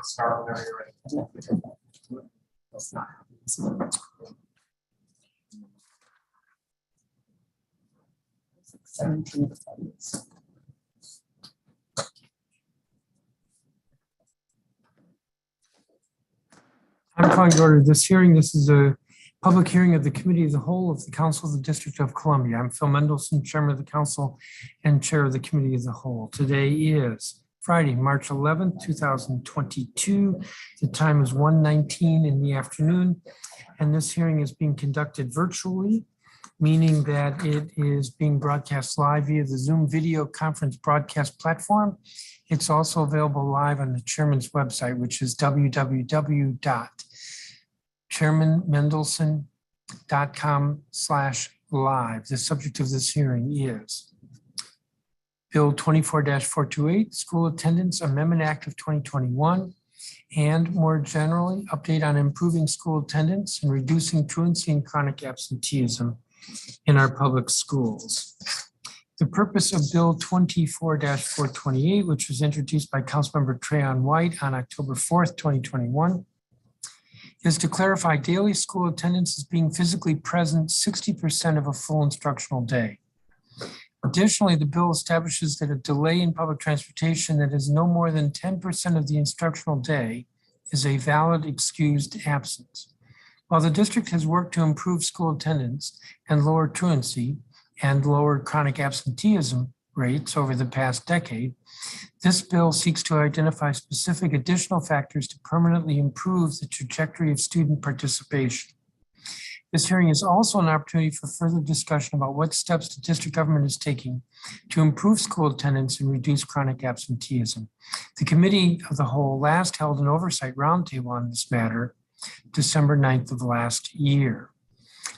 Start whenever you're ready. That's not. 17 seconds. I'm calling to order this hearing. This is a public hearing of the Committee of the Whole of the Council of the District of Columbia. I'm Phil Mendelson, Chairman of the Council and Chair of the Committee of the Whole. Today is Friday, March 11th, 2022. The time is 1:19 in the afternoon, and this hearing is being conducted virtually, meaning that it is being broadcast live via the Zoom video conference broadcast platform. It's also available live on the chairman's website, which is www.chairmanmendelson.com/live. The subject of this hearing is Bill 24-428, School Attendance Amendment Act of 2021, and more generally, update on improving school attendance and reducing truancy and chronic absenteeism in our public schools. The purpose of Bill 24-428, which was introduced by Councilmember Trayon White on October 4th, 2021, is to clarify daily school attendance as being physically present 60% of a full instructional day. Additionally, the bill establishes that a delay in public transportation that is no more than 10% of the instructional day is a valid excused absence. While the district has worked to improve school attendance and lower truancy and lower chronic absenteeism rates over the past decade, this bill seeks to identify specific additional factors to permanently improve the trajectory of student participation. This hearing is also an opportunity for further discussion about what steps the district government is taking to improve school attendance and reduce chronic absenteeism. The Committee of the Whole last held an oversight roundtable on this matter December 9th of last year.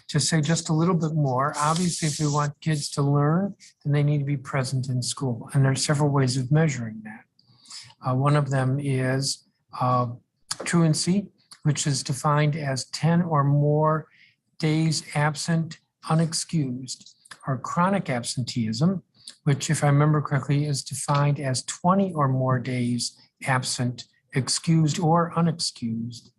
To say just a little bit more, obviously, if we want kids to learn, then they need to be present in school. And there are several ways of measuring that. One of them is truancy, which is defined as 10 or more days absent, unexcused, or chronic absenteeism, which, if I remember correctly, is defined as 20 or more days absent, excused or unexcused.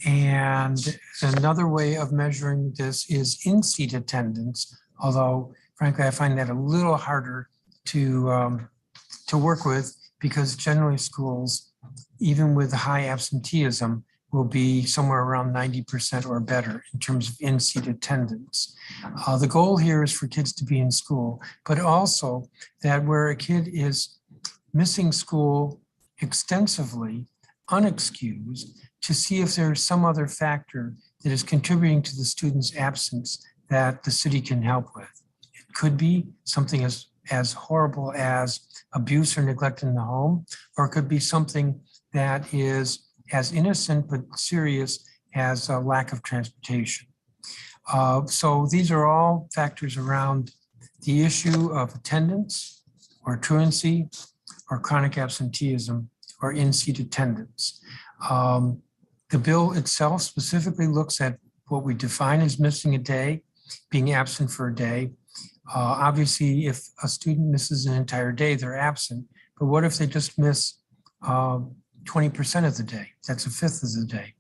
And another way of measuring this is in-seat attendance, although frankly, I find that a little harder to work with because generally schools, even with high absenteeism, will be somewhere around 90% or better in terms of in-seat attendance. The goal here is for kids to be in school, but also that where a kid is missing school extensively, unexcused, to see if there's some other factor that is contributing to the student's absence that the city can help with. It could be something as horrible as abuse or neglect in the home, or it could be something that is as innocent but serious as a lack of transportation. So these are all factors around the issue of attendance or truancy or chronic absenteeism or in-seat attendance. The bill itself specifically looks at what we define as missing a day, being absent for a day. Obviously, if a student misses an entire day, they're absent. But what if they just miss 20% of the day? That's a fifth of the day.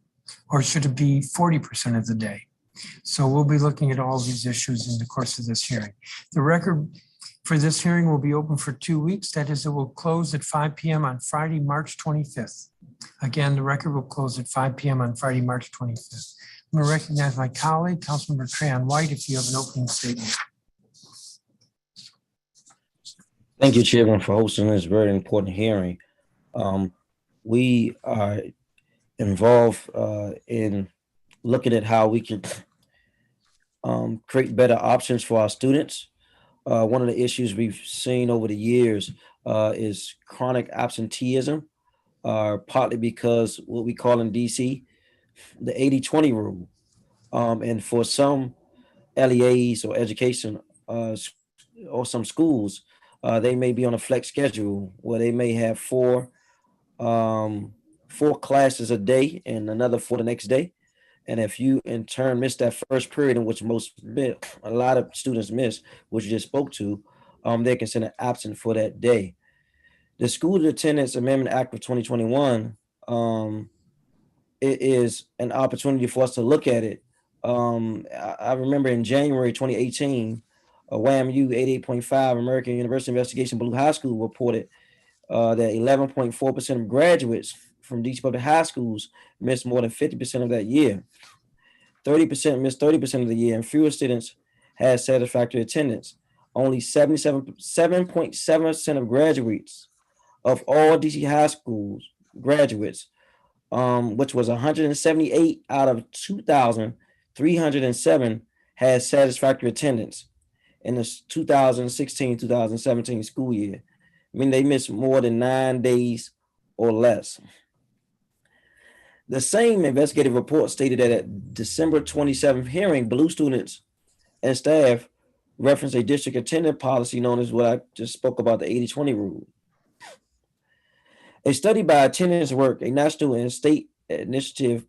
Or should it be 40% of the day? So we'll be looking at all these issues in the course of this hearing. The record for this hearing will be open for 2 weeks. That is, it will close at 5 p.m. on Friday, March 25th. Again, the record will close at 5 p.m. on Friday, March 25th. I'm going to recognize my colleague, Councilmember Trayon White, if you have an opening statement. Thank you, Chairman, for hosting this very important hearing. We are involved in looking at how we can create better options for our students. One of the issues we've seen over the years is chronic absenteeism, partly because what we call in DC, the 80-20 rule. And for some LEAs or education or some schools, they may be on a flex schedule where they may have four classes a day and another 4 the next day. And if you in turn miss that first period in which a lot of students miss, which you just spoke to, they're considered absent for that day. The School Attendance Amendment Act of 2021, it is an opportunity for us to look at it. I remember in January 2018, WAMU 88.5 American University Investigation Blue High School reported that 11.4% of graduates from DC public high schools missed more than 50% of that year. 30% missed 30% of the year, and fewer students had satisfactory attendance. Only 7.7% of graduates of all DC high schools graduates, which was 178 out of 2,307, had satisfactory attendance in the 2016-2017 school year. I mean, they missed more than 9 days or less. The same investigative report stated that at December 27th hearing, Blue students and staff referenced a district attendance policy known as what I just spoke about, the 80-20 rule. A study by Attendance Work, a national and state initiative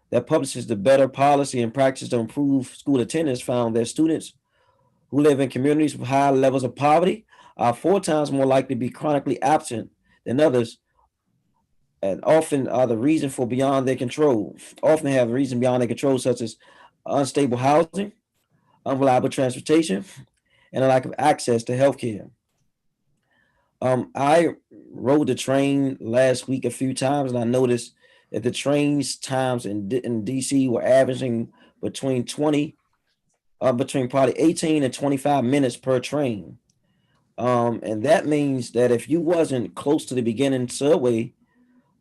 that publishes the better policy and practice to improve school attendance, found that students who live in communities with high levels of poverty are 4 times more likely to be chronically absent than others, and often are the reason for beyond their control. Often have reason beyond their control, such as unstable housing, unreliable transportation, and a lack of access to healthcare. I rode the train last week a few times, and I noticed that the train's times in DC were averaging between probably 18 and 25 minutes per train. And that means that if you wasn't close to the beginning subway,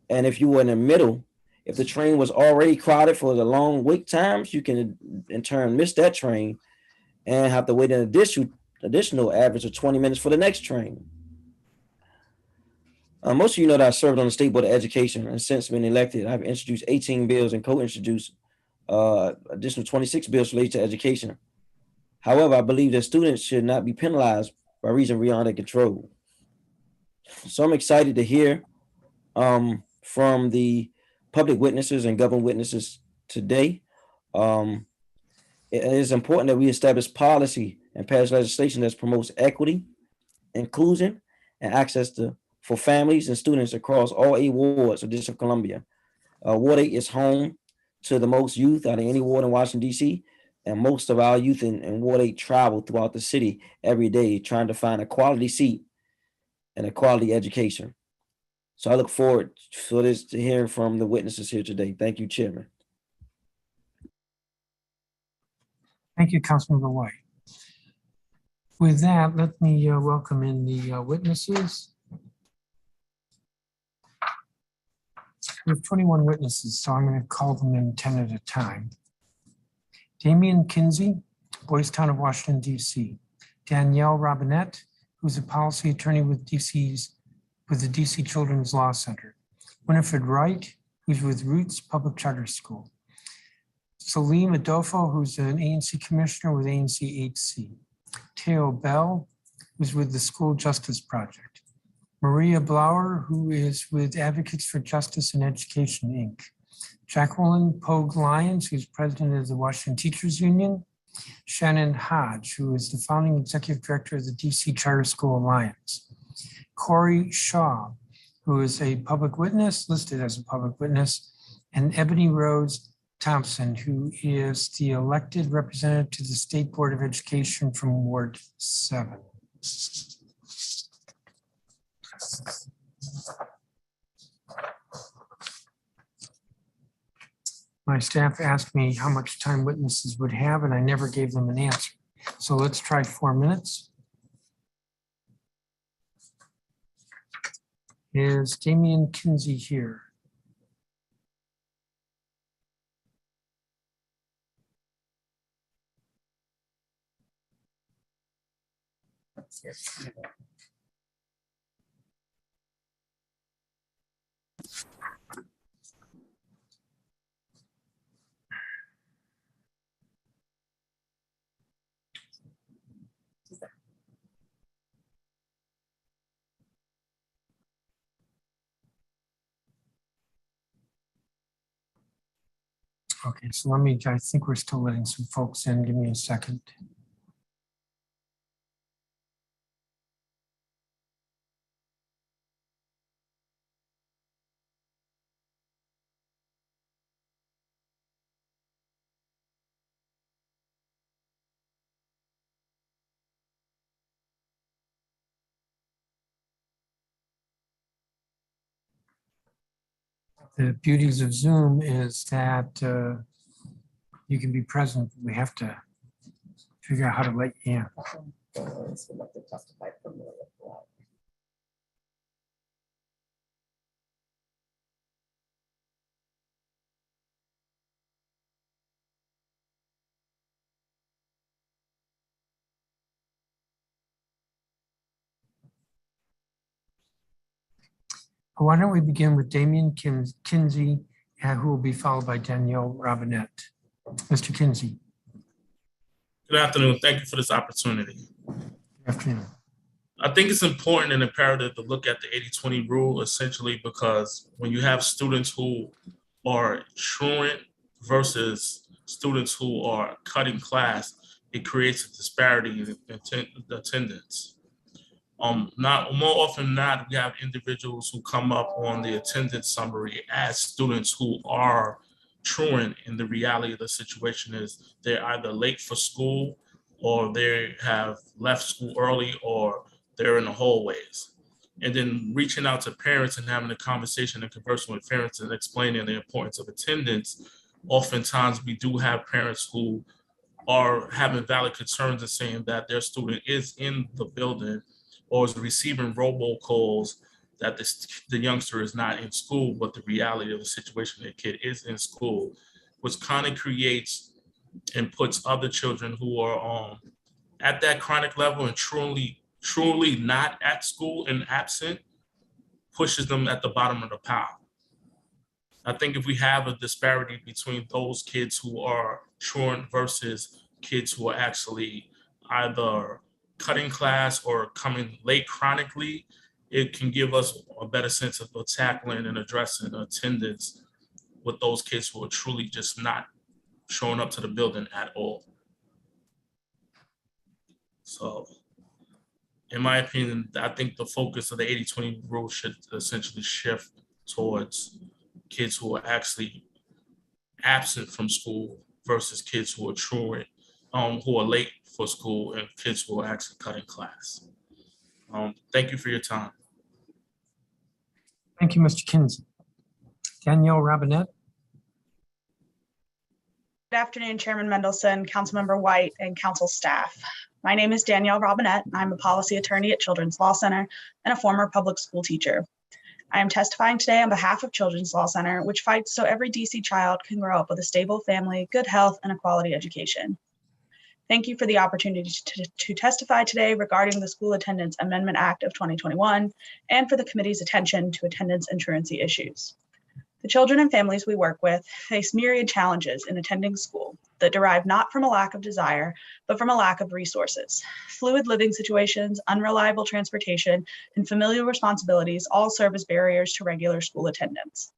and if you were in the middle, if the train was already crowded for the long wait times, you can in turn miss that train and have to wait an additional average of 20 minutes for the next train. Most of you know that I served on the State Board of Education, and since being elected, I've introduced 18 bills and co-introduced additional 26 bills related to education. However, I believe that students should not be penalized by reason beyond their control. So I'm excited to hear from the public witnesses and government witnesses today. It is important that we establish policy and pass legislation that promotes equity, inclusion, and access for families and students across all 8 wards of District of Columbia. Ward 8 is home to the most youth out of any ward in Washington, D.C., and most of our youth in Ward 8 travel throughout the city every day trying to find a quality seat and a quality education. So I look forward to hearing from the witnesses here today. Thank you, Chairman. Thank you, Councilmember White. With that, let me welcome in the witnesses. We have 21 witnesses, so I'm going to call them in 10 at a time. Damian Kinsey, Boys Town of Washington, D.C. Danielle Robinette, who's a policy attorney with the DC Children's Law Center. Winifred Wright, who's with Roots Public Charter School. Salim Adolfo, who's an ANC commissioner with ANC HC. Teo Bell, who's with the School Justice Project. Maria Blauer, who is with Advocates for Justice and Education, Inc. Jacqueline Pogue Lyons, who's president of the Washington Teachers Union. Shannon Hodge, who is the founding executive director of the DC Charter School Alliance. Corey Shaw, who is a public witness, listed as a public witness, and Ebony Rose Thompson, who is the elected representative to the State Board of Education from Ward 7. My staff asked me how much time witnesses would have, and I never gave them an answer. So let's try 4 minutes. Is Damian Kinsey here? Okay, so I think we're still letting some folks in. Give me a second. The beauties of Zoom is that you can be present. We have to figure out how to let you in. Families would like to testify from the floor. Why don't we begin with Damian Kinsey, who will be followed by Danielle Robinette. Mr. Kinsey. Good afternoon. Thank you for this opportunity. Good afternoon. I think it's important and imperative to look at the 80-20 rule essentially because when you have students who are truant versus students who are cutting class, it creates a disparity in attendance. Not more often than not, we have individuals who come up on the attendance summary as students who are truant, and the reality of the situation is they're either late for school or they have left school early or they're in the hallways. And then reaching out to parents and having a conversation and conversing with parents and explaining the importance of attendance. Oftentimes we do have parents who are having valid concerns and saying that their student is in the building or is receiving robocalls that the youngster is not in school, but the reality of the situation, the kid is in school, which kind of creates and puts other children who are at that chronic level and truly not at school and absent, pushes them at the bottom of the pile. I think if we have a disparity between those kids who are truant versus kids who are actually either cutting class or coming late chronically, it can give us a better sense of tackling and addressing attendance with those kids who are truly just not showing up to the building at all. So in my opinion, I think the focus of the 80-20 rule should essentially shift towards kids who are actually absent from school versus kids who are truant, who are late for school, and kids who are actually cutting class. Thank you for your time. Thank you, Mr. Kinsey. Danielle Robinette. Good afternoon, Chairman Mendelson, Councilmember White, and Council staff. My name is Danielle Robinette. I'm a policy attorney at Children's Law Center and a former public school teacher. I am testifying today on behalf of Children's Law Center, which fights so every DC child can grow up with a stable family, good health, and a quality education. Thank you for the opportunity to testify today regarding the School Attendance Amendment Act of 2021 and for the committee's attention to attendance and truancy issues. The children and families we work with face myriad challenges in attending school that derive not from a lack of desire, but from a lack of resources. Fluid living situations, unreliable transportation, and familial responsibilities all serve as barriers to regular school attendance.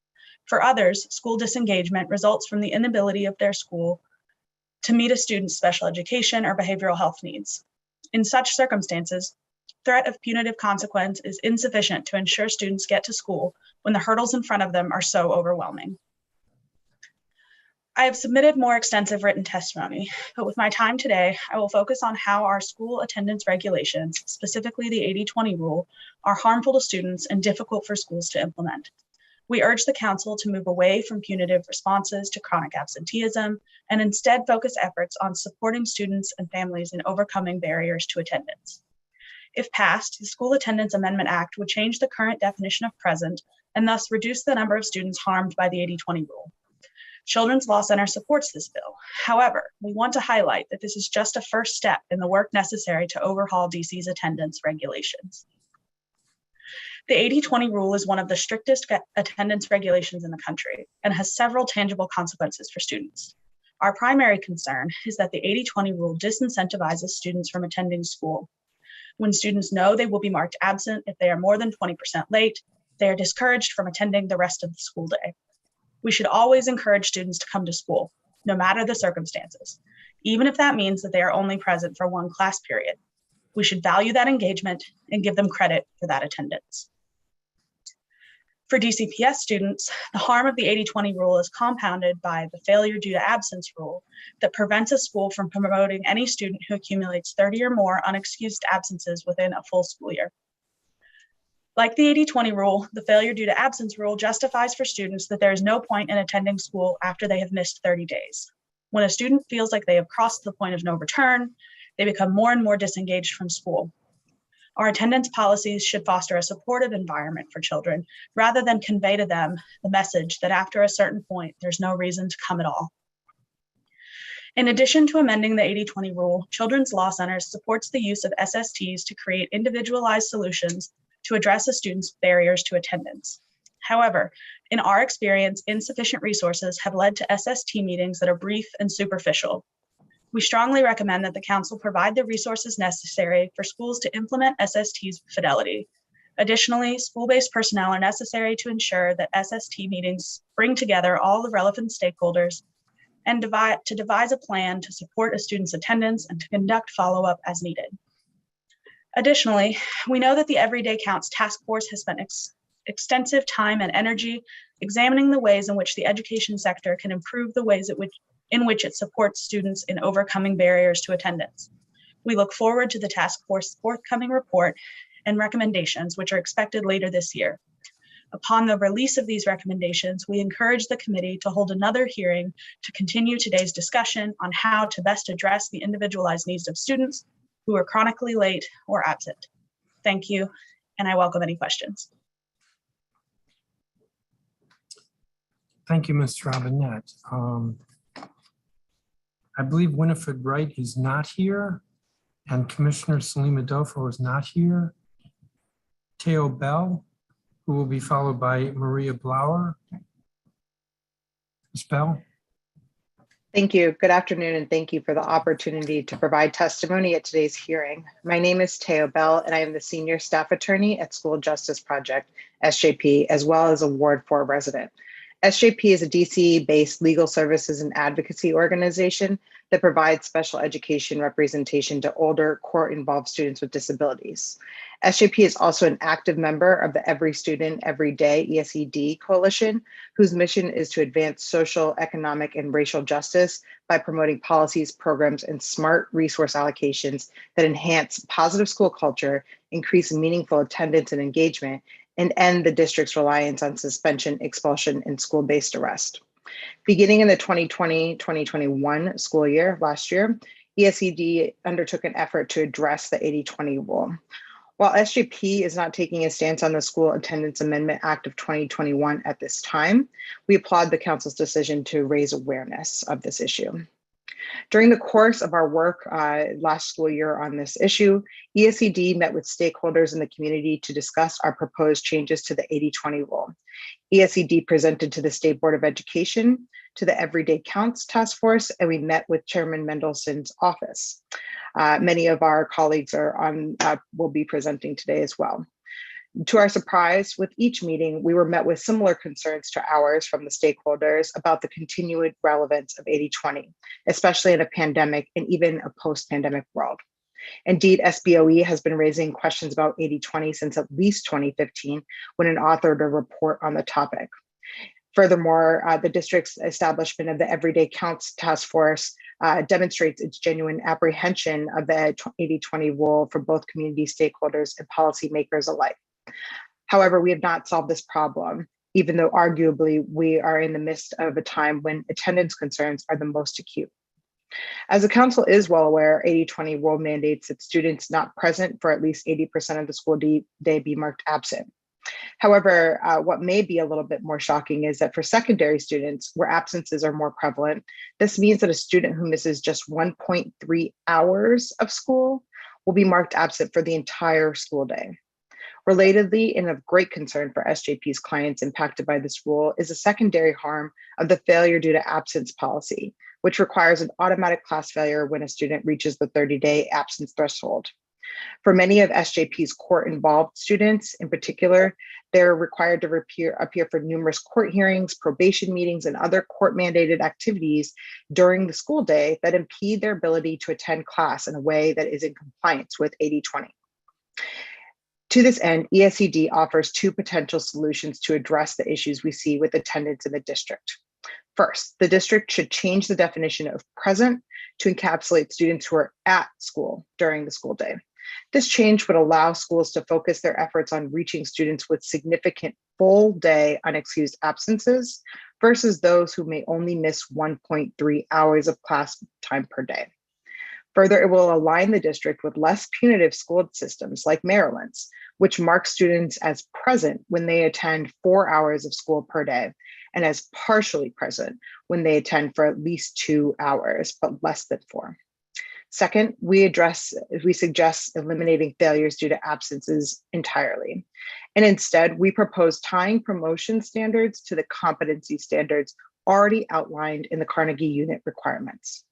For others, school disengagement results from the inability of their school to meet a student's special education or behavioral health needs. In such circumstances, threat of punitive consequence is insufficient to ensure students get to school when the hurdles in front of them are so overwhelming. I have submitted more extensive written testimony, but with my time today, I will focus on how our school attendance regulations, specifically the 80-20 rule, are harmful to students and difficult for schools to implement. We urge the council to move away from punitive responses to chronic absenteeism and instead focus efforts on supporting students and families in overcoming barriers to attendance. If passed, the School Attendance Amendment Act would change the current definition of present and thus reduce the number of students harmed by the 80-20 rule. Children's Law Center supports this bill. However, we want to highlight that this is just a first step in the work necessary to overhaul DC's attendance regulations. The 80-20 rule is one of the strictest attendance regulations in the country and has several tangible consequences for students. Our primary concern is that the 80-20 rule disincentivizes students from attending school. When students know they will be marked absent if they are more than 20% late, they are discouraged from attending the rest of the school day. We should always encourage students to come to school, no matter the circumstances, even if that means that they are only present for one class period. We should value that engagement and give them credit for that attendance. For DCPS students, the harm of the 80-20 rule is compounded by the failure due to absence rule that prevents a school from promoting any student who accumulates 30 or more unexcused absences within a full school year. Like the 80-20 rule, the failure due to absence rule justifies for students that there is no point in attending school after they have missed 30 days. When a student feels like they have crossed the point of no return, they become more and more disengaged from school. Our attendance policies should foster a supportive environment for children rather than convey to them the message that after a certain point, there's no reason to come at all. In addition to amending the 80-20 rule, Children's Law Centers supports the use of SSTs to create individualized solutions to address a student's barriers to attendance. However, in our experience, insufficient resources have led to SST meetings that are brief and superficial. We strongly recommend that the council provide the resources necessary for schools to implement SSTs with fidelity. Additionally, school-based personnel are necessary to ensure that SST meetings bring together all the relevant stakeholders and to devise a plan to support a student's attendance and to conduct follow-up as needed. Additionally, we know that the Everyday Counts Task Force has spent extensive time and energy examining the ways in which the education sector can improve the ways in which it supports students in overcoming barriers to attendance. We look forward to the task force's forthcoming report and recommendations, which are expected later this year. Upon the release of these recommendations, we encourage the committee to hold another hearing to continue today's discussion on how to best address the individualized needs of students who are chronically late or absent. Thank you, and I welcome any questions. Thank you, Ms. Robinette. I believe Winifred Wright is not here, and Commissioner Salim Adolfo is not here. Teo Bell, who will be followed by Maria Blauer. Ms. Bell? Thank you. Good afternoon, and thank you for the opportunity to provide testimony at today's hearing. My name is Teo Bell, and I am the Senior Staff Attorney at School Justice Project, SJP, as well as a Ward 4 resident. SJP is a DC-based legal services and advocacy organization that provides special education representation to older court-involved students with disabilities. SJP is also an active member of the Every Student, Every Day ESED coalition, whose mission is to advance social, economic, and racial justice by promoting policies, programs, and smart resource allocations that enhance positive school culture, increase meaningful attendance and engagement, and end the district's reliance on suspension, expulsion, and school-based arrest. Beginning in the 2020-2021 school year, last year, ESED undertook an effort to address the 80-20 rule. While SJP is not taking a stance on the School Attendance Amendment Act of 2021 at this time, we applaud the council's decision to raise awareness of this issue. During the course of our work last school year on this issue, ESED met with stakeholders in the community to discuss our proposed changes to the 80-20 rule. ESED presented to the State Board of Education, to the Everyday Counts Task Force, and we met with Chairman Mendelson's office. Many of our colleagues will be presenting today as well. To our surprise, with each meeting, we were met with similar concerns to ours from the stakeholders about the continued relevance of 80-20, especially in a pandemic and even a post-pandemic world. Indeed, SBOE has been raising questions about 80-20 since at least 2015, when it authored a report on the topic. Furthermore, the district's establishment of the Everyday Counts Task Force demonstrates its genuine apprehension of the 80-20 rule for both community stakeholders and policymakers alike. However, we have not solved this problem, even though arguably we are in the midst of a time when attendance concerns are the most acute. As the council is well aware, 80-20 rule mandates that students not present for at least 80% of the school day be marked absent. However, what may be a little bit more shocking is that for secondary students, where absences are more prevalent, this means that a student who misses just 1.3 hours of school will be marked absent for the entire school day. Relatedly, and of great concern for SJP's clients impacted by this rule, is a secondary harm of the failure due to absence policy, which requires an automatic class failure when a student reaches the 30-day absence threshold. For many of SJP's court-involved students in particular, they're required to appear for numerous court hearings, probation meetings, and other court-mandated activities during the school day that impede their ability to attend class in a way that is in compliance with 80-20. To this end, ESED offers two potential solutions to address the issues we see with attendance in the district. First, the district should change the definition of present to encapsulate students who are at school during the school day. This change would allow schools to focus their efforts on reaching students with significant full day unexcused absences versus those who may only miss 1.3 hours of class time per day. Further, it will align the district with less punitive school systems like Maryland's, which marks students as present when they attend 4 hours of school per day and as partially present when they attend for at least 2 hours, but less than 4. Second, we suggest eliminating failures due to absences entirely. And instead, we propose tying promotion standards to the competency standards already outlined in the Carnegie Unit requirements.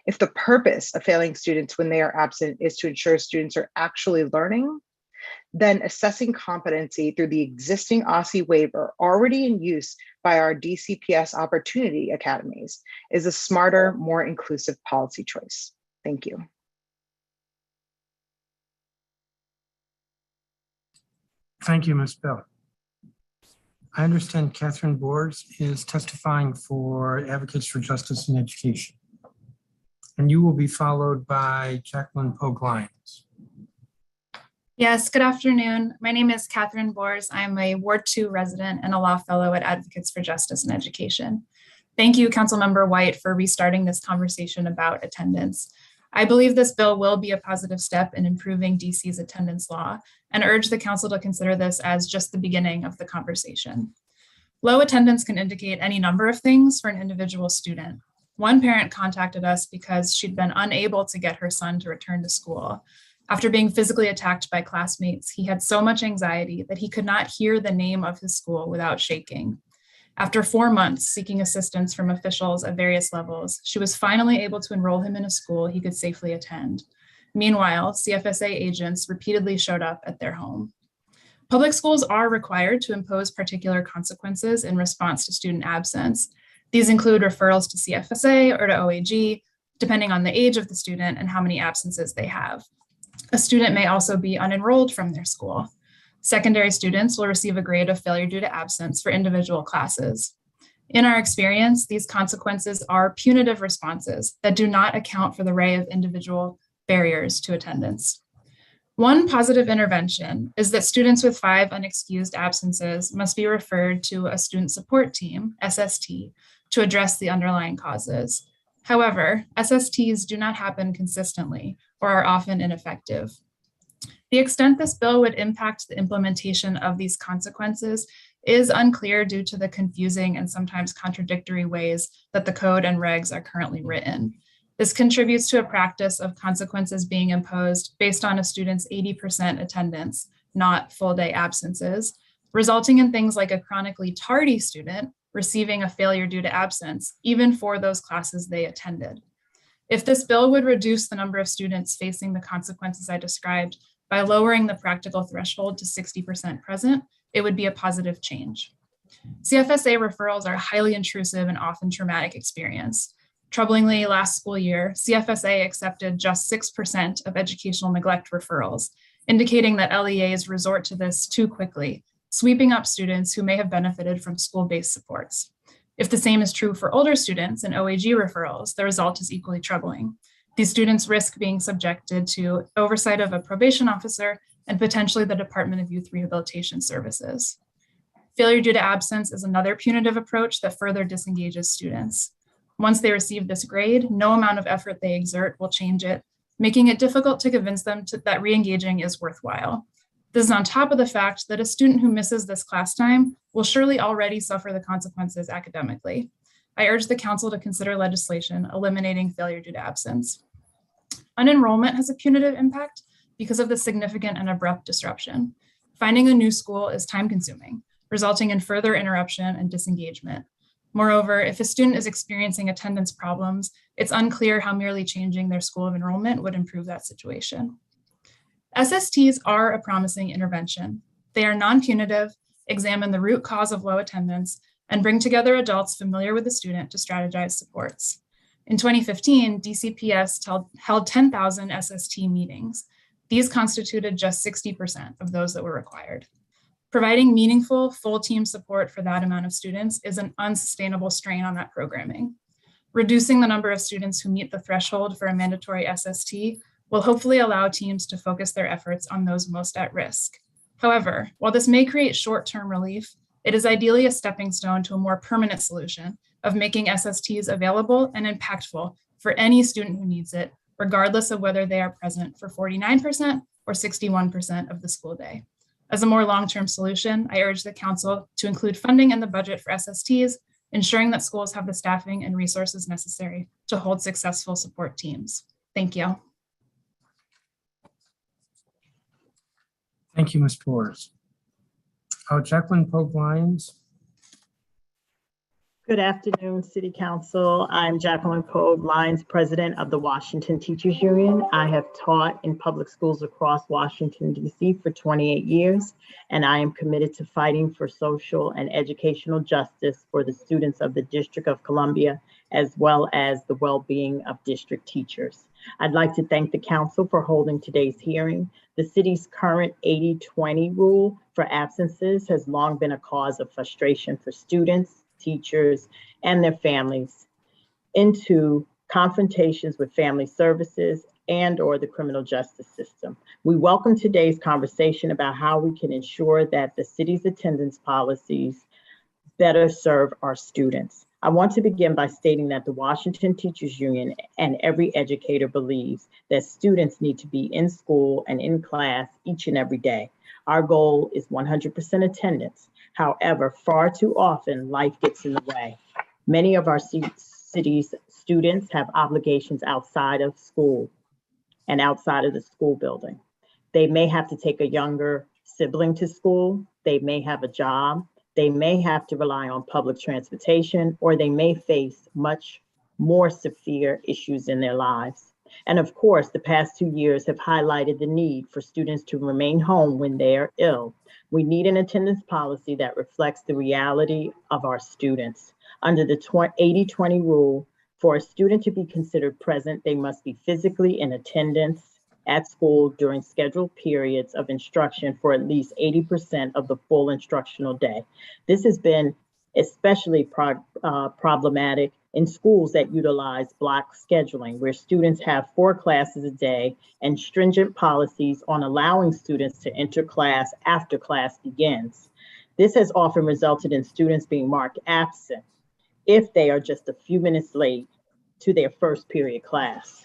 If the purpose of failing students when they are absent is to ensure students are actually learning, then assessing competency through the existing OSCE waiver already in use by our DCPS opportunity academies is a smarter, more inclusive policy choice. Thank you. Thank you, Ms. Bell. I understand Catherine Bors is testifying for Advocates for Justice in Education. And you will be followed by Jacqueline Pogue-Lyons. Yes, good afternoon. My name is Catherine Bors. I'm a Ward 2 resident and a law fellow at Advocates for Justice in Education. Thank you, Councilmember White, for restarting this conversation about attendance. I believe this bill will be a positive step in improving DC's attendance law and urge the council to consider this as just the beginning of the conversation. Low attendance can indicate any number of things for an individual student. One parent contacted us because she'd been unable to get her son to return to school. After being physically attacked by classmates, he had so much anxiety that he could not hear the name of his school without shaking. After 4 months seeking assistance from officials at various levels, she was finally able to enroll him in a school he could safely attend. Meanwhile, CFSA agents repeatedly showed up at their home. Public schools are required to impose particular consequences in response to student absence. These include referrals to CFSA or to OAG, depending on the age of the student and how many absences they have. A student may also be unenrolled from their school. Secondary students will receive a grade of failure due to absence for individual classes. In our experience, these consequences are punitive responses that do not account for the array of individual barriers to attendance. One positive intervention is that students with 5 unexcused absences must be referred to a student support team, SST, to address the underlying causes. However, SSTs do not happen consistently or are often ineffective. The extent this bill would impact the implementation of these consequences is unclear due to the confusing and sometimes contradictory ways that the code and regs are currently written. This contributes to a practice of consequences being imposed based on a student's 80% attendance, not full day absences, resulting in things like a chronically tardy student receiving a failure due to absence, even for those classes they attended. If this bill would reduce the number of students facing the consequences I described by lowering the practical threshold to 60% present, it would be a positive change. CFSA referrals are a highly intrusive and often traumatic experience. Troublingly, last school year, CFSA accepted just 6% of educational neglect referrals, indicating that LEAs resort to this too quickly, sweeping up students who may have benefited from school-based supports. If the same is true for older students and OAG referrals, the result is equally troubling. These students risk being subjected to oversight of a probation officer and potentially the Department of Youth Rehabilitation Services. Failure due to absence is another punitive approach that further disengages students. Once they receive this grade, no amount of effort they exert will change it, making it difficult to convince them that re-engaging is worthwhile. This is on top of the fact that a student who misses this class time will surely already suffer the consequences academically. I urge the council to consider legislation eliminating failure due to absence. Unenrollment has a punitive impact because of the significant and abrupt disruption. Finding a new school is time-consuming, resulting in further interruption and disengagement. Moreover, if a student is experiencing attendance problems, it's unclear how merely changing their school of enrollment would improve that situation. SSTs are a promising intervention. They are non-punitive, examine the root cause of low attendance, and bring together adults familiar with the student to strategize supports. In 2015, DCPS held 10,000 SST meetings. These constituted just 60% of those that were required. Providing meaningful, full team support for that amount of students is an unsustainable strain on that programming. Reducing the number of students who meet the threshold for a mandatory SST will hopefully allow teams to focus their efforts on those most at risk. However, while this may create short-term relief, it is ideally a stepping stone to a more permanent solution of making SSTs available and impactful for any student who needs it, regardless of whether they are present for 49% or 61% of the school day. As a more long-term solution, I urge the council to include funding in the budget for SSTs, ensuring that schools have the staffing and resources necessary to hold successful support teams. Thank you. Thank you, Ms. Bors. Jacqueline Pogue Lyons. Good afternoon, City Council. I'm Jacqueline Pogue Lyons, President of the Washington Teachers Union. I have taught in public schools across Washington, D.C. for 28 years, and I am committed to fighting for social and educational justice for the students of the District of Columbia, as well as the well-being of district teachers. I'd like to thank the council for holding today's hearing. The city's current 80-20 rule for absences has long been a cause of frustration for students, teachers, and their families, into confrontations with family services and/or the criminal justice system. We welcome today's conversation about how we can ensure that the city's attendance policies better serve our students. I want to begin by stating that the Washington Teachers Union and every educator believes that students need to be in school and in class each and every day. Our goal is 100% attendance. However, far too often, life gets in the way. Many of our city's students have obligations outside of school and outside of the school building. They may have to take a younger sibling to school. They may have a job. They may have to rely on public transportation, or they may face much more severe issues in their lives. And of course, the past 2 years have highlighted the need for students to remain home when they are ill. We need an attendance policy that reflects the reality of our students. Under the 80-20 rule, for a student to be considered present, they must be physically in attendance at school during scheduled periods of instruction for at least 80% of the full instructional day. This has been especially problematic in schools that utilize block scheduling, where students have 4 classes a day and stringent policies on allowing students to enter class after class begins. This has often resulted in students being marked absent if they are just a few minutes late to their first period class.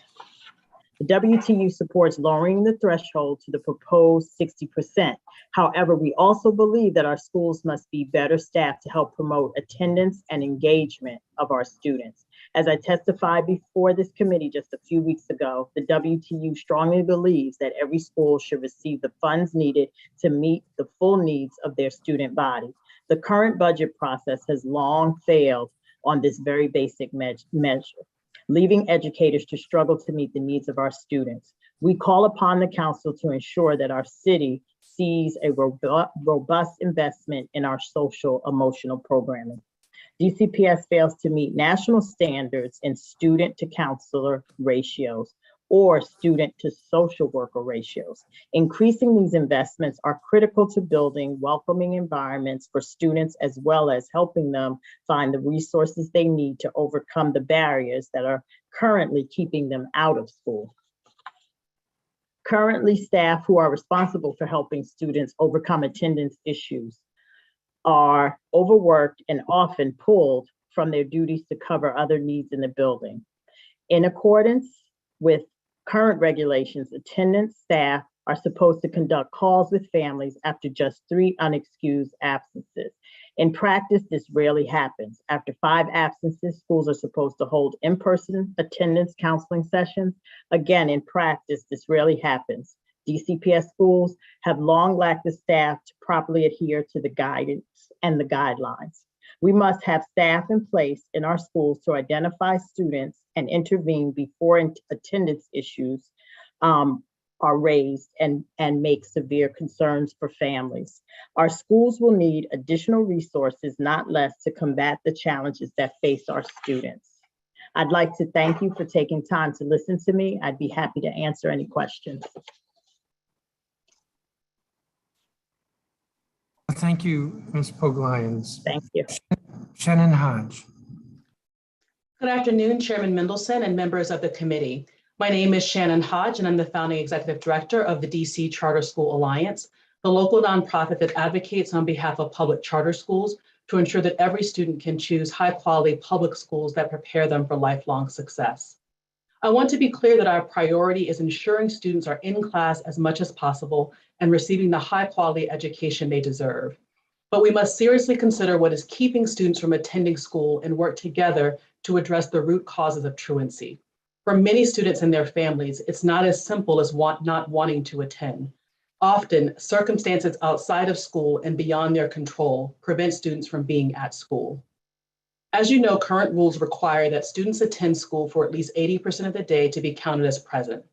The WTU supports lowering the threshold to the proposed 60%. However, we also believe that our schools must be better staffed to help promote attendance and engagement of our students. As I testified before this committee just a few weeks ago, the WTU strongly believes that every school should receive the funds needed to meet the full needs of their student body. The current budget process has long failed on this very basic measure, leaving educators to struggle to meet the needs of our students. We call upon the council to ensure that our city sees a robust investment in our social emotional programming. DCPS fails to meet national standards in student to counselor ratios or student to social worker ratios. Increasing these investments are critical to building welcoming environments for students, as well as helping them find the resources they need to overcome the barriers that are currently keeping them out of school. Currently, staff who are responsible for helping students overcome attendance issues are overworked and often pulled from their duties to cover other needs in the building. In accordance with current regulations, attendance staff are supposed to conduct calls with families after just 3 unexcused absences. In practice, this rarely happens. After 5 absences, schools are supposed to hold in-person attendance counseling sessions. Again, in practice, this rarely happens. DCPS schools have long lacked the staff to properly adhere to the guidance and the guidelines. We must have staff in place in our schools to identify students and intervene before attendance issues are raised and make severe concerns for families. Our schools will need additional resources, not less, to combat the challenges that face our students. I'd like to thank you for taking time to listen to me. I'd be happy to answer any questions. Thank you, Ms. Pogue Lyons. Thank you. Shannon Hodge. Good afternoon, Chairman Mendelson and members of the committee. My name is Shannon Hodge, and I'm the founding executive director of the DC Charter School Alliance, the local nonprofit that advocates on behalf of public charter schools to ensure that every student can choose high-quality public schools that prepare them for lifelong success. I want to be clear that our priority is ensuring students are in class as much as possible and receiving the high-quality education they deserve. But we must seriously consider what is keeping students from attending school and work together to address the root causes of truancy. For many students and their families, it's not as simple as not wanting to attend. Often, circumstances outside of school and beyond their control prevent students from being at school. As you know, current rules require that students attend school for at least 80% of the day to be counted as present.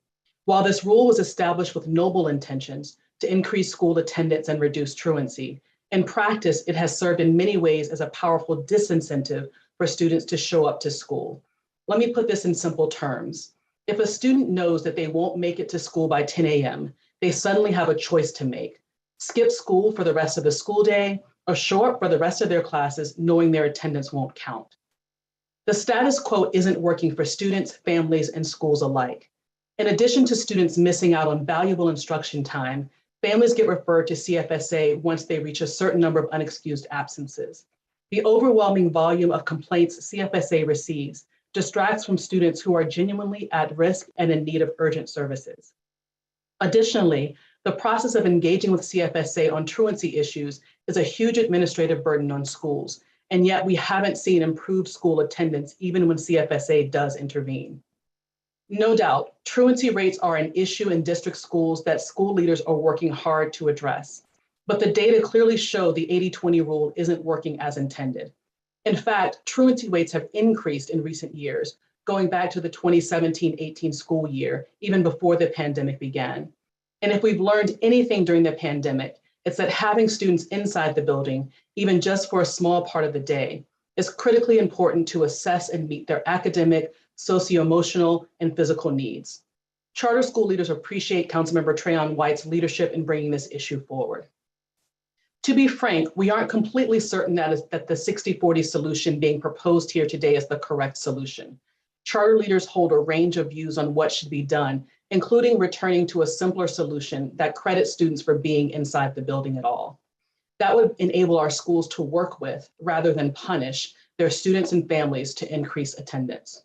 While this rule was established with noble intentions to increase school attendance and reduce truancy, in practice, it has served in many ways as a powerful disincentive for students to show up to school. Let me put this in simple terms. If a student knows that they won't make it to school by 10 a.m., they suddenly have a choice to make: skip school for the rest of the school day or show up for the rest of their classes knowing their attendance won't count. The status quo isn't working for students, families, and schools alike. In addition to students missing out on valuable instruction time, families get referred to CFSA once they reach a certain number of unexcused absences. The overwhelming volume of complaints CFSA receives distracts from students who are genuinely at risk and in need of urgent services. Additionally, the process of engaging with CFSA on truancy issues is a huge administrative burden on schools, and yet we haven't seen improved school attendance even when CFSA does intervene. No doubt, truancy rates are an issue in district schools that school leaders are working hard to address, but the data clearly show the 80-20 rule isn't working as intended. In fact, truancy rates have increased in recent years, going back to the 2017-18 school year, even before the pandemic began. And if we've learned anything during the pandemic, it's that having students inside the building, even just for a small part of the day, is critically important to assess and meet their academic, socio-emotional, and physical needs. Charter school leaders appreciate Councilmember Trayon White's leadership in bringing this issue forward. To be frank, we aren't completely certain that the 60-40 solution being proposed here today is the correct solution. Charter leaders hold a range of views on what should be done, including returning to a simpler solution that credits students for being inside the building at all. That would enable our schools to work with, rather than punish, their students and families to increase attendance.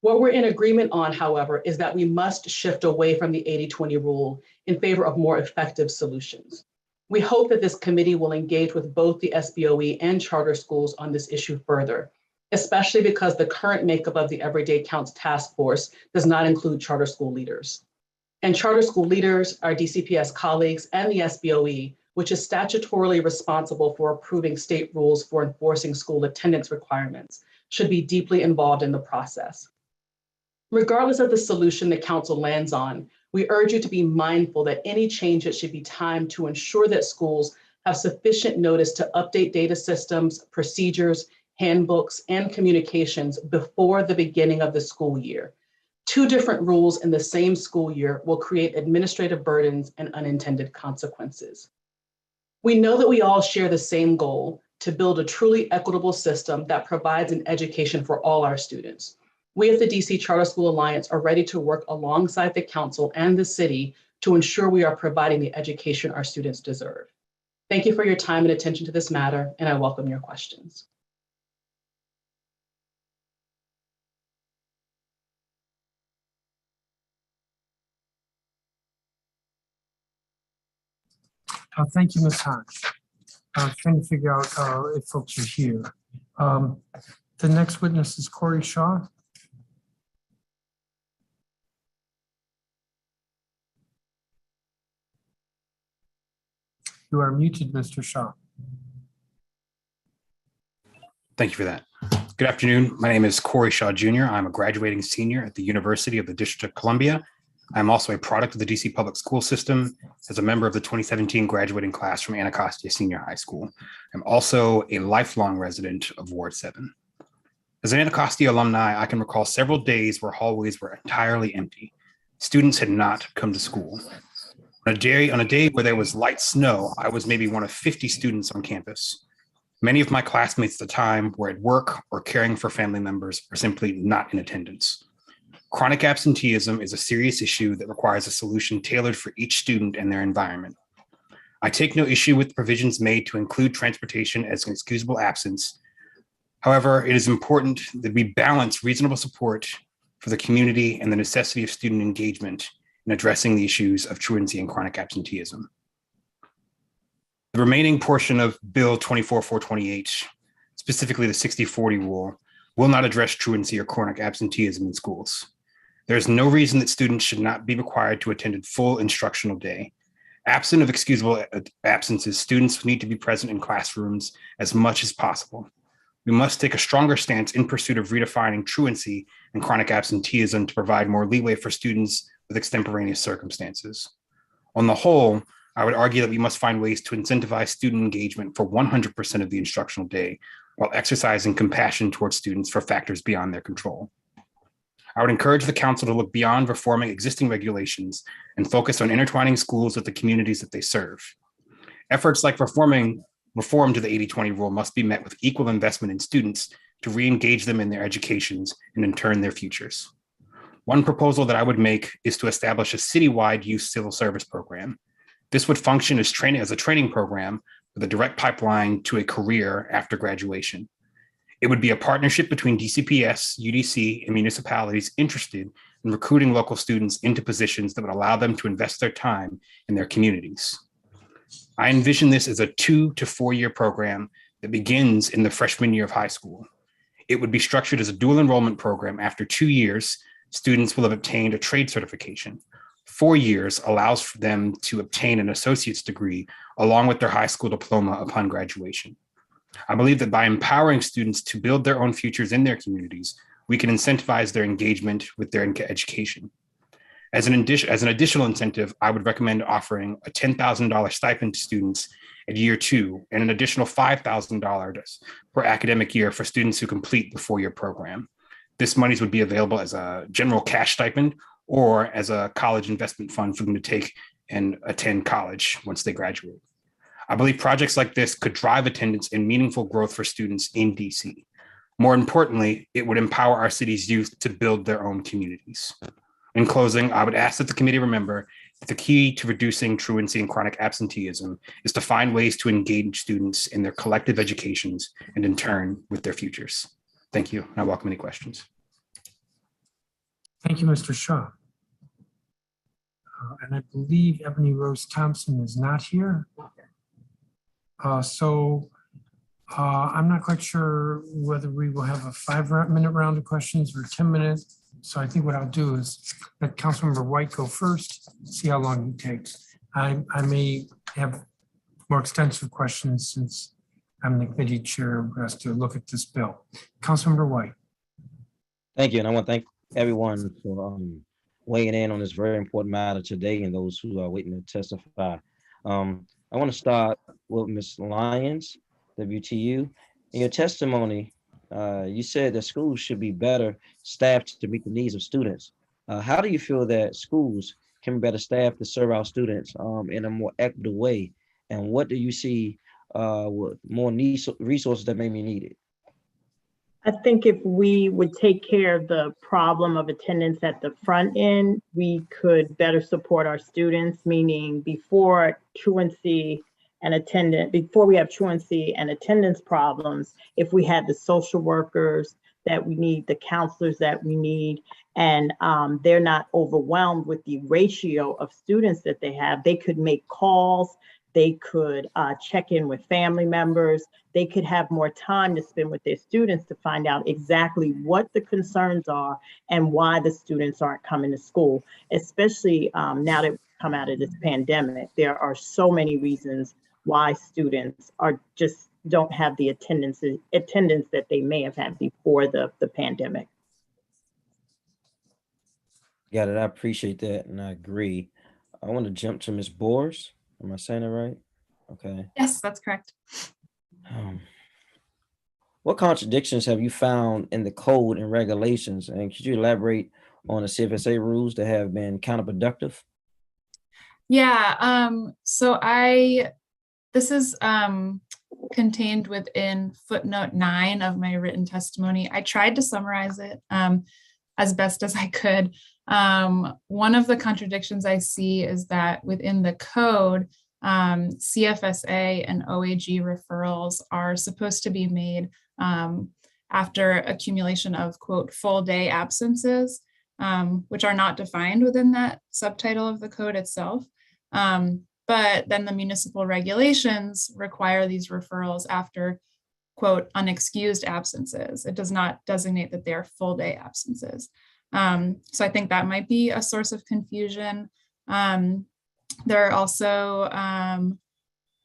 What we're in agreement on, however, is that we must shift away from the 80-20 rule in favor of more effective solutions. We hope that this committee will engage with both the SBOE and charter schools on this issue further, especially because the current makeup of the Everyday Counts Task Force does not include charter school leaders. And charter school leaders, our DCPS colleagues, and the SBOE, which is statutorily responsible for approving state rules for enforcing school attendance requirements, should be deeply involved in the process. Regardless of the solution the council lands on, we urge you to be mindful that any changes should be timed to ensure that schools have sufficient notice to update data systems, procedures, handbooks, and communications before the beginning of the school year. Two different rules in the same school year will create administrative burdens and unintended consequences. We know that we all share the same goal: to build a truly equitable system that provides an education for all our students. We at the DC Charter School Alliance are ready to work alongside the council and the city to ensure we are providing the education our students deserve. Thank you for your time and attention to this matter, and I welcome your questions. Thank you, Ms. Hodge. I'm trying to figure out if folks are here. The next witness is Corey Shaw. You are muted, Mr. Shaw. Thank you for that. Good afternoon. My name is Corey Shaw Jr. I'm a graduating senior at the University of the District of Columbia. I'm also a product of the DC public school system as a member of the 2017 graduating class from Anacostia Senior High School. I'm also a lifelong resident of Ward 7. As an Anacostia alumni, I can recall several days where hallways were entirely empty. Students had not come to school. On a day where there was light snow, I was maybe one of 50 students on campus. Many of my classmates at the time were at work or caring for family members or simply not in attendance. Chronic absenteeism is a serious issue that requires a solution tailored for each student and their environment. I take no issue with provisions made to include transportation as an excusable absence. However, it is important that we balance reasonable support for the community and the necessity of student engagement in addressing the issues of truancy and chronic absenteeism. The remaining portion of Bill 24-428, specifically the 60-40 rule, will not address truancy or chronic absenteeism in schools. There is no reason that students should not be required to attend a full instructional day. Absent of excusable absences, students need to be present in classrooms as much as possible. We must take a stronger stance in pursuit of redefining truancy and chronic absenteeism to provide more leeway for students with extemporaneous circumstances. On the whole, I would argue that we must find ways to incentivize student engagement for 100% of the instructional day while exercising compassion towards students for factors beyond their control. I would encourage the council to look beyond reforming existing regulations and focus on intertwining schools with the communities that they serve. Efforts like reform to the 80-20 rule must be met with equal investment in students to re-engage them in their educations and in turn their futures. One proposal that I would make is to establish a citywide youth civil service program. This would function as a training program with a direct pipeline to a career after graduation. It would be a partnership between DCPS, UDC, and municipalities interested in recruiting local students into positions that would allow them to invest their time in their communities. I envision this as a 2 to 4 year program that begins in the freshman year of high school. It would be structured as a dual enrollment program. After 2 years, students will have obtained a trade certification. 4 years allows for them to obtain an associate's degree along with their high school diploma upon graduation. I believe that by empowering students to build their own futures in their communities, we can incentivize their engagement with their education. As an additional incentive, I would recommend offering a $10,000 stipend to students at year 2 and an additional $5,000 per academic year for students who complete the 4-year program. This monies would be available as a general cash stipend or as a college investment fund for them to take and attend college once they graduate. I believe projects like this could drive attendance and meaningful growth for students in DC. More importantly, it would empower our city's youth to build their own communities. In closing, I would ask that the committee remember that the key to reducing truancy and chronic absenteeism is to find ways to engage students in their collective educations and in turn with their futures. Thank you. I welcome any questions. Thank you, Mr. Shaw. And I believe Ebony Rose Thompson is not here. I'm not quite sure whether we will have a 5-minute round of questions or 10 minutes. So I think what I'll do is let Councilmember White go first, see how long he takes. I may have more extensive questions since I'm the committee chair who has to look at this bill. Councilmember White. Thank you, and I want to thank everyone for weighing in on this very important matter today and those who are waiting to testify. I want to start with Ms. Lyons, WTU. In your testimony, you said that schools should be better staffed to meet the needs of students. How do you feel that schools can be better staffed to serve our students in a more equitable way? And what do you see with more resources that may be needed? I think if we would take care of the problem of attendance at the front end, we could better support our students, meaning before truancy and attendance, before we have truancy and attendance problems, if we had the social workers that we need, the counselors that we need, and they're not overwhelmed with the ratio of students that they have, they could make calls, they could check in with family members, they could have more time to spend with their students to find out exactly what the concerns are and why the students aren't coming to school, especially now that we've come out of this pandemic. There are so many reasons why students are just don't have the attendance that they may have had before the pandemic. Got it. I appreciate that, and I agree. I want to jump to Ms. Bors. Am I saying it right? Okay. Yes, that's correct. What contradictions have you found in the code and regulations? And could you elaborate on the Cfsa rules that have been counterproductive? Yeah, so this is contained within footnote 9 of my written testimony. I tried to summarize it. as best as I could. One of the contradictions I see is that within the code, CFSA and OAG referrals are supposed to be made after accumulation of, quote, full day absences, which are not defined within that subtitle of the code itself. But then the municipal regulations require these referrals after, quote, unexcused absences. It does not designate that they're full day absences. So I think that might be a source of confusion. There are also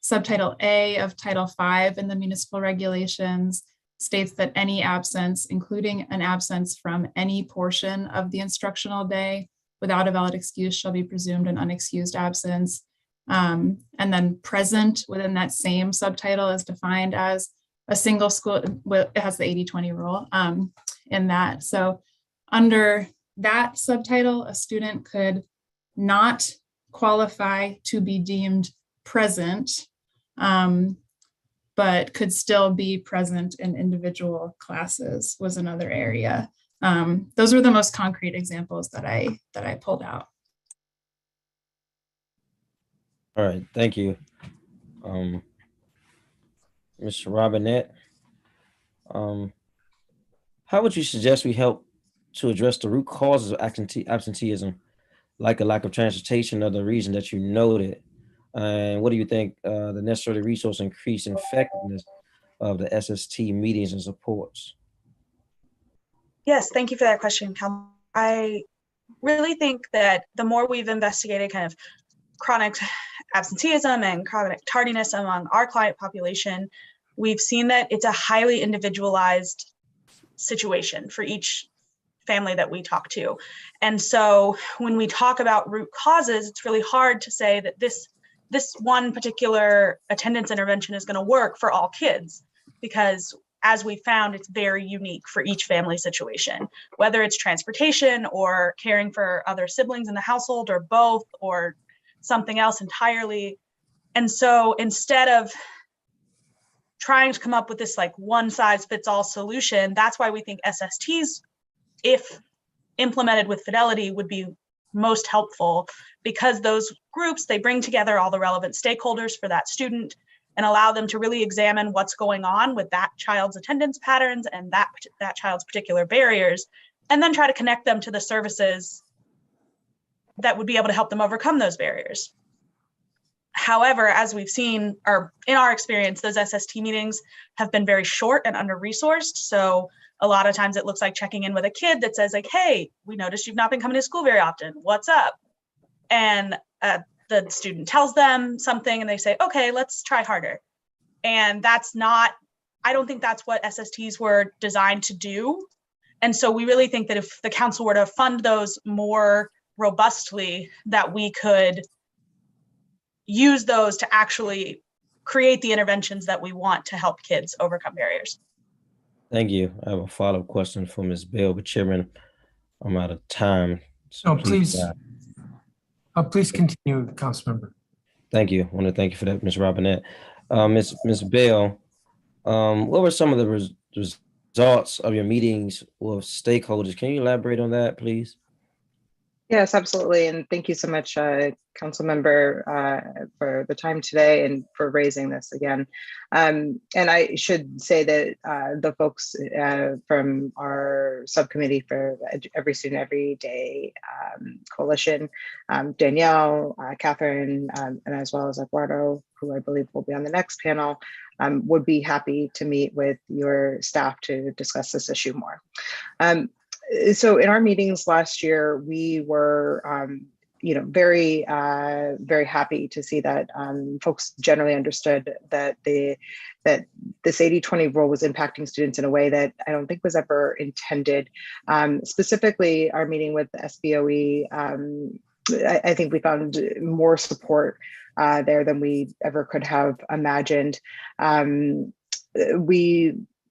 subtitle A of Title V in the municipal regulations states that any absence, including an absence from any portion of the instructional day without a valid excuse, shall be presumed an unexcused absence. And then present within that same subtitle is defined as a single school, it has the 80-20 rule in that. So under that subtitle, a student could not qualify to be deemed present, but could still be present in individual classes was another area. Those were the most concrete examples that I pulled out. All right, thank you. Mr. Robinette, how would you suggest we help to address the root causes of absenteeism, like a lack of transportation or the reason that you noted? And what do you think the necessary resource increase in effectiveness of the SST meetings and supports? Yes, thank you for that question, Cal. I really think that the more we've investigated kind of chronic absenteeism and chronic tardiness among our client population, we've seen that it's a highly individualized situation for each family that we talk to. And so when we talk about root causes, it's really hard to say that this one particular attendance intervention is going to work for all kids, because as we found, it's very unique for each family situation, whether it's transportation or caring for other siblings in the household or both or something else entirely. And so instead of trying to come up with this like one size fits all solution, that's why we think SSTs, if implemented with fidelity, would be most helpful, because those groups, they bring together all the relevant stakeholders for that student and allow them to really examine what's going on with that child's attendance patterns and that child's particular barriers, and then try to connect them to the services that would be able to help them overcome those barriers. However, as we've seen, or in our experience, those SST meetings have been very short and under-resourced. So a lot of times it looks like checking in with a kid that says like, hey, we noticed you've not been coming to school very often. What's up? And the student tells them something and they say, okay, let's try harder. And that's not, I don't think that's what SSTs were designed to do. And so we really think that if the council were to fund those more robustly, that we could use those to actually create the interventions that we want to help kids overcome barriers. Thank you. I have a follow-up question for Ms. Bell, but Chairman, I'm out of time. So please continue, Councilmember. Thank you. I want to thank you for that, Ms. Robinette. Ms. Bell, what were some of the results of your meetings with stakeholders? Can you elaborate on that, please? Yes, absolutely. And thank you so much, Council Member, for the time today and for raising this again. And I should say that the folks from our subcommittee for Every Student Every Day Coalition, Danielle, Catherine, and as well as Eduardo, who I believe will be on the next panel, would be happy to meet with your staff to discuss this issue more. So in our meetings last year, we were, very, very happy to see that folks generally understood that this 80-20 rule was impacting students in a way that I don't think was ever intended. Specifically, our meeting with the SBOE, I think we found more support there than we ever could have imagined.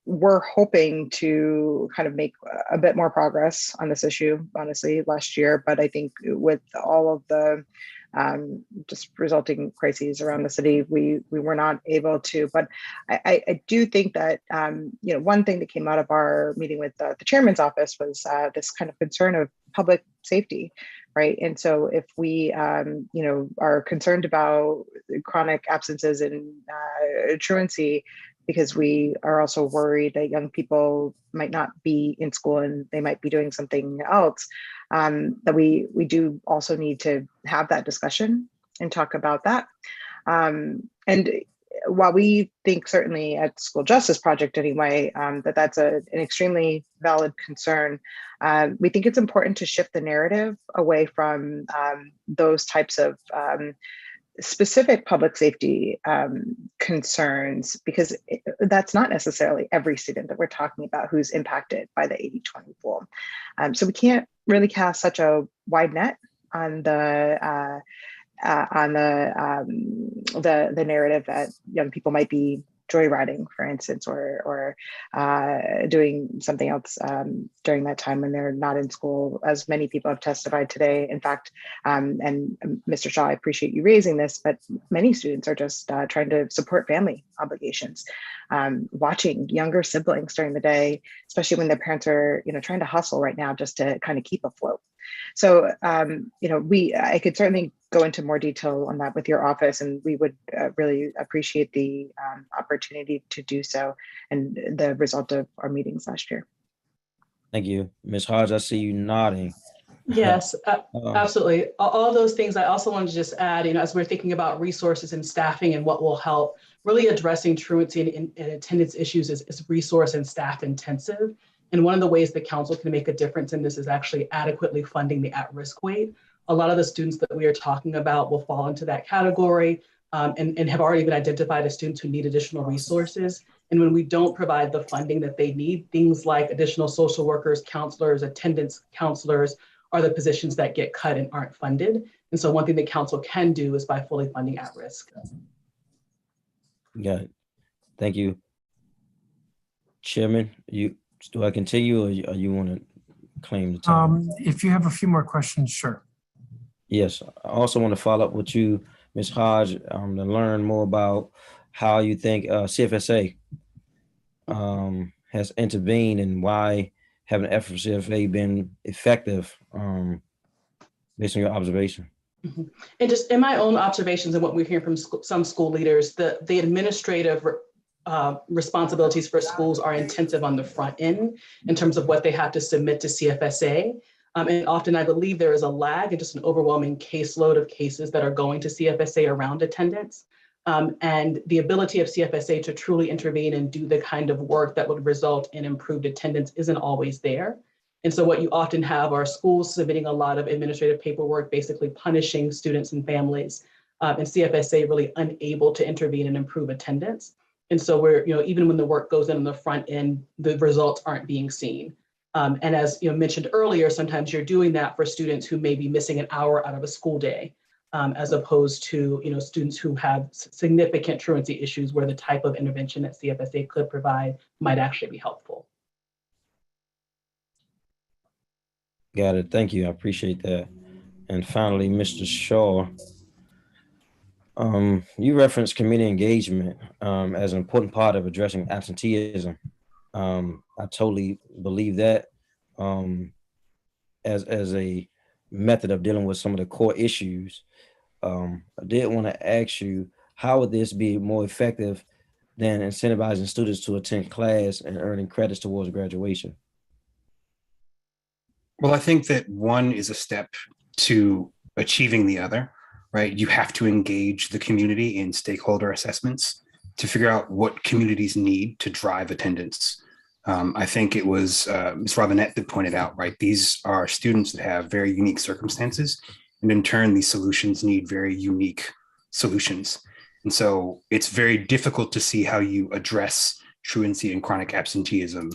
We're hoping to kind of make a bit more progress on this issue, honestly, last year. But I think with all of the just resulting crises around the city, we were not able to. But I do think that one thing that came out of our meeting with the chairman's office was this kind of concern of public safety, right? And so if we are concerned about chronic absences and truancy, because we are also worried that young people might not be in school and they might be doing something else, that we do also need to have that discussion and talk about that. And while we think certainly at School Justice Project anyway, that's an extremely valid concern, we think it's important to shift the narrative away from those types of specific public safety concerns, because that's not necessarily every student that we're talking about who's impacted by the 80-20 rule. So we can't really cast such a wide net on the narrative that young people might be joyriding, for instance, or doing something else during that time when they're not in school, as many people have testified today. In fact, and Mr. Shaw, I appreciate you raising this, but many students are just trying to support family obligations, watching younger siblings during the day, especially when their parents are trying to hustle right now just to kind of keep afloat. So, I could certainly go into more detail on that with your office, and we would really appreciate the opportunity to do so and the result of our meetings last year. Thank you. Ms. Hodge, I see you nodding. Yes, absolutely. All those things. I also wanted to just add, as we're thinking about resources and staffing and what will help, really addressing truancy and attendance issues is resource and staff intensive. And one of the ways the council can make a difference in this is actually adequately funding the at-risk weight. A lot of the students that we are talking about will fall into that category and have already been identified as students who need additional resources. And when we don't provide the funding that they need, things like additional social workers, counselors, attendance counselors are the positions that get cut and aren't funded. And so one thing the council can do is by fully funding at-risk. Got it. Thank you. Chairman, do I continue or you want to claim the time? If you have a few more questions, sure. Yes, I also want to follow up with you, Ms. Hodge, to learn more about how you think CFSA has intervened and why haven't efforts of CFSA been effective based on your observation. Mm-hmm. And just in my own observations and what we're hearing from some school leaders, the administrative responsibilities for schools are intensive on the front end in terms of what they have to submit to CFSA. And often I believe there is a lag and just an overwhelming caseload of cases that are going to CFSA around attendance. And the ability of CFSA to truly intervene and do the kind of work that would result in improved attendance isn't always there. And so what you often have are schools submitting a lot of administrative paperwork, basically punishing students and families, and CFSA really unable to intervene and improve attendance. And so we're, even when the work goes in on the front end, the results aren't being seen. And as mentioned earlier, sometimes you're doing that for students who may be missing an hour out of a school day, as opposed to students who have significant truancy issues where the type of intervention that CFSA could provide might actually be helpful. Got it. Thank you. I appreciate that. And finally, Mr. Shaw, you referenced community engagement as an important part of addressing absenteeism. I totally believe that as a method of dealing with some of the core issues. I did want to ask you, how would this be more effective than incentivizing students to attend class and earning credits towards graduation? Well, I think that one is a step to achieving the other, right? You have to engage the community in stakeholder assessments to figure out what communities need to drive attendance. I think it was Ms. Robinette that pointed out, right? These are students that have very unique circumstances, and in turn, these solutions need very unique solutions. And so it's very difficult to see how you address truancy and chronic absenteeism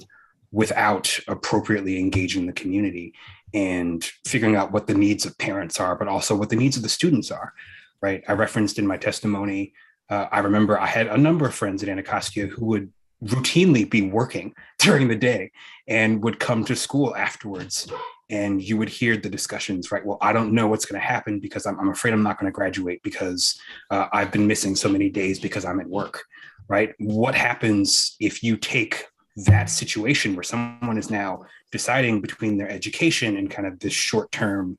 without appropriately engaging the community and figuring out what the needs of parents are, but also what the needs of the students are, right? I referenced in my testimony, I remember I had a number of friends at Anacostia who would routinely be working during the day and would come to school afterwards. And you would hear the discussions, right? Well, I don't know what's going to happen because I'm afraid I'm not going to graduate because I've been missing so many days because I'm at work, right? What happens if you take that situation where someone is now deciding between their education and kind of this short-term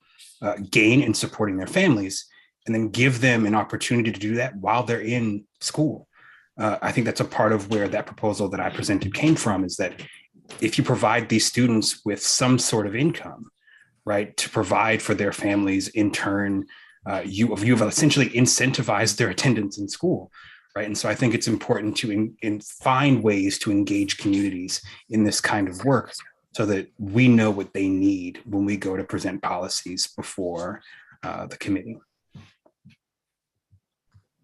gain in supporting their families, and then give them an opportunity to do that while they're in school? I think that's a part of where that proposal that I presented came from, is that if you provide these students with some sort of income, right, to provide for their families, in turn, you've essentially incentivized their attendance in school, right? And so I think it's important to find ways to engage communities in this kind of work so that we know what they need when we go to present policies before the committee.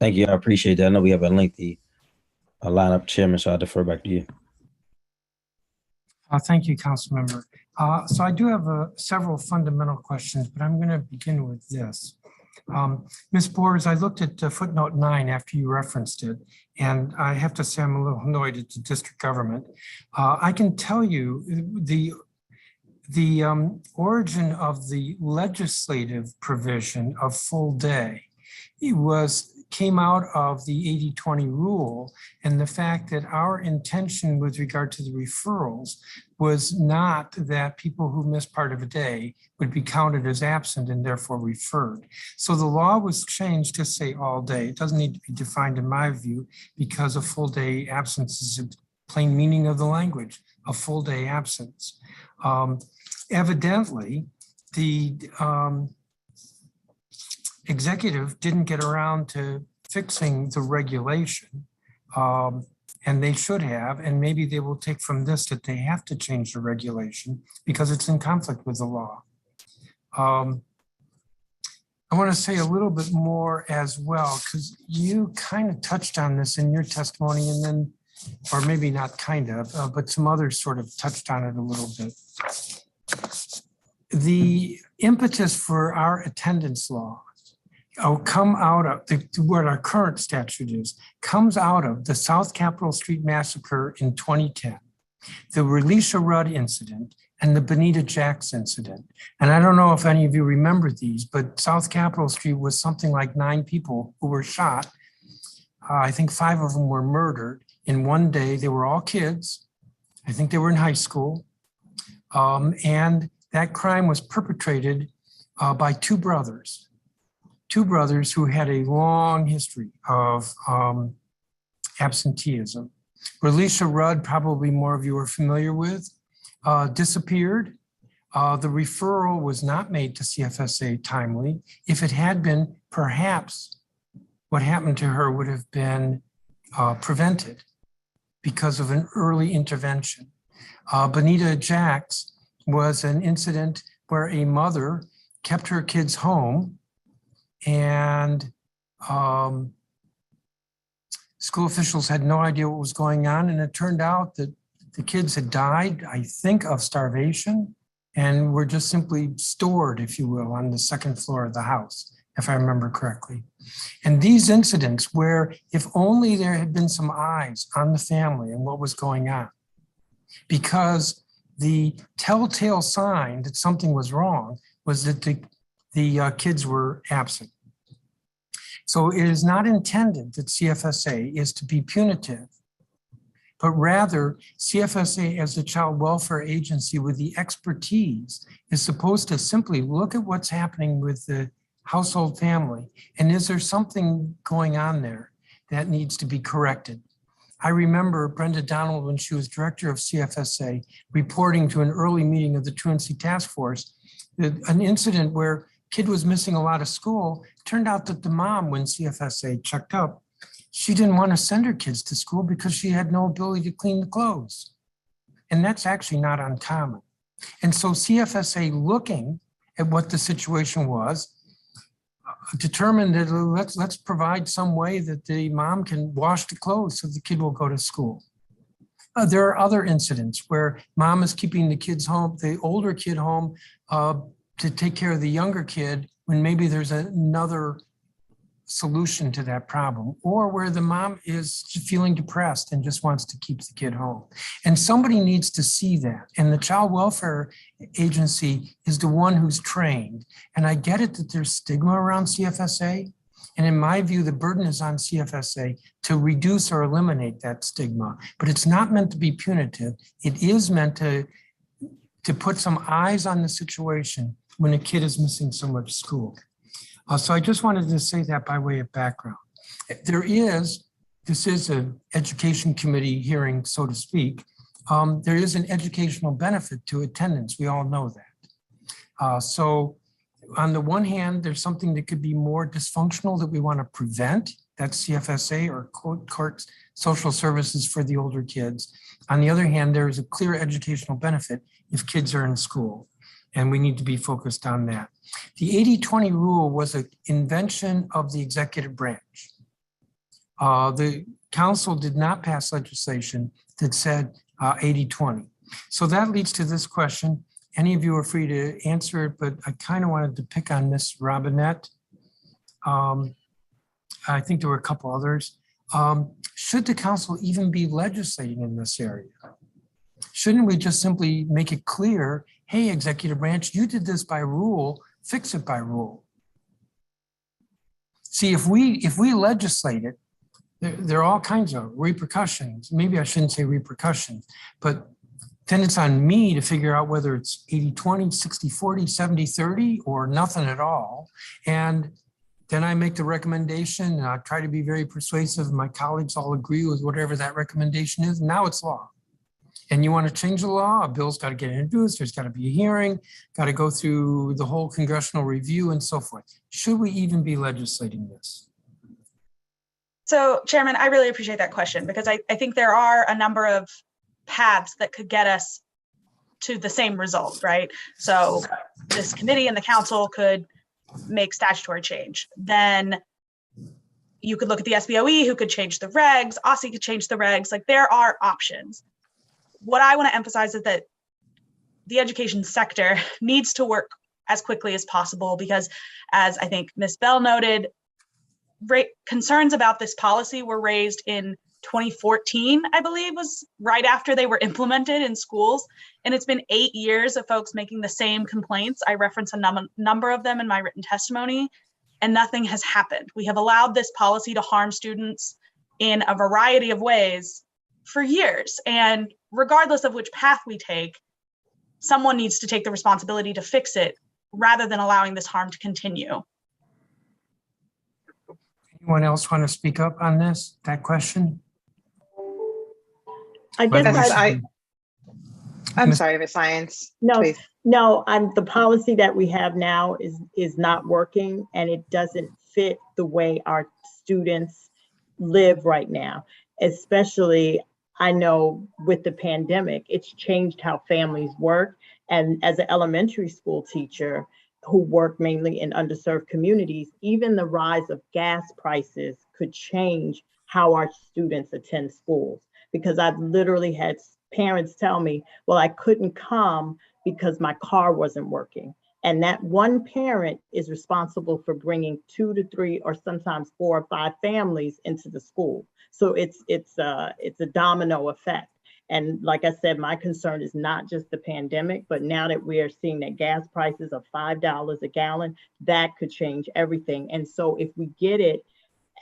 Thank you. I appreciate that. I know we have a lengthy lineup, Chairman, so I'll defer back to you. Thank you, Councilmember. So I do have several fundamental questions, but I'm going to begin with this. Ms. Bors, I looked at footnote 9 after you referenced it, and I have to say I'm a little annoyed at the district government. I can tell you the origin of the legislative provision of full day came out of the 80-20 rule, and the fact that our intention with regard to the referrals was not that people who missed part of a day would be counted as absent and therefore referred. So the law was changed to say all day. It doesn't need to be defined in my view, because a full day absence is a plain meaning of the language, a full day absence. Evidently, the executive didn't get around to fixing the regulation, and they should have, and maybe they will take from this that they have to change the regulation because it's in conflict with the law. I want to say a little bit more as well, because you kind of touched on this in your testimony, and then, or maybe not kind of, but some others sort of touched on it a little bit. The impetus for our attendance law come out of what our current statute is, comes out of the South Capitol Street Massacre in 2010, the Relisha Rudd incident, and the Bonita Jacks incident. And I don't know if any of you remember these, but South Capitol Street was something like 9 people who were shot. I think 5 of them were murdered in one day. They were all kids. I think they were in high school. And that crime was perpetrated by 2 brothers who had a long history of absenteeism. Relisha Rudd, probably more of you are familiar with, disappeared. The referral was not made to CFSA timely. If it had been, perhaps what happened to her would have been prevented because of an early intervention. Bonita Jacks was an incident where a mother kept her kids home, and school officials had no idea what was going on. And it turned out that the kids had died, I think, of starvation, and were just simply stored, if you will, on the 2nd floor of the house, if I remember correctly. And these incidents where if only there had been some eyes on the family and what was going on, because the telltale sign that something was wrong was that the kids were absent. So it is not intended that CFSA is to be punitive, but rather CFSA as a child welfare agency with the expertise is supposed to simply look at what's happening with the household family. And is there something going on there that needs to be corrected? I remember Brenda Donald, when she was director of CFSA, reporting to an early meeting of the Truancy Task Force, an incident where kid was missing a lot of school. Turned out that the mom, when CFSA checked up, she didn't want to send her kids to school because she had no ability to clean the clothes. And that's actually not uncommon. And so CFSA, looking at what the situation was, determined that let's provide some way that the mom can wash the clothes so the kid will go to school. There are other incidents where mom is keeping the kids home, the older kid home, to take care of the younger kid when maybe there's another solution to that problem, or where the mom is feeling depressed and just wants to keep the kid home. And somebody needs to see that. And the child welfare agency is the one who's trained. And I get it that there's stigma around CFSA. And in my view, the burden is on CFSA to reduce or eliminate that stigma. But it's not meant to be punitive. It is meant to put some eyes on the situation when a kid is missing so much school. So I just wanted to say that by way of background. This is an education committee hearing, so to speak. There is an educational benefit to attendance. We all know that. So on the one hand, there's something that could be more dysfunctional that we want to prevent. That's CFSA or court social services for the older kids. On the other hand, there is a clear educational benefit if kids are in school, and we need to be focused on that. The 80-20 rule was an invention of the executive branch. The council did not pass legislation that said 80-20. So that leads to this question. Any of you are free to answer it, but I kind of wanted to pick on Miss Robinette. I think there were a couple others. Should the council even be legislating in this area? Shouldn't we just simply make it clear, hey, executive branch, you did this by rule, fix it by rule. See, if we legislate it, there are all kinds of repercussions. Maybe I shouldn't say repercussions, but then it's on me to figure out whether it's 80-20, 60-40, 70-30, or nothing at all. And then I make the recommendation, and I try to be very persuasive. My colleagues all agree with whatever that recommendation is. Now it's law. And you want to change the law, a bill's got to get introduced, there's got to be a hearing, got to go through the whole congressional review and so forth. Should we even be legislating this? So, Chairman, I really appreciate that question, because I think there are a number of paths that could get us to the same result, right? So this committee and the council could make statutory change. Then you could look at the SBOE, who could change the regs, OSSI could change the regs. Like, there are options. What I want to emphasize is that the education sector needs to work as quickly as possible, because, as I think Ms. Bell noted, concerns about this policy were raised in 2014, I believe, was right after they were implemented in schools. And it's been 8 years of folks making the same complaints. I reference a number of them in my written testimony, and nothing has happened. We have allowed this policy to harm students in a variety of ways for years. And regardless of which path we take, someone needs to take the responsibility to fix it rather than allowing this harm to continue. Anyone else want to speak up on that question? I guess I'm sorry, Ms. Lyons. No, Please. no, the policy that we have now is not working, and it doesn't fit the way our students live right now. Especially, I know with the pandemic, it's changed how families work. And as an elementary school teacher who work mainly in underserved communities, even the rise of gas prices could change how our students attend schools. Because I've literally had parents tell me, well, I couldn't come because my car wasn't working. And that one parent is responsible for bringing 2 to 3 or sometimes 4 or 5 families into the school. So it's a domino effect. And like I said, my concern is not just the pandemic, but now that we are seeing that gas prices of $5 a gallon, that could change everything. And so if we get it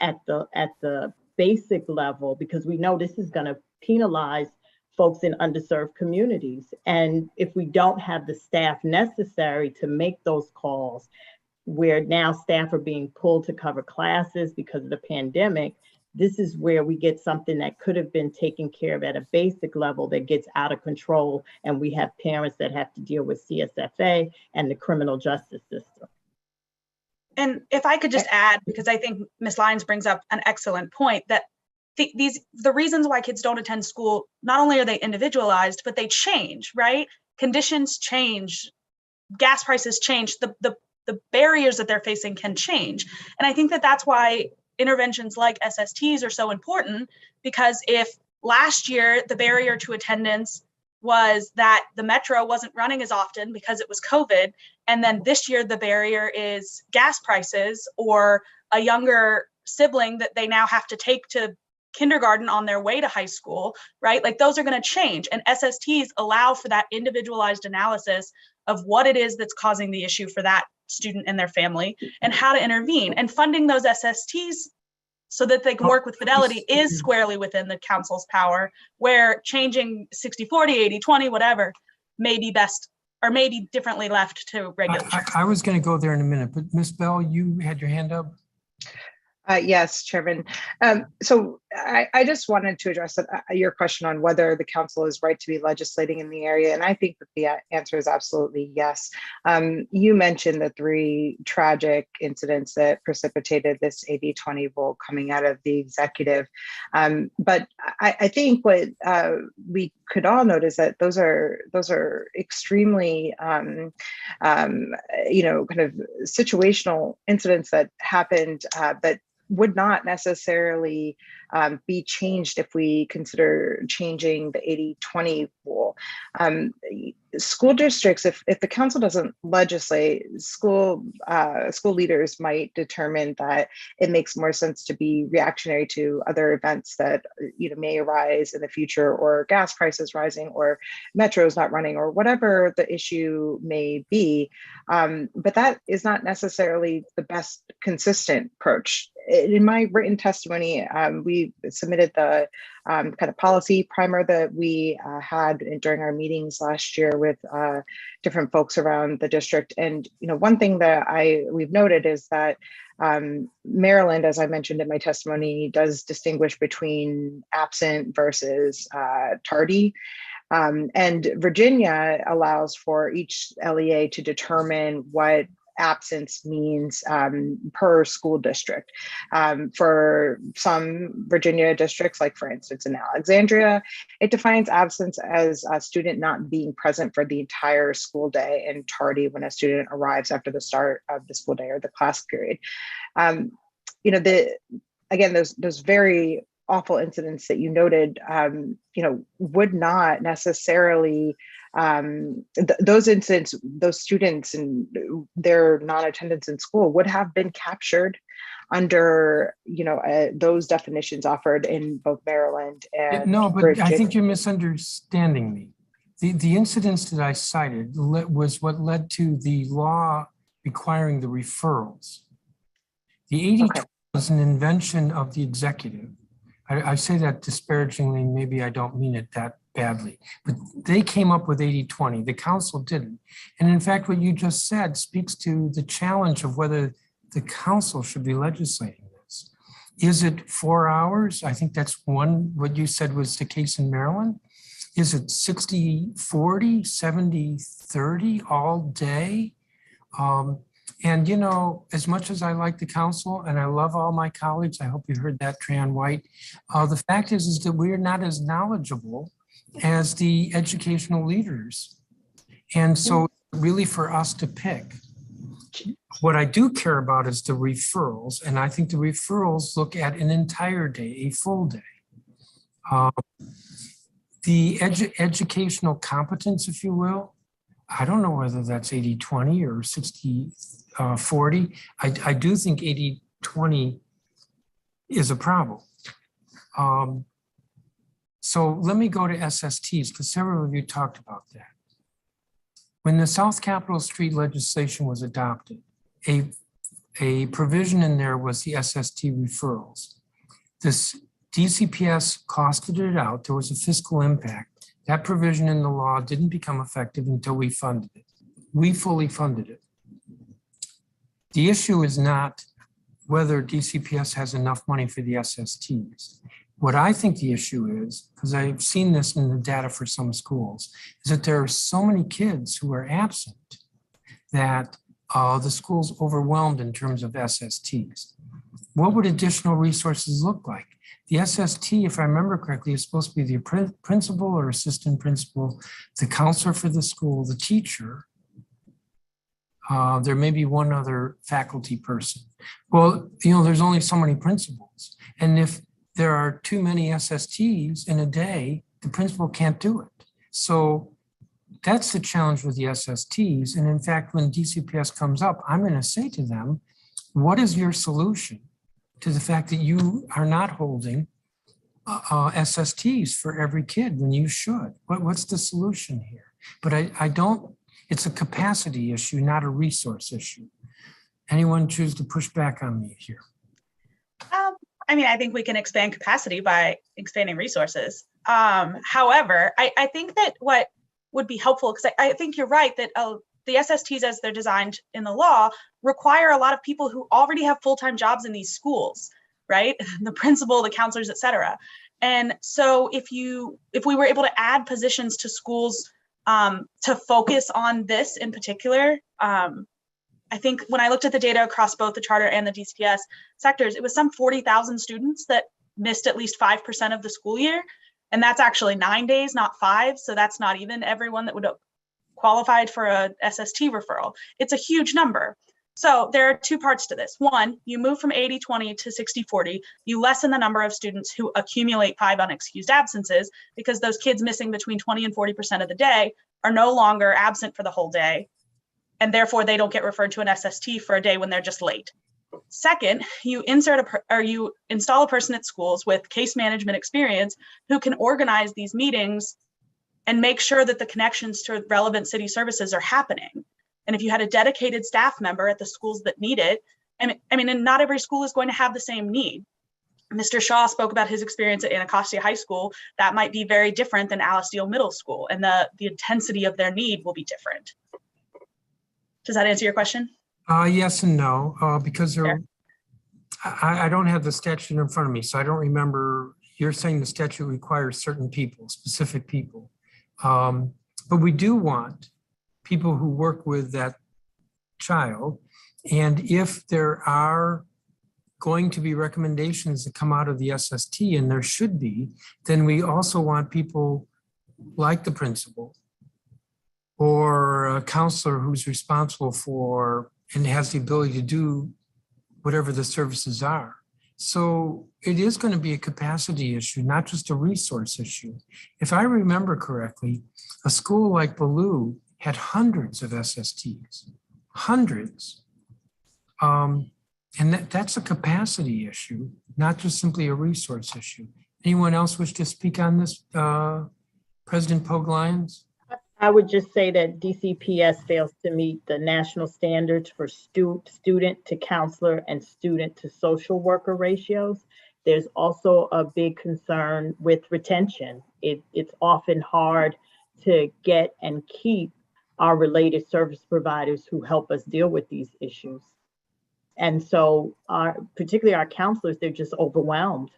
at the basic level, because we know this is going to penalize folks in underserved communities. And if we don't have the staff necessary to make those calls, where now staff are being pulled to cover classes because of the pandemic, this is where we get something that could have been taken care of at a basic level that gets out of control. And we have parents that have to deal with CSFA and the criminal justice system. And if I could just add, because I think Ms. Lyons brings up an excellent point, that the reasons why kids don't attend school, not only are they individualized, but they change, right? Conditions change, gas prices change, the barriers that they're facing can change. And I think that that's why interventions like SSTs are so important, because if last year the barrier to attendance was that the metro wasn't running as often because it was COVID, and then this year the barrier is gas prices or a younger sibling that they now have to take to kindergarten on their way to high school, right? Like those are going to change. And SSTs allow for that individualized analysis of what it is that's causing the issue for that student and their family and how to intervene. And funding those SSTs so that they can work with Fidelity is squarely within the council's power, where changing 60-40, 80-20, whatever, may be best or maybe differently left to regulation. I was going to go there in a minute, but Ms. Bell, you had your hand up. Yes, Chairman. So I just wanted to address your question on whether the council is right to be legislating in the area. And I think that the answer is absolutely yes. You mentioned the 3 tragic incidents that precipitated this 80-20 rule coming out of the executive. But I think what we could all notice that those are extremely, kind of situational incidents that happened that would not necessarily be changed if we consider changing the 80-20 rule. School districts, if the council doesn't legislate, school leaders might determine that it makes more sense to be reactionary to other events that may arise in the future, or gas prices rising, or metros not running, or whatever the issue may be. But that is not necessarily the best consistent approach. In my written testimony, we submitted the kind of policy primer that we had during our meetings last year with different folks around the district. And one thing that we've noted is that Maryland, as I mentioned in my testimony, does distinguish between absent versus tardy. And Virginia allows for each LEA to determine what absence means per school district. For some Virginia districts, like for instance in Alexandria, it defines absence as a student not being present for the entire school day, and tardy when a student arrives after the start of the school day or the class period. Again, those very awful incidents that you noted, would not necessarily, those incidents, those students and their non-attendance in school would have been captured under, those definitions offered in both Maryland and No, but Virginia. I think you're misunderstanding me. The incidents that I cited was what led to the law requiring the referrals. The 80-20 was an invention of the executive. I say that disparagingly, maybe I don't mean it that badly, but they came up with 80-20, the council didn't. And in fact, what you just said speaks to the challenge of whether the council should be legislating this. Is it 4 hours? I think that's what you said was the case in Maryland. Is it 60-40, 70-30 all day? And, as much as I like the council and I love all my colleagues, I hope you heard that, Tran White, the fact is that we're not as knowledgeable as the educational leaders. And so really for us to pick, what I do care about is the referrals. And I think the referrals look at an entire day, a full day. The educational competence, if you will, I don't know whether that's 80-20 or 60-40. I do think 80-20 is a problem. So let me go to SSTs, because several of you talked about that. When the South Capitol Street legislation was adopted, a provision in there was the SST referrals. This DCPS costed it out. There was a fiscal impact. That provision in the law didn't become effective until we funded it. We fully funded it. The issue is not whether DCPS has enough money for the SSTs. What I think the issue is, because I've seen this in the data for some schools, is that there are so many kids who are absent that the school's overwhelmed in terms of SSTs. What would additional resources look like? The SST, if I remember correctly, is supposed to be the principal or assistant principal, the counselor for the school, the teacher. There may be one other faculty person. Well, there's only so many principals. And if there are too many SSTs in a day, the principal can't do it. So that's the challenge with the SSTs. And in fact, when DCPS comes up, I'm going to say to them, what is your solution to the fact that you are not holding SSTs for every kid when you should? What's the solution here? But I don't, it's a capacity issue, not a resource issue. Anyone choose to push back on me here? I mean, I think we can expand capacity by expanding resources. However, I think that what would be helpful, because I think you're right that the SSTs as they're designed in the law require a lot of people who already have full-time jobs in these schools, right? The principal, the counselors, et cetera. And so if we were able to add positions to schools to focus on this in particular, I think when I looked at the data across both the charter and the DCPS sectors, it was some 40,000 students that missed at least 5% of the school year. And that's actually 9 days, not 5. So that's not even everyone that would have qualified for a SST referral. It's a huge number. So there are two parts to this. One, you move from 80-20 to 60-40. You lessen the number of students who accumulate 5 unexcused absences, because those kids missing between 20 and 40% of the day are no longer absent for the whole day. And therefore they don't get referred to an SST for a day when they're just late. Second, you you install a person at schools with case management experience who can organize these meetings and make sure that the connections to relevant city services are happening. And if you had a dedicated staff member at the schools that need it, I mean, and not every school is going to have the same need. Mr. Shaw spoke about his experience at Anacostia High School. That might be very different than Alice Deal Middle School, and the intensity of their need will be different. Does that answer your question? Yes and no, because there, I don't have the statute in front of me, so I don't remember. You're saying the statute requires certain people, specific people. But we do want people who work with that child. And if there are going to be recommendations that come out of the SST, and there should be, then we also want people like the principal or a counselor who's responsible for and has the ability to do whatever the services are. So it is going to be a capacity issue, not just a resource issue. If I remember correctly, a school like Ballou had hundreds of SSTs, hundreds. And that's a capacity issue, not just simply a resource issue. Anyone else wish to speak on this, President Pogue Lyons? I would just say that DCPS fails to meet the national standards for student to counselor and student to social worker ratios. There's also a big concern with retention. It's often hard to get and keep our related service providers who help us deal with these issues. And so particularly our counselors, they're just overwhelmed,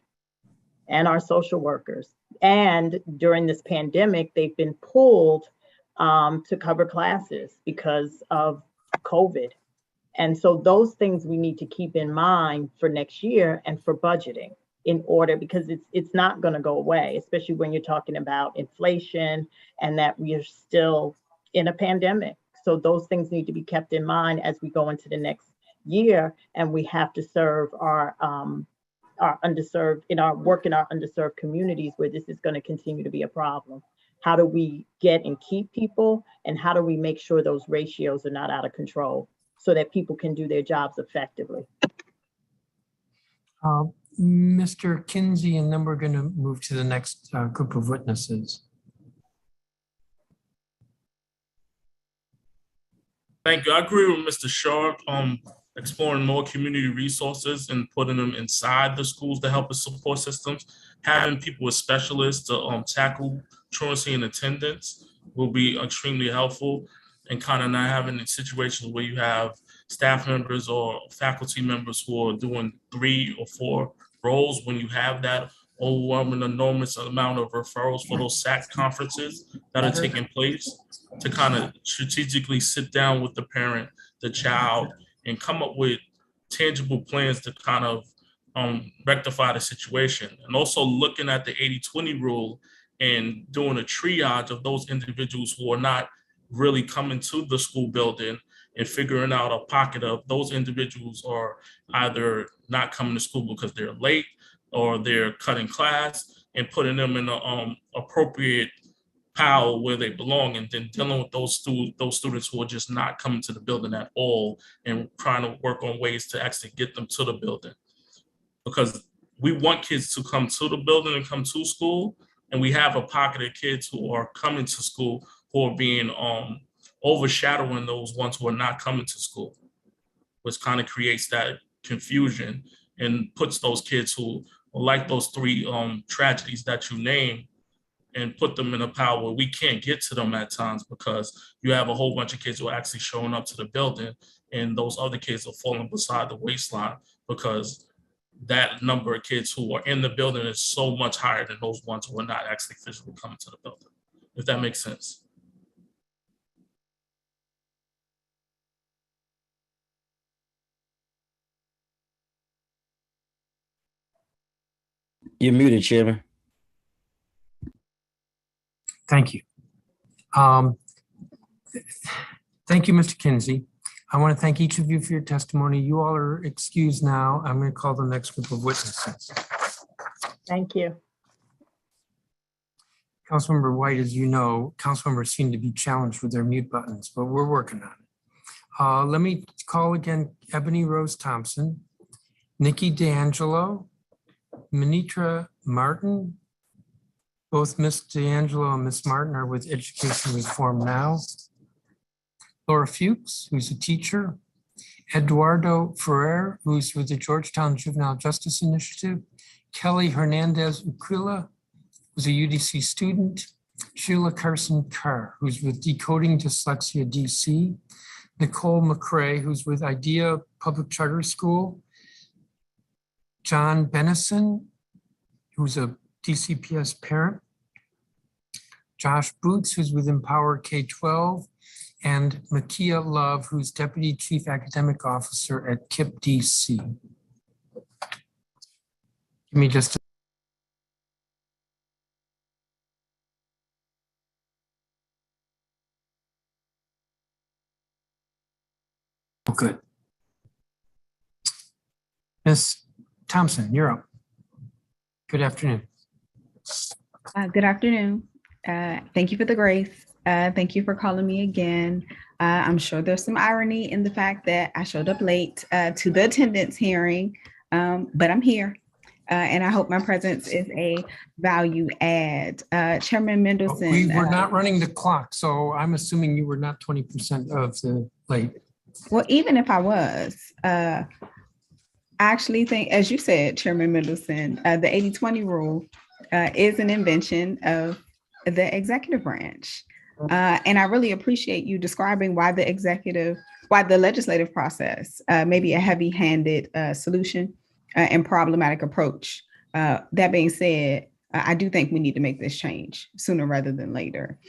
and our social workers. And during this pandemic, they've been pulled to cover classes because of COVID. And so those things we need to keep in mind for next year and for budgeting in order, because it's not going to go away, especially when you're talking about inflation and that we are still in a pandemic. So those things need to be kept in mind as we go into the next year, and we have to serve our underserved in our work in our underserved communities where this is going to continue to be a problem. How do we get and keep people, and how do we make sure those ratios are not out of control so that people can do their jobs effectively? Mr. Kinsey, and then we're going to move to the next group of witnesses. Thank you. I agree with Mr. Sharp. Exploring more community resources and putting them inside the schools to help with support systems. Having people with specialists to tackle truancy and attendance will be extremely helpful, and kind of not having situations where you have staff members or faculty members who are doing 3 or 4 roles when you have that overwhelming enormous amount of referrals for those SAC conferences that are taking place, to kind of strategically sit down with the parent, the child, and come up with tangible plans to kind of rectify the situation. And also looking at the 80-20 rule and doing a triage of those individuals who are not really coming to the school building, and figuring out a pocket of those individuals are either not coming to school because they're late or they're cutting class, and putting them in an appropriate PAL where they belong, and then dealing with those students who are just not coming to the building at all, and trying to work on ways to actually get them to the building. Because we want kids to come to the building and come to school, and we have a pocket of kids who are coming to school who are being overshadowing those ones who are not coming to school, which kind of creates that confusion and puts those kids who are like those three tragedies that you named, and put them in a pile where we can't get to them at times, because you have a whole bunch of kids who are actually showing up to the building, and those other kids are falling beside the waistline because that number of kids who are in the building is so much higher than those ones who are not actually physically coming to the building, if that makes sense. You're muted, Chairman. Thank you. Thank you, Mr. Kinsey. I want to thank each of you for your testimony. You all are excused now. I'm going to call the next group of witnesses. Thank you. Councilmember White, as you know, council members seem to be challenged with their mute buttons, but we're working on it. Let me call again Ebony Rose Thompson, Nikki D'Angelo, Minitra Martin. Both Ms. D'Angelo and Ms. Martin are with Education Reform Now. Laura Fuchs, who's a teacher. Eduardo Ferrer, who's with the Georgetown Juvenile Justice Initiative. Kelly Hernandez Uquila, who's a UDC student. Sheila Carson Carr, who's with Decoding Dyslexia DC. Nicole McCrae, who's with IDEA Public Charter School. John Benison, who's a DCPS parent. Josh Boots, who's with Empower K-12, and Makia Love, who's Deputy Chief Academic Officer at KIP DC. Give me just a good. Ms. Thompson, you're up. Good afternoon. Good afternoon. Thank you for the grace. Thank you for calling me again. I'm sure there's some irony in the fact that I showed up late to the attendance hearing, but I'm here. And I hope my presence is a value add. Chairman Mendelson. We were not running the clock, so I'm assuming you were not 20% of the late. Well, even if I was, I actually think, as you said, Chairman Mendelson, the 80-20 rule is an invention of the executive branch. And I really appreciate you describing why the legislative process may be a heavy-handed solution and problematic approach. That being said, I do think we need to make this change sooner rather than later.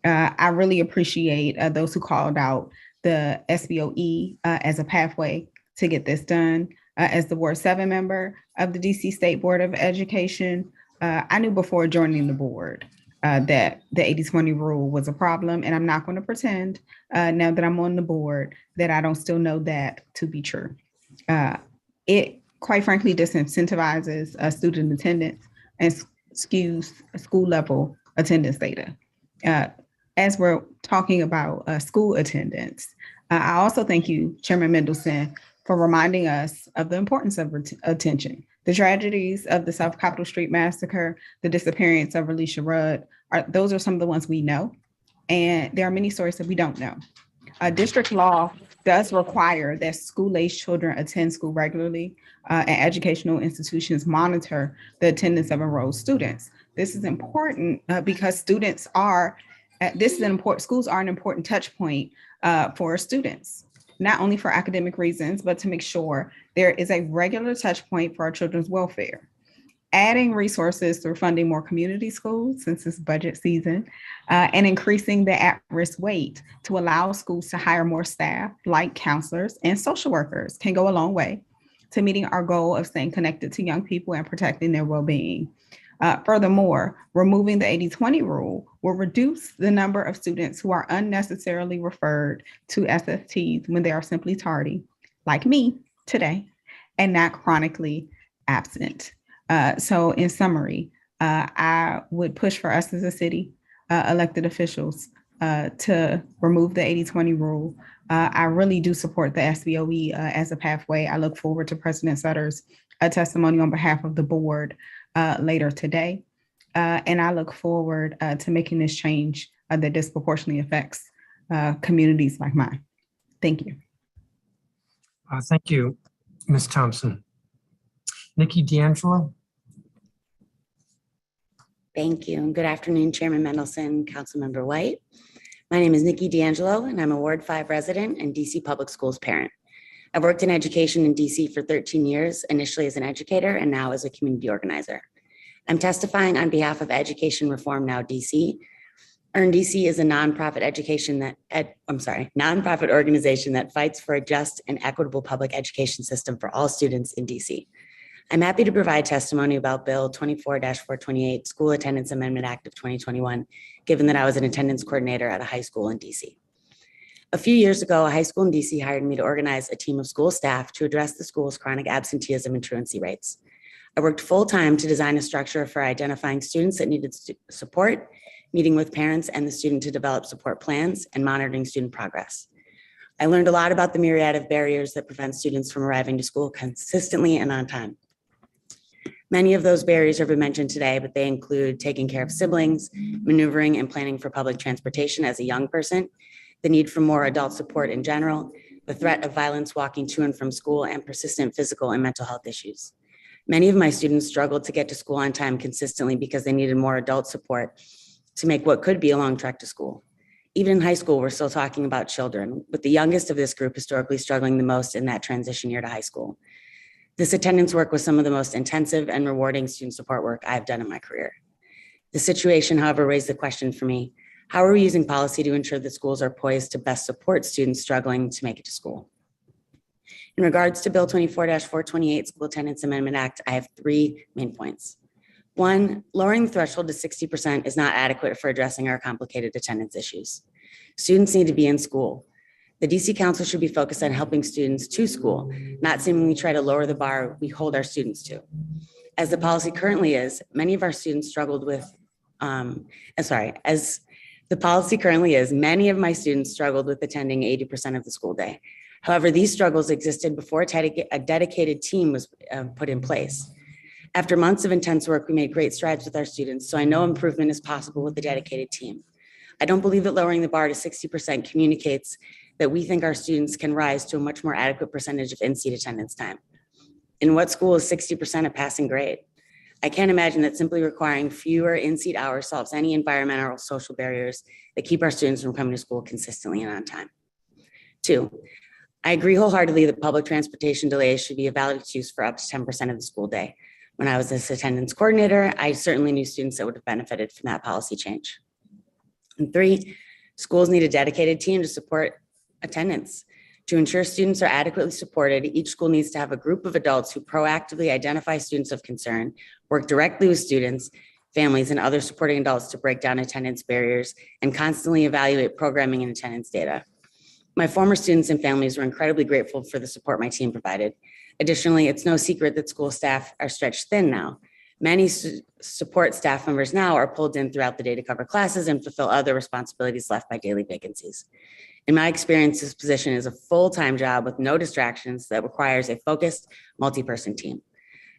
I really appreciate those who called out the SBOE as a pathway to get this done. As the Ward 7 member of the DC State Board of Education, I knew before joining the board that the 80-20 rule was a problem, and I'm not going to pretend now that I'm on the board that I don't still know that to be true. It quite frankly disincentivizes student attendance and skews school level attendance data. As we're talking about school attendance, I also thank you, Chairman Mendelson, for reminding us of the importance of attention. The tragedies of the South Capitol Street Massacre, the disappearance of Alicia Rudd, those are some of the ones we know. And there are many stories that we don't know. District law does require that school-aged children attend school regularly, and educational institutions monitor the attendance of enrolled students. This is important because schools are an important touch point for students, not only for academic reasons, but to make sure there is a regular touch point for our children's welfare. Adding resources through funding more community schools since it's budget season, and increasing the at-risk weight to allow schools to hire more staff like counselors and social workers can go a long way to meeting our goal of staying connected to young people and protecting their well-being. Furthermore, removing the 80-20 rule will reduce the number of students who are unnecessarily referred to SFTs when they are simply tardy, like me today, and not chronically absent. So in summary, I would push for us as a city elected officials to remove the 80-20 rule. I really do support the SBOE as a pathway. I look forward to President Sutter's testimony on behalf of the board later today. And I look forward to making this change that disproportionately affects communities like mine. Thank you. Thank you, Ms. Thompson. Nikki D'Angelo. Thank you. And good afternoon, Chairman Mendelson, Councilmember White. My name is Nikki D'Angelo, and I'm a Ward 5 resident and DC Public Schools parent. I've worked in education in DC for 13 years, initially as an educator and now as a community organizer. I'm testifying on behalf of Education Reform Now DC. Earn DC is a nonprofit nonprofit organization that fights for a just and equitable public education system for all students in DC. I'm happy to provide testimony about Bill 24-428, School Attendance Amendment Act of 2021, given that I was an attendance coordinator at a high school in DC. A few years ago, a high school in DC hired me to organize a team of school staff to address the school's chronic absenteeism and truancy rates. I worked full-time to design a structure for identifying students that needed support, meeting with parents and the student to develop support plans, and monitoring student progress. I learned a lot about the myriad of barriers that prevent students from arriving to school consistently and on time. Many of those barriers have been mentioned today, but they include taking care of siblings, maneuvering and planning for public transportation as a young person, the need for more adult support in general, the threat of violence walking to and from school, and persistent physical and mental health issues. Many of my students struggled to get to school on time consistently because they needed more adult support to make what could be a long trek to school. Even in high school, we're still talking about children, with the youngest of this group historically struggling the most in that transition year to high school. This attendance work was some of the most intensive and rewarding student support work I've done in my career. The situation, however, raised the question for me, how are we using policy to ensure that schools are poised to best support students struggling to make it to school? In regards to Bill 24-428, School Attendance Amendment Act, I have 3 main points. 1, lowering the threshold to 60% is not adequate for addressing our complicated attendance issues. Students need to be in school. The DC Council should be focused on helping students to school, not seemingly try to lower the bar we hold our students to. As the policy currently is, many of my students struggled with attending 80% of the school day. However, these struggles existed before a dedicated team was put in place. After months of intense work, we made great strides with our students, so I know improvement is possible with the dedicated team. I don't believe that lowering the bar to 60% communicates that we think our students can rise to a much more adequate percentage of in-seat attendance time. In what school is 60% a passing grade? I can't imagine that simply requiring fewer in-seat hours solves any environmental or social barriers that keep our students from coming to school consistently and on time. 2, I agree wholeheartedly that public transportation delays should be a valid excuse for up to 10% of the school day. When I was this attendance coordinator, I certainly knew students that would have benefited from that policy change. And 3, schools need a dedicated team to support attendance. To ensure students are adequately supported, each school needs to have a group of adults who proactively identify students of concern, work directly with students, families, and other supporting adults to break down attendance barriers, and constantly evaluate programming and attendance data. My former students and families were incredibly grateful for the support my team provided. Additionally, it's no secret that school staff are stretched thin now. Many support staff members now are pulled in throughout the day to cover classes and fulfill other responsibilities left by daily vacancies. In my experience, this position is a full-time job with no distractions that requires a focused, multi-person team.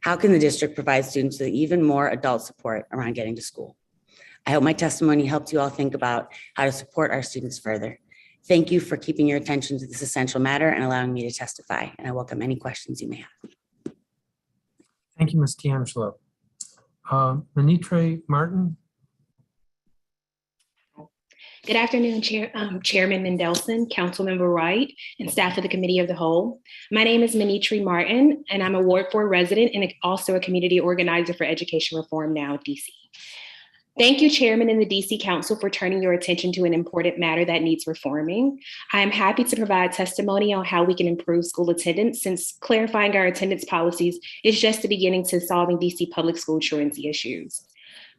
How can the district provide students with even more adult support around getting to school? I hope my testimony helped you all think about how to support our students further. Thank you for keeping your attention to this essential matter and allowing me to testify, and I welcome any questions you may have. Thank you, Ms. D'Angelo. Bonita Martin. Good afternoon, Chairman Mendelson, Councilmember Wright, and staff of the Committee of the Whole. My name is Bonita Martin, and I'm a Ward 4 resident and also a community organizer for Education Reform Now, DC. Thank you, Chairman and the DC Council, for turning your attention to an important matter that needs reforming. I am happy to provide testimony on how we can improve school attendance, since clarifying our attendance policies is just the beginning to solving DC public school truancy issues.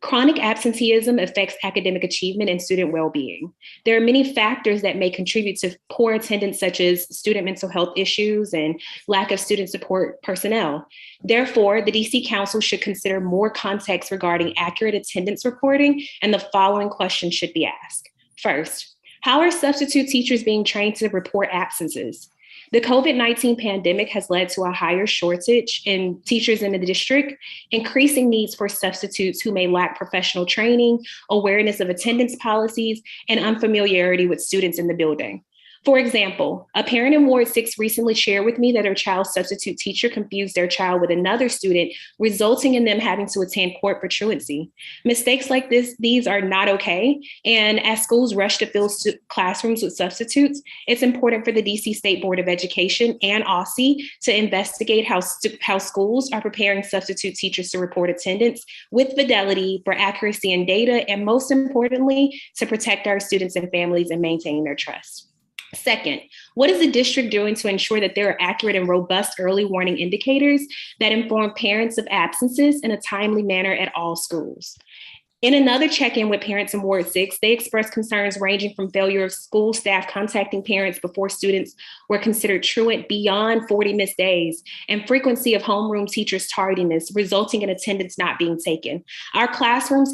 Chronic absenteeism affects academic achievement and student well-being. There are many factors that may contribute to poor attendance, such as student mental health issues and lack of student support personnel. Therefore, the DC Council should consider more context regarding accurate attendance reporting, and the following questions should be asked. First, how are substitute teachers being trained to report absences? The COVID-19 pandemic has led to a higher shortage in teachers in the district, increasing needs for substitutes who may lack professional training, awareness of attendance policies, and unfamiliarity with students in the building. For example, a parent in Ward 6 recently shared with me that her child's substitute teacher confused their child with another student, resulting in them having to attend court for truancy. Mistakes like these are not okay. And as schools rush to fill classrooms with substitutes, it's important for the DC State Board of Education and OSSI to investigate how schools are preparing substitute teachers to report attendance with fidelity for accuracy in data, and most importantly, to protect our students and families and maintain their trust. Second, what is the district doing to ensure that there are accurate and robust early warning indicators that inform parents of absences in a timely manner at all schools? In another check-in with parents in Ward 6, they expressed concerns ranging from failure of school staff contacting parents before students were considered truant beyond 40 missed days, and frequency of homeroom teachers' tardiness, resulting in attendance not being taken. Our families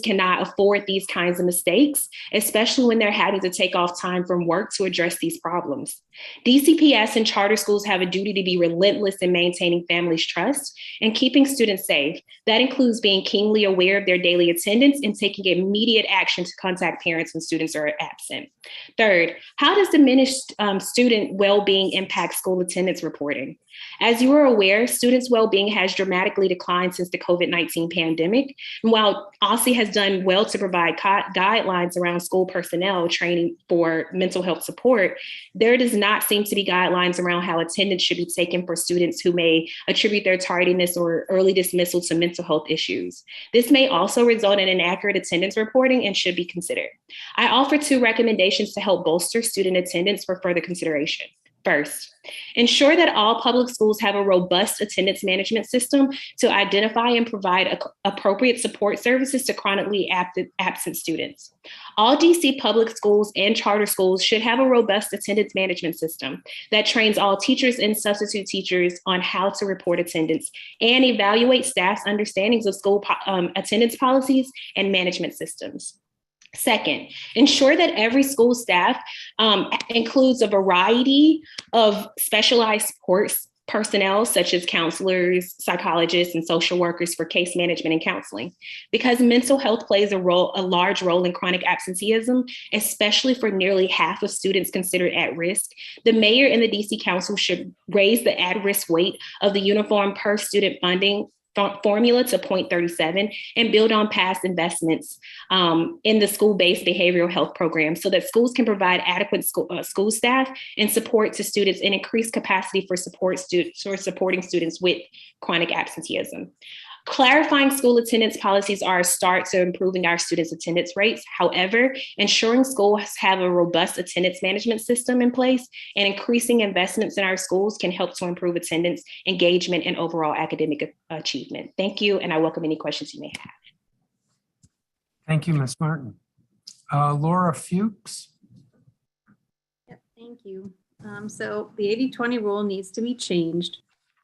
cannot afford these kinds of mistakes, especially when they're having to take off time from work to address these problems. DCPS and charter schools have a duty to be relentless in maintaining families' trust and keeping students safe. That includes being keenly aware of their daily attendance and taking immediate action to contact parents when students are absent. Third, how does diminished student well-being impact school attendance reporting? As you are aware, students' well-being has dramatically declined since the COVID-19 pandemic. And while OSSI has done well to provide guidelines around school personnel training for mental health support, there does not seem to be guidelines around how attendance should be taken for students who may attribute their tardiness or early dismissal to mental health issues. This may also result in inaccurate attendance reporting and should be considered. I offer 2 recommendations to help bolster student attendance for further consideration. First, ensure that all public schools have a robust attendance management system to identify and provide appropriate support services to chronically absent students. All DC public schools and charter schools should have a robust attendance management system that trains all teachers and substitute teachers on how to report attendance and evaluate staff's understandings of school attendance policies and management systems. Second, ensure that every school staff includes a variety of specialized support personnel, such as counselors, psychologists, and social workers for case management and counseling. Because mental health plays a large role in chronic absenteeism, especially for nearly half of students considered at risk, the mayor and the DC Council should raise the at-risk weight of the uniform per student funding formula to 0.37 and build on past investments in the school-based behavioral health program so that schools can provide adequate school staff and support to students and increase capacity for supporting students with chronic absenteeism. Clarifying school attendance policies are a start to improving our students' attendance rates. However, ensuring schools have a robust attendance management system in place and increasing investments in our schools can help to improve attendance, engagement, and overall academic achievement. Thank you, and I welcome any questions you may have. Thank you, Ms. Martin. Laura Fuchs. Yep, thank you. So the 80-20 rule needs to be changed.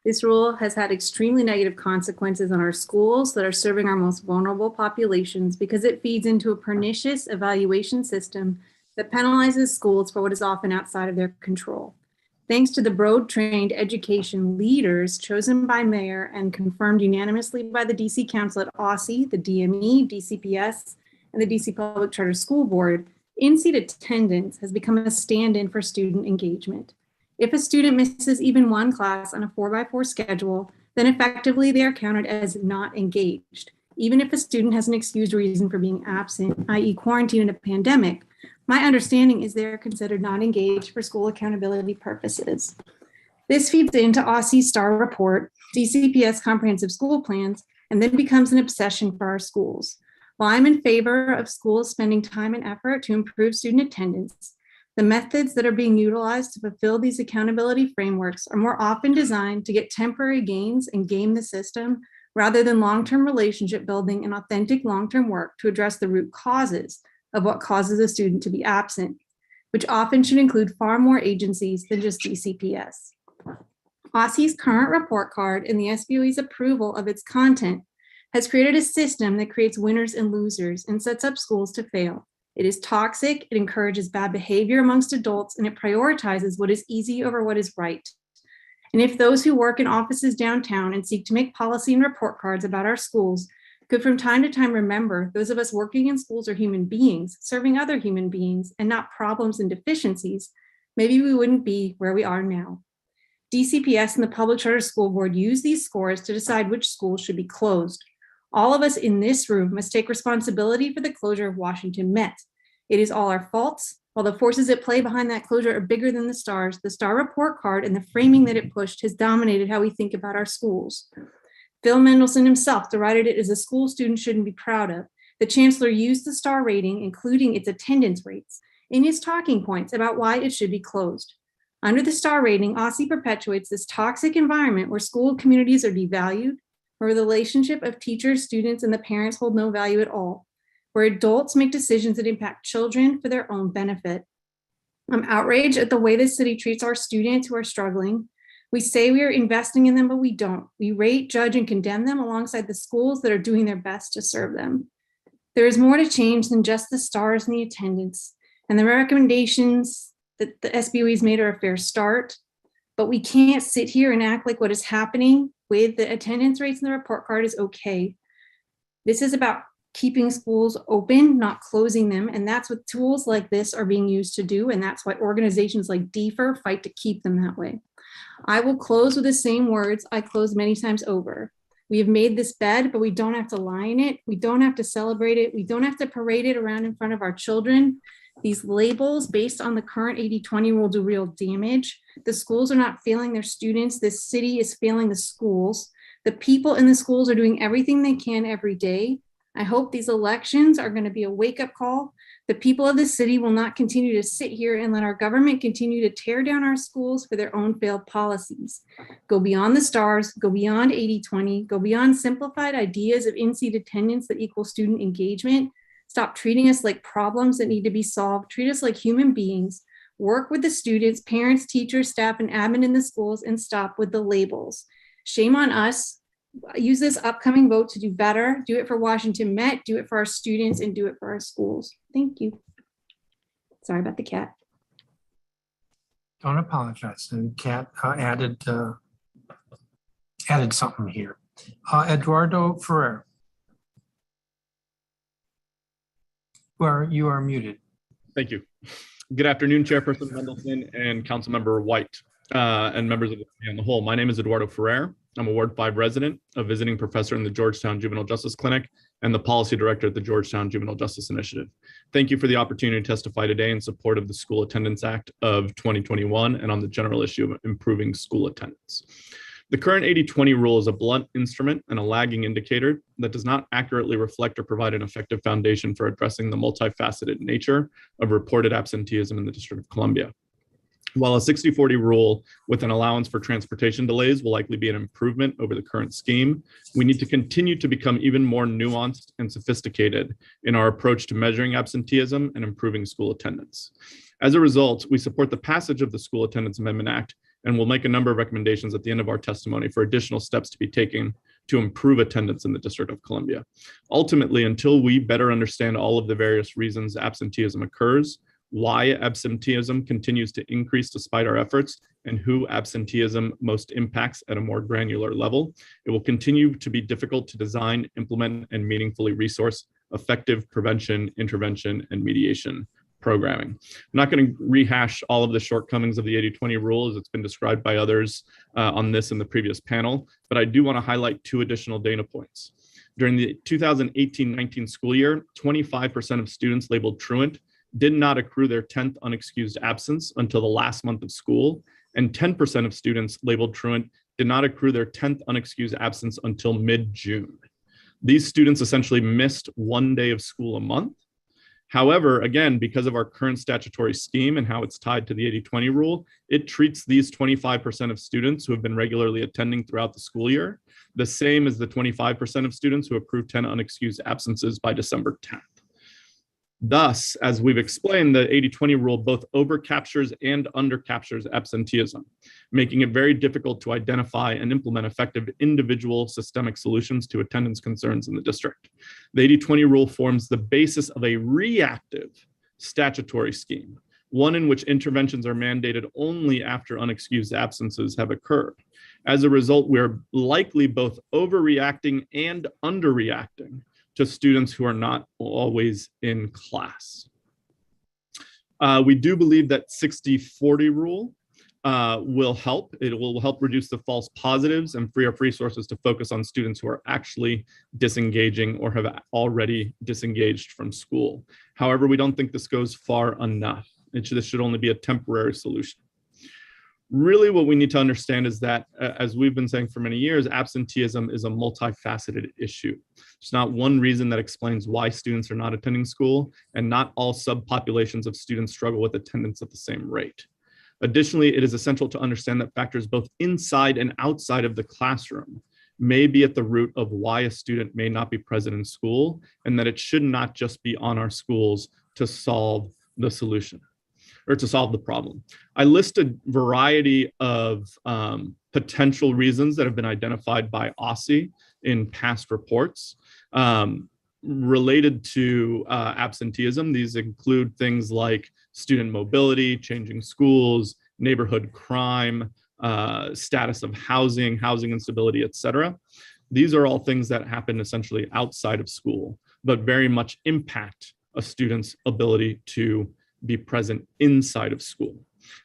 This rule has had extremely negative consequences on our schools that are serving our most vulnerable populations because it feeds into a pernicious evaluation system that penalizes schools for what is often outside of their control. Thanks to the broad-trained education leaders chosen by mayor and confirmed unanimously by the DC Council at OSSI, the DME, DCPS, and the DC Public Charter School Board, in-seat attendance has become a stand-in for student engagement. If a student misses even one class on a 4x4 schedule, then effectively they are counted as not engaged. Even if a student has an excused reason for being absent, i.e. quarantine in a pandemic, my understanding is they're considered not engaged for school accountability purposes. This feeds into OSSI's STAR report, DCPS comprehensive school plans, and then becomes an obsession for our schools. While I'm in favor of schools spending time and effort to improve student attendance, the methods that are being utilized to fulfill these accountability frameworks are more often designed to get temporary gains and game the system rather than long-term relationship building and authentic long-term work to address the root causes of what causes a student to be absent, which often should include far more agencies than just DCPS. OSSE's current report card and the SBOE's approval of its content has created a system that creates winners and losers and sets up schools to fail. It is toxic, it encourages bad behavior amongst adults, and it prioritizes what is easy over what is right. And if those who work in offices downtown and seek to make policy and report cards about our schools could from time to time remember those of us working in schools are human beings, serving other human beings, and not problems and deficiencies, maybe we wouldn't be where we are now. DCPS and the Public Charter School Board use these scores to decide which schools should be closed. All of us in this room must take responsibility for the closure of Washington Met. It is all our faults. While the forces at play behind that closure are bigger than the STAR report card and the framing that it pushed has dominated how we think about our schools. Phil Mendelson himself derided it as a school students shouldn't be proud of. The chancellor used the STAR rating, including its attendance rates, in his talking points about why it should be closed. Under the STAR rating, OSSE perpetuates this toxic environment where school communities are devalued, where the relationship of teachers, students, and the parents hold no value at all, where adults make decisions that impact children for their own benefit. I'm outraged at the way the city treats our students who are struggling. We say we are investing in them, but we don't. We rate, judge, and condemn them alongside the schools that are doing their best to serve them. There is more to change than just the stars and the attendance, and the recommendations that the SBOE's made are a fair start, but we can't sit here and act like what is happening with the attendance rates in the report card is okay. This is about keeping schools open, not closing them, and that's what tools like this are being used to do, and that's why organizations like DFER fight to keep them that way. I will close with the same words I closed many times over. We have made this bed, but we don't have to lie in it. We don't have to celebrate it. We don't have to parade it around in front of our children. These labels based on the current 80-20 rule do real damage. The schools are not failing their students. This city is failing the schools. The people in the schools are doing everything they can every day. I hope these elections are going to be a wake-up call. The people of the city will not continue to sit here and let our government continue to tear down our schools for their own failed policies. Go beyond the stars, go beyond 80-20, go beyond simplified ideas of in-seat attendance that equal student engagement. Stop treating us like problems that need to be solved. Treat us like human beings. Work with the students, parents, teachers, staff, and admin in the schools, and stop with the labels. Shame on us. Use this upcoming vote to do better. Do it for Washington Met, do it for our students, and do it for our schools. Thank you. Sorry about the cat. Don't apologize. The cat added something here. Eduardo Ferrer. You are muted. Thank you. Good afternoon, Chairperson Mendelson and Councilmember White and members of the committee on the whole. My name is Eduardo Ferrer. I'm a Ward 5 resident, a visiting professor in the Georgetown Juvenile Justice Clinic, and the policy director at the Georgetown Juvenile Justice Initiative. Thank you for the opportunity to testify today in support of the School Attendance Act of 2021 and on the general issue of improving school attendance. The current 80-20 rule is a blunt instrument and a lagging indicator that does not accurately reflect or provide an effective foundation for addressing the multifaceted nature of reported absenteeism in the District of Columbia. While a 60-40 rule with an allowance for transportation delays will likely be an improvement over the current scheme, we need to continue to become even more nuanced and sophisticated in our approach to measuring absenteeism and improving school attendance. As a result, we support the passage of the School Attendance Amendment Act and we'll make a number of recommendations at the end of our testimony for additional steps to be taken to improve attendance in the District of Columbia. Ultimately, until we better understand all of the various reasons absenteeism occurs, why absenteeism continues to increase despite our efforts, and who absenteeism most impacts at a more granular level, it will continue to be difficult to design, implement, and meaningfully resource effective prevention, intervention, and mediation programming. I'm not going to rehash all of the shortcomings of the 80-20 rule as it's been described by others on this in the previous panel, but I do want to highlight two additional data points. During the 2018-19 school year, 25% of students labeled truant did not accrue their 10th unexcused absence until the last month of school, and 10% of students labeled truant did not accrue their 10th unexcused absence until mid-June. These students essentially missed one day of school a month, However, again, because of our current statutory scheme and how it's tied to the 80-20 rule, it treats these 25% of students who have been regularly attending throughout the school year the same as the 25% of students who accrue 10 unexcused absences by December 10th. Thus, as we've explained, the 80-20 rule both overcaptures and undercaptures absenteeism, making it very difficult to identify and implement effective individual systemic solutions to attendance concerns in the district. The 80-20 rule forms the basis of a reactive statutory scheme, one in which interventions are mandated only after unexcused absences have occurred. As a result, we're likely both overreacting and underreacting to students who are not always in class. We do believe that 60-40 rule will help. It will help reduce the false positives and free up resources to focus on students who are actually disengaging or have already disengaged from school. However, we don't think this goes far enough. This should only be a temporary solution. Really, what we need to understand is that, as we've been saying for many years, absenteeism is a multifaceted issue. It's not one reason that explains why students are not attending school, and not all subpopulations of students struggle with attendance at the same rate. Additionally, it is essential to understand that factors both inside and outside of the classroom may be at the root of why a student may not be present in school, and that it should not just be on our schools to solve the solution, or to solve the problem. I listed a variety of potential reasons that have been identified by OSSE in past reports related to absenteeism. These include things like student mobility, changing schools, neighborhood crime, status of housing instability, et cetera. These are all things that happen essentially outside of school, but very much impact a student's ability to be present inside of school.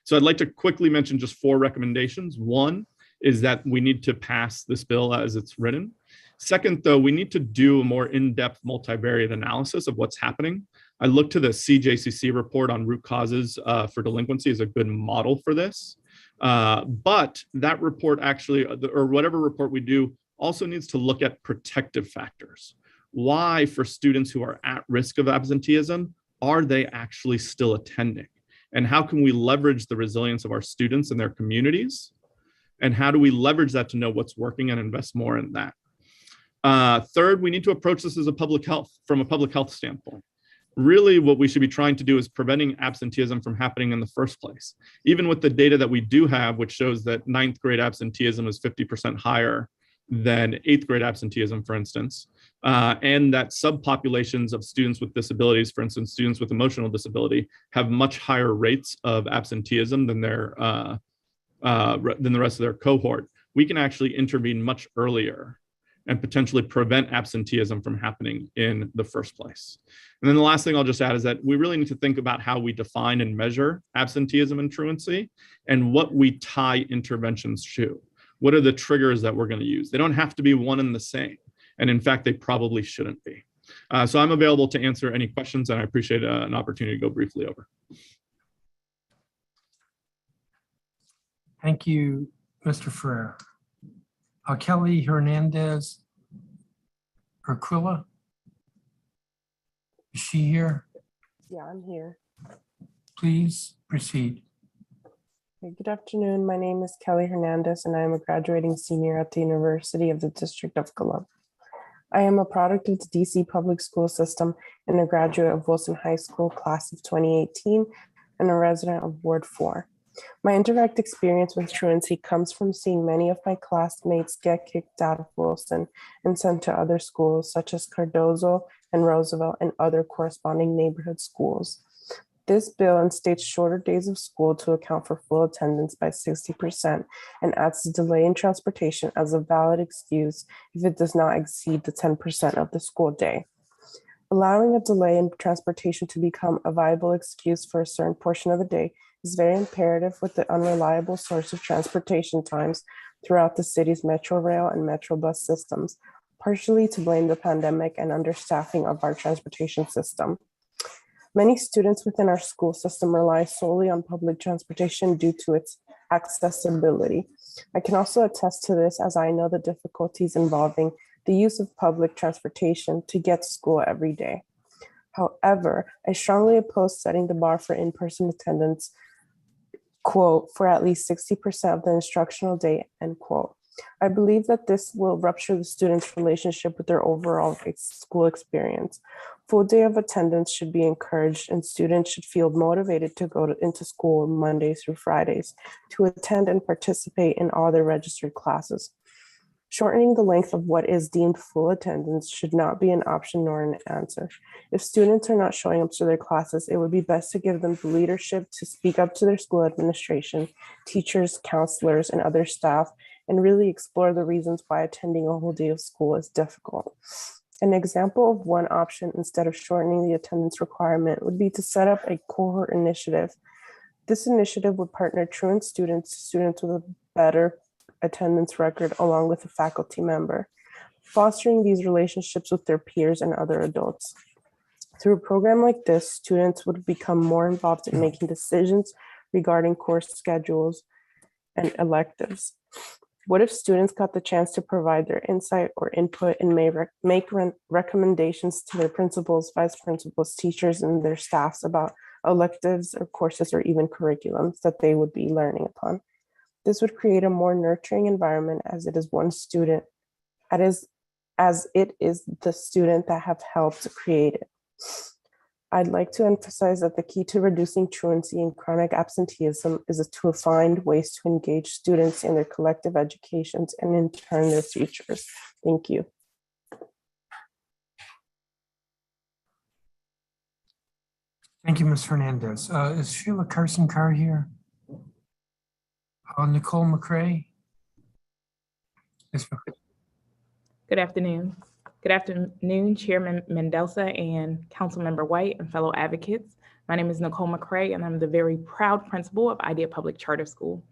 So I'd like to quickly mention just 4 recommendations. One is that we need to pass this bill as it's written. Second, though, we need to do a more in-depth multivariate analysis of what's happening. I look to the CJCC report on root causes for delinquency as a good model for this. But that report actually, or whatever report we do, also needs to look at protective factors. Why, for students who are at risk of absenteeism, are they actually still attending? And how can we leverage the resilience of our students and their communities? And how do we leverage that to know what's working and invest more in that? Third, we need to approach this as from a public health standpoint. Really, what we should be trying to do is preventing absenteeism from happening in the first place. Even with the data that we do have, which shows that 9th grade absenteeism is 50% higher than 8th grade absenteeism, for instance, and that subpopulations of students with disabilities, for instance, students with emotional disability, have much higher rates of absenteeism than the rest of their cohort. We can actually intervene much earlier and potentially prevent absenteeism from happening in the first place. And then the last thing I'll just add is that we really need to think about how we define and measure absenteeism and truancy, and what we tie interventions to. What are the triggers that we're going to use? They don't have to be one and the same. And in fact, they probably shouldn't be. So I'm available to answer any questions, and I appreciate an opportunity to go briefly over. Thank you, Mr. Ferrer. Kelly Hernandez Urquilla. Is she here? Yeah, I'm here. Please proceed. Okay, good afternoon. My name is Kelly Hernandez, and I am a graduating senior at the University of the District of Columbia. I am a product of the DC public school system and a graduate of Wilson High School class of 2018 and a resident of Ward 4. My indirect experience with truancy comes from seeing many of my classmates get kicked out of Wilson and sent to other schools such as Cardozo and Roosevelt and other corresponding neighborhood schools. This bill instates shorter days of school to account for full attendance by 60% and adds the delay in transportation as a valid excuse if it does not exceed the 10% of the school day. Allowing a delay in transportation to become a viable excuse for a certain portion of the day is very imperative with the unreliable source of transportation times throughout the city's Metro Rail and Metro Bus systems, partially to blame the pandemic and understaffing of our transportation system. Many students within our school system rely solely on public transportation due to its accessibility. I can also attest to this as I know the difficulties involving the use of public transportation to get to school every day. However, I strongly oppose setting the bar for in-person attendance, quote, for at least 60% of the instructional day, end quote. I believe that this will rupture the students' relationship with their overall school experience. Full day of attendance should be encouraged, and students should feel motivated to go into school Mondays through Fridays to attend and participate in all their registered classes. Shortening the length of what is deemed full attendance should not be an option nor an answer. If students are not showing up to their classes, it would be best to give them the leadership to speak up to their school administration, teachers, counselors, and other staff, and really explore the reasons why attending a whole day of school is difficult. An example of one option instead of shortening the attendance requirement would be to set up a cohort initiative. This initiative would partner truant students with a better attendance record along with a faculty member, fostering these relationships with their peers and other adults. Through a program like this, students would become more involved in making decisions regarding course schedules and electives. What if students got the chance to provide their insight or input and make recommendations to their principals, vice principals, teachers, and their staffs about electives or courses or even curriculums that they would be learning upon? This would create a more nurturing environment as it is one student, as it is the student that have helped create it. I'd like to emphasize that the key to reducing truancy and chronic absenteeism is to find ways to engage students in their collective educations and in turn their futures. Thank you. Thank you, Ms. Hernandez. Is Sheila Carson-Carr here? Nicole McCray? Ms. McCray. Good afternoon. Good afternoon, Chairman Mendoza and Councilmember White and fellow advocates. My name is Nicole McCray, and I'm the very proud principal of Idea Public Charter School.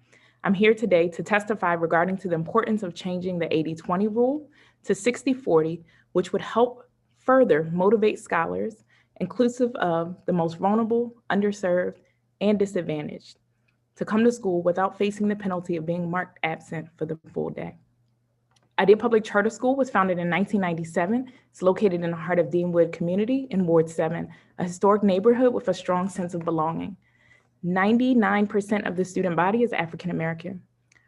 I'm here today to testify regarding to the importance of changing the 80-20 rule to 60-40, which would help further motivate scholars, inclusive of the most vulnerable, underserved, and disadvantaged, to come to school without facing the penalty of being marked absent for the full day. Idea Public Charter School was founded in 1997. It's located in the heart of Deanwood community in Ward 7, a historic neighborhood with a strong sense of belonging. 99% of the student body is African American.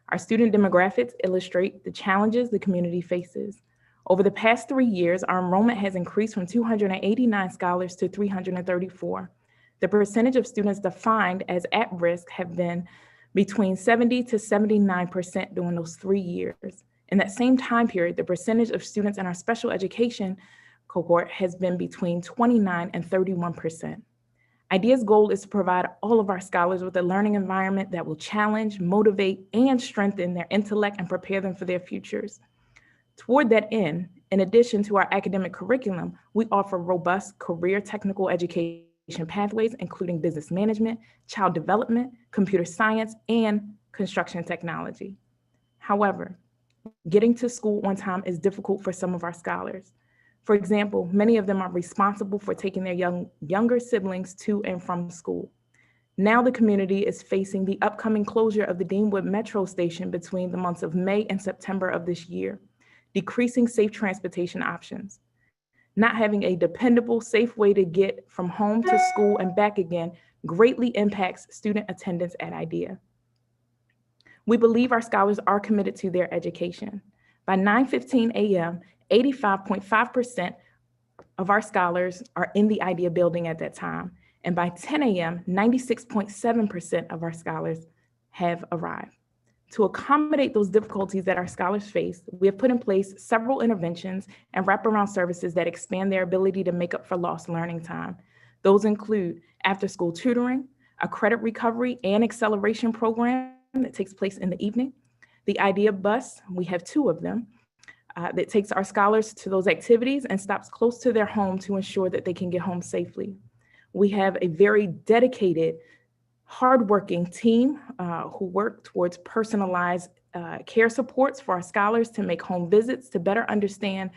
Our student demographics illustrate the challenges the community faces. Over the past 3 years, our enrollment has increased from 289 scholars to 334. The percentage of students defined as at risk have been between 70 to 79% during those 3 years. In that same time period, the percentage of students in our special education cohort has been between 29 and 31%. IDEA's goal is to provide all of our scholars with a learning environment that will challenge, motivate, and strengthen their intellect and prepare them for their futures. Toward that end, in addition to our academic curriculum, we offer robust career technical education pathways, including business management, child development, computer science, and construction technology. However, getting to school on time is difficult for some of our scholars. For example, many of them are responsible for taking their younger siblings to and from school. Now the community is facing the upcoming closure of the Deanwood Metro station between the months of May and September of this year, decreasing safe transportation options. Not having a dependable, safe way to get from home to school and back again greatly impacts student attendance at IDEA. We believe our scholars are committed to their education. By 9:15 a.m., 85.5% of our scholars are in the IDEA building at that time. And by 10 a.m., 96.7% of our scholars have arrived. To accommodate those difficulties that our scholars face, we have put in place several interventions and wraparound services that expand their ability to make up for lost learning time. Those include after-school tutoring, a credit recovery and acceleration program that takes place in the evening, the IDEA bus, we have 2 of them, that takes our scholars to those activities and stops close to their home to ensure that they can get home safely. We have a very dedicated, hardworking team who work towards personalized care supports for our scholars to make home visits to better understand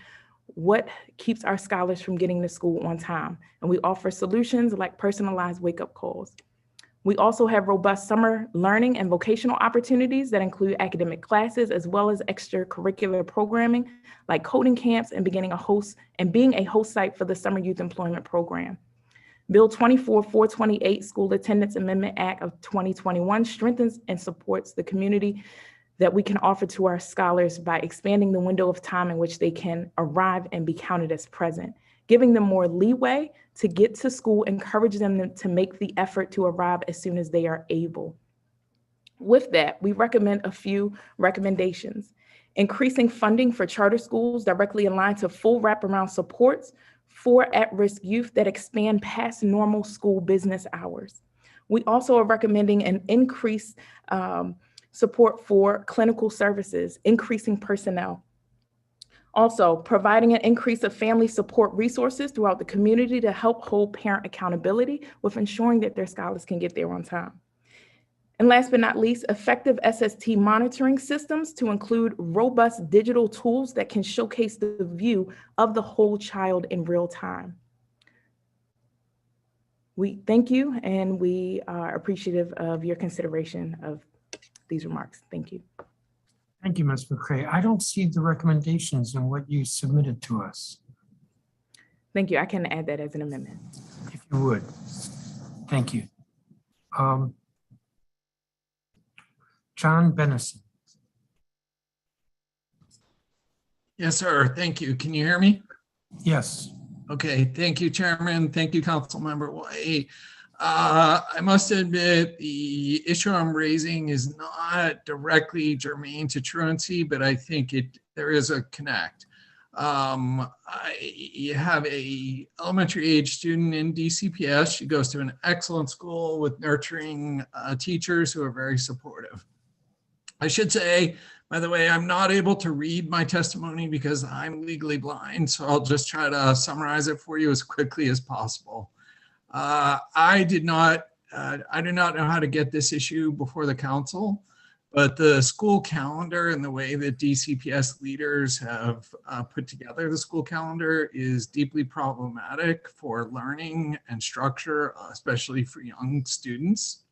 what keeps our scholars from getting to school on time. And we offer solutions like personalized wake-up calls. We also have robust summer learning and vocational opportunities that include academic classes as well as extracurricular programming like coding camps and being a host site for the Summer Youth Employment Program. Bill 24-428 School Attendance Amendment Act of 2021 strengthens and supports the community that we can offer to our scholars by expanding the window of time in which they can arrive and be counted as present. Giving them more leeway to get to school, encourage them to make the effort to arrive as soon as they are able. With that, we recommend a few recommendations. Increasing funding for charter schools directly aligned to full wraparound supports for at-risk youth that expand past normal school business hours. We also are recommending an increased support for clinical services, increasing personnel. Also, providing an increase of family support resources throughout the community to help hold parent accountability with ensuring that their scholars can get there on time. And last but not least, effective SST monitoring systems to include robust digital tools that can showcase the view of the whole child in real time. We thank you, and we are appreciative of your consideration of these remarks. Thank you. Thank you, Ms. McCray. I don't see the recommendations in what you submitted to us. Thank you. I can add that as an amendment. If you would. Thank you. John Bennison. Yes, sir. Thank you. Can you hear me? Yes. Okay. Thank you, Chairman. Thank you, Councilmember White. I must admit the issue I'm raising is not directly germane to truancy, but I think there is a connect. You have a elementary age student in DCPS. She goes to an excellent school with nurturing teachers who are very supportive. I should say, by the way, I'm not able to read my testimony because I'm legally blind, so I'll just try to summarize it for you as quickly as possible. I do not know how to get this issue before the council, but the school calendar and the way that DCPS leaders have put together the school calendar is deeply problematic for learning and structure, especially for young students.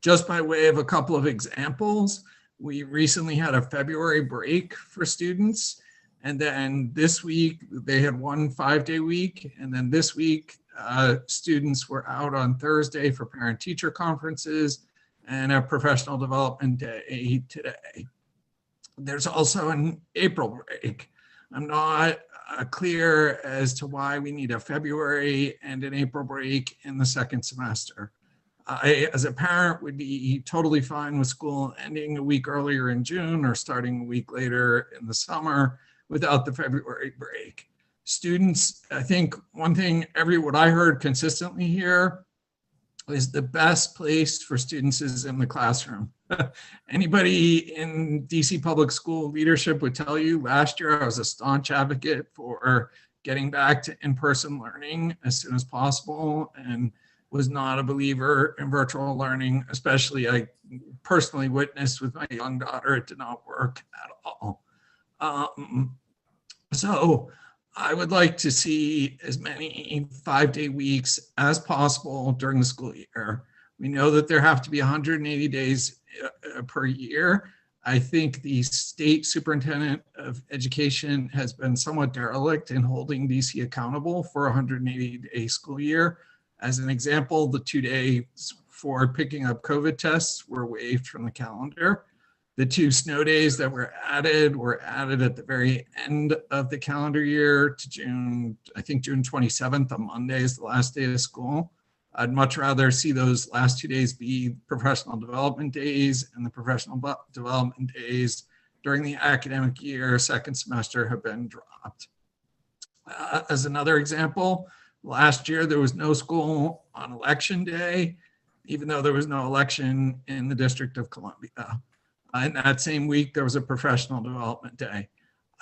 Just by way of a couple of examples, we recently had a February break for students. And then this week, they had one 5-day week. And then this week, students were out on Thursday for parent-teacher conferences and a professional development day today. There's also an April break. I'm not clear as to why we need a February and an April break in the second semester. I, as a parent, would be totally fine with school ending a week earlier in June or starting a week later in the summer without the February break. Students, I think one thing, what I heard consistently here is the best place for students is in the classroom. Anybody in DC public school leadership would tell you last year I was a staunch advocate for getting back to in-person learning as soon as possible and was not a believer in virtual learning, especially I personally witnessed with my young daughter, it did not work at all. So I would like to see as many 5-day weeks as possible during the school year. We know that there have to be 180 days per year. I think the state superintendent of education has been somewhat derelict in holding DC accountable for a 180-day school year. As an example, the 2 days for picking up COVID tests were waived from the calendar. The 2 snow days that were added at the very end of the calendar year to June, I think June 27th, a Monday is the last day of school. I'd much rather see those last 2 days be professional development days, and the professional development days during the academic year, second semester, have been dropped. As another example, last year there was no school on election day, even though there was no election in the District of Columbia. In that same week, there was a professional development day.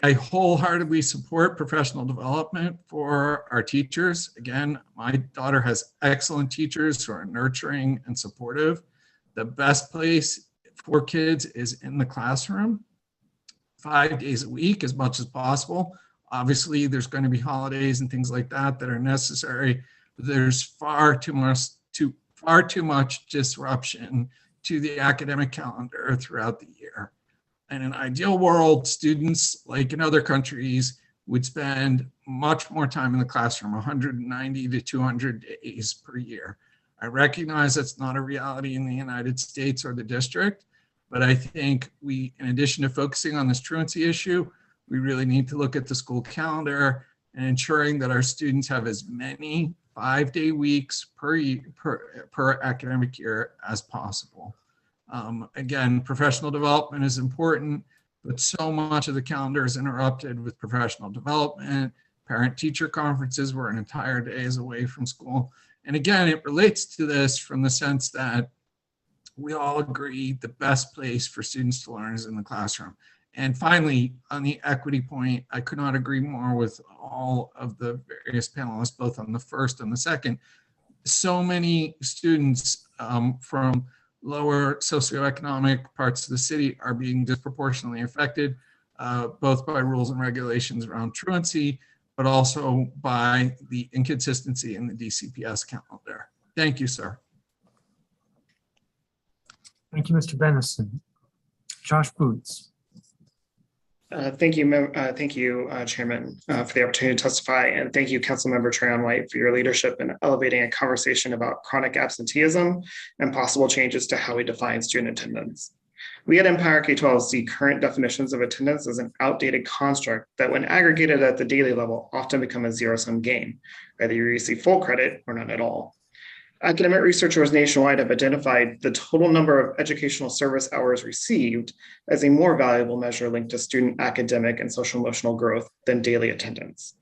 I wholeheartedly support professional development for our teachers. Again, my daughter has excellent teachers who are nurturing and supportive. The best place for kids is in the classroom, 5 days a week as much as possible. Obviously, there's going to be holidays and things like that that are necessary, but there's far far too much disruption to the academic calendar throughout the year. In an ideal world, students, like in other countries, would spend much more time in the classroom, 190 to 200 days per year. I recognize that's not a reality in the United States or the district, but I think we, in addition to focusing on this truancy issue, we really need to look at the school calendar and ensuring that our students have as many 5-day weeks per academic year as possible. Again, professional development is important, but so much of the calendar is interrupted with professional development, parent-teacher conferences where an entire day is away from school. And again, it relates to this from the sense that we all agree the best place for students to learn is in the classroom. And finally, on the equity point, I could not agree more with all of the various panelists, both on the first and the second. So many students from lower socioeconomic parts of the city are being disproportionately affected, both by rules and regulations around truancy, but also by the inconsistency in the DCPS calendar. Thank you, sir. Thank you, Mr. Benison. Josh Boots. Thank you, Chairman, for the opportunity to testify, and thank you, Councilmember Trayon White, for your leadership in elevating a conversation about chronic absenteeism and possible changes to how we define student attendance. We at Empower K-12 see current definitions of attendance as an outdated construct that, when aggregated at the daily level, often become a zero-sum game. Either you receive full credit or none at all. Academic researchers nationwide have identified the total number of educational service hours received as a more valuable measure linked to student academic and social emotional growth than daily attendance.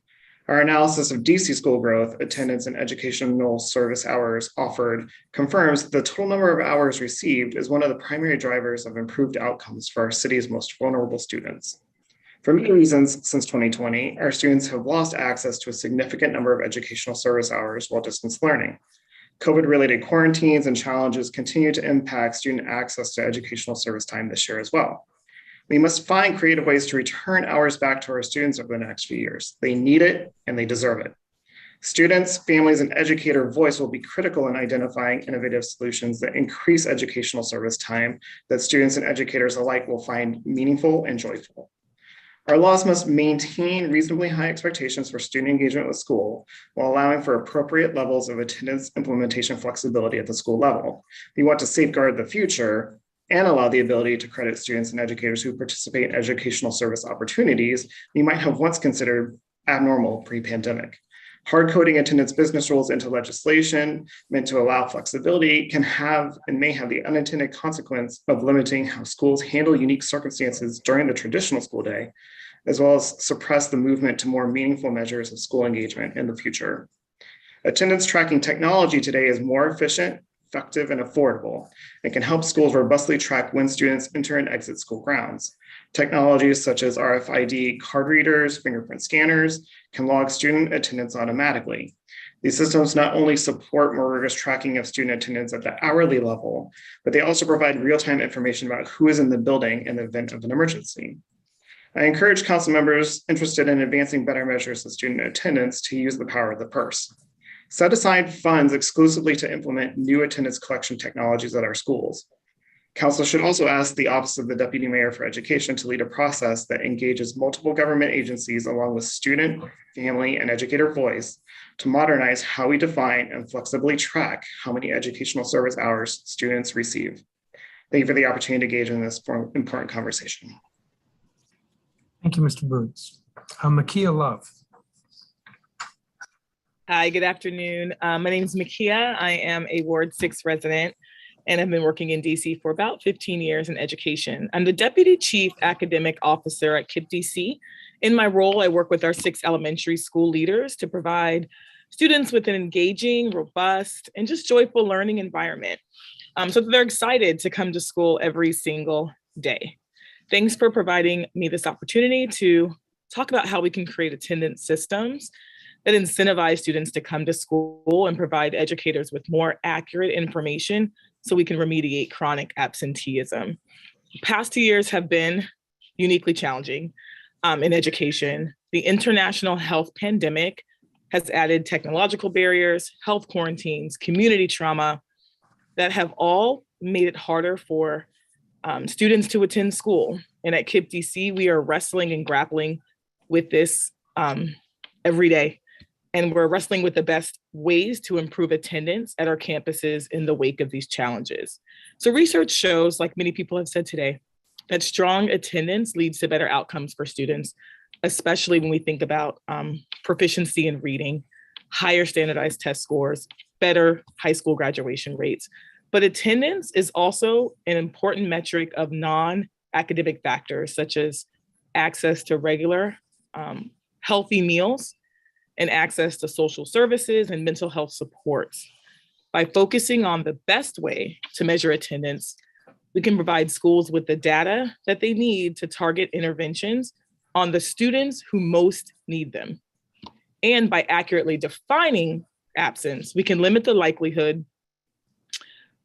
Our analysis of DC school growth, attendance, and educational service hours offered confirms that the total number of hours received is one of the primary drivers of improved outcomes for our city's most vulnerable students. For many reasons, since 2020, our students have lost access to a significant number of educational service hours while distance learning. COVID-related quarantines and challenges continue to impact student access to educational service time this year as well. We must find creative ways to return hours back to our students over the next few years. They need it and they deserve it. Students, families, and educator voice will be critical in identifying innovative solutions that increase educational service time that students and educators alike will find meaningful and joyful. Our laws must maintain reasonably high expectations for student engagement with school while allowing for appropriate levels of attendance implementation flexibility at the school level. We want to safeguard the future and allow the ability to credit students and educators who participate in educational service opportunities we might have once considered abnormal pre-pandemic. Hard coding attendance business rules into legislation meant to allow flexibility can have and may have the unintended consequence of limiting how schools handle unique circumstances during the traditional school day, as well as suppress the movement to more meaningful measures of school engagement in the future. Attendance tracking technology today is more efficient, effective, and affordable, and can help schools robustly track when students enter and exit school grounds. Technologies such as RFID card readers, fingerprint scanners can log student attendance automatically. These systems not only support more rigorous tracking of student attendance at the hourly level, but they also provide real-time information about who is in the building in the event of an emergency. I encourage council members interested in advancing better measures of student attendance to use the power of the purse. Set aside funds exclusively to implement new attendance collection technologies at our schools. Council should also ask the Office of the Deputy Mayor for Education to lead a process that engages multiple government agencies along with student, family, and educator voice to modernize how we define and flexibly track how many educational service hours students receive. Thank you for the opportunity to engage in this important conversation. Thank you, Mr. Boots. Makia Love. Hi, good afternoon. My name is Makia. I am a Ward 6 resident and have been working in DC for about 15 years in education. I'm the Deputy Chief Academic Officer at KIPP DC. In my role, I work with our 6 elementary school leaders to provide students with an engaging, robust, and just joyful learning environment so that they're excited to come to school every single day. Thanks for providing me this opportunity to talk about how we can create attendance systems that incentivize students to come to school and provide educators with more accurate information so we can remediate chronic absenteeism. The past 2 years have been uniquely challenging in education. The international health pandemic has added technological barriers, health quarantines, community trauma, that have all made it harder for students to attend school. And at KIPP DC, we are wrestling and grappling with this every day. And we're wrestling with the best ways to improve attendance at our campuses in the wake of these challenges. So research shows, like many people have said today, that strong attendance leads to better outcomes for students, especially when we think about proficiency in reading, higher standardized test scores, better high school graduation rates. But attendance is also an important metric of non-academic factors, such as access to regular healthy meals, and access to social services and mental health supports. By focusing on the best way to measure attendance, we can provide schools with the data that they need to target interventions on the students who most need them. And by accurately defining absence, we can limit the likelihood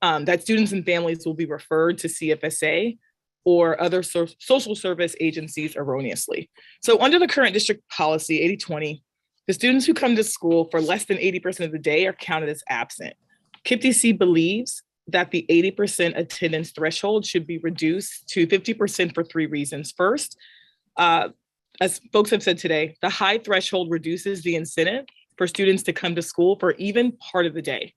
that students and families will be referred to CFSA or other social service agencies erroneously. So under the current district policy 80/20, the students who come to school for less than 80% of the day are counted as absent. KIPP DC believes that the 80% attendance threshold should be reduced to 50% for 3 reasons. First, as folks have said today, the high threshold reduces the incentive for students to come to school for even part of the day.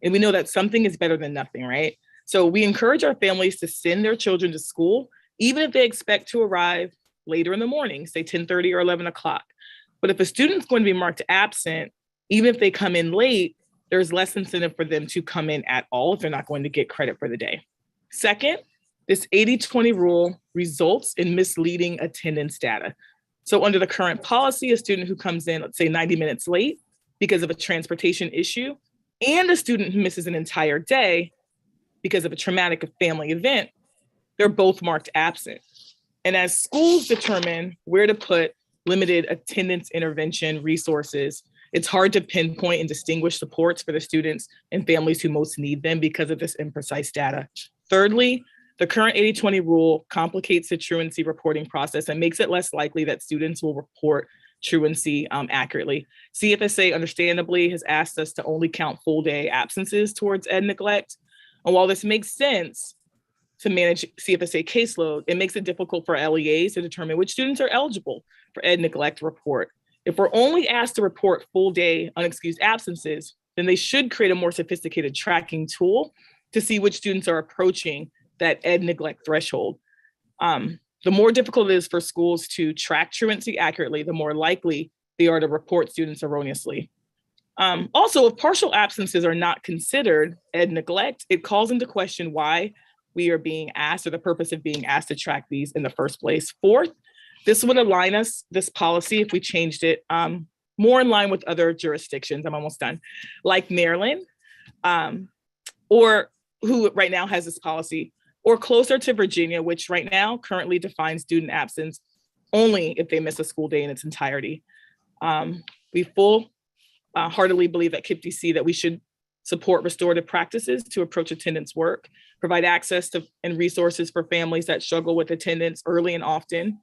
And we know that something is better than nothing, right? So we encourage our families to send their children to school, even if they expect to arrive later in the morning, say 10:30 or 11 o'clock. But if a student's going to be marked absent, even if they come in late, there's less incentive for them to come in at all if they're not going to get credit for the day. Second, this 80/20 rule results in misleading attendance data. So under the current policy, a student who comes in, let's say 90 minutes late because of a transportation issue, and a student who misses an entire day because of a traumatic family event, they're both marked absent. And as schools determine where to put limited attendance intervention resources, it's hard to pinpoint and distinguish supports for the students and families who most need them because of this imprecise data. Thirdly, the current 80/20 rule complicates the truancy reporting process and makes it less likely that students will report truancy accurately. CFSA understandably has asked us to only count full day absences towards ed neglect. And while this makes sense to manage CFSA caseload, it makes it difficult for LEAs to determine which students are eligible for ed neglect report. If we're only asked to report full day unexcused absences, then they should create a more sophisticated tracking tool to see which students are approaching that ed neglect threshold. The more difficult it is for schools to track truancy accurately, the more likely they are to report students erroneously. Also, if partial absences are not considered ed neglect, it calls into question why we are being asked, or the purpose of being asked to track these in the first place. Fourth, this would align us, this policy, if we changed it more in line with other jurisdictions, I'm almost done, like Maryland, or who right now has this policy, or closer to Virginia, which right now currently defines student absence only if they miss a school day in its entirety. We heartedly believe at KIPP DC that we should support restorative practices to approach attendance work, provide access to and resources for families that struggle with attendance early and often,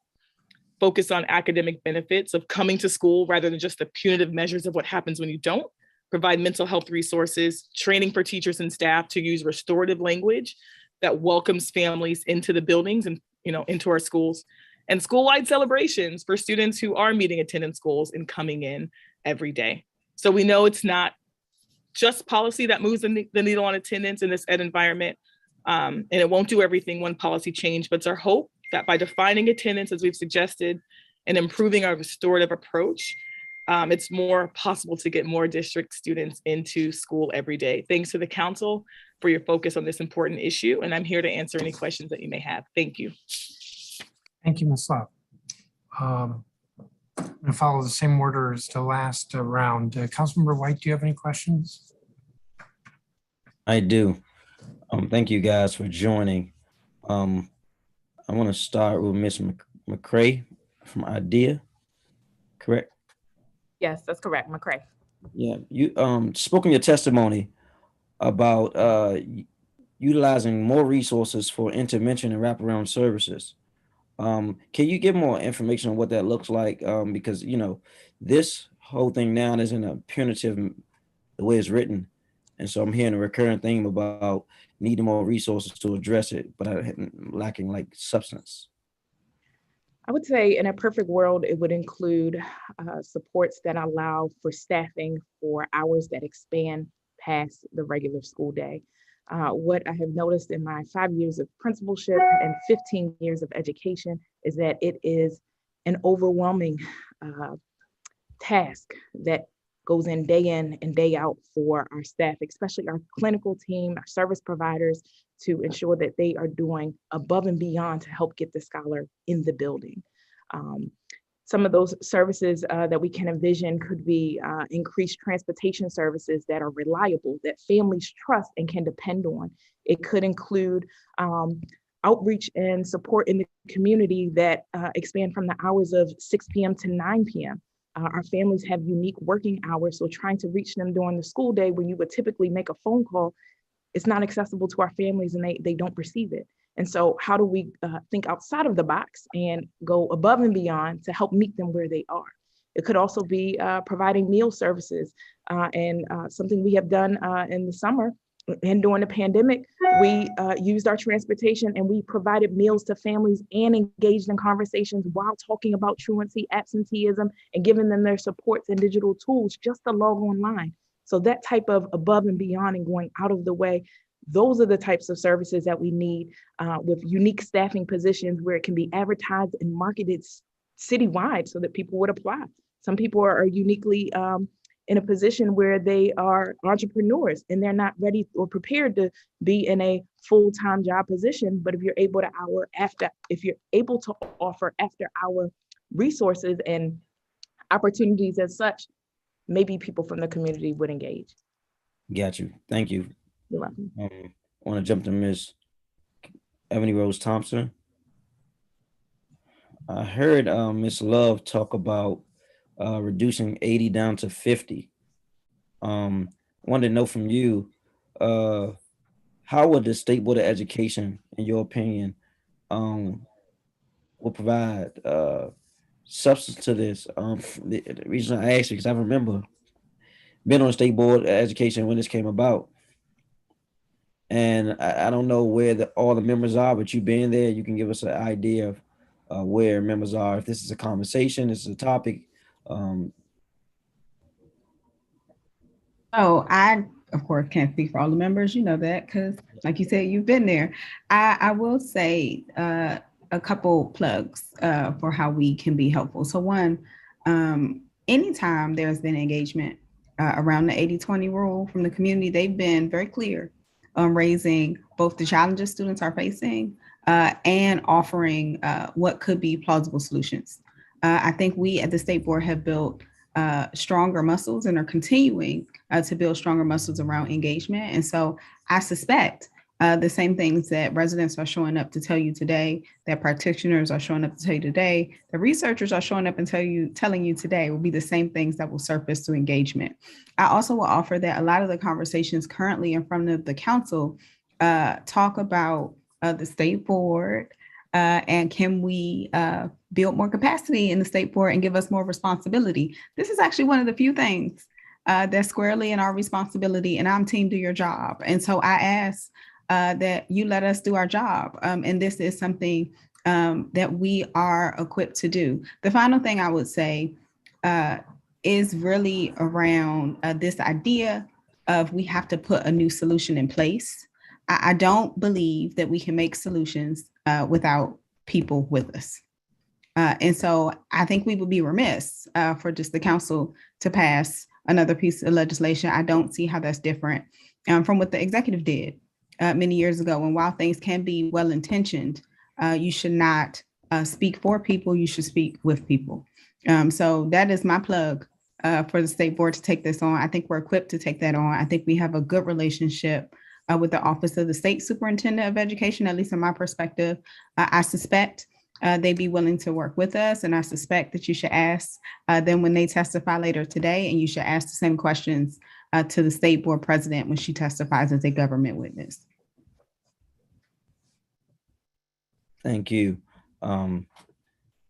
focus on academic benefits of coming to school rather than just the punitive measures of what happens when you don't, provide mental health resources, training for teachers and staff to use restorative language that welcomes families into the buildings and into our schools, and school-wide celebrations for students who are meeting attendance goals and coming in every day. So we know it's not just policy that moves the needle on attendance in this ed environment, and it won't do everything one policy change, but it's our hope that by defining attendance as we've suggested and improving our restorative approach, it's more possible to get more district students into school every day. Thanks to the council for your focus on this important issue, and I'm here to answer any questions that you may have. Thank you. Thank you, Ms. Love. I'm going to follow the same order as the last round. Councilmember White, do you have any questions? I do. Thank you guys for joining. I want to start with Ms. McCray from IDEA, correct? Yes, that's correct, McCray. Yeah, you spoke in your testimony about utilizing more resources for intervention and wraparound services. Can you give more information on what that looks like? Because this whole thing now is in a punitive, the way it's written, And so I'm hearing a recurring theme about needing more resources to address it, but lacking like substance. I would say in a perfect world, it would include supports that allow for staffing for hours that expand past the regular school day. What I have noticed in my 5 years of principalship and 15 years of education is that it is an overwhelming task that goes in and day out for our staff, especially our clinical team, our service providers, to ensure that they are doing above and beyond to help get the scholar in the building. Some of those services that we can envision could be increased transportation services that are reliable, that families trust and can depend on. It could include outreach and support in the community that expand from the hours of 6 p.m. to 9 p.m. Our families have unique working hours, so trying to reach them during the school day when you would typically make a phone call, it's not accessible to our families and they don't receive it. And so how do we think outside of the box and go above and beyond to help meet them where they are? It could also be providing meal services and something we have done in the summer and during the pandemic, we used our transportation and we provided meals to families and engaged in conversations while talking about truancy, absenteeism, and giving them their supports and digital tools just to log online. So that type of above and beyond and going out of the way, those are the types of services that we need with unique staffing positions where it can be advertised and marketed citywide so that people would apply. Some people are uniquely in a position where they are entrepreneurs and they're not ready or prepared to be in a full-time job position. But if you're able to offer after hour resources and opportunities as such, maybe people from the community would engage. Got you. Thank you. You're welcome. I want to jump to Ms. Ebony Rose Thompson. I heard Ms. Love talk about reducing 80 down to 50. I wanted to know from you, how would the State Board of Education, in your opinion, will provide substance to this? The reason I asked you, because I remember being on the State Board of Education when this came about. And I don't know where all the members are, but you being there, you can give us an idea of where members are. If this is a conversation, this is a topic. Oh, I, of course, can't speak for all the members. You know that because, like you said, you've been there. I will say a couple plugs for how we can be helpful. So one, anytime there's been engagement around the 80-20 rule from the community, they've been very clear on raising both the challenges students are facing and offering what could be plausible solutions. I think we at the State Board have built stronger muscles and are continuing to build stronger muscles around engagement. And so I suspect the same things that residents are showing up to tell you today, that practitioners are showing up to tell you today, the researchers are showing up and telling you today will be the same things that will surface to engagement. I also will offer that a lot of the conversations currently in front of the council talk about the State Board and can we build more capacity in the State Board and give us more responsibility. This is actually one of the few things that's squarely in our responsibility, and I'm team do your job. And so I ask that you let us do our job. And this is something that we are equipped to do. The final thing I would say is really around this idea of we have to put a new solution in place. I don't believe that we can make solutions without people with us. And so I think we would be remiss for just the council to pass another piece of legislation. I don't see how that's different from what the executive did many years ago. And while things can be well-intentioned, you should not speak for people, you should speak with people. So that is my plug for the State Board to take this on. I think we're equipped to take that on. I think we have a good relationship with the Office of the State Superintendent of Education, at least in my perspective. I suspect they'd be willing to work with us, and I suspect that you should ask them when they testify later today, and you should ask the same questions to the State Board President when she testifies as a government witness. Thank you. And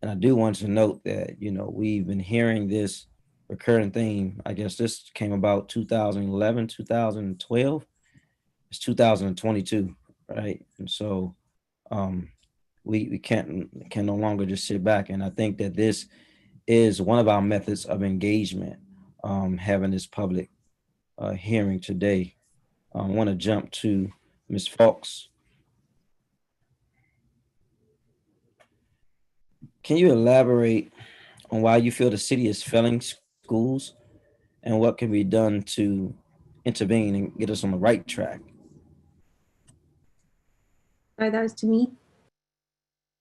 I do want to note that, we've been hearing this recurring theme. I guess this came about 2011, 2012. It's 2022, right? And so we can no longer just sit back. And I think that this is one of our methods of engagement, having this public hearing today. I want to jump to Ms. Fox. Can you elaborate on why you feel the city is failing schools and what can be done to intervene and get us on the right track? That was to me.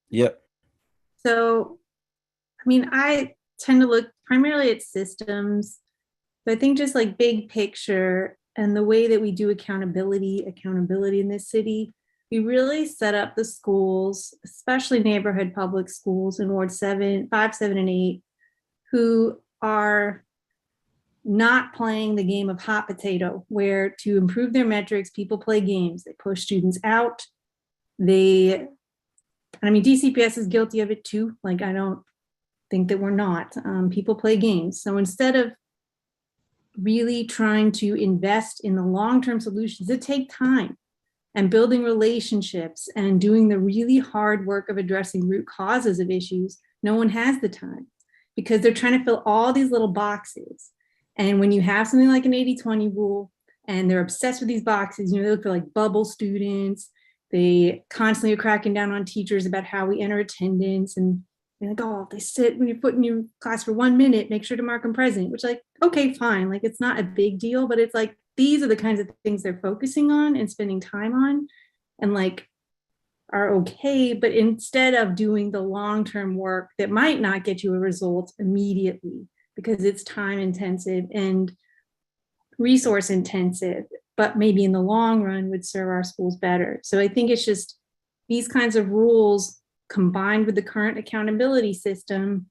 Yep. So, I mean, I tend to look primarily at systems, but I think just like big picture and the way that we do accountability in this city, we really set up the schools, especially neighborhood public schools in Ward 7, 5, 7, and 8, who are not playing the game of hot potato, where to improve their metrics, people play games. They push students out. DCPS is guilty of it too. Like, I don't think that we're not. People play games. So instead of really trying to invest in the long-term solutions that take time and building relationships and doing the really hard work of addressing root causes of issues, no one has the time because they're trying to fill all these little boxes. And when you have something like an 80-20 rule and they're obsessed with these boxes, they look for like bubble students. They constantly are cracking down on teachers about how we enter attendance, and they're like, oh, they sit when you're put in your class for 1 minute, make sure to mark them present, which like, okay, fine. Like, it's not a big deal, but it's like, these are the kinds of things they're focusing on and spending time on and like are okay. But instead of doing the long-term work that might not get you a result immediately because it's time intensive and resource intensive, but maybe in the long run would serve our schools better. So I think it's just these kinds of rules combined with the current accountability system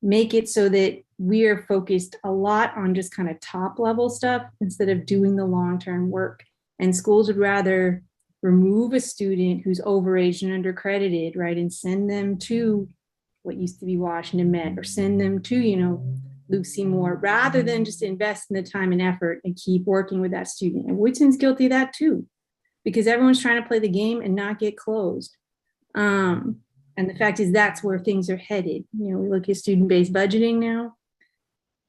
make it so that we are focused a lot on just kind of top level stuff instead of doing the long-term work. And schools would rather remove a student who's overaged and undercredited, right, and send them to what used to be Washington Met or send them to, Lucy Moore, rather than just invest in the time and effort and keep working with that student. And Whitson's guilty of that too, because everyone's trying to play the game and not get closed. And the fact is that's where things are headed. We look at student-based budgeting now.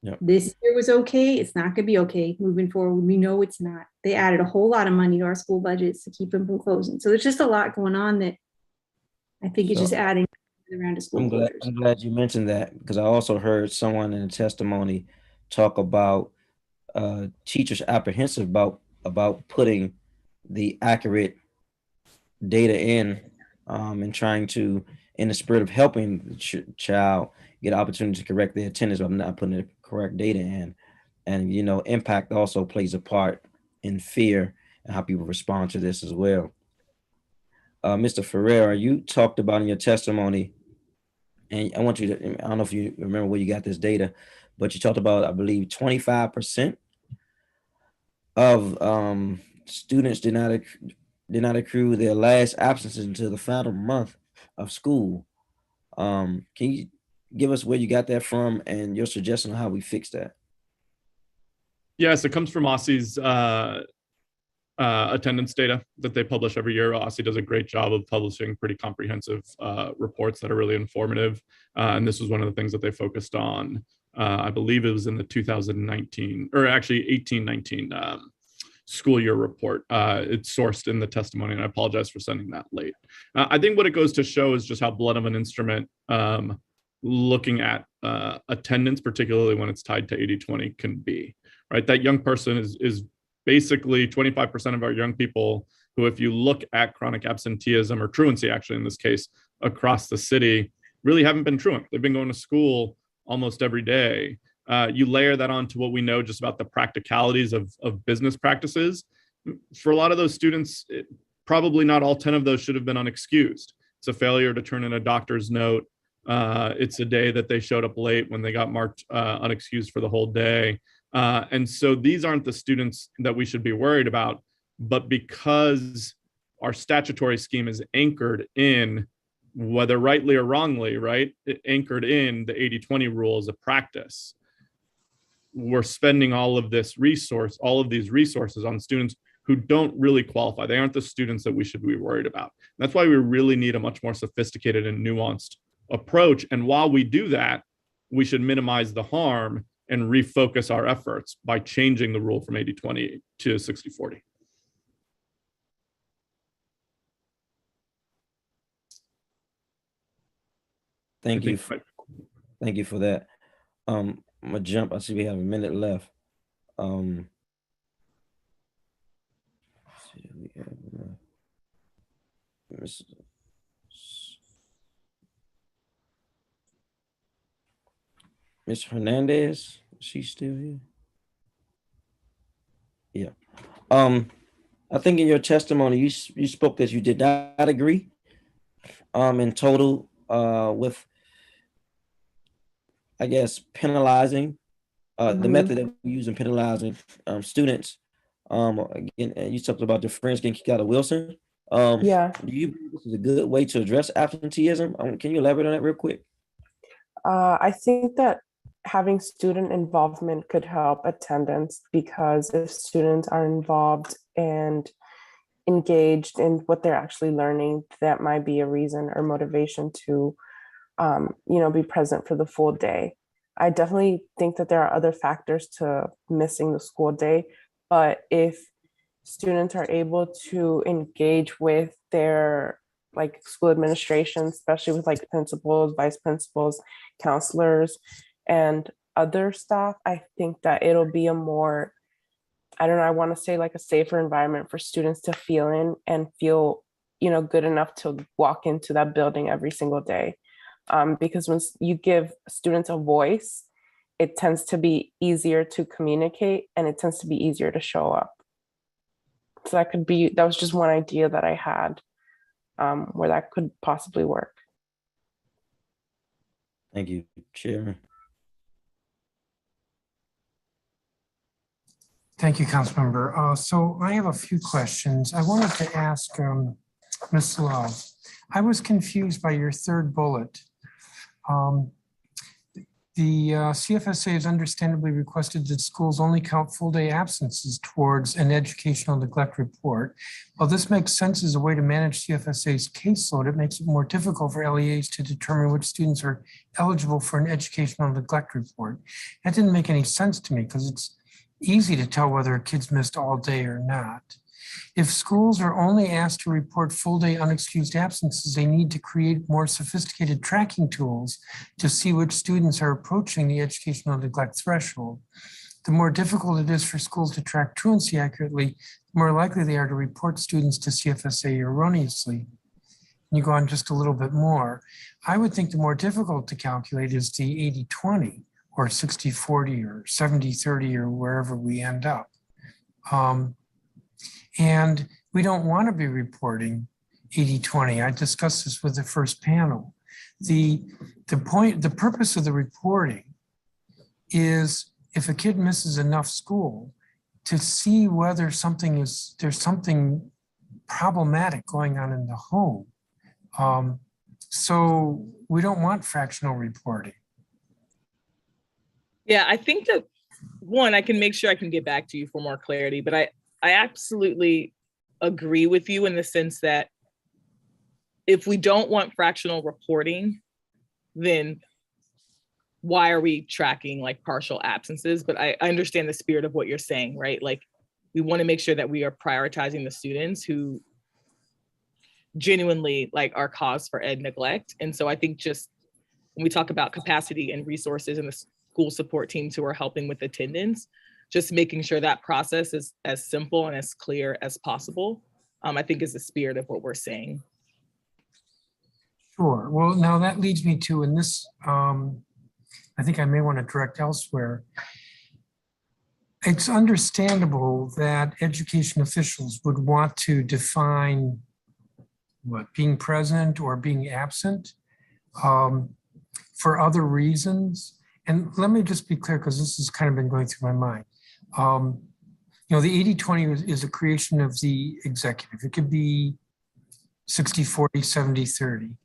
Yep. This year was okay. It's not going to be okay moving forward. We know it's not. They added a whole lot of money to our school budgets to keep them from closing. So there's just a lot going on that I think is just adding around to school closures. I'm glad you mentioned that because I also heard someone in a testimony talk about teachers apprehensive about putting the accurate data in and trying to, in the spirit of helping the child get opportunity to correct their attendance, but not putting the correct data in. And, impact also plays a part in fear and how people respond to this as well. Mr. Ferreira, you talked about in your testimony, and I want you to, I don't know if you remember where you got this data, but you talked about, I believe, 25% of students did not accrue their last absences until the final month of school. Can you give us where you got that from and your suggestion on how we fix that? Yes, it comes from OSSE's attendance data that they publish every year. OSSE does a great job of publishing pretty comprehensive reports that are really informative. And this was one of the things that they focused on. I believe it was in the 2019, or actually 18-19 school year report. It's sourced in the testimony, and I apologize for sending that late. I think what it goes to show is just how blunt of an instrument looking at attendance, particularly when it's tied to 80-20, can be, right? That young person is basically 25% of our young people who, if you look at chronic absenteeism or truancy, actually in this case, across the city, really haven't been truant. They've been going to school almost every day. You layer that onto what we know just about the practicalities of business practices. For a lot of those students, probably not all 10 of those should have been unexcused. It's a failure to turn in a doctor's note. It's a day that they showed up late when they got marked unexcused for the whole day. And so these aren't the students that we should be worried about, but because our statutory scheme is anchored in, whether rightly or wrongly, right, anchored in the 80-20 rule as a practice. we're spending all of these resources on students who don't really qualify. They aren't the students that we should be worried about. That's why we really need a much more sophisticated and nuanced approach. And while we do that, we should minimize the harm and refocus our efforts by changing the rule from 80-20 to 60-40. Thank you. Thank you for that. I'm gonna jump. I see we have a minute left. Ms. Hernandez, is she still here? Yeah. I think in your testimony, you spoke that you did not agree in total with, I guess, penalizing the method that we use in penalizing students. Again, you talked about the friends getting kicked out of Wilson. Yeah. Do you believe this is a good way to address absenteeism? Can you elaborate on that real quick? I think that having student involvement could help attendance, because if students are involved and engaged in what they're actually learning, that might be a reason or motivation to, be present for the full day. I definitely think that there are other factors to missing the school day, but if students are able to engage with their school administration, especially with principals, vice principals, counselors, and other staff, I think that it'll be a more, I want to say a safer environment for students to feel in and feel, good enough to walk into that building every single day. Because when you give students a voice, it tends to be easier to communicate and it tends to be easier to show up. So that was just one idea that I had where that could possibly work. Thank you, Chairman. Thank you, Councilmember. So I have a few questions. I wanted to ask Ms. Love. I was confused by your third bullet. The CFSA has understandably requested that schools only count full-day absences towards an educational neglect report. While this makes sense as a way to manage CFSA's caseload, it makes it more difficult for LEAs to determine which students are eligible for an educational neglect report. That didn't make any sense to me because it's easy to tell whether a kid's missed all day or not. If schools are only asked to report full-day unexcused absences, they need to create more sophisticated tracking tools to see which students are approaching the educational neglect threshold. The more difficult it is for schools to track truancy accurately, the more likely they are to report students to CFSA erroneously. And you go on just a little bit more. I would think the more difficult to calculate is the 80-20 or 60-40 or 70-30 or wherever we end up. And we don't want to be reporting 80-20. I discussed this with the first panel. The purpose of the reporting is if a kid misses enough school to see whether there's something problematic going on in the home. So we don't want fractional reporting. Yeah, I think that one, I can make sure I can get back to you for more clarity, but I absolutely agree with you in the sense that if we don't want fractional reporting, then why are we tracking partial absences? But I understand the spirit of what you're saying, right? We want to make sure that we are prioritizing the students who genuinely are cause for ed neglect. And so I think just when we talk about capacity and resources and the school support teams who are helping with attendance, just making sure that process is as simple and as clear as possible, I think is the spirit of what we're saying. Sure. Well, now that leads me to, and this, I think I may want to direct elsewhere. It's understandable that education officials would want to define being present or being absent for other reasons. And let me just be clear, because this has kind of been going through my mind. The 80-20 is a creation of the executive. It could be 60-40, 70-30.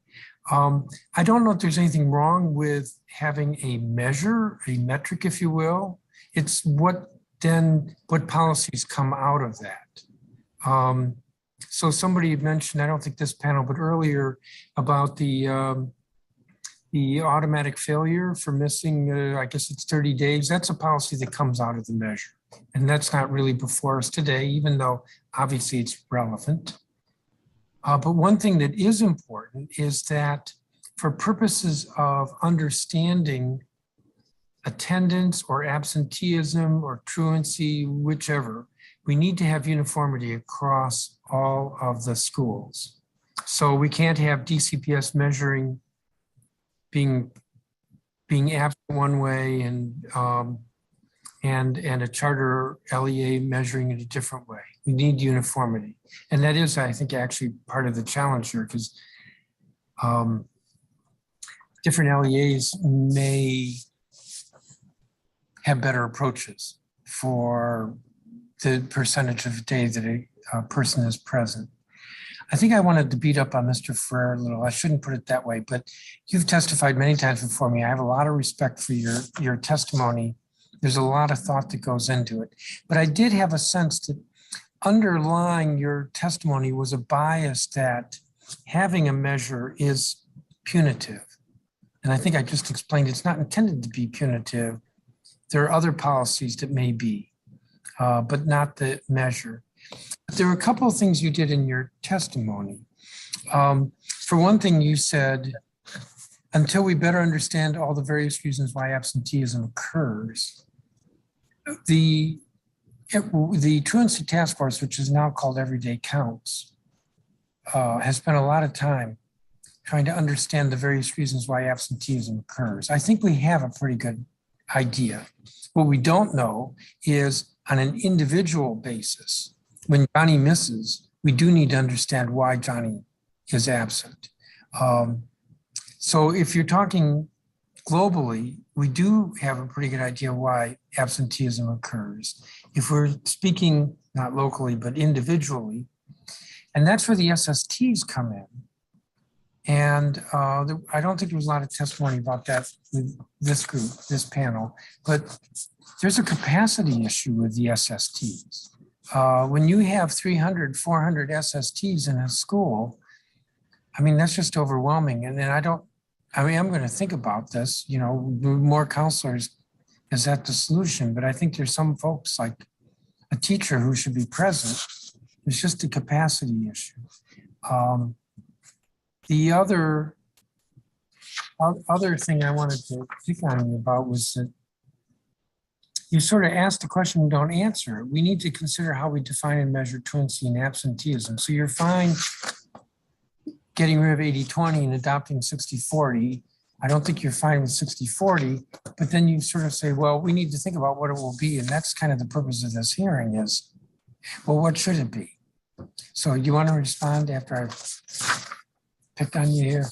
I don't know if there's anything wrong with having a measure, a metric, if you will, it's what policies come out of that. So somebody had mentioned, I don't think this panel, but earlier about the automatic failure for missing, I guess it's 30 days. That's a policy that comes out of the measure. And that's not really before us today, even though obviously it's relevant. But one thing that is important is that for purposes of understanding attendance or absenteeism or truancy, whichever, we need to have uniformity across all of the schools. So we can't have DCPS measuring being absent one way and a charter LEA measuring it a different way. We need uniformity. And that is, I think, actually part of the challenge here, because different LEAs may have better approaches for the percentage of the day that a person is present. I think I wanted to beat up on Mr. Ferrer a little. I shouldn't put it that way, but you've testified many times before me. I have a lot of respect for your testimony. There's a lot of thought that goes into it. But I did have a sense that underlying your testimony was a bias that having a measure is punitive. And I think I just explained it's not intended to be punitive. There are other policies that may be, but not the measure. There were a couple of things you did in your testimony. For one thing, you said, until we better understand all the various reasons why absenteeism occurs, the Truancy Task Force, which is now called Everyday Counts, has spent a lot of time trying to understand the various reasons why absenteeism occurs. I think we have a pretty good idea. What we don't know is on an individual basis, when Johnny misses, we do need to understand why Johnny is absent. So if you're talking globally, we do have a pretty good idea why absenteeism occurs. If we're speaking not locally, but individually, and that's where the SSTs come in. And I don't think there was a lot of testimony about that with this group, this panel, but there's a capacity issue with the SSTs. When you have 300, 400 SSTs in a school, I mean, that's just overwhelming. And then I'm going to think about this, more counselors, is that the solution? But I think there's some folks like a teacher who should be present. It's just a capacity issue. The other thing I wanted to pick on you about was that you sort of asked the question and don't answer it. We need to consider how we define and measure truancy and absenteeism. So you're fine getting rid of 80-20 and adopting 60-40. I don't think you're fine with 60-40, but then you sort of say, well, we need to think about what it will be. And that's kind of the purpose of this hearing is, well, what should it be? So you want to respond after I've picked on you here?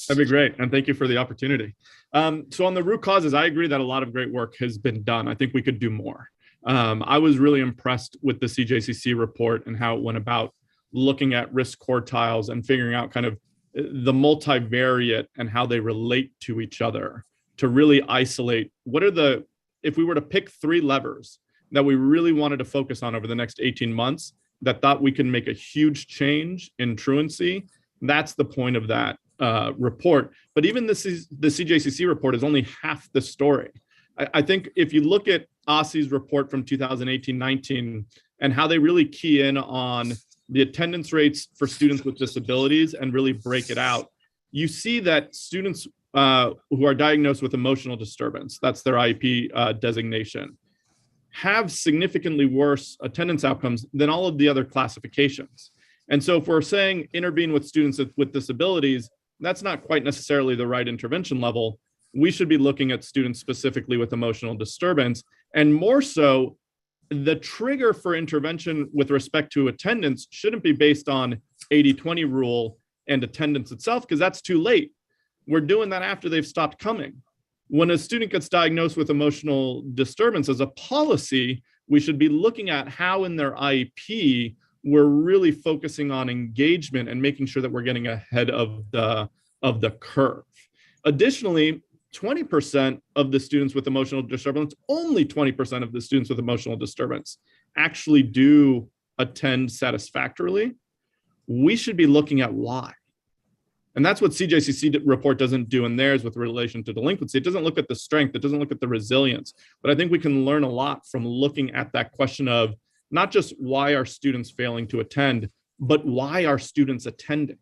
That'd be great. And thank you for the opportunity. So on the root causes, I agree that a lot of great work has been done. I think we could do more. I was really impressed with the CJCC report and how it went about looking at risk quartiles and figuring out kind of the multivariate and how they relate to each other to really isolate if we were to pick 3 levers that we really wanted to focus on over the next 18 months that thought we can make a huge change in truancy. That's the point of that report. But even the CJCC report is only half the story. I think if you look at OSSE's report from 2018-19 and how they really key in on the attendance rates for students with disabilities and really break it out, you see that students who are diagnosed with emotional disturbance, that's their IEP designation, have significantly worse attendance outcomes than all of the other classifications. And so if we're saying intervene with students with disabilities, that's not quite necessarily the right intervention level. We should be looking at students specifically with emotional disturbance, and more so, the trigger for intervention with respect to attendance shouldn't be based on 80-20 rule and attendance itself, because that's too late. We're doing that after they've stopped coming. When a student gets diagnosed with emotional disturbance as a policy, we should be looking at how in their IEP we're really focusing on engagement and making sure that we're getting ahead of the curve. Additionally, 20% of the students with emotional disturbance, only 20% of the students with emotional disturbance actually do attend satisfactorily, we should be looking at why. And that's what CJCC report doesn't do in theirs with relation to delinquency. It doesn't look at the strength, it doesn't look at the resilience, but I think we can learn a lot from looking at that question of not just why are students failing to attend, but why are students attending?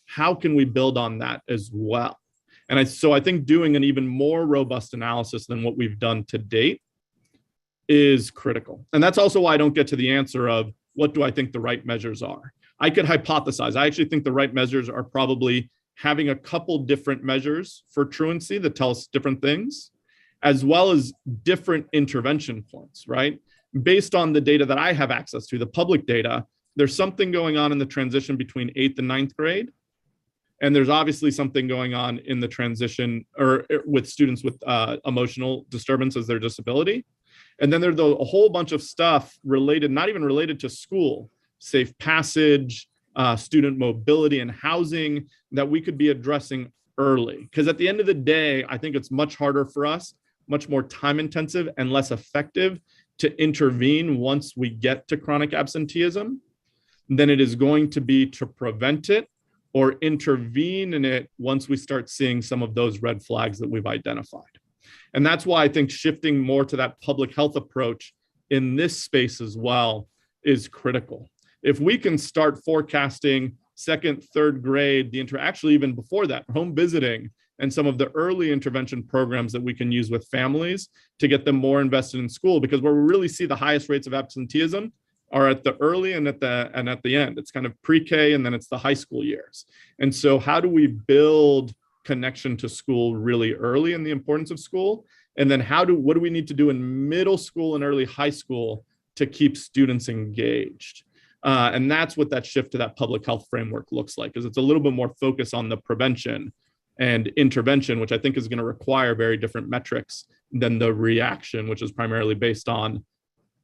How can we build on that as well? And so I think doing an even more robust analysis than what we've done to date is critical. And that's also why I don't get to the answer of what do I think the right measures are. I could hypothesize. I actually think the right measures are probably having a couple different measures for truancy that tell us different things, as well as different intervention points, right? Based on the data that I have access to, the public data, there's something going on in the transition between 8th and 9th grade. And there's obviously something going on in the transition or with students with emotional disturbance as their disability. And then there's a whole bunch of stuff related, not even related to school, safe passage, student mobility and housing that we could be addressing early. Because at the end of the day, I think it's much harder for us, much more time intensive and less effective to intervene once we get to chronic absenteeism than it is going to be to prevent it or intervene in it once we start seeing some of those red flags that we've identified. And that's why I think shifting more to that public health approach in this space as well is critical. If we can start forecasting 2nd, 3rd grade, actually even before that, home visiting and some of the early intervention programs that we can use with families to get them more invested in school, because where we really see the highest rates of absenteeism are at the early and at the end. It's kind of pre-K and then it's the high school years. And so how do we build connection to school really early and the importance of school? And then what do we need to do in middle school and early high school to keep students engaged? And that's what that shift to that public health framework looks like, is it's a little bit more focus on the prevention and intervention, which I think is going to require very different metrics than the reaction, which is primarily based on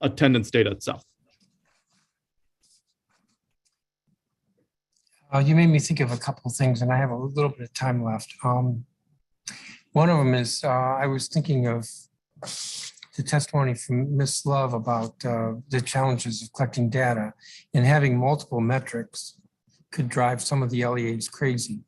attendance data itself. You made me think of a couple of things, and I have a little bit of time left. One of them is I was thinking of the testimony from Ms. Love about the challenges of collecting data, and having multiple metrics could drive some of the LEAs crazy.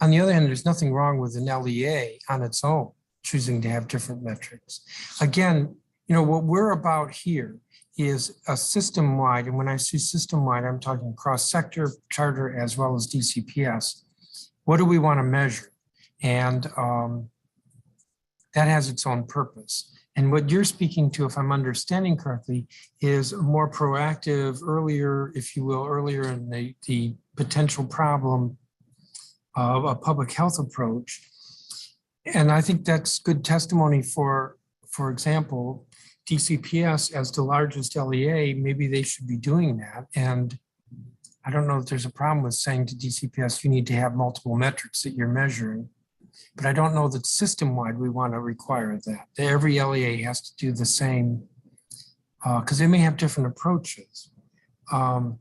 On the other hand, there's nothing wrong with an LEA on its own, choosing to have different metrics. Again, what we're about here is a system-wide, and when I say system-wide, I'm talking cross-sector, charter, as well as DCPS. What do we want to measure? And that has its own purpose. And what you're speaking to, if I'm understanding correctly, is a more proactive, earlier, if you will, earlier in the potential problem of a public health approach. And I think that's good testimony for example, DCPS as the largest LEA, maybe they should be doing that. And I don't know if there's a problem with saying to DCPS, you need to have multiple metrics that you're measuring, but I don't know that system-wide we want to require that. Every LEA has to do the same, because they may have different approaches. And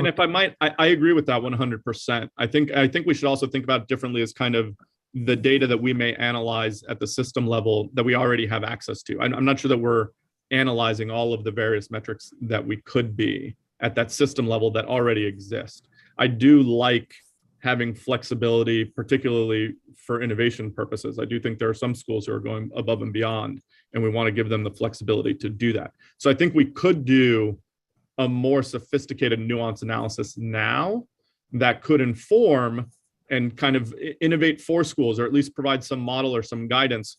if I might, I agree with that 100%. I think we should also think about it differently as kind of the data that we may analyze at the system level that we already have access to. I'm not sure that we're analyzing all of the various metrics that we could be at that system level that already exist. I do like having flexibility, particularly for innovation purposes. I do think there are some schools who are going above and beyond, and we want to give them the flexibility to do that. So I think we could do a more sophisticated nuance analysis now that could inform and kind of innovate for schools, or at least provide some model or some guidance.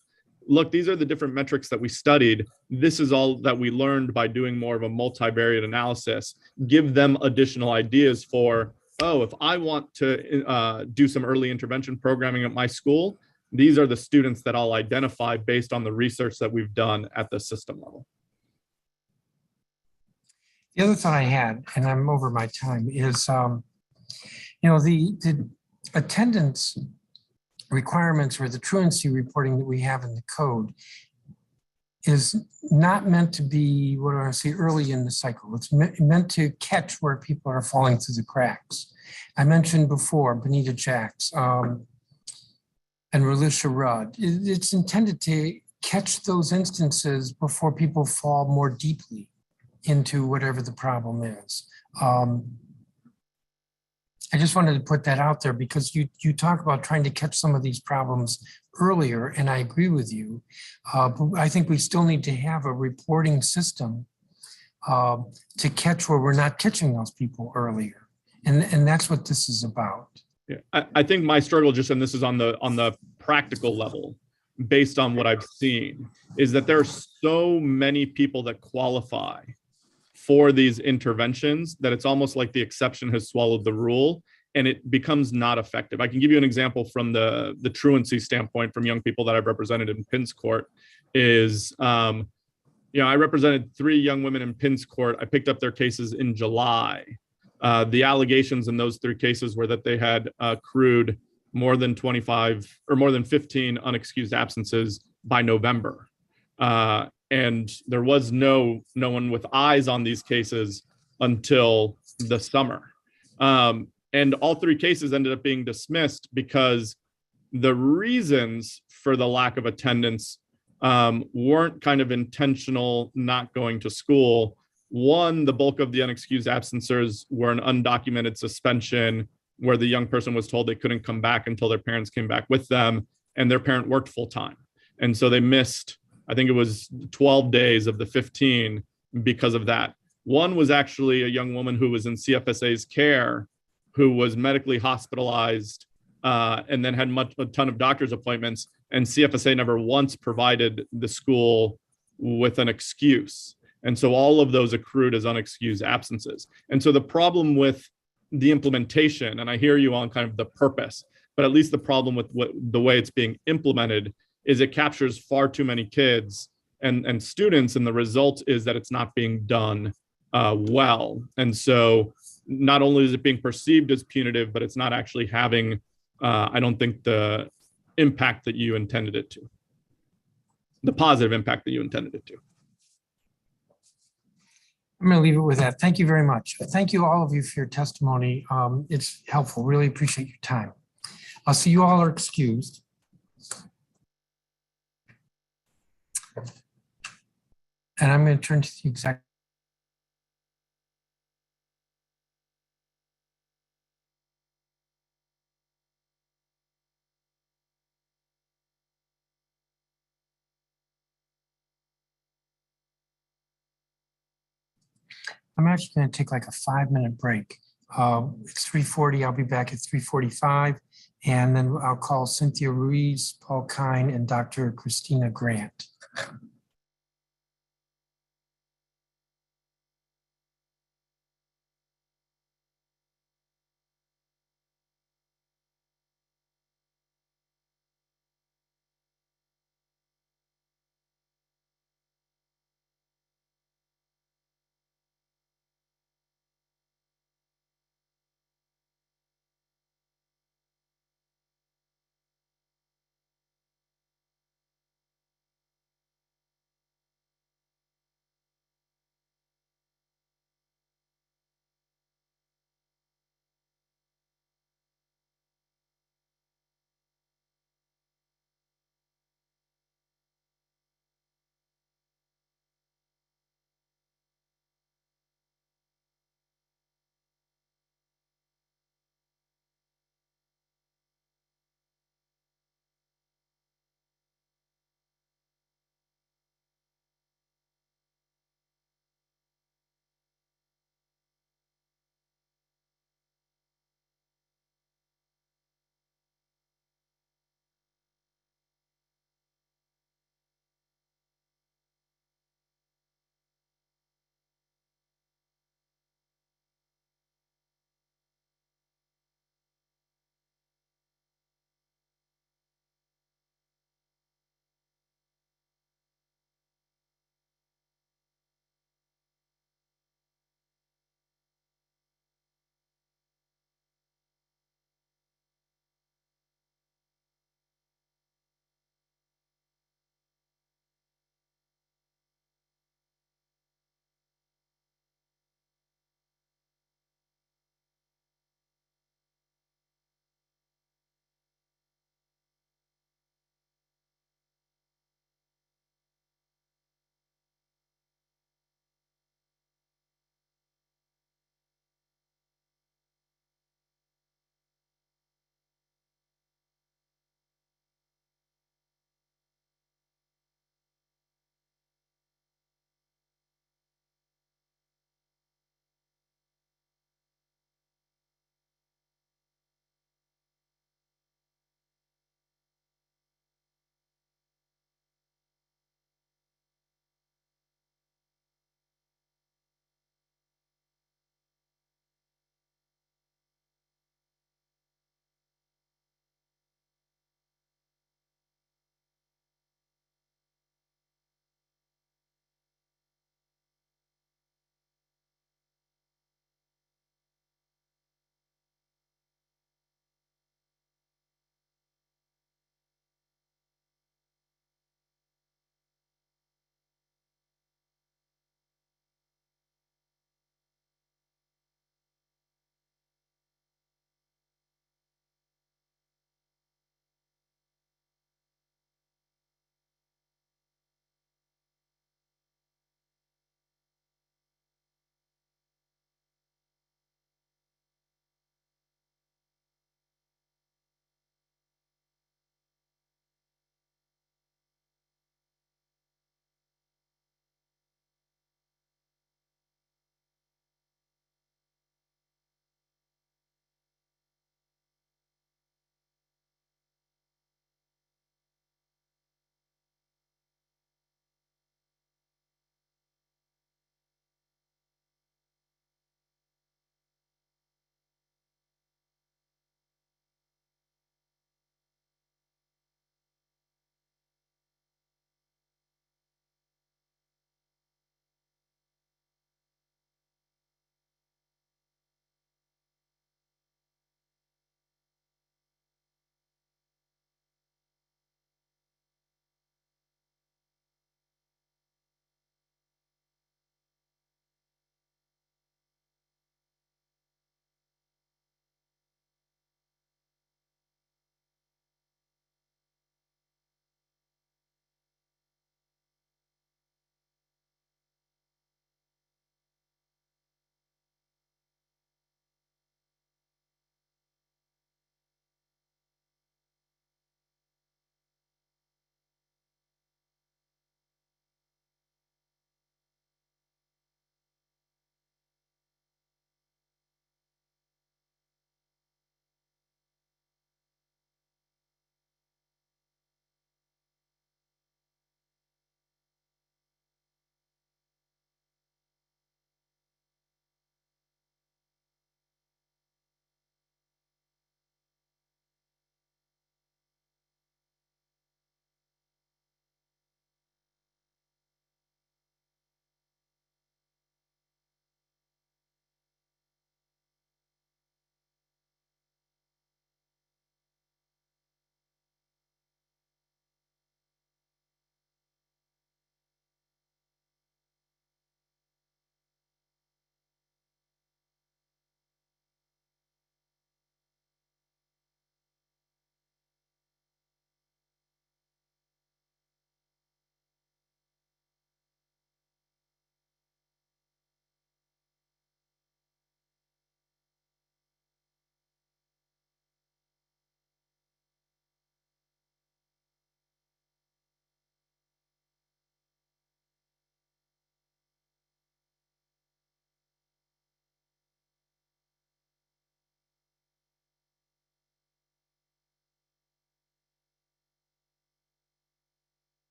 Look, these are the different metrics that we studied. This is all that we learned by doing more of a multivariate analysis. Give them additional ideas for, oh, if I want to do some early intervention programming at my school, these are the students that I'll identify based on the research that we've done at the system level. The other thought I had, and I'm over my time, is the attendance requirements or the truancy reporting that we have in the code is not meant to be, what do I say, early in the cycle. It's meant to catch where people are falling through the cracks. I mentioned before, Bonita Jacks. and Relisha Rudd. It's intended to catch those instances before people fall more deeply into whatever the problem is. I just wanted to put that out there because you talk about trying to catch some of these problems earlier, and I agree with you. But I think we still need to have a reporting system to catch where we're not catching those people earlier. And that's what this is about. Yeah, I think my struggle, just, and this is on the practical level, based on what I've seen, is that there are so many people that qualify for these interventions that it's almost like the exception has swallowed the rule and it becomes not effective. I can give you an example from the truancy standpoint from young people that I've represented in Pins Court is, I represented 3 young women in Pins Court. I picked up their cases in July. The allegations in those 3 cases were that they had accrued more than 25 or more than 15 unexcused absences by November. And there was no one with eyes on these cases until the summer. And all 3 cases ended up being dismissed because the reasons for the lack of attendance weren't kind of intentional not going to school. One, the bulk of the unexcused absences were an undocumented suspension where the young person was told they couldn't come back until their parents came back with them, and their parent worked full time. And so they missed, I think it was 12 days of the 15 because of that. One was actually a young woman who was in CFSA's care, who was medically hospitalized and then had a ton of doctor's appointments, and CFSA never once provided the school with an excuse. And so all of those accrued as unexcused absences. And so the problem with the implementation, and I hear you on kind of the purpose, but at least the problem with the way it's being implemented is it captures far too many kids and students, and the result is that it's not being done well. And so not only is it being perceived as punitive, but it's not actually having, I don't think, the impact that you intended it to, the positive impact that you intended it to. I'm going to leave it with that. Thank you very much. Thank you all of you for your testimony. It's helpful. Really appreciate your time. So you all are excused. And I'm going to turn to the executive. I'm actually going to take like a 5-minute break. It's 3:40. I'll be back at 3:45. And then I'll call Cynthia Ruiz, Paul Kine, and Dr. Christina Grant.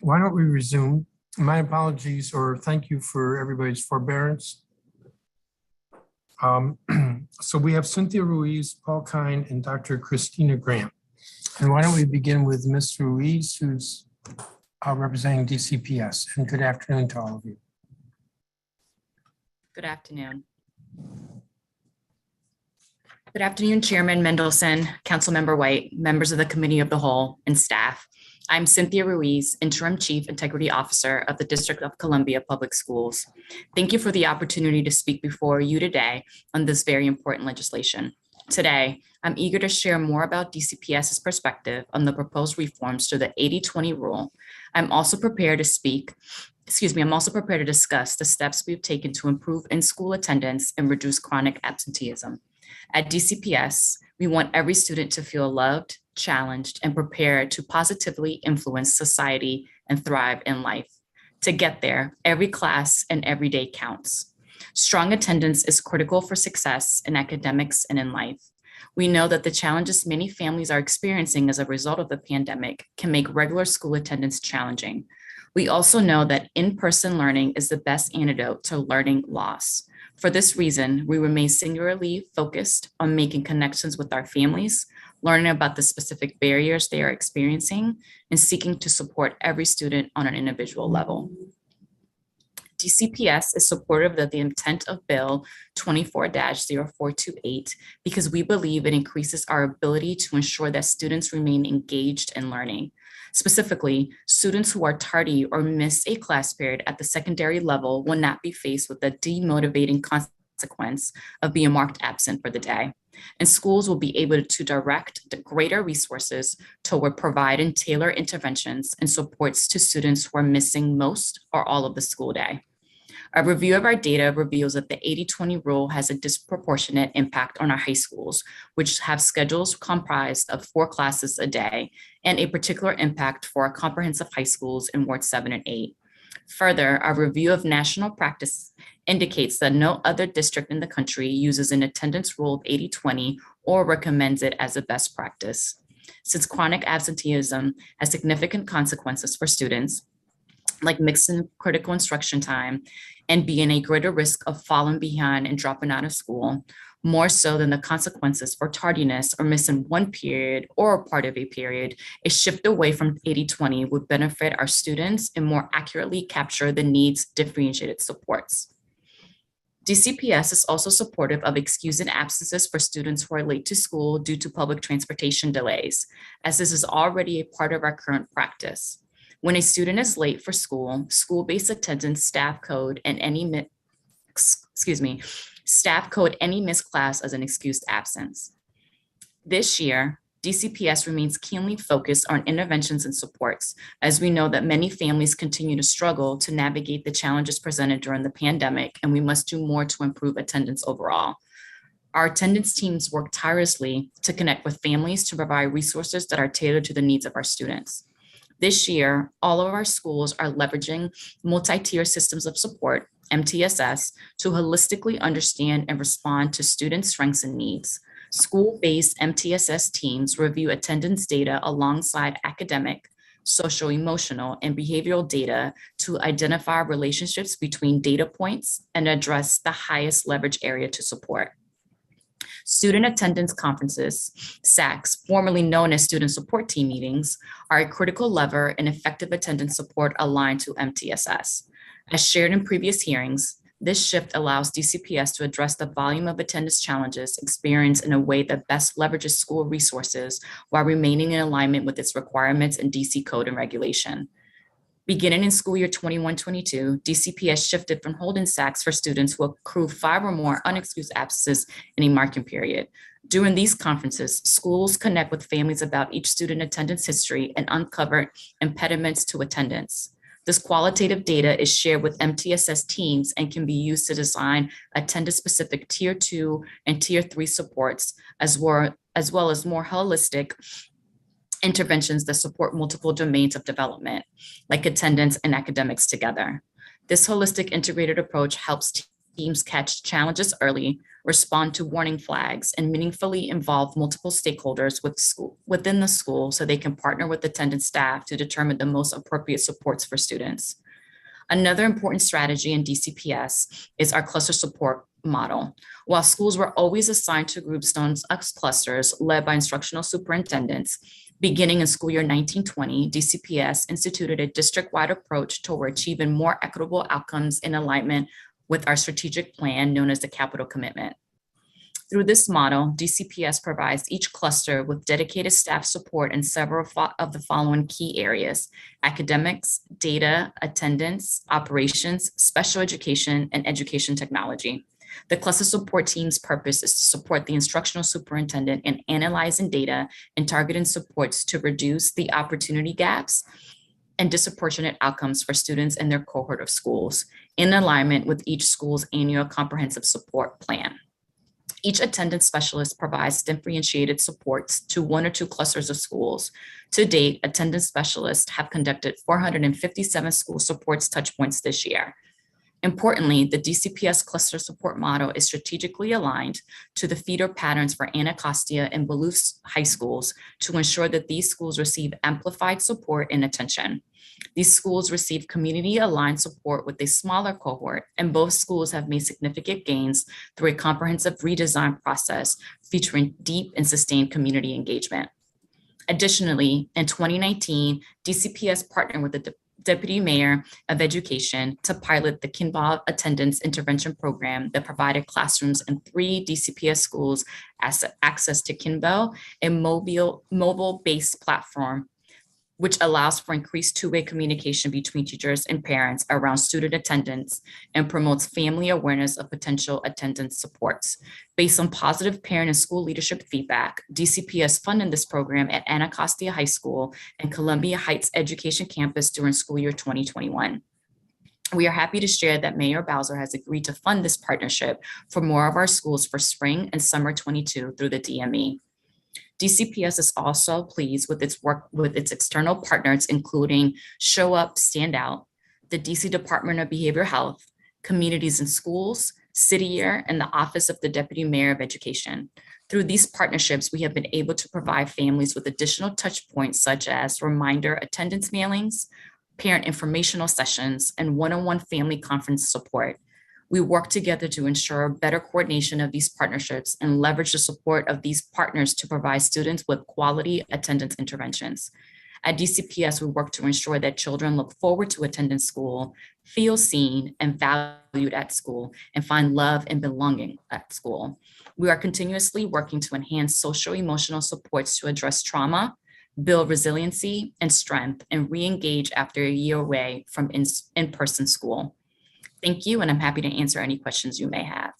Why don't we resume? My apologies, or thank you for everybody's forbearance. So we have Cynthia Ruiz, Paul Kine, and Dr. Christina Graham. And why don't we begin with Ms. Ruiz, who's representing DCPS. And good afternoon to all of you. Good afternoon. Good afternoon, Chairman Mendelson, Councilmember White, members of the Committee of the Whole, and staff. I'm Cynthia Ruiz, Interim Chief Integrity Officer of the District of Columbia Public Schools. Thank you for the opportunity to speak before you today on this very important legislation. Today, I'm eager to share more about DCPS's perspective on the proposed reforms to the 80-20 rule. I'm also prepared to discuss the steps we've taken to improve in-school attendance and reduce chronic absenteeism. At DCPS, we want every student to feel loved, challenged, and prepared to positively influence society and thrive in life. To get there, every class and every day counts. Strong attendance is critical for success in academics and in life. We know that the challenges many families are experiencing as a result of the pandemic can make regular school attendance challenging. We also know that in-person learning is the best antidote to learning loss. For this reason, we remain singularly focused on making connections with our families, learning about the specific barriers they are experiencing, and seeking to support every student on an individual level. DCPS is supportive of the intent of Bill 24-0428 because we believe it increases our ability to ensure that students remain engaged in learning. Specifically, students who are tardy or miss a class period at the secondary level will not be faced with the demotivating consequence of being marked absent for the day. And schools will be able to direct the greater resources toward providing tailored interventions and supports to students who are missing most or all of the school day. A review of our data reveals that the 80-20 rule has a disproportionate impact on our high schools, which have schedules comprised of 4 classes a day, and a particular impact for our comprehensive high schools in Ward 7 and 8. Further, our review of national practice indicates that no other district in the country uses an attendance rule of 80-20 or recommends it as a best practice. Since chronic absenteeism has significant consequences for students, like mixing critical instruction time and being a greater risk of falling behind and dropping out of school, more so than the consequences for tardiness or missing one period or a part of a period, a shift away from 80-20 would benefit our students and more accurately capture the needs differentiated supports. DCPS is also supportive of excusing absences for students who are late to school due to public transportation delays, as this is already a part of our current practice. When a student is late for school, school-based attendance staff code any missed class as an excused absence. This year, DCPS remains keenly focused on interventions and supports, as we know that many families continue to struggle to navigate the challenges presented during the pandemic, and we must do more to improve attendance overall. Our attendance teams work tirelessly to connect with families to provide resources that are tailored to the needs of our students. This year, all of our schools are leveraging multi-tier systems of support, MTSS, to holistically understand and respond to students' strengths and needs. School-based MTSS teams review attendance data alongside academic, social, emotional, and behavioral data to identify relationships between data points and address the highest leverage area to support. Student attendance conferences, SACs, formerly known as student support team meetings, are a critical lever in effective attendance support aligned to MTSS. As shared in previous hearings, this shift allows DCPS to address the volume of attendance challenges experienced in a way that best leverages school resources while remaining in alignment with its requirements in DC code and regulation. Beginning in school year 21-22, DCPS shifted from holding SACs for students who accrue 5 or more unexcused absences in a marking period. During these conferences, schools connect with families about each student attendance history and uncover impediments to attendance. This qualitative data is shared with MTSS teams and can be used to design attendance-specific Tier 2 and Tier 3 supports, as well as more holistic interventions that support multiple domains of development, like attendance and academics together. This holistic integrated approach helps teams catch challenges early, respond to warning flags, and meaningfully involve multiple stakeholders within the school so they can partner with attendance staff to determine the most appropriate supports for students. Another important strategy in DCPS is our cluster support model. While schools were always assigned to groups known as clusters led by instructional superintendents, beginning in school year 1920, DCPS instituted a district-wide approach toward achieving more equitable outcomes in alignment with our strategic plan known as the Capital Commitment. Through this model, DCPS provides each cluster with dedicated staff support in several of the following key areas: academics, data, attendance, operations, special education, and education technology. The cluster support team's purpose is to support the instructional superintendent in analyzing data and targeting supports to reduce the opportunity gaps and disproportionate outcomes for students in their cohort of schools, in alignment with each school's annual comprehensive support plan. Each attendance specialist provides differentiated supports to one or two clusters of schools. To date, attendance specialists have conducted 457 school supports touchpoints this year. Importantly, the DCPS cluster support model is strategically aligned to the feeder patterns for Anacostia and Duluth high schools to ensure that these schools receive amplified support and attention. These schools receive community-aligned support with a smaller cohort, and both schools have made significant gains through a comprehensive redesign process featuring deep and sustained community engagement. Additionally, in 2019, DCPS partnered with the Deputy Mayor of Education to pilot the Kimball Attendance Intervention Program that provided classrooms in 3 DCPS schools access to Kimball, a mobile-based platform which allows for increased two-way communication between teachers and parents around student attendance and promotes family awareness of potential attendance supports. Based on positive parent and school leadership feedback, DCPS funded this program at Anacostia High School and Columbia Heights Education Campus during school year 2021. We are happy to share that Mayor Bowser has agreed to fund this partnership for more of our schools for spring and summer 22 through the DME. DCPS is also pleased with its work with its external partners, including Show Up, Stand Out, the DC Department of Behavioral Health, Communities in Schools, City Year, and the Office of the Deputy Mayor of Education. Through these partnerships, we have been able to provide families with additional touch points such as reminder attendance mailings, parent informational sessions, and one-on-one family conference support. We work together to ensure better coordination of these partnerships and leverage the support of these partners to provide students with quality attendance interventions. At DCPS, we work to ensure that children look forward to attending school, feel seen and valued at school, and find love and belonging at school. We are continuously working to enhance social-emotional supports to address trauma, build resiliency and strength, and re-engage after a year away from in-person school. Thank you, and I'm happy to answer any questions you may have.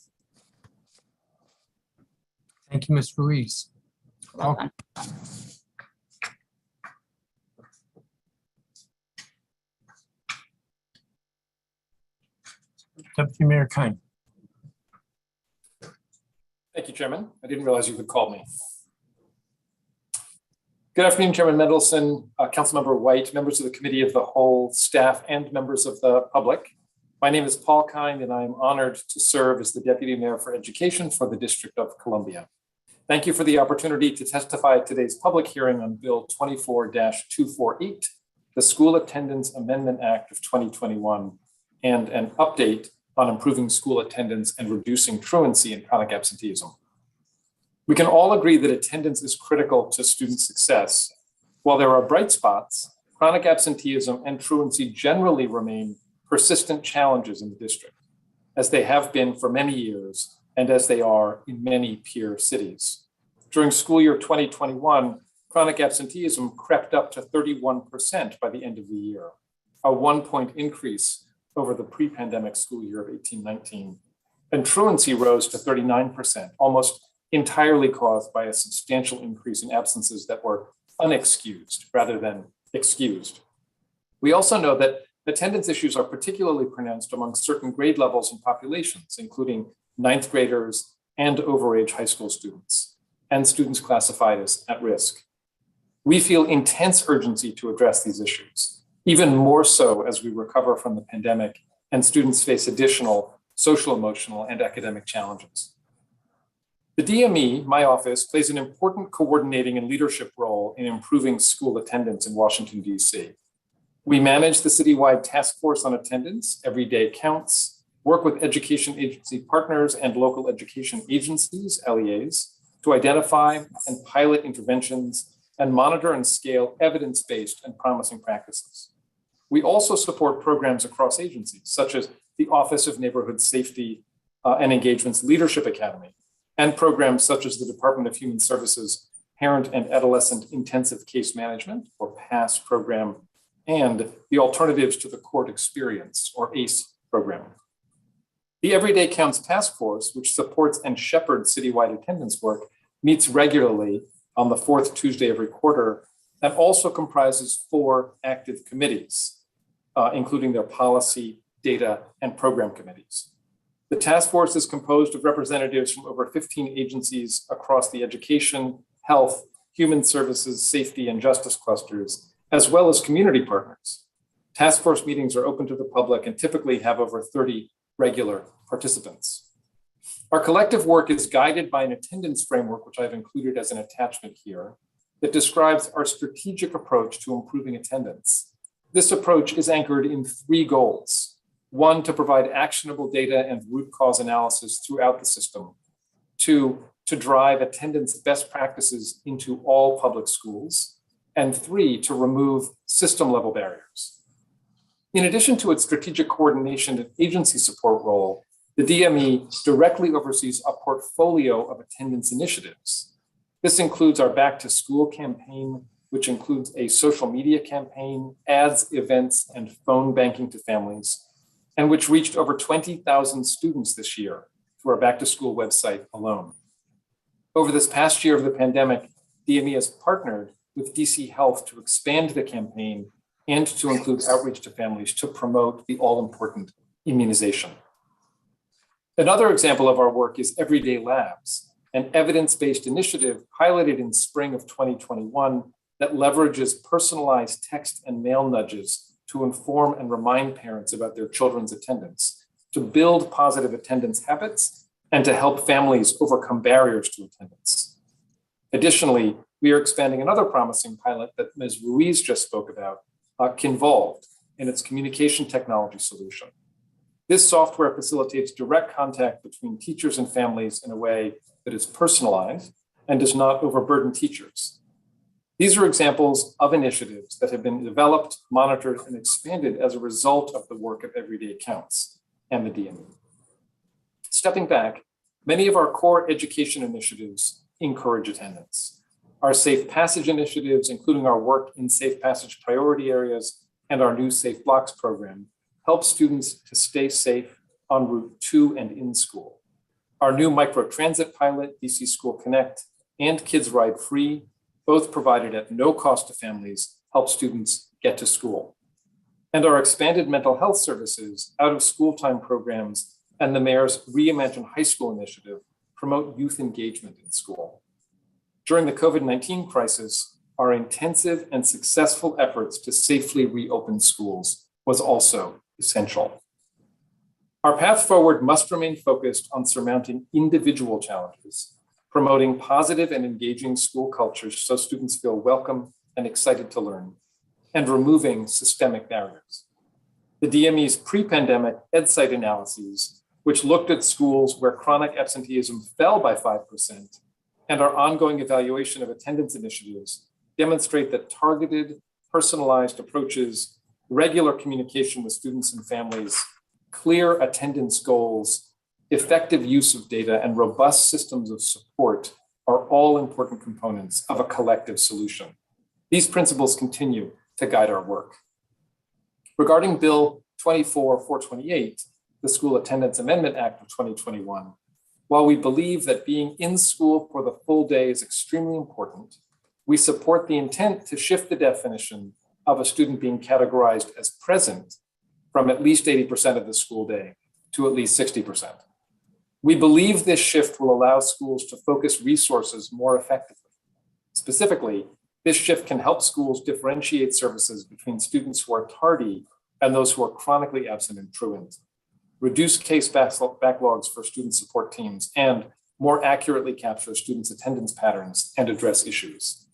Thank you, Ms. Ruiz. Welcome. Deputy Mayor Kine. Thank you, Chairman. I didn't realize you could call me. Good afternoon, Chairman Mendelson, Councilmember White, members of the Committee of the Whole, staff, and members of the public. My name is Paul Kind, and I am honored to serve as the Deputy Mayor for Education for the District of Columbia. Thank you for the opportunity to testify at today's public hearing on Bill 24-248, the School Attendance Amendment Act of 2021, and an update on improving school attendance and reducing truancy and chronic absenteeism. We can all agree that attendance is critical to student success. While there are bright spots, chronic absenteeism and truancy generally remain persistent challenges in the district, as they have been for many years and as they are in many peer cities. During school year 2021, chronic absenteeism crept up to 31% by the end of the year, a 1-point increase over the pre-pandemic school year of 18-19. And truancy rose to 39%, almost entirely caused by a substantial increase in absences that were unexcused rather than excused. We also know that attendance issues are particularly pronounced among certain grade levels and populations, including 9th graders and overage high school students, and students classified as at risk. We feel intense urgency to address these issues, even more so as we recover from the pandemic and students face additional social, emotional, and academic challenges. The DME, my office, plays an important coordinating and leadership role in improving school attendance in Washington, D.C. We manage the citywide task force on attendance, Every Day Counts, work with education agency partners and local education agencies, LEAs, to identify and pilot interventions and monitor and scale evidence-based and promising practices. We also support programs across agencies, such as the Office of Neighborhood Safety and Engagement's Leadership Academy, and programs such as the Department of Human Services Parent and Adolescent Intensive Case Management, or PASS program, and the Alternatives to the Court Experience, or ACE program. The Everyday Counts Task Force, which supports and shepherds citywide attendance work, meets regularly on the fourth Tuesday every quarter, and also comprises 4 active committees, including their policy, data, and program committees. The task force is composed of representatives from over 15 agencies across the education, health, human services, safety, and justice clusters, as well as community partners. Task force meetings are open to the public and typically have over 30 regular participants. Our collective work is guided by an attendance framework, which I've included as an attachment here, that describes our strategic approach to improving attendance. This approach is anchored in 3 goals. 1, to provide actionable data and root cause analysis throughout the system. 2, to drive attendance best practices into all public schools. And 3, to remove system-level barriers. In addition to its strategic coordination and agency support role, the DME directly oversees a portfolio of attendance initiatives. This includes our Back to School campaign, which includes a social media campaign, ads, events, and phone banking to families, and which reached over 20,000 students this year through our Back to School website alone. Over this past year of the pandemic, DME has partnered with DC Health to expand the campaign and to include outreach to families to promote the all-important immunization. Another example of our work is Everyday Labs, an evidence-based initiative piloted in spring of 2021 that leverages personalized text and mail nudges to inform and remind parents about their children's attendance, to build positive attendance habits, and to help families overcome barriers to attendance. Additionally, we are expanding another promising pilot that Ms. Ruiz just spoke about, Kinvolved, in its communication technology solution. This software facilitates direct contact between teachers and families in a way that is personalized and does not overburden teachers. These are examples of initiatives that have been developed, monitored, and expanded as a result of the work of Everyday Counts and the DME. Stepping back, many of our core education initiatives encourage attendance. Our Safe Passage initiatives, including our work in Safe Passage priority areas and our new Safe Blocks program, help students to stay safe en route to and in school. Our new microtransit pilot, DC School Connect, and Kids Ride Free, both provided at no cost to families, help students get to school. And our expanded mental health services, out of school time programs, and the Mayor's Reimagine High School initiative promote youth engagement in school. During the COVID-19 crisis, our intensive and successful efforts to safely reopen schools was also essential. Our path forward must remain focused on surmounting individual challenges, promoting positive and engaging school cultures so students feel welcome and excited to learn, and removing systemic barriers. The DME's pre-pandemic EdSite analyses, which looked at schools where chronic absenteeism fell by 5%, and our ongoing evaluation of attendance initiatives demonstrate that targeted, personalized approaches, regular communication with students and families, clear attendance goals, effective use of data, and robust systems of support are all important components of a collective solution. These principles continue to guide our work. Regarding Bill 24-428, the School Attendance Amendment Act of 2021, while we believe that being in school for the full day is extremely important, we support the intent to shift the definition of a student being categorized as present from at least 80% of the school day to at least 60%. We believe this shift will allow schools to focus resources more effectively. Specifically, this shift can help schools differentiate services between students who are tardy and those who are chronically absent and truant. reduce case backlogs for student support teams, and more accurately capture students' attendance patterns and address issues.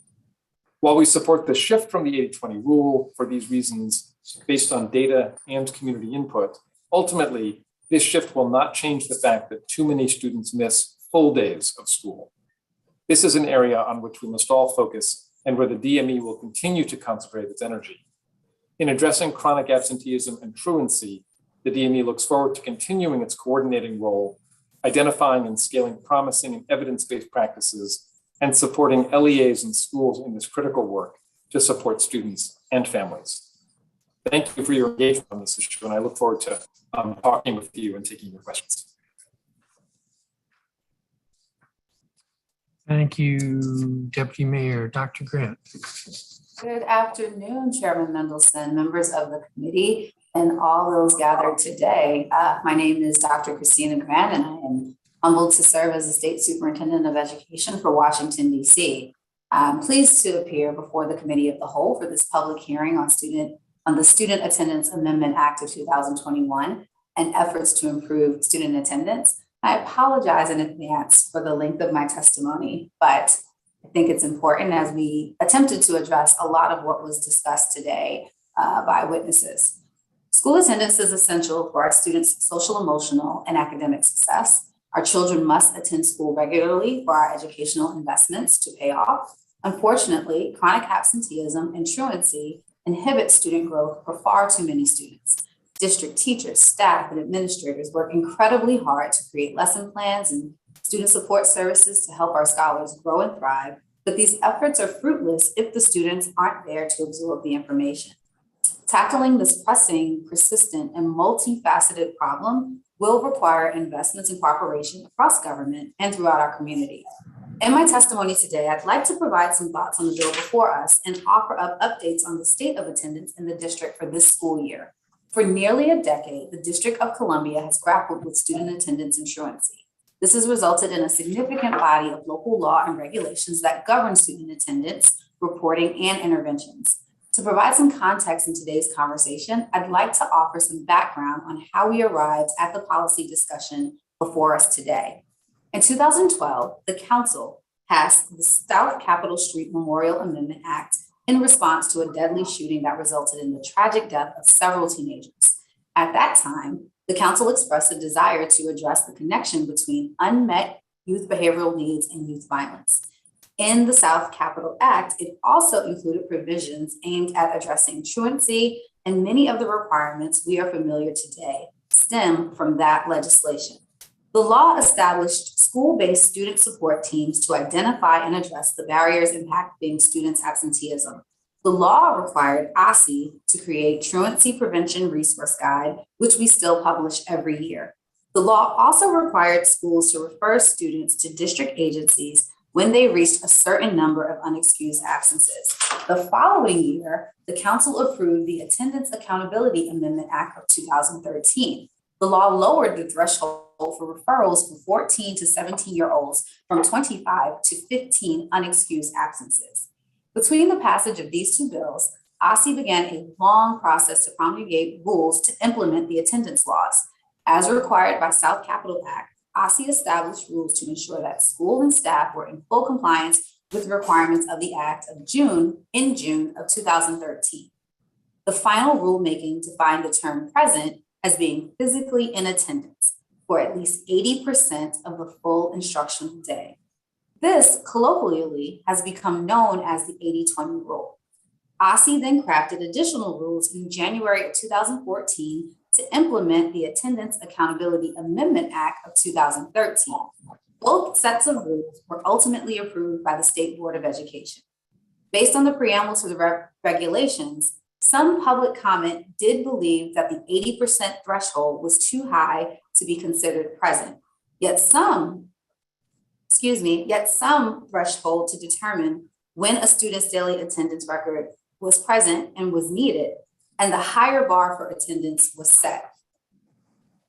While we support the shift from the 80-20 rule for these reasons based on data and community input, ultimately, this shift will not change the fact that too many students miss full days of school. This is an area on which we must all focus and where the DME will continue to concentrate its energy. In addressing chronic absenteeism and truancy, the DME looks forward to continuing its coordinating role, identifying and scaling promising and evidence-based practices, and supporting LEAs and schools in this critical work to support students and families. Thank you for your engagement on this issue, and I look forward to talking with you and taking your questions. Thank you, Deputy Mayor. Dr. Grant. Good afternoon, Chairman Mendelson, members of the committee, and all those gathered today. My name is Dr. Christina Grant, and I am humbled to serve as the State Superintendent of Education for Washington, D.C. I'm pleased to appear before the Committee of the Whole for this public hearing on the Student Attendance Amendment Act of 2021 and efforts to improve student attendance. I apologize in advance for the length of my testimony, but I think it's important as we attempted to address a lot of what was discussed today by witnesses. School attendance is essential for our students' social, emotional, and academic success. Our children must attend school regularly for our educational investments to pay off. Unfortunately, chronic absenteeism and truancy inhibit student growth for far too many students. District teachers, staff, and administrators work incredibly hard to create lesson plans and student support services to help our scholars grow and thrive, but these efforts are fruitless if the students aren't there to absorb the information. Tackling this pressing, persistent, and multifaceted problem will require investments and cooperation across government and throughout our community. In my testimony today, I'd like to provide some thoughts on the bill before us and offer up updates on the state of attendance in the district for this school year. For nearly a decade, the District of Columbia has grappled with student attendance and truancy. This has resulted in a significant body of local law and regulations that govern student attendance, reporting, and interventions. To provide some context in today's conversation, I'd like to offer some background on how we arrived at the policy discussion before us today. In 2012, the Council passed the South Capitol Street Memorial Amendment Act in response to a deadly shooting that resulted in the tragic death of several teenagers. At that time, the Council expressed a desire to address the connection between unmet youth behavioral needs and youth violence. In the South Capitol Act, it also included provisions aimed at addressing truancy, and many of the requirements we are familiar today stem from that legislation. The law established school-based student support teams to identify and address the barriers impacting students' absenteeism. The law required OSSI to create Truancy Prevention Resource Guide, which we still publish every year. The law also required schools to refer students to district agencies when they reached a certain number of unexcused absences. The following year, the Council approved the Attendance Accountability Amendment Act of 2013. The law lowered the threshold for referrals for 14 to 17-year-olds from 25 to 15 unexcused absences. Between the passage of these two bills, OSSI began a long process to promulgate rules to implement the attendance laws. As required by South Capitol Act, OSSI established rules to ensure that school and staff were in full compliance with the requirements of the Act of June of 2013. The final rulemaking defined the term present as being physically in attendance for at least 80% of the full instructional day. This colloquially has become known as the 80-20 rule. OSSI then crafted additional rules in January of 2014 to implement the Attendance Accountability Amendment Act of 2013. Both sets of rules were ultimately approved by the State Board of Education. Based on the preamble to the regulations, some public comment did believe that the 80% threshold was too high to be considered present, yet some threshold to determine when a student's daily attendance record was present and was needed, and the higher bar for attendance was set.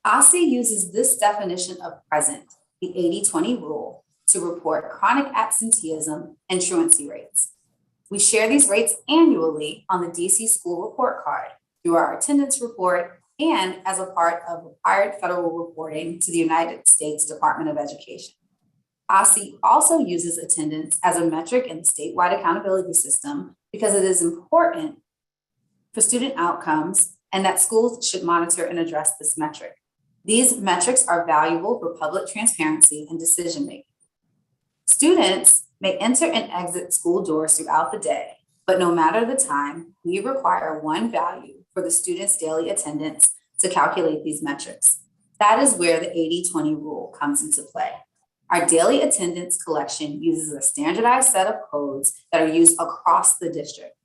OSSI uses this definition of present, the 80-20 rule, to report chronic absenteeism and truancy rates. We share these rates annually on the DC School Report Card through our attendance report and as a part of required federal reporting to the United States Department of Education. OSSI also uses attendance as a metric in the statewide accountability system because it is important for student outcomes and that schools should monitor and address this metric. These metrics are valuable for public transparency and decision-making. Students may enter and exit school doors throughout the day, but no matter the time, we require one value for the student's daily attendance to calculate these metrics. That is where the 80-20 rule comes into play. Our daily attendance collection uses a standardized set of codes that are used across the district.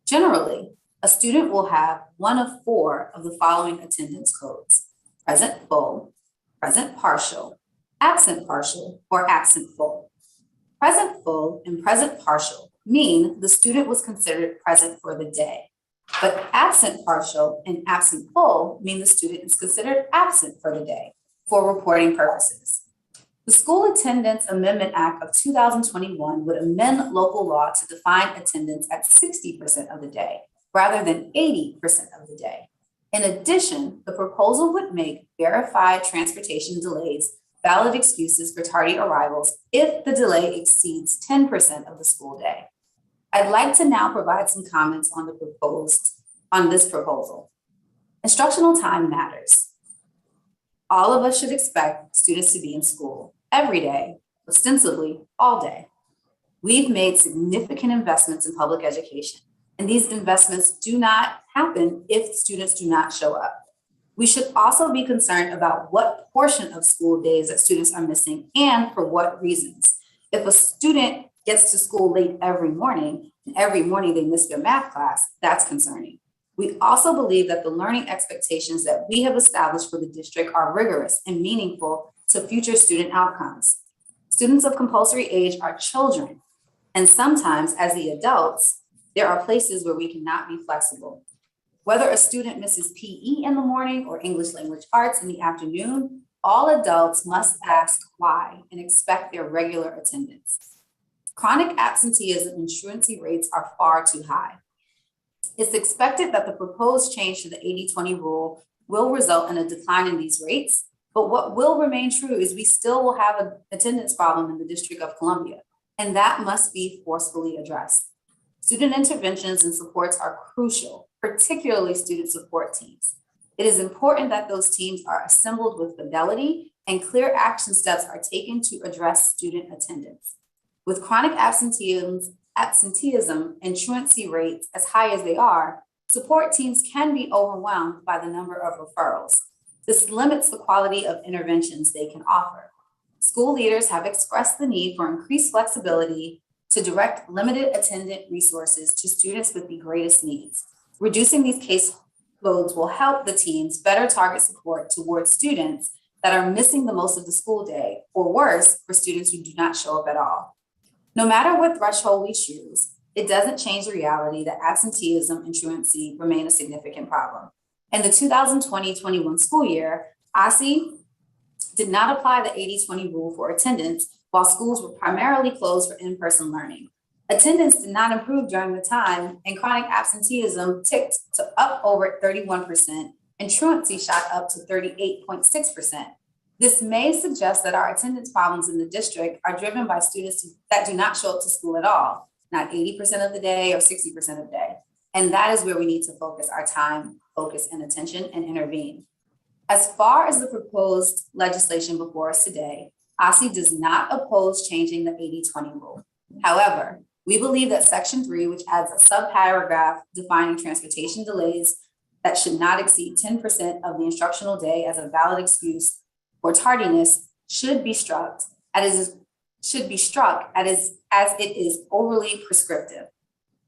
Generally, a student will have one of 4 of the following attendance codes: present full, present partial, absent partial, or absent full. Present full and present partial mean the student was considered present for the day, but absent partial and absent full mean the student is considered absent for the day for reporting purposes. The School Attendance Amendment Act of 2021 would amend local law to define attendance at 60% of the day rather than 80% of the day. In addition, the proposal would make verified transportation delays valid excuses for tardy arrivals if the delay exceeds 10% of the school day. I'd like to now provide some comments on this proposal. Instructional time matters. All of us should expect students to be in school every day, ostensibly all day. We've made significant investments in public education, and these investments do not happen if students do not show up. We should also be concerned about what portion of school days that students are missing and for what reasons. If a student gets to school late every morning, and every morning they miss their math class, that's concerning. We also believe that the learning expectations that we have established for the district are rigorous and meaningful to future student outcomes. Students of compulsory age are children, and sometimes as the adults, there are places where we cannot be flexible. Whether a student misses PE in the morning or English language arts in the afternoon, all adults must ask why and expect their regular attendance. Chronic absenteeism and truancy rates are far too high. It's expected that the proposed change to the 80-20 rule will result in a decline in these rates, but what will remain true is we still will have an attendance problem in the District of Columbia, and that must be forcefully addressed. Student interventions and supports are crucial, particularly student support teams. It is important that those teams are assembled with fidelity and clear action steps are taken to address student attendance. With chronic absenteeism and truancy rates as high as they are, support teams can be overwhelmed by the number of referrals. This limits the quality of interventions they can offer. School leaders have expressed the need for increased flexibility to direct limited attendant resources to students with the greatest needs. Reducing these case loads will help the teams better target support towards students that are missing the most of the school day, or worse, for students who do not show up at all. No matter what threshold we choose, it doesn't change the reality that absenteeism and truancy remain a significant problem. In the 2020-21 school year, OSSI did not apply the 80-20 rule for attendance while schools were primarily closed for in-person learning. Attendance did not improve during the time, and chronic absenteeism ticked to up over 31%, and truancy shot up to 38.6%. This may suggest that our attendance problems in the district are driven by students that do not show up to school at all, not 80% of the day or 60% of the day. And that is where we need to focus our time, focus, and attention and intervene. As far as the proposed legislation before us today, OSSI does not oppose changing the 80-20 rule. However, we believe that Section 3, which adds a subparagraph defining transportation delays that should not exceed 10% of the instructional day as a valid excuse for tardiness, should be struck as it is overly prescriptive.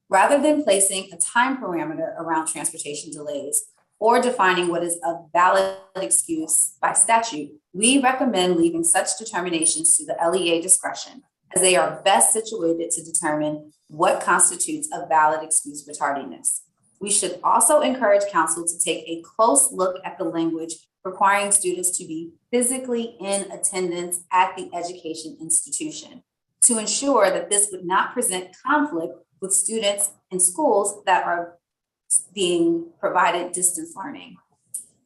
Rather than placing a time parameter around transportation delays or defining what is a valid excuse by statute, we recommend leaving such determinations to the LEA discretion, as they are best situated to determine what constitutes a valid excuse for tardiness. We should also encourage council to take a close look at the language requiring students to be physically in attendance at the education institution to ensure that this would not present conflict with students in schools that are being provided distance learning.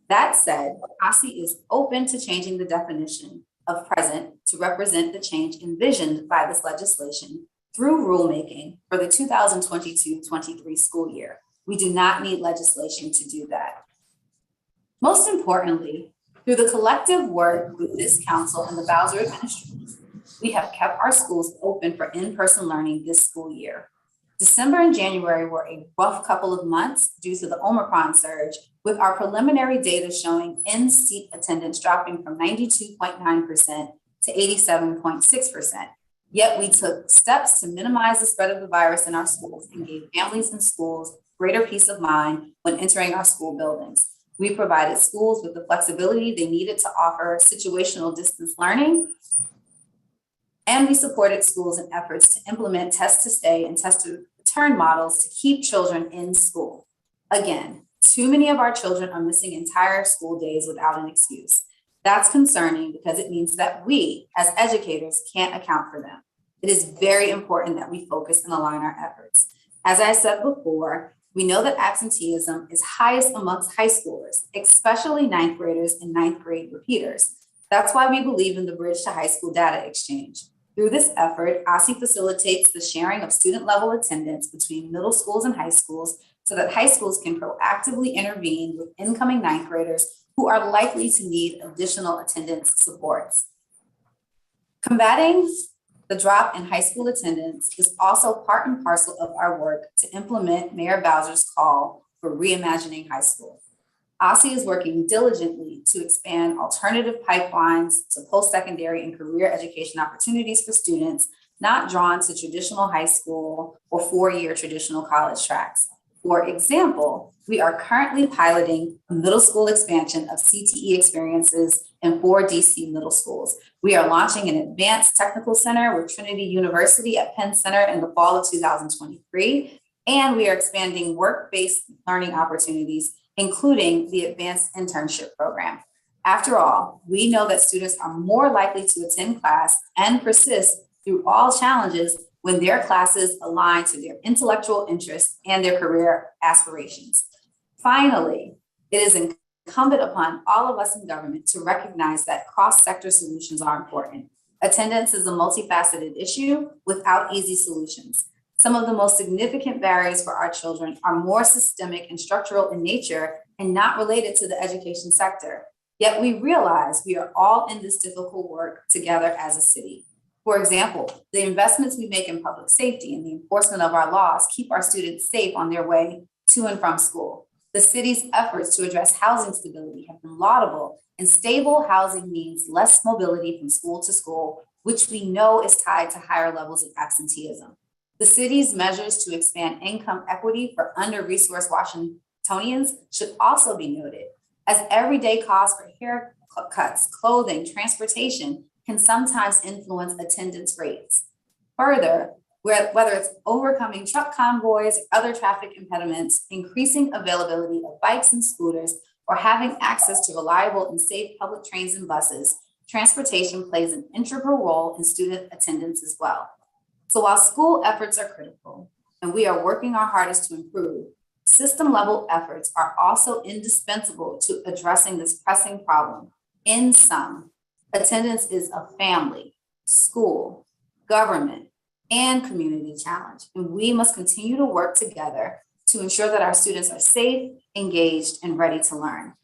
That said, OSSI is open to changing the definition of present to represent the change envisioned by this legislation through rulemaking for the 2022-23 school year. We do not need legislation to do that. Most importantly, through the collective work with this council and the Bowser administration, we have kept our schools open for in-person learning this school year. December and January were a rough couple of months due to the Omicron surge, with our preliminary data showing in-seat attendance dropping from 92.9% to 87.6%. Yet we took steps to minimize the spread of the virus in our schools and gave families and schools greater peace of mind when entering our school buildings. We provided schools with the flexibility they needed to offer situational distance learning, and we supported schools in efforts to implement test to stay and test to return models to keep children in school. Again, too many of our children are missing entire school days without an excuse. That's concerning because it means that we, as educators, can't account for them. It is very important that we focus and align our efforts. As I said before, we know that absenteeism is highest amongst high schoolers, especially ninth graders and ninth grade repeaters. That's why we believe in the Bridge to High School data exchange. Through this effort, OSSI facilitates the sharing of student level attendance between middle schools and high schools so that high schools can proactively intervene with incoming ninth graders who are likely to need additional attendance supports. Combating the drop in high school attendance is also part and parcel of our work to implement Mayor Bowser's call for reimagining high school. OSSI is working diligently to expand alternative pipelines to post-secondary and career education opportunities for students not drawn to traditional high school or four-year traditional college tracks. For example, we are currently piloting a middle school expansion of CTE experiences in 4 DC middle schools. We are launching an advanced technical center with Trinity University at Penn Center in the fall of 2023, and we are expanding work-based learning opportunities, including the advanced internship program. After all, we know that students are more likely to attend class and persist through all challenges when their classes align to their intellectual interests and their career aspirations. Finally, it is incumbent upon all of us in government to recognize that cross-sector solutions are important. Attendance is a multifaceted issue without easy solutions. Some of the most significant barriers for our children are more systemic and structural in nature and not related to the education sector. Yet we realize we are all in this difficult work together as a city. For example, the investments we make in public safety and the enforcement of our laws keep our students safe on their way to and from school. The city's efforts to address housing stability have been laudable, and stable housing means less mobility from school to school, which we know is tied to higher levels of absenteeism. The city's measures to expand income equity for under-resourced Washingtonians should also be noted, as everyday costs for haircuts, clothing, transportation can sometimes influence attendance rates. Further, whether it's overcoming truck convoys or other traffic impediments, increasing availability of bikes and scooters, or having access to reliable and safe public trains and buses, transportation plays an integral role in student attendance as well. So while school efforts are critical, and we are working our hardest to improve, system-level efforts are also indispensable to addressing this pressing problem. In sum, attendance is a family, school, government, and community challenge, and we must continue to work together to ensure that our students are safe, engaged, and ready to learn.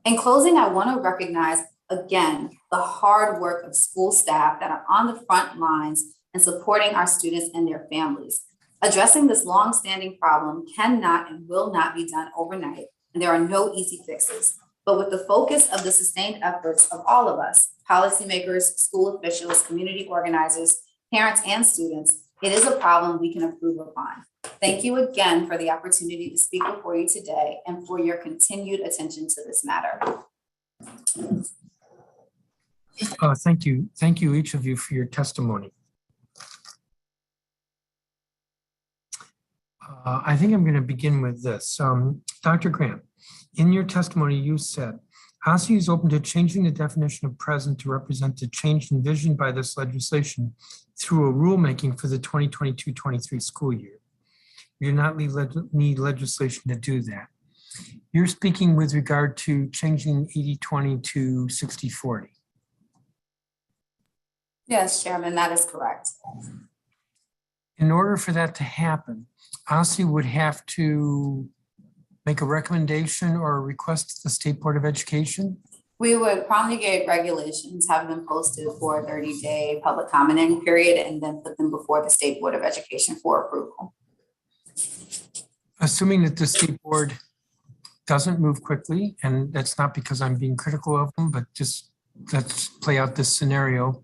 In closing, I want to recognize again the hard work of school staff that are on the front lines and supporting our students and their families. Addressing this long-standing problem cannot and will not be done overnight, and there are no easy fixes. But with the focus of the sustained efforts of all of us, policymakers, school officials, community organizers, parents, and students, it is a problem we can improve upon. Thank you again for the opportunity to speak before you today and for your continued attention to this matter. Thank you. Thank you, each of you, for your testimony. I think I'm going to begin with this. Dr. Grant, in your testimony, you said, OSSI is open to changing the definition of present to represent the change envisioned by this legislation through a rulemaking for the 2022-23 school year. You do not need legislation to do that. You're speaking with regard to changing 80-20 to 60-40. Yes, Chairman, that is correct. In order for that to happen, OSSI would have to make a recommendation or a request to the State Board of Education? We would promulgate regulations, have them posted for a 30-day public commenting period, and then put them before the State Board of Education for approval. Assuming that the State Board doesn't move quickly, and that's not because I'm being critical of them, but just let's play out this scenario.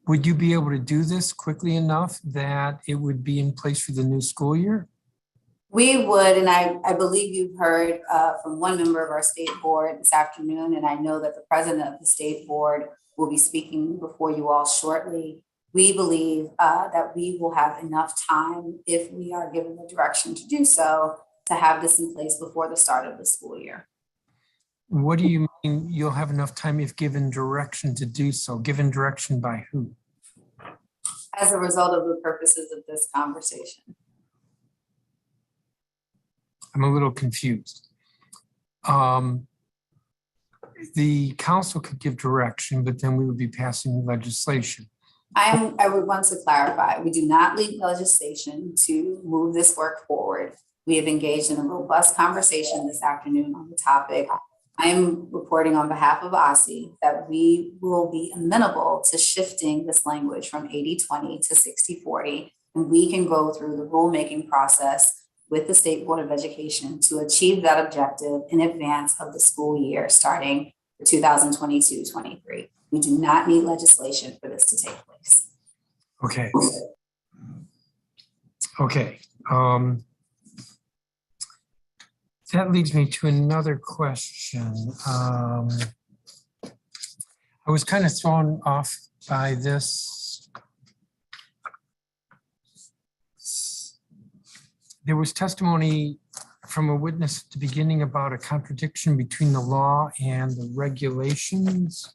Would you be able to do this quickly enough that it would be in place for the new school year? We would, and I believe you've heard from one member of our state board this afternoon, and I know that the president of the state board will be speaking before you all shortly. We believe that we will have enough time, if we are given the direction to do so, to have this in place before the start of the school year. What do you mean you'll have enough time if given direction to do so? Given direction by who? As a result of the purposes of this conversation. I'm a little confused. The council could give direction, but then we would be passing legislation. I would want to clarify, we do not need legislation to move this work forward. We have engaged in a robust conversation this afternoon on the topic. I am reporting on behalf of OSSI that we will be amenable to shifting this language from 80-20 to 60-40, and we can go through the rulemaking process with the State Board of Education to achieve that objective in advance of the school year starting 2022-23. We do not need legislation for this to take place. Okay. Okay. That leads me to another question. I was kind of thrown off by this. There was testimony from a witness at the beginning about a contradiction between the law and the regulations.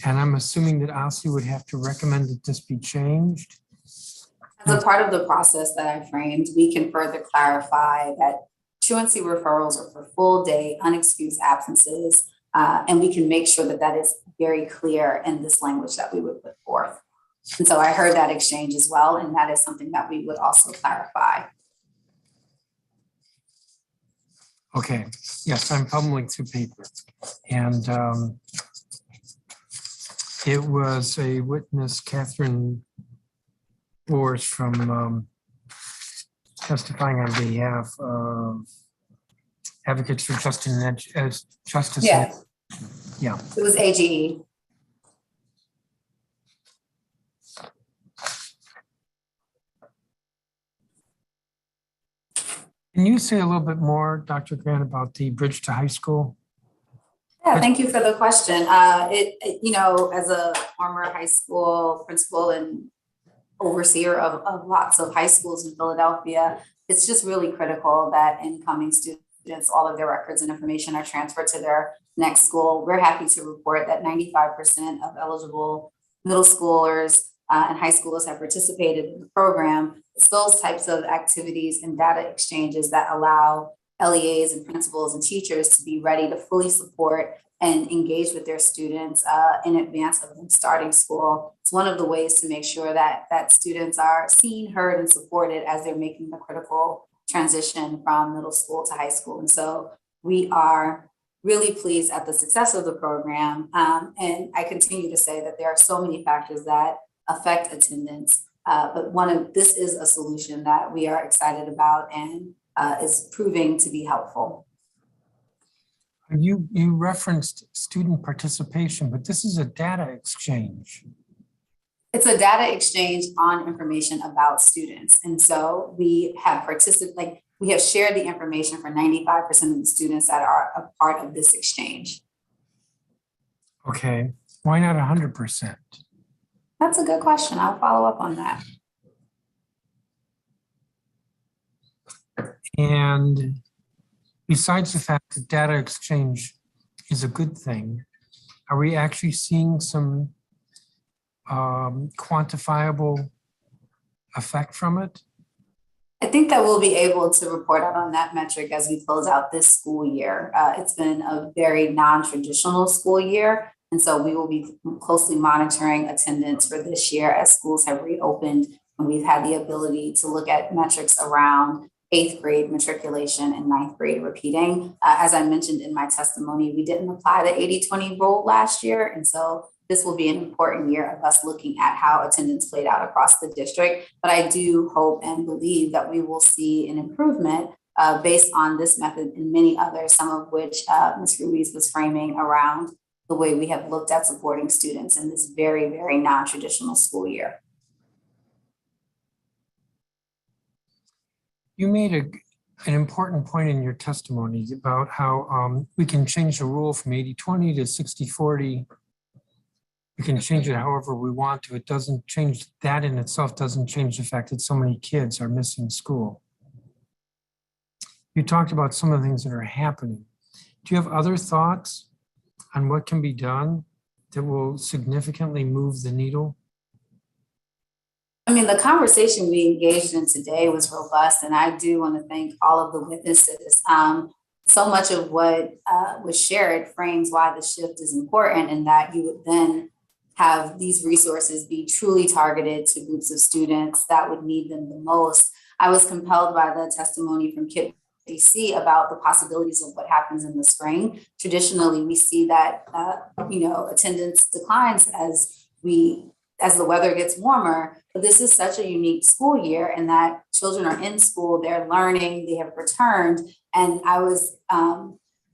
And I'm assuming that OSSI would have to recommend that this be changed. As a part of the process that I framed, we can further clarify that truancy referrals are for full day unexcused absences. And we can make sure that that is very clear in this language that we would put forth. And so I heard that exchange as well. And that is something that we would also clarify. Okay, yes, I'm fumbling through paper. And it was a witness, Catherine Boers, from testifying on behalf of Advocates for Justice. Yeah. Yeah. It was AGE. Can you say a little bit more, Dr. Grant, about the Bridge to High School? Yeah, thank you for the question. You know, as a former high school principal and overseer of lots of high schools in Philadelphia, it's just really critical that incoming students, all of their records and information are transferred to their next school. We're happy to report that 95% of eligible middle schoolers and high schoolers have participated in the program. It's those types of activities and data exchanges that allow LEAs and principals and teachers to be ready to fully support and engage with their students in advance of them starting school. It's one of the ways to make sure that students are seen, heard, and supported as they're making the critical transition from middle school to high school. And so we are really pleased at the success of the program. And I continue to say that there are so many factors that affect attendance, but this is a solution that we are excited about and is proving to be helpful. You referenced student participation, but this is a data exchange. It's a data exchange on information about students. And so we have we have shared the information for 95% of the students that are a part of this exchange. Okay, why not 100%? That's a good question. I'll follow up on that. And besides the fact that data exchange is a good thing, are we actually seeing some quantifiable effect from it? I think that we'll be able to report out on that metric as we close out this school year. It's been a very non-traditional school year, and so we will be closely monitoring attendance for this year as schools have reopened, and we've had the ability to look at metrics around 8th grade matriculation and 9th grade repeating. As I mentioned in my testimony, we didn't apply the 80-20 rule last year, and so this will be an important year of us looking at how attendance played out across the district. But I do hope and believe that we will see an improvement based on this method and many others, some of which Ms. Ruiz was framing around the way we have looked at supporting students in this very, very non-traditional school year. You made an important point in your testimony about how we can change the rule from 80-20 to 60-40. We can change it however we want to. It doesn't change, that in itself doesn't change the fact that so many kids are missing school. You talked about some of the things that are happening. Do you have other thoughts on what can be done that will significantly move the needle? I mean, the conversation we engaged in today was robust, and I do want to thank all of the witnesses. So much of what was shared frames why the shift is important, and that you would then have these resources be truly targeted to groups of students that would need them the most. I was compelled by the testimony from KIPP DC about the possibilities of what happens in the spring. Traditionally, we see that attendance declines as the weather gets warmer, but this is such a unique school year in that children are in school, they're learning, they have returned. And I was,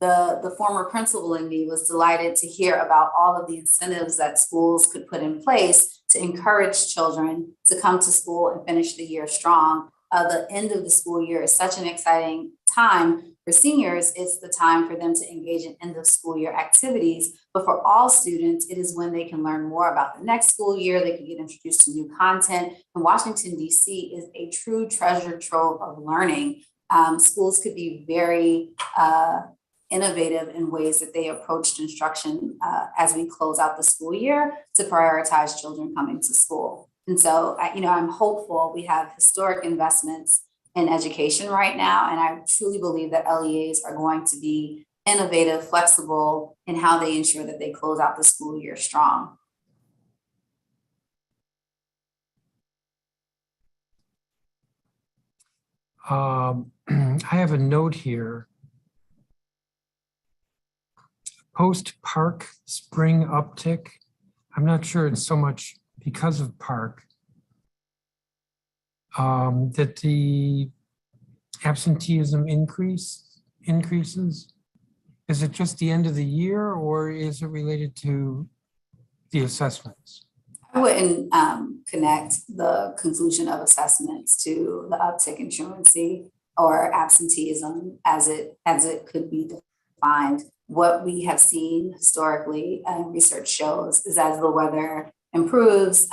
the former principal in me was delighted to hear about all of the incentives that schools could put in place to encourage children to come to school and finish the year strong. The end of the school year is such an exciting time. For seniors, it's the time for them to engage in end of school year activities. But for all students, it is when they can learn more about the next school year. They can get introduced to new content. And Washington, D.C. is a true treasure trove of learning. Schools could be very innovative in ways that they approached instruction as we close out the school year to prioritize children coming to school. And so, I'm hopeful. We have historic investments in education right now, and I truly believe that LEAs are going to be innovative, flexible in how they ensure that they close out the school year strong. I have a note here. Post-park spring uptick. I'm not sure it's so much because of park that the absenteeism increases. Is it just the end of the year, or is it related to the assessments? I wouldn't connect the conclusion of assessments to the uptick in truancy or absenteeism as it could be defined. What we have seen historically and research shows is as the weather improves,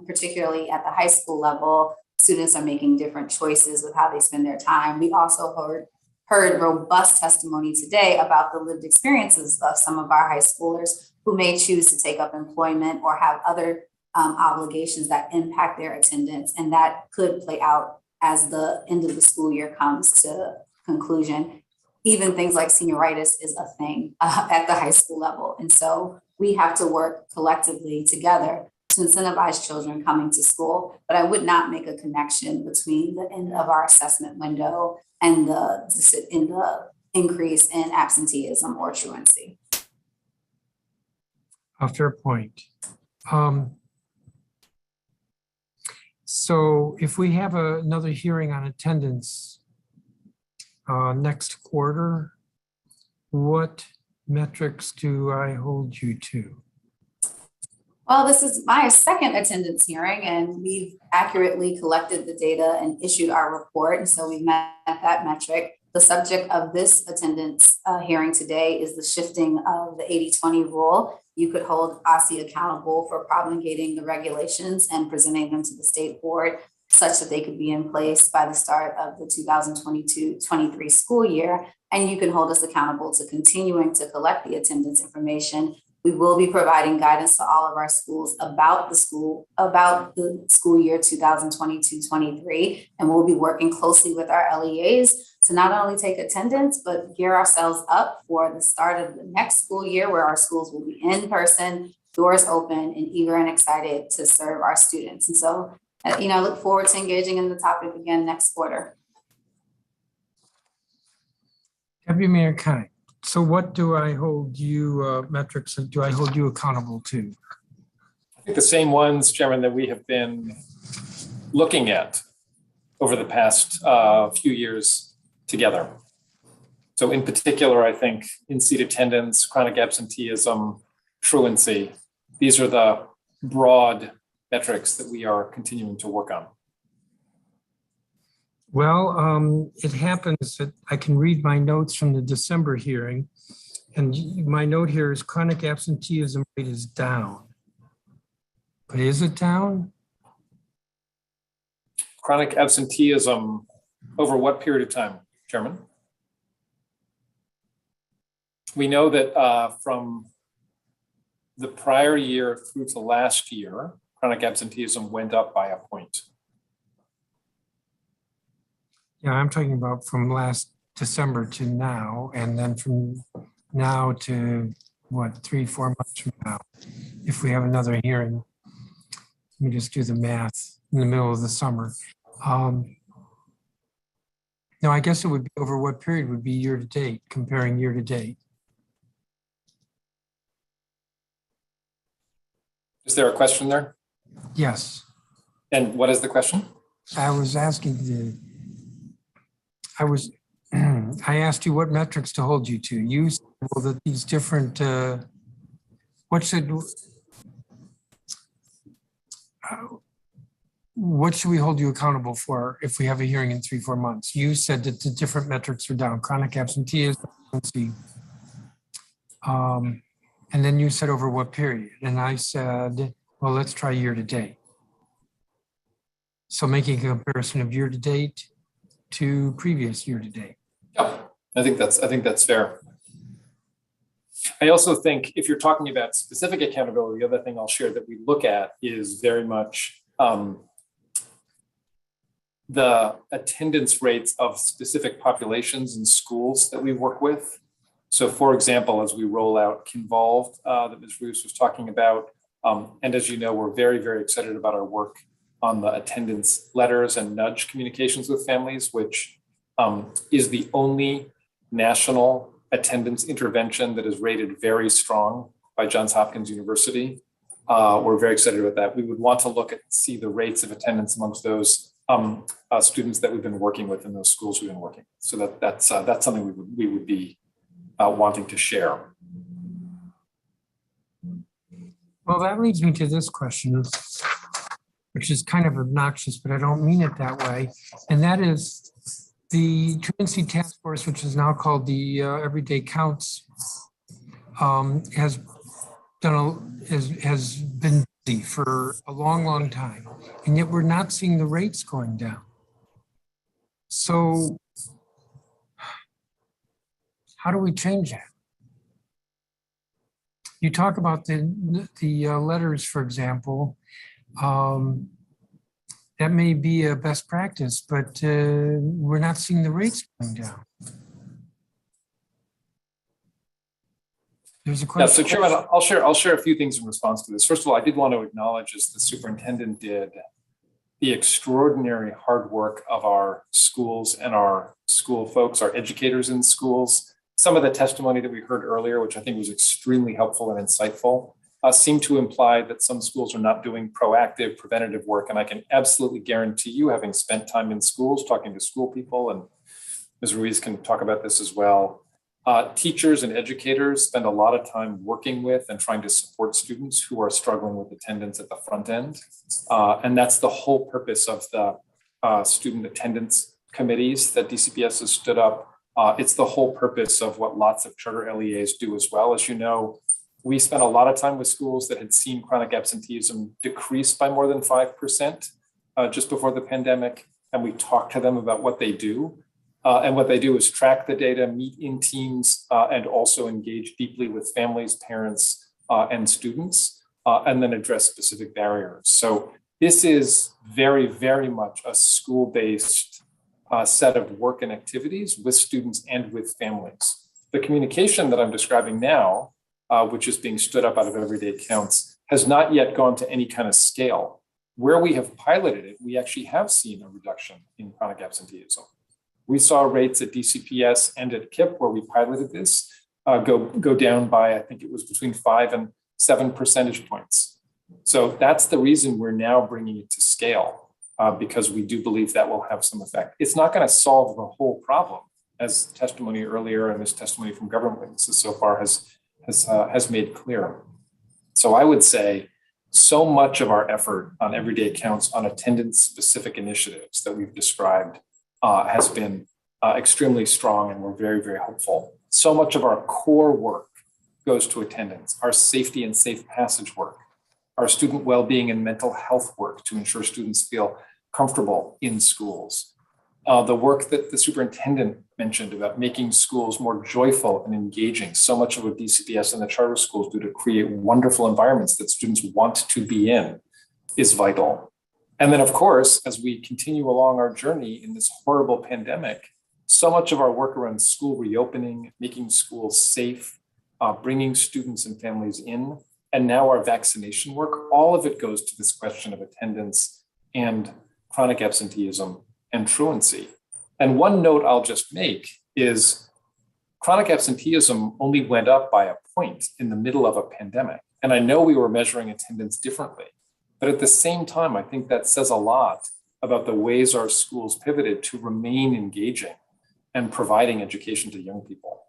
particularly at the high school level, students are making different choices with how they spend their time. We also heard robust testimony today about the lived experiences of some of our high schoolers who may choose to take up employment or have other obligations that impact their attendance, and that could play out as the end of the school year comes to conclusion. Even things like senioritis is a thing at the high school level. And so we have to work collectively together to incentivize children coming to school. But I would not make a connection between the end of our assessment window and the increase in absenteeism or truancy. A fair point. So if we have another hearing on attendance next quarter, what metrics do I hold you to? Well, this is my second attendance hearing, and we've accurately collected the data and issued our report. And so we've met that metric. The subject of this attendance hearing today is the shifting of the 80-20 rule. You could hold OSSI accountable for promulgating the regulations and presenting them to the state board such that they could be in place by the start of the 2022-23 school year. And you can hold us accountable to continuing to collect the attendance information We will be providing guidance to all of our schools about the school year 2022-23, and we'll be working closely with our LEAs to not only take attendance, but gear ourselves up for the start of the next school year where our schools will be in person, doors open, and eager and excited to serve our students. And so, I look forward to engaging in the topic again next quarter. Deputy Mayor Kine. So what do I hold you, metrics, do I hold you accountable to? I think the same ones, Chairman, that we have been looking at over the past few years together. So in particular, I think in-seat attendance, chronic absenteeism, truancy. These are the broad metrics that we are continuing to work on. Well, it happens that I can read my notes from the December hearing, and my note here is chronic absenteeism rate is down. But is it down? Chronic absenteeism over what period of time, Chairman? We know that from the prior year through to last year, chronic absenteeism went up by a point. Yeah, I'm talking about from last December to now, and then from now to what, 3-4 months from now, if we have another hearing. Let me just do the math in the middle of the summer. No, I guess it would be over what period would be year to date, comparing year to date. Is there a question there? Yes. And what is the question? I was asking I asked you what metrics to hold you to. You said, well, that these different, what should we hold you accountable for if we have a hearing in 3-4 months? You said that the different metrics are down, chronic absenteeism, and then you said over what period? And I said, well, let's try year to date. So making a comparison of year to date to previous year to date. Yeah, I think that's fair. I also think if you're talking about specific accountability, the other thing I'll share that we look at is very much the attendance rates of specific populations in schools that we work with. So for example, as we roll out Convolved that Ms. Roos was talking about, and as you know, we're very, very excited about our work on the attendance letters and nudge communications with families, which is the only national attendance intervention that is rated very strong by Johns Hopkins University. We're very excited about that. We would want to look at see the rates of attendance amongst those students that we've been working with in those schools we've been working. So that's something we would be wanting to share. Well, that leads me to this question, which is kind of obnoxious, but I don't mean it that way. And that is the Truancy Task Force, which is now called the Everyday Counts, has been busy for a long, long time, and yet we're not seeing the rates going down. So how do we change that? You talk about the letters, for example. That may be a best practice, but we're not seeing the rates going down. There's a question. Yeah, so Chairman, I'll share a few things in response to this. First of all, I did want to acknowledge, as the superintendent did, the extraordinary hard work of our schools and our school folks, our educators in schools. Some of the testimony that we heard earlier, which I think was extremely helpful and insightful, seem to imply that some schools are not doing proactive, preventative work. And I can absolutely guarantee you, having spent time in schools, talking to school people, and Ms. Ruiz can talk about this as well, teachers and educators spend a lot of time working with and trying to support students who are struggling with attendance at the front end. And that's the whole purpose of the student attendance committees that DCPS has stood up. It's the whole purpose of what lots of charter LEAs do as well. As you know, we spent a lot of time with schools that had seen chronic absenteeism decrease by more than 5% just before the pandemic. And we talked to them about what they do. And what they do is track the data, meet in teams, and also engage deeply with families, parents, and students, and then address specific barriers. So this is very, very much a school-based set of work and activities with students and with families. The communication that I'm describing now, which is being stood up out of Everyday Counts, has not yet gone to any kind of scale. Where we have piloted it, we actually have seen a reduction in chronic absenteeism. We saw rates at DCPS and at KIPP, where we piloted this, go down by, I think it was between 5 and 7 percentage points. So that's the reason we're now bringing it to scale, because we do believe that will have some effect. It's not going to solve the whole problem, as testimony earlier and this testimony from government witnesses so far has made clear. So I would say so much of our effort on Everyday Counts on attendance-specific initiatives that we've described has been extremely strong, and we're very, very hopeful. So much of our core work goes to attendance, our safety and safe passage work, our student well-being and mental health work to ensure students feel comfortable in schools. The work that the superintendent mentioned about making schools more joyful and engaging. So much of what DCPS and the charter schools do to create wonderful environments that students want to be in is vital. And then, of course, as we continue along our journey in this horrible pandemic, so much of our work around school reopening, making schools safe, bringing students and families in, and now our vaccination work, all of it goes to this question of attendance and chronic absenteeism and truancy. And one note I'll just make is chronic absenteeism only went up by a point in the middle of a pandemic. And I know we were measuring attendance differently, but at the same time, I think that says a lot about the ways our schools pivoted to remain engaging and providing education to young people.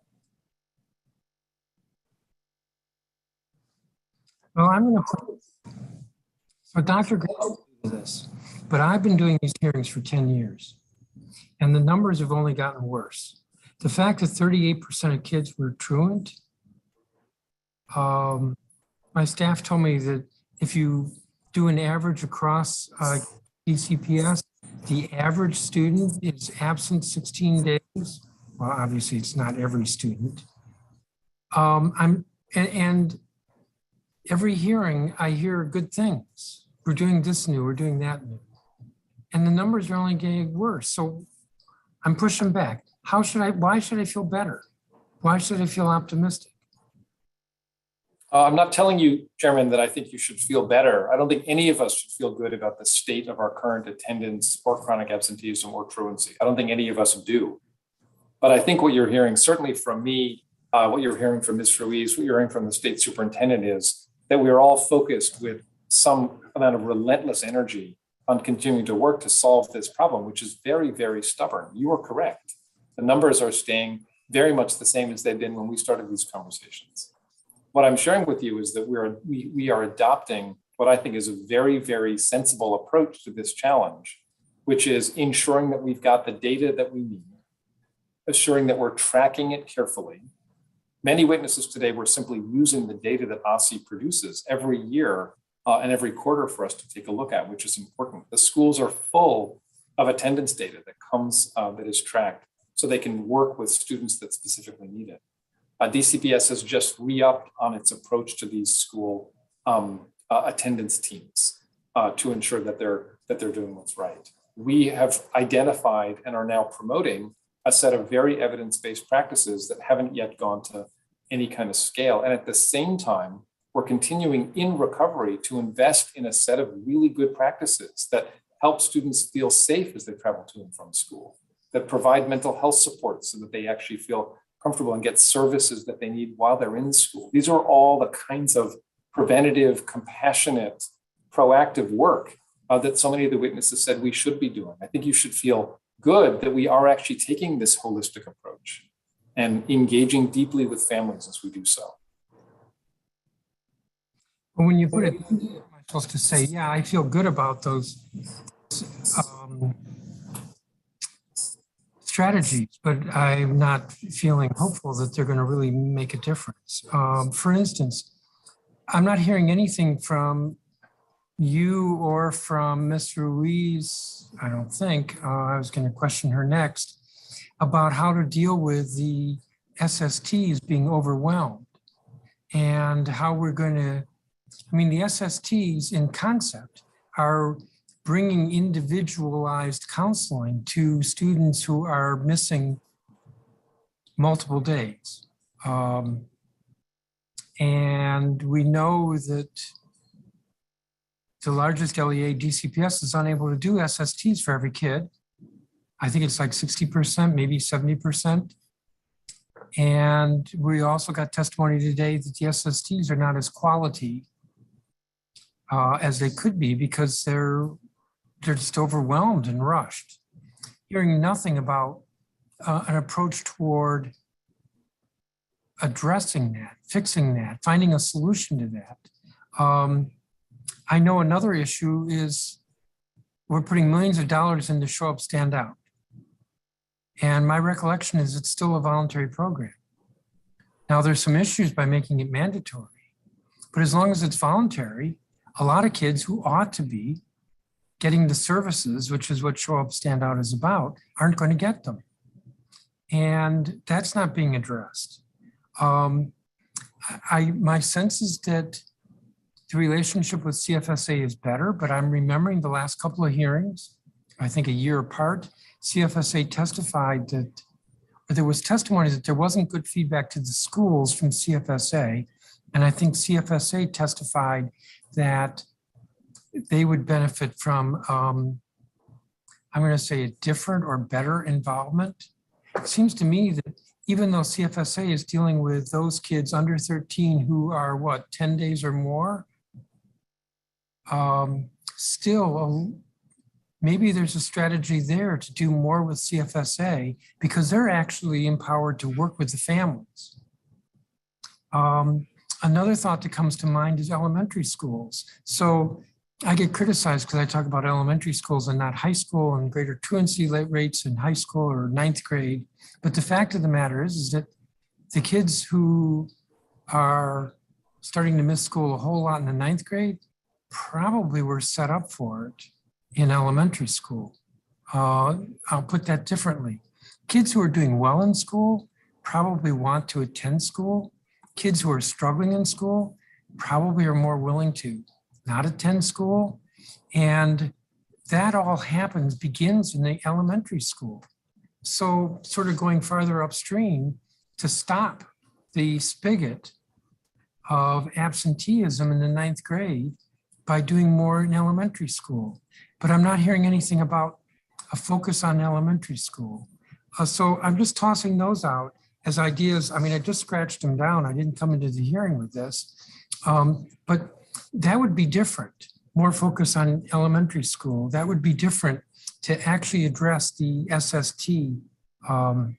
Well, I'm going to put, so Dr. Green did this, but I've been doing these hearings for 10 years, and the numbers have only gotten worse. The fact that 38% of kids were truant, my staff told me that if you do an average across DCPS, the average student is absent 16 days. Well, obviously it's not every student. And every hearing I hear good things. We're doing this new, we're doing that new. And the numbers are only getting worse. So I'm pushing back. Why should I feel better? Why should I feel optimistic? I'm not telling you, Chairman, that I think you should feel better. I don't think any of us should feel good about the state of our current attendance or chronic absenteeism or truancy. I don't think any of us do. But I think what you're hearing, certainly from me, what you're hearing from Ms. Ruiz, what you're hearing from the state superintendent is that we're all focused with some amount of relentless energy on continuing to work to solve this problem, which is very, very stubborn. You are correct. The numbers are staying very much the same as they've been when we started these conversations. What I'm sharing with you is that we are adopting what I think is a very, very sensible approach to this challenge, which is ensuring that we've got the data that we need, assuring that we're tracking it carefully. Many witnesses today were simply using the data that OSCE produces every year and every quarter for us to take a look at, which is important. The schools are full of attendance data that comes, that is tracked, so they can work with students that specifically need it. DCPS has just re-upped on its approach to these school attendance teams to ensure that they're doing what's right. We have identified and are now promoting a set of very evidence-based practices that haven't yet gone to any kind of scale. And at the same time, we're continuing in recovery to invest in a set of really good practices that help students feel safe as they travel to and from school, that provide mental health support so that they actually feel comfortable and get services that they need while they're in school. These are all the kinds of preventative, compassionate, proactive work that so many of the witnesses said we should be doing. I think you should feel good that we are actually taking this holistic approach and engaging deeply with families as we do so. But when you put it, I'm supposed to say, yeah, I feel good about those strategies, but I'm not feeling hopeful that they're going to really make a difference. For instance, I'm not hearing anything from you or from Ms. Ruiz, I don't think, I was going to question her next, about how to deal with the SSTs being overwhelmed. and how we're going to, I mean, the SSTs in concept are bringing individualized counseling to students who are missing multiple days. And we know that the largest LEA, DCPS, is unable to do SSTs for every kid. I think it's like 60%, maybe 70%. And we also got testimony today that the SSTs are not as quality as they could be because they're just overwhelmed and rushed. Hearing nothing about an approach toward addressing that, fixing that, finding a solution to that. I know another issue is we're putting millions of dollars in to show up, stand out. And my recollection is it's still a voluntary program. Now there's some issues by making it mandatory, but as long as it's voluntary, a lot of kids who ought to be getting the services, which is what Show Up, Stand Out is about, aren't going to get them. And that's not being addressed. My sense is that the relationship with CFSA is better, but I'm remembering the last couple of hearings, I think a year apart, CFSA testified that, or there was testimony that there wasn't good feedback to the schools from CFSA. And I think CFSA testified that they would benefit from, I'm going to say, a different or better involvement. It seems to me that even though CFSA is dealing with those kids under 13 who are, what, 10 days or more, still, maybe there's a strategy there to do more with CFSA because they're actually empowered to work with the families. Another thought that comes to mind is elementary schools. So I get criticized because I talk about elementary schools and not high school and greater truancy rates in high school or ninth grade. But the fact of the matter is that the kids who are starting to miss school a whole lot in the ninth grade probably were set up for it in elementary school. I'll put that differently. Kids who are doing well in school probably want to attend school. Kids who are struggling in school probably are more willing to not attend school. And that all begins in the elementary school. So sort of going farther upstream to stop the spigot of absenteeism in the ninth grade by doing more in elementary school. But I'm not hearing anything about a focus on elementary school. So I'm just tossing those out as ideas. I mean, I just scratched them down. I didn't come into the hearing with this, but that would be different. More focus on elementary school. That would be different to actually address the SST, what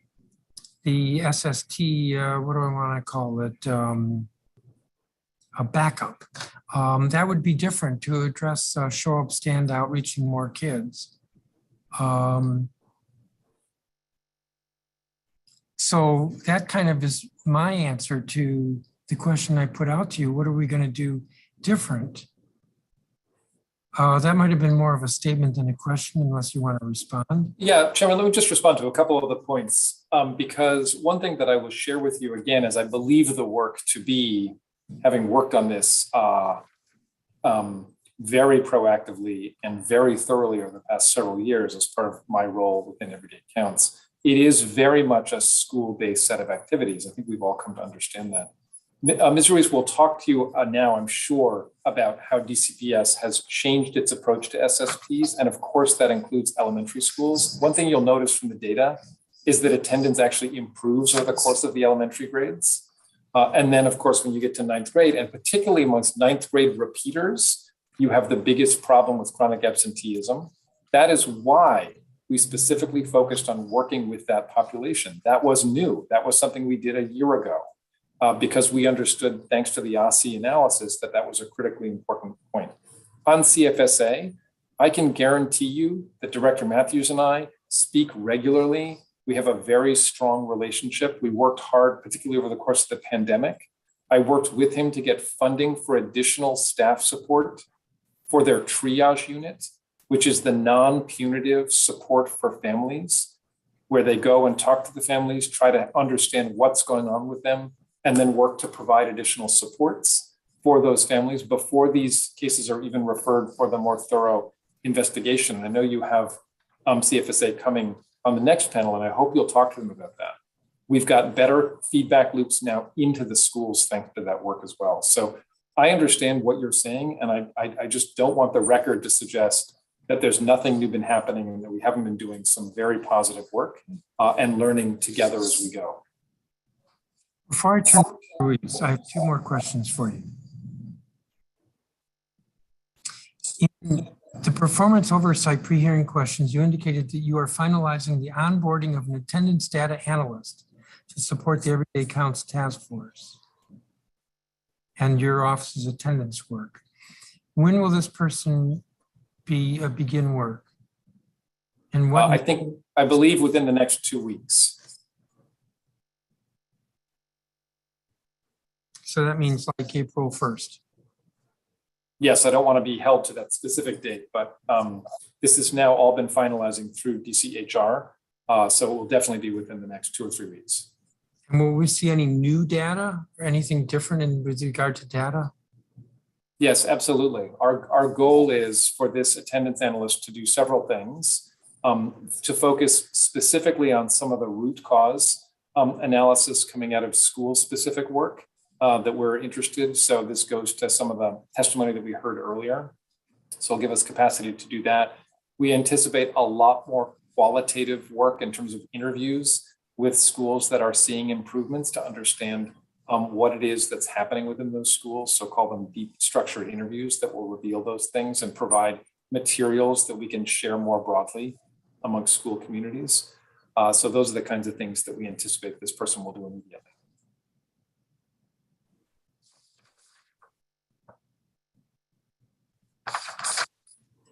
do I want to call it? A backup. That would be different to address Show Up, Stand Out, reaching more kids. So that kind of is my answer to the question I put out to you. What are we going to do different? That might have been more of a statement than a question, unless you want to respond. Yeah, Chairman, let me just respond to a couple of the points, because one thing that I will share with you again is I believe the work to be, having worked on this very proactively and very thoroughly over the past several years as part of my role within Everyday Counts, it is very much a school-based set of activities. I think we've all come to understand that. Ms. Ruiz will talk to you now, I'm sure, about how DCPS has changed its approach to SSPs. And of course, that includes elementary schools. One thing you'll notice from the data is that attendance actually improves over the course of the elementary grades. And then, of course, when you get to ninth grade, and particularly amongst ninth grade repeaters, you have the biggest problem with chronic absenteeism. That is why we specifically focused on working with that population. That was new. That was something we did a year ago. Because we understood, thanks to the OSCE analysis, that was a critically important point. On CFSA, I can guarantee you that Director Matthews and I speak regularly. We have a very strong relationship. We worked hard, particularly over the course of the pandemic. I worked with him to get funding for additional staff support for their triage unit, which is the non-punitive support for families, where they go and talk to the families, try to understand what's going on with them, and then work to provide additional supports for those families before these cases are even referred for the more thorough investigation. I know you have CFSA coming on the next panel, and I hope you'll talk to them about that. We've got better feedback loops now into the schools thanks to that work as well. So I understand what you're saying, and I just don't want the record to suggest that there's nothing new been happening and that we haven't been doing some very positive work and learning together as we go. Before I turn to Louise, I have two more questions for you. In the performance oversight pre-hearing questions, you indicated that you are finalizing the onboarding of an attendance data analyst to support the Everyday Counts task force and your office's attendance work. When will this person begin work? And what I believe within the next 2 weeks. So that means like April 1st. Yes, I don't want to be held to that specific date, but this has now all been finalizing through DCHR. So it will definitely be within the next 2 or 3 weeks. And will we see any new data or anything different with regard to data? Yes, absolutely. Our goal is for this attendance analyst to do several things, to focus specifically on some of the root cause analysis coming out of school-specific work that we're interested. So this goes to some of the testimony that we heard earlier. So it'll give us capacity to do that. We anticipate a lot more qualitative work in terms of interviews with schools that are seeing improvements to understand what it is that's happening within those schools. So call them deep structured interviews that will reveal those things and provide materials that we can share more broadly amongst school communities. So those are the kinds of things that we anticipate this person will do immediately.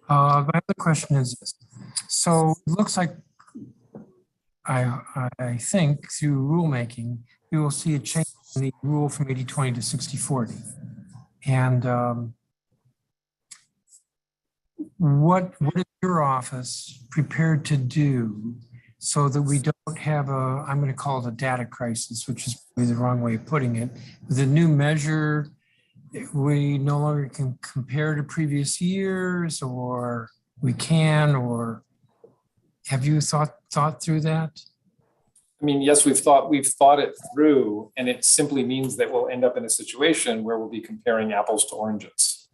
My other question is this. So it looks like I think through rulemaking, we will see a change in the rule from 80-20 to 60-40. And what is your office prepared to do so that we don't have I'm going to call it a data crisis, which is probably the wrong way of putting it. With a new measure, we no longer can compare to previous years, or we can, or have you thought through that? I mean, yes, we've thought it through, and it simply means that we'll end up in a situation where we'll be comparing apples to oranges.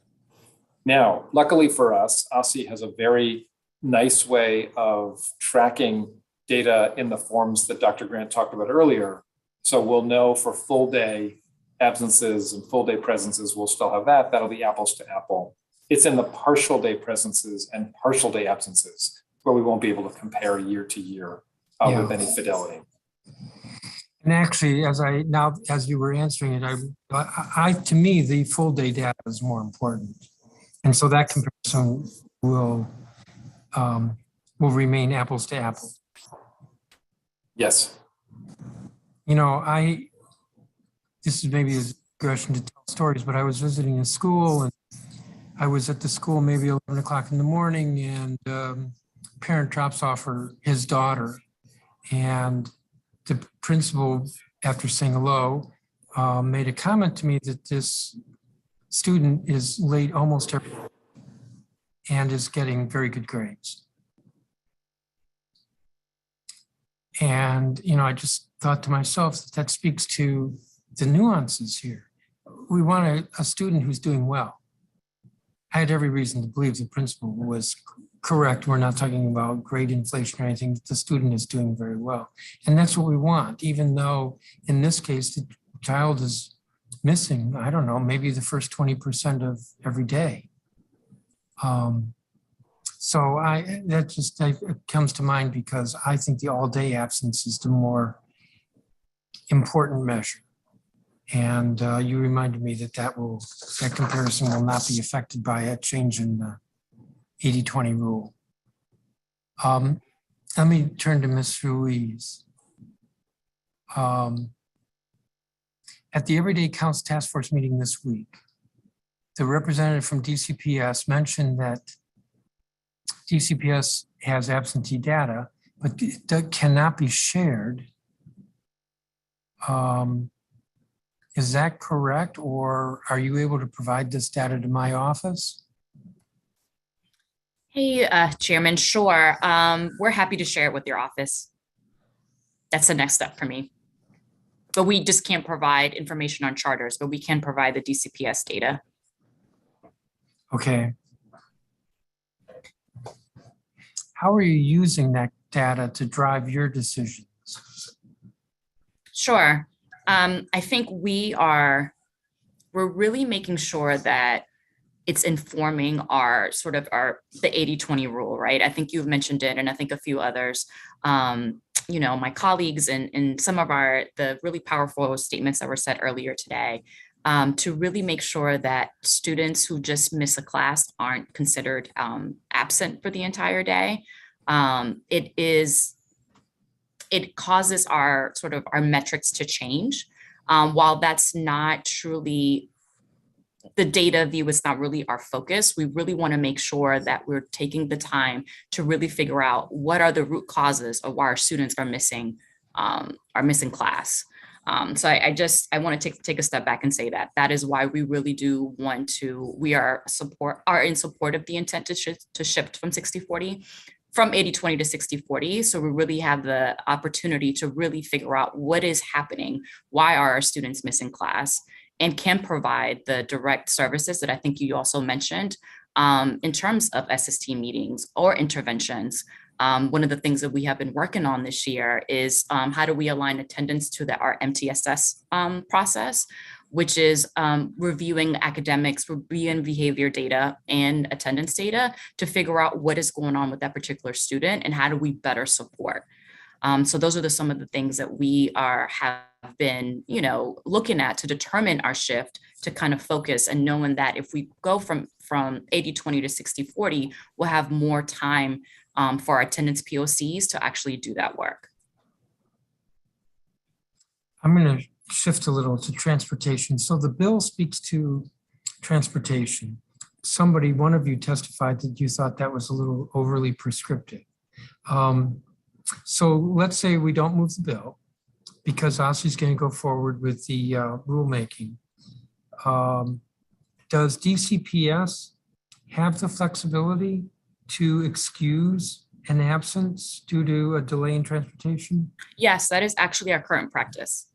Now, luckily for us, OSSI has a very nice way of tracking data in the forms that Dr. Grant talked about earlier. So we'll know for full day absences and full day presences, we'll still have that. That'll be apples to apple. It's in the partial day presences and partial day absences where we won't be able to compare year to year with any fidelity. And actually, as you were answering it, to me, the full day data is more important. And so that comparison will remain apples to apples. Yes. You know, this is maybe a question to tell stories, but I was visiting a school and I was at the school maybe 11 o'clock in the morning, and parent drops off his daughter, and the principal, after saying hello, made a comment to me that this student is late almost every day and is getting very good grades. And, you know, I just thought to myself that speaks to the nuances here. We want a student who's doing well. I had every reason to believe the principal was correct. We're not talking about grade inflation or anything. The student is doing very well. And that's what we want, even though in this case, the child is missing, I don't know, maybe the first 20% of every day. So it comes to mind because I think the all day absence is the more important measure. And you reminded me that comparison will not be affected by a change in the 80-20 rule. Let me turn to Ms. Ruiz. At the Everyday Counts Task Force meeting this week, the representative from DCPS mentioned that DCPS has absentee data, but that cannot be shared Is that correct? Or are you able to provide this data to my office? Hey, Chairman, sure. We're happy to share it with your office. That's the next step for me. But we just can't provide information on charters, but we can provide the DCPS data. Okay. How are you using that data to drive your decisions? Sure. I think we're really making sure that it's informing the 80-20 rule, right? I think you've mentioned it, and I think a few others, my colleagues and some of the really powerful statements that were said earlier today, to really make sure that students who just miss a class aren't considered absent for the entire day. It causes our metrics to change. While that's not truly, the data view is not really our focus, we really want to make sure that we're taking the time to really figure out what are the root causes of why our students are missing class. So I want to take a step back and say that is why we really do want to, we are in support of the intent to shift from 60-40, from 80-20 to 60-40. So we really have the opportunity to really figure out what is happening, why are our students missing class, and can provide the direct services that I think you also mentioned in terms of SST meetings or interventions. One of the things that we have been working on this year is how do we align attendance to our MTSS process, which is reviewing academics, reviewing behavior data and attendance data to figure out what is going on with that particular student and how do we better support. So those are some of the things that we have been, looking at to determine our shift, to kind of focus, and knowing that if we go from 80-20 to 60-40, we'll have more time for our attendance POCs to actually do that work. I'm going to shift a little to transportation. So the bill speaks to transportation. One of you testified that you thought that was a little overly prescriptive. So let's say we don't move the bill because OSSI is going to go forward with the rulemaking. Does DCPS have the flexibility to excuse an absence due to a delay in transportation? Yes, that is actually our current practice.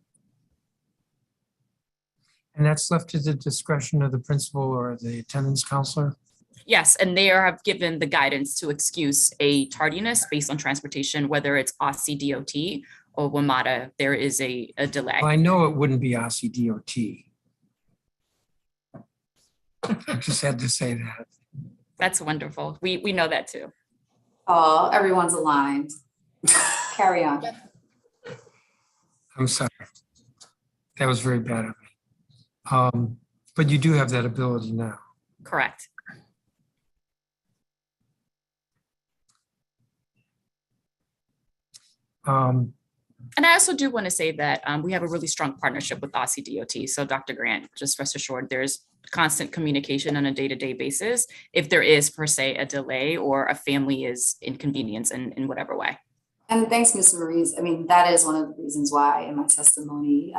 And that's left to the discretion of the principal or the attendance counselor? Yes, and they have given the guidance to excuse a tardiness based on transportation, whether it's OSSI DOT or WMATA, there is a delay. Well, I know it wouldn't be OSSI DOT. I just had to say that. That's wonderful. We know that too. Oh, everyone's aligned. Carry on. I'm sorry. That was very bad of me. But you do have that ability now. Correct. And I also do want to say that we have a really strong partnership with OSSI DOT. So Dr. Grant, just rest assured, there's constant communication on a day-to-day basis if there is per se a delay or a family is inconvenienced in whatever way. And thanks, Ms. Maurice. I mean, that is one of the reasons why in my testimony,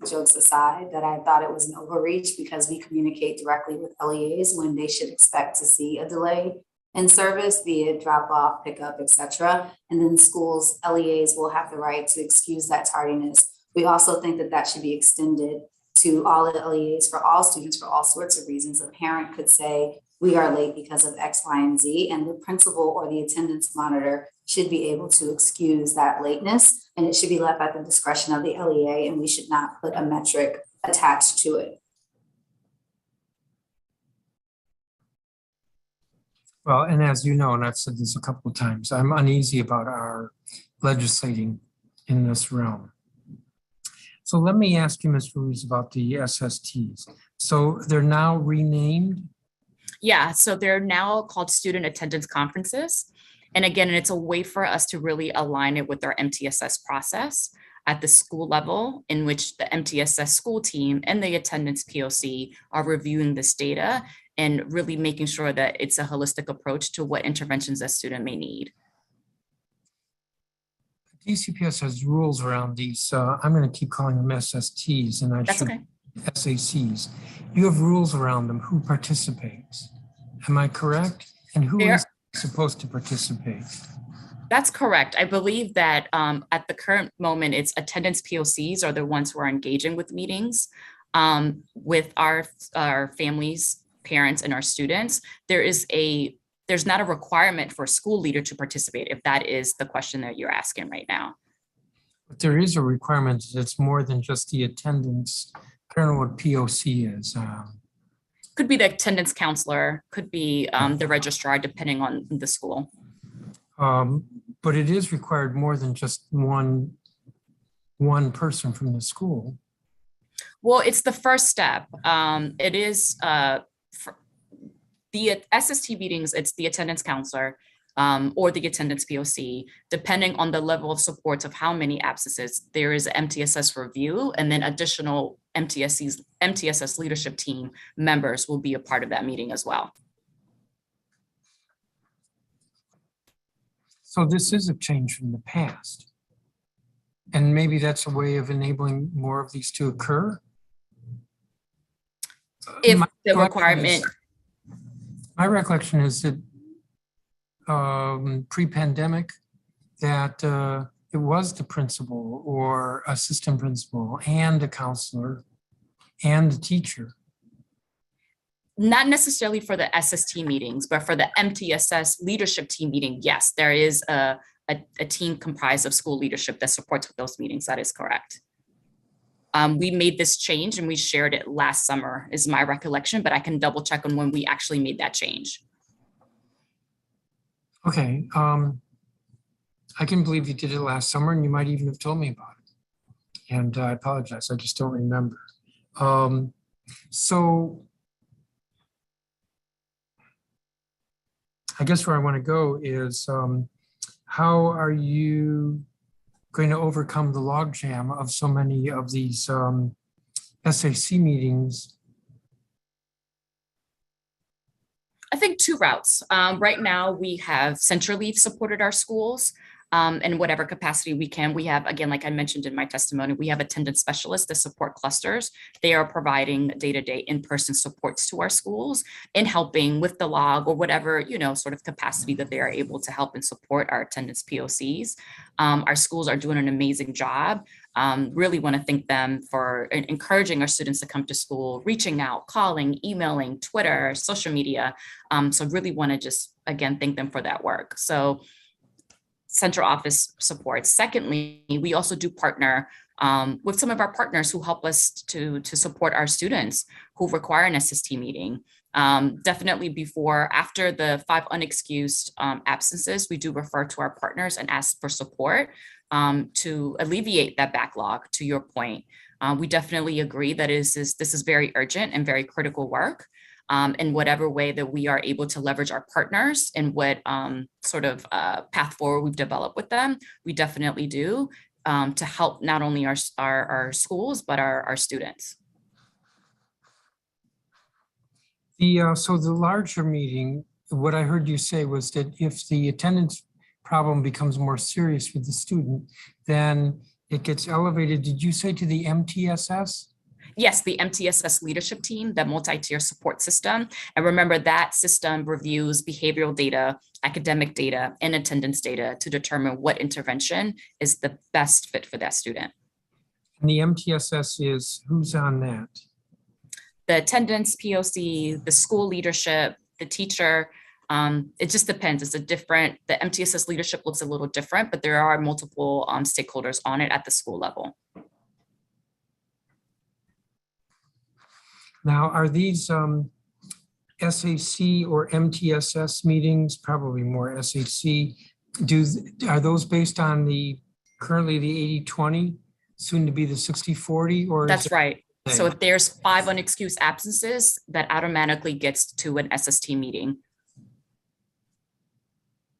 jokes aside, that I thought it was an overreach, because we communicate directly with LEAs when they should expect to see a delay in service, be it drop off, pick up, etc. And then schools, LEAs will have the right to excuse that tardiness. We also think that that should be extended to all the LEAs for all students for all sorts of reasons. A parent could say, we are late because of X, Y, and Z, and the principal or the attendance monitor should be able to excuse that lateness, and it should be left at the discretion of the LEA, and we should not put a metric attached to it. Well, and as you know, and I've said this a couple of times, I'm uneasy about our legislating in this realm. So let me ask you, Ms. Ruiz, about the SSTs. So they're now renamed? Yeah, so they're now called student attendance conferences. And again, it's a way for us to really align it with our MTSS process at the school level, in which the MTSS school team and the attendance POC are reviewing this data and really making sure that it's a holistic approach to what interventions a student may need. DCPS has rules around these. I'm going to keep calling them SSTs, and I SACs. You have rules around them, who participates. Am I correct? And who is supposed to participate? That's correct. I believe that at the current moment, it's attendance POCs are the ones who are engaging with meetings with our families, parents, and our students. There's not a requirement for a school leader to participate, if that is the question that you're asking right now. But there is a requirement that's more than just the attendance. I don't know what POC is. Could be the attendance counselor, could be the registrar, depending on the school. But it is required more than just one person from the school. Well, it's the first step. It is the SST meetings, it's the attendance counselor or the attendance POC, depending on the level of supports of how many absences. There is MTSS review, and then additional MTSS leadership team members will be a part of that meeting as well. So this is a change from the past. And maybe that's a way of enabling more of these to occur? If the requirement... My recollection is that pre-pandemic, that it was the principal or assistant principal and a counselor and the teacher. Not necessarily for the SST meetings, but for the MTSS leadership team meeting, yes, there is a team comprised of school leadership that supports with those meetings. That is correct. We made this change and we shared it last summer, is my recollection, but I can double check on when we actually made that change. Okay, I can believe you did it last summer, and you might even have told me about it. And I apologize, I just don't remember. So I guess where I want to go is how are you going to overcome the logjam of so many of these SAC meetings? I think two routes. Right now, we have centrally supported our schools in whatever capacity we can. We have, again, like I mentioned in my testimony, we have attendance specialists that support clusters. They are providing day-to-day in-person supports to our schools in helping with the log or whatever, sort of capacity that they are able to help and support our attendance POCs. Our schools are doing an amazing job. Really want to thank them for encouraging our students to come to school, reaching out, calling, emailing, Twitter, social media. So really want to just, again, thank them for that work. So central office support. Secondly, we also do partner with some of our partners who help us to support our students who require an SST meeting. Definitely after the 5 unexcused absences, we do refer to our partners and ask for support to alleviate that backlog, to your point. We definitely agree that this is very urgent and very critical work. In whatever way that we are able to leverage our partners and what sort of path forward we've developed with them, we definitely do to help not only our schools, but our students. So the larger meeting, what I heard you say was that if the attendance problem becomes more serious with the student, then it gets elevated. Did you say to the MTSS? Yes, the MTSS leadership team, the multi-tier support system. And remember that system reviews behavioral data, academic data, and attendance data to determine what intervention is the best fit for that student. And the MTSS is, who's on that? The attendance POC, the school leadership, the teacher. It just depends. The MTSS leadership looks a little different, but there are multiple stakeholders on it at the school level. Now, are these SAC or MTSS meetings, probably more SAC, are those based on currently the 80-20, soon to be the 60-40? Or that's right. So if there's 5 unexcused absences, that automatically gets to an SST meeting.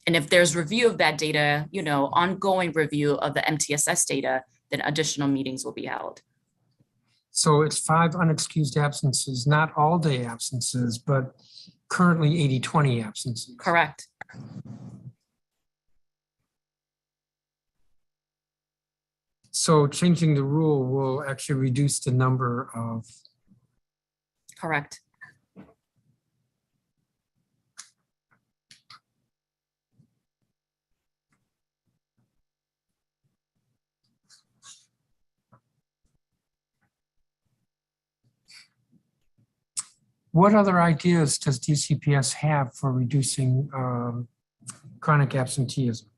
And if there's review of that data, ongoing review of the MTSS data, then additional meetings will be held. So it's 5 unexcused absences, not all day absences, but currently 80-20 absences. Correct. So changing the rule will actually reduce the number of. Correct. What other ideas does DCPS have for reducing chronic absenteeism?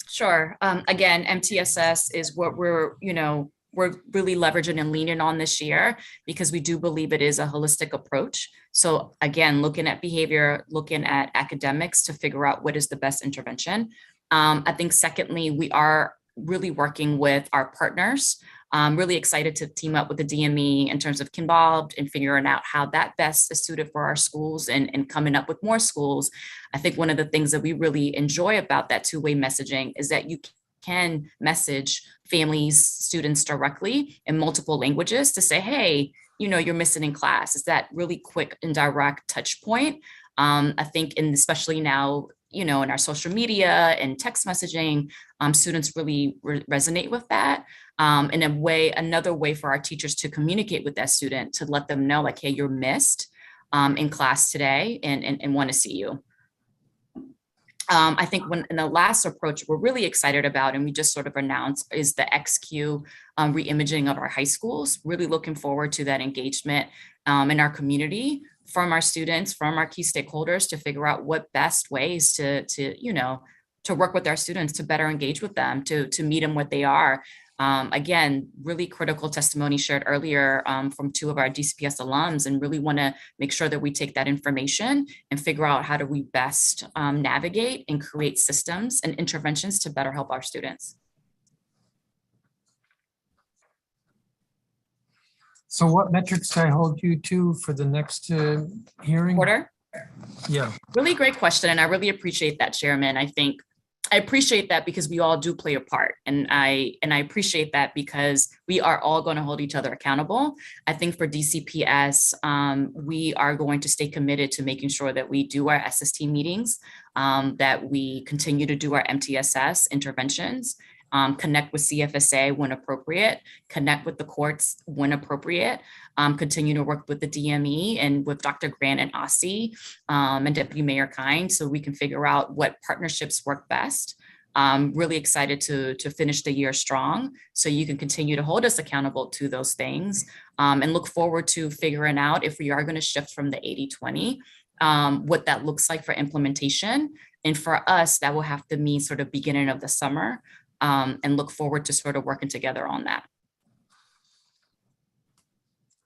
Sure. Again, MTSS is what we're really leveraging and leaning on this year because we do believe it is a holistic approach. So again, looking at behavior, looking at academics to figure out what is the best intervention. I think secondly, we are really working with our partners. I'm really excited to team up with the DME in terms of Kinvolved and figuring out how that best is suited for our schools and coming up with more schools. I think one of the things that we really enjoy about that two-way messaging is that you can message families, students directly in multiple languages to say, hey, you're missing in class. It's that really quick and direct touch point. I think, and especially now, in our social media and text messaging, students really resonate with that. In another way for our teachers to communicate with that student, to let them know like, hey, you're missed in class today and want to see you. I think in the last approach we're really excited about, and we just sort of announced, is the XQ reimaging of our high schools. Really looking forward to that engagement in our community from our students, from our key stakeholders to figure out what best ways to work with our students, to better engage with them, to meet them what they are. Again, really critical testimony shared earlier from two of our DCPS alums, and really want to make sure that we take that information and figure out how do we best navigate and create systems and interventions to better help our students. So what metrics do I hold you to for the next hearing? Quarter? Yeah. Really great question. And I really appreciate that, Chairman. I appreciate that because we all do play a part. And I appreciate that because we are all going to hold each other accountable. I think for DCPS, we are going to stay committed to making sure that we do our SST meetings, that we continue to do our MTSS interventions, connect with CFSA when appropriate, connect with the courts when appropriate, continue to work with the DME and with Dr. Grant and Ossie and Deputy Mayor Kind so we can figure out what partnerships work best. Really excited to finish the year strong so you can continue to hold us accountable to those things and look forward to figuring out if we are going to shift from the 80-20, what that looks like for implementation. And for us, that will have to mean sort of beginning of the summer. And look forward to sort of working together on that.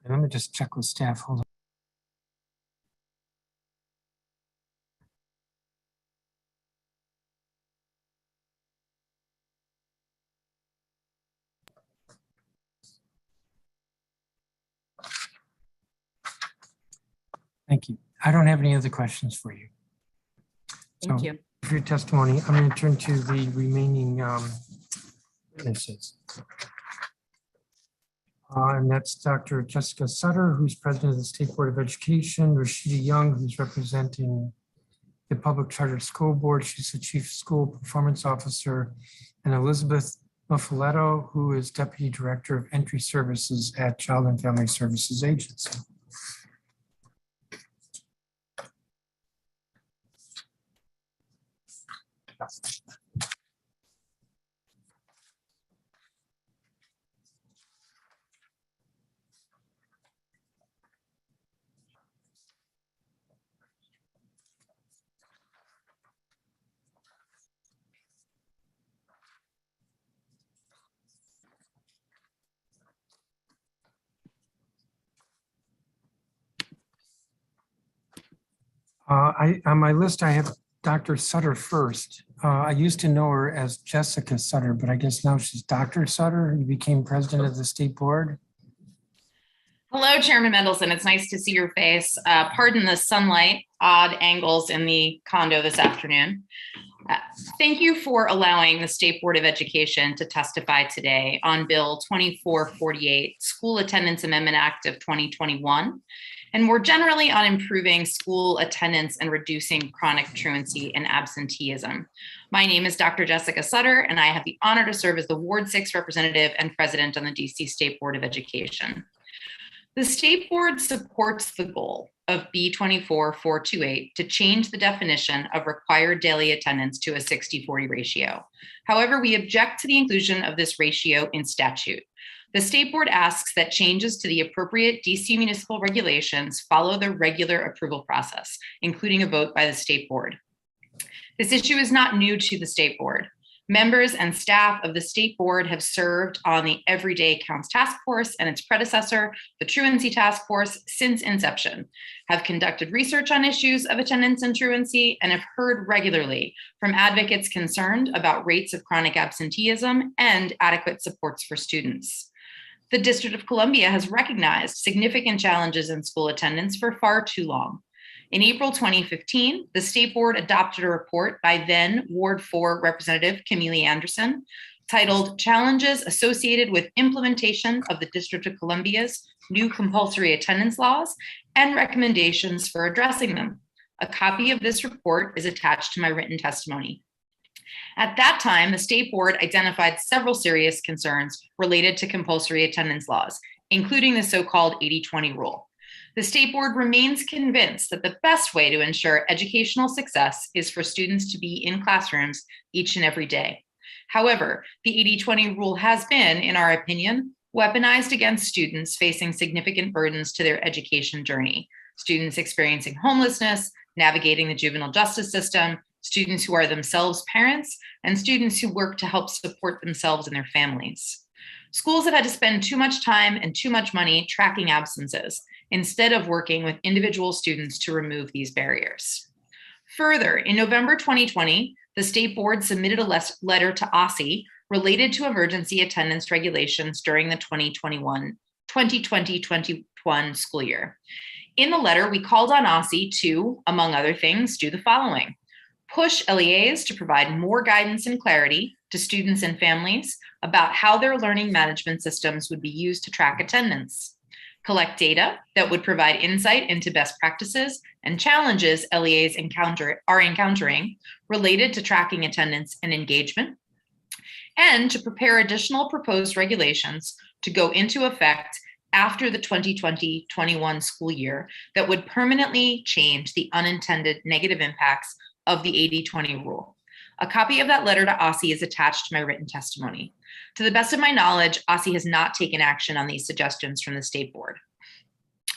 Let me just check with staff. Hold on. Thank you. I don't have any other questions for you. Thank you. For your testimony, I'm going to turn to the remaining witnesses. And that's Dr. Jessica Sutter, who's president of the State Board of Education, Rashida Young, who's representing the Public Charter School Board. She's the Chief School Performance Officer, and Elizabeth Muffaletto, who is Deputy Director of Entry Services at Child and Family Services Agency. On my list, I have Dr. Sutter first. I used to know her as Jessica Sutter, but I guess now she's Dr. Sutter. You became president of the state board. Hello, Chairman Mendelson. It's nice to see your face. Pardon the sunlight, odd angles in the condo this afternoon. Thank you for allowing the State Board of Education to testify today on Bill 2448, School Attendance Amendment Act of 2021, and more generally on improving school attendance and reducing chronic truancy and absenteeism. My name is Dr. Jessica Sutter, and I have the honor to serve as the Ward 6 representative and president on the DC State Board of Education. The State Board supports the goal of B24-428 to change the definition of required daily attendance to a 60-40 ratio. However, we object to the inclusion of this ratio in statute. The State Board asks that changes to the appropriate DC municipal regulations follow the regular approval process, including a vote by the State Board. This issue is not new to the State Board. Members and staff of the State Board have served on the Everyday Counts Task Force and its predecessor, the Truancy Task Force, since inception, have conducted research on issues of attendance and truancy, and have heard regularly from advocates concerned about rates of chronic absenteeism and adequate supports for students. The District of Columbia has recognized significant challenges in school attendance for far too long. In April 2015, the State Board adopted a report by then Ward 4 Representative Camille Anderson titled Challenges Associated with Implementation of the District of Columbia's New Compulsory Attendance Laws and Recommendations for Addressing Them. A copy of this report is attached to my written testimony. At that time, the State Board identified several serious concerns related to compulsory attendance laws, including the so-called 80-20 rule. The State Board remains convinced that the best way to ensure educational success is for students to be in classrooms each and every day. However, the 80-20 rule has been, in our opinion, weaponized against students facing significant burdens to their education journey. Students experiencing homelessness, navigating the juvenile justice system, students who are themselves parents, and students who work to help support themselves and their families. Schools have had to spend too much time and too much money tracking absences, instead of working with individual students to remove these barriers. Further, in November 2020, the State Board submitted a letter to OSSI related to emergency attendance regulations during the 2020-21 school year. In the letter, we called on OSSI to, among other things, do the following: push LEAs to provide more guidance and clarity to students and families about how their learning management systems would be used to track attendance, collect data that would provide insight into best practices and challenges LEAs are encountering related to tracking attendance and engagement, and to prepare additional proposed regulations to go into effect after the 2020-21 school year that would permanently change the unintended negative impacts of the 80-20 rule. A copy of that letter to OSSI is attached to my written testimony. To the best of my knowledge, OSSI has not taken action on these suggestions from the State Board.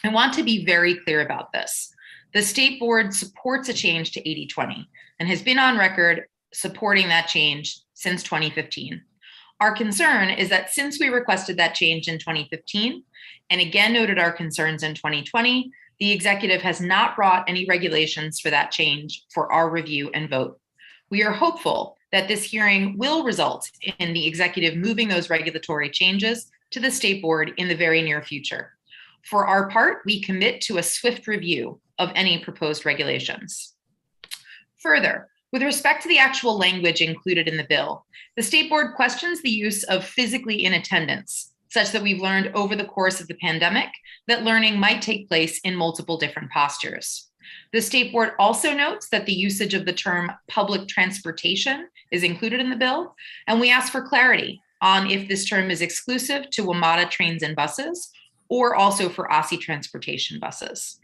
I want to be very clear about this. The State Board supports a change to 80-20 and has been on record supporting that change since 2015. Our concern is that since we requested that change in 2015 and again noted our concerns in 2020, the executive has not brought any regulations for that change for our review and vote. We are hopeful that this hearing will result in the executive moving those regulatory changes to the State Board in the very near future. For our part, we commit to a swift review of any proposed regulations. Further, with respect to the actual language included in the bill, the State Board questions the use of physically in attendance, such that we've learned over the course of the pandemic that learning might take place in multiple different postures. The State Board also notes that the usage of the term public transportation is included in the bill, and we ask for clarity on if this term is exclusive to WMATA trains and buses, or also for OSSI transportation buses.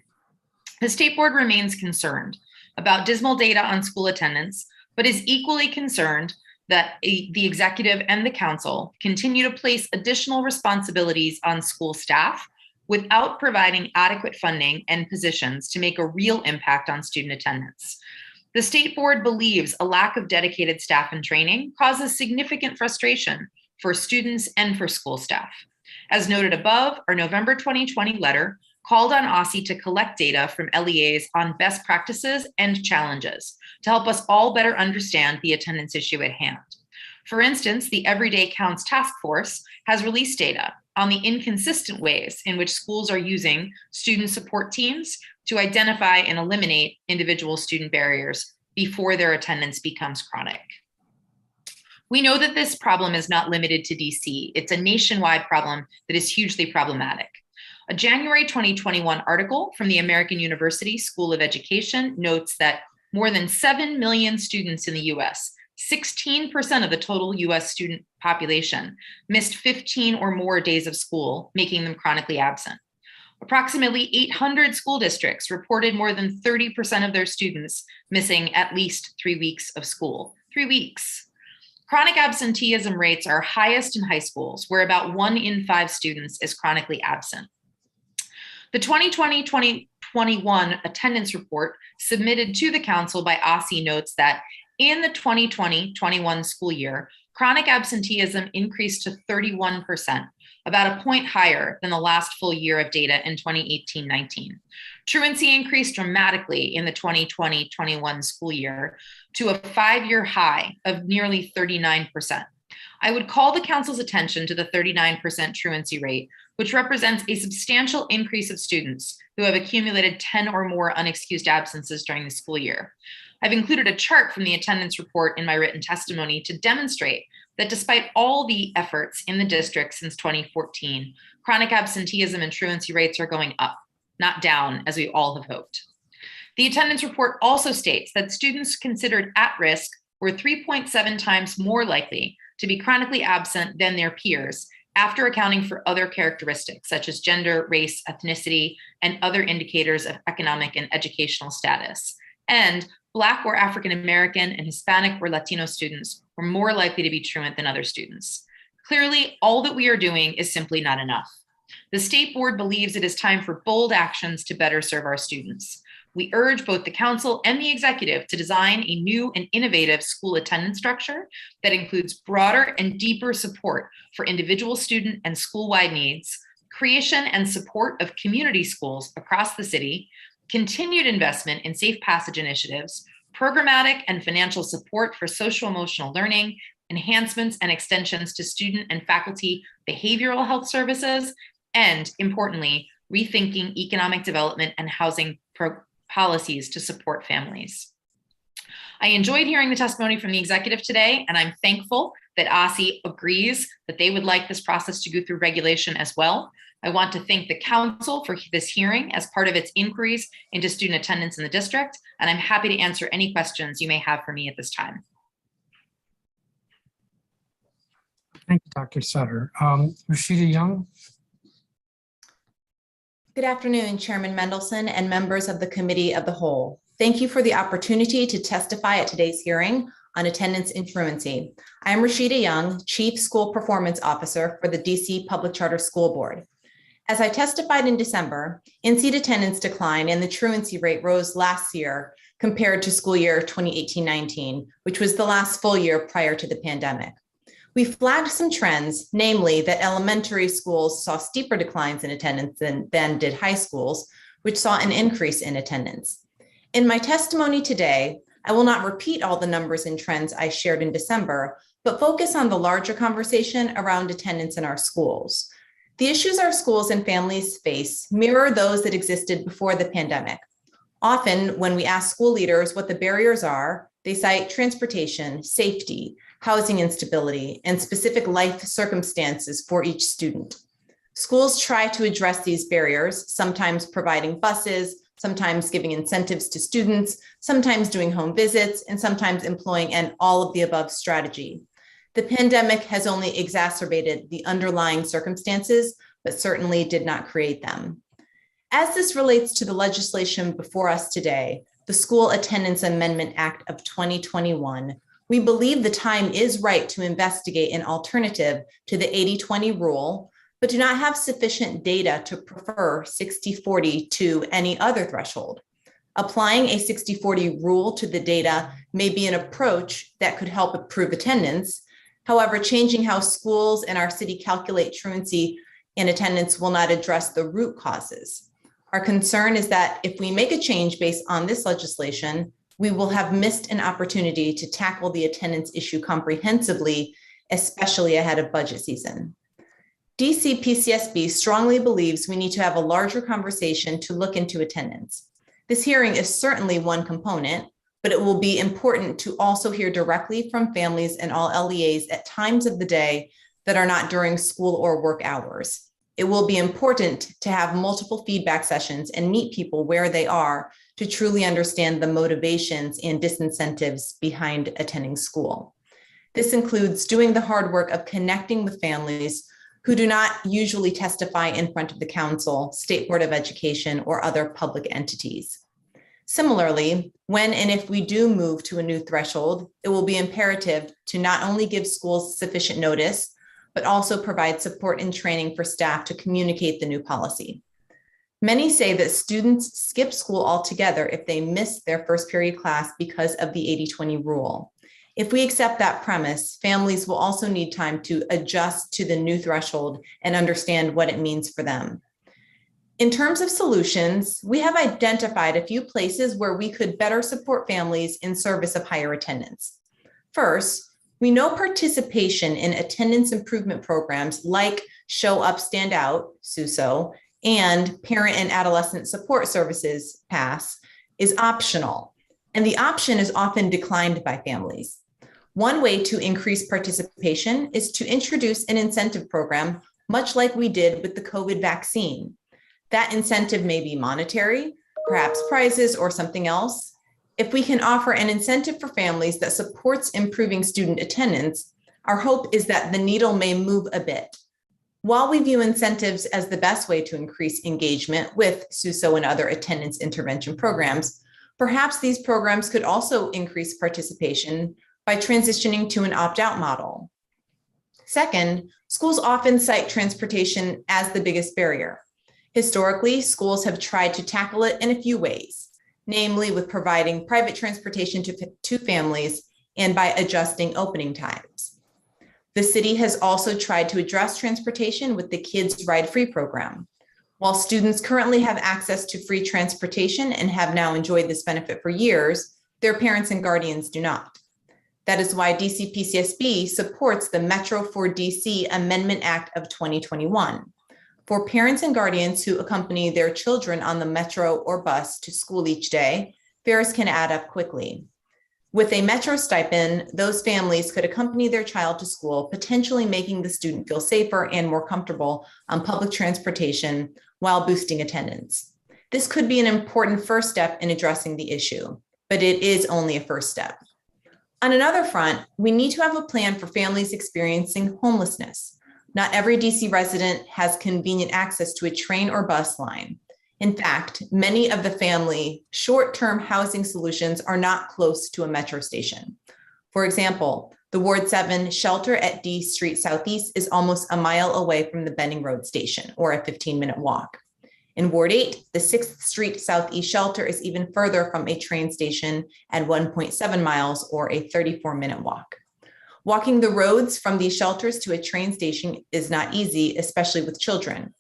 The State Board remains concerned about dismal data on school attendance, but is equally concerned that the executive and the council continue to place additional responsibilities on school staff without providing adequate funding and positions to make a real impact on student attendance. The State Board believes a lack of dedicated staff and training causes significant frustration for students and for school staff. As noted above, our November 2020 letter called on OSSI to collect data from LEAs on best practices and challenges to help us all better understand the attendance issue at hand. For instance, the Everyday Counts Task Force has released data on the inconsistent ways in which schools are using student support teams to identify and eliminate individual student barriers before their attendance becomes chronic. We know that this problem is not limited to DC. It's a nationwide problem that is hugely problematic. A January 2021 article from the American University School of Education notes that more than 7 million students in the US 16% of the total US student population missed 15 or more days of school, making them chronically absent. Approximately 800 school districts reported more than 30% of their students missing at least 3 weeks of school. 3 weeks. Chronic absenteeism rates are highest in high schools, where about 1 in 5 students is chronically absent. The 2020-2021 attendance report submitted to the council by OSSE notes that in the 2020-21 school year, chronic absenteeism increased to 31%, about a point higher than the last full year of data in 2018-19. Truancy increased dramatically in the 2020-21 school year to a 5-year high of nearly 39%. I would call the council's attention to the 39% truancy rate, which represents a substantial increase of students who have accumulated 10 or more unexcused absences during the school year. I've included a chart from the attendance report in my written testimony to demonstrate that despite all the efforts in the district since 2014, chronic absenteeism and truancy rates are going up, not down, as we all have hoped. The attendance report also states that students considered at risk were 3.7 times more likely to be chronically absent than their peers after accounting for other characteristics such as gender, race, ethnicity, and other indicators of economic and educational status. And Black or African American and Hispanic or Latino students were more likely to be truant than other students. Clearly, all that we are doing is simply not enough. The state board believes it is time for bold actions to better serve our students. We urge both the council and the executive to design a new and innovative school attendance structure that includes broader and deeper support for individual student and school-wide needs, creation and support of community schools across the city, continued investment in safe passage initiatives, programmatic and financial support for social-emotional learning, enhancements and extensions to student and faculty behavioral health services, and importantly, rethinking economic development and housing policies to support families. I enjoyed hearing the testimony from the executive today, and I'm thankful that OSSE agrees that they would like this process to go through regulation as well. I want to thank the council for this hearing as part of its inquiries into student attendance in the district, and I'm happy to answer any questions you may have for me at this time. Thank you, Dr. Sutter. Rashida Young. Good afternoon, Chairman Mendelson and members of the Committee of the Whole. Thank you for the opportunity to testify at today's hearing on attendance and truancy. I am Rashida Young, Chief School Performance Officer for the DC Public Charter School Board. As I testified in December, in-seat attendance declined and the truancy rate rose last year compared to school year 2018-19, which was the last full year prior to the pandemic. We flagged some trends, namely that elementary schools saw steeper declines in attendance than did high schools, which saw an increase in attendance. In my testimony today, I will not repeat all the numbers and trends I shared in December, but focus on the larger conversation around attendance in our schools. The issues our schools and families face mirror those that existed before the pandemic. Often, when we ask school leaders what the barriers are, they cite transportation, safety, housing instability, and specific life circumstances for each student. Schools try to address these barriers, sometimes providing buses, sometimes giving incentives to students, sometimes doing home visits, and sometimes employing an all of the above strategy. The pandemic has only exacerbated the underlying circumstances, but certainly did not create them. As this relates to the legislation before us today, the School Attendance Amendment Act of 2021, we believe the time is right to investigate an alternative to the 80-20 rule, but do not have sufficient data to prefer 60-40 to any other threshold. Applying a 60-40 rule to the data may be an approach that could help improve attendance. However, changing how schools in our city calculate truancy in attendance will not address the root causes. Our concern is that if we make a change based on this legislation, we will have missed an opportunity to tackle the attendance issue comprehensively, especially ahead of budget season. DC PCSB strongly believes we need to have a larger conversation to look into attendance. This hearing is certainly one component, but it will be important to also hear directly from families and all LEAs at times of the day that are not during school or work hours. It will be important to have multiple feedback sessions and meet people where they are to truly understand the motivations and disincentives behind attending school. This includes doing the hard work of connecting with families who do not usually testify in front of the council, State Board of Education, or other public entities. Similarly, when and if we do move to a new threshold, it will be imperative to not only give schools sufficient notice, but also provide support and training for staff to communicate the new policy. Many say that students skip school altogether if they miss their first period class because of the 80-20 rule. If we accept that premise, families will also need time to adjust to the new threshold and understand what it means for them. In terms of solutions, we have identified a few places where we could better support families in service of higher attendance. First, we know participation in attendance improvement programs like Show Up, Stand Out, SUSO, and Parent and Adolescent Support Services, PASS, is optional, and the option is often declined by families. One way to increase participation is to introduce an incentive program, much like we did with the COVID vaccine. That incentive may be monetary, perhaps prizes or something else. If we can offer an incentive for families that supports improving student attendance, our hope is that the needle may move a bit. While we view incentives as the best way to increase engagement with SUSO and other attendance intervention programs, perhaps these programs could also increase participation by transitioning to an opt-out model. Second, schools often cite transportation as the biggest barrier. Historically, schools have tried to tackle it in a few ways, namely with providing private transportation to families and by adjusting opening times. The city has also tried to address transportation with the Kids Ride Free program. While students currently have access to free transportation and have now enjoyed this benefit for years, their parents and guardians do not. That is why DCPCSB supports the Metro for DC Amendment Act of 2021. For parents and guardians who accompany their children on the metro or bus to school each day, fares can add up quickly. With a metro stipend, those families could accompany their child to school, potentially making the student feel safer and more comfortable on public transportation while boosting attendance. This could be an important first step in addressing the issue, but it is only a first step. On another front, we need to have a plan for families experiencing homelessness. Not every DC resident has convenient access to a train or bus line. In fact, many of the family short-term housing solutions are not close to a metro station. For example, the Ward 7 shelter at D Street Southeast is almost a mile away from the Benning Road station, or a 15-minute walk. In Ward 8, the 6th Street Southeast shelter is even further from a train station at 1.7 miles, or a 34-minute walk. Walking the roads from these shelters to a train station is not easy, especially with children.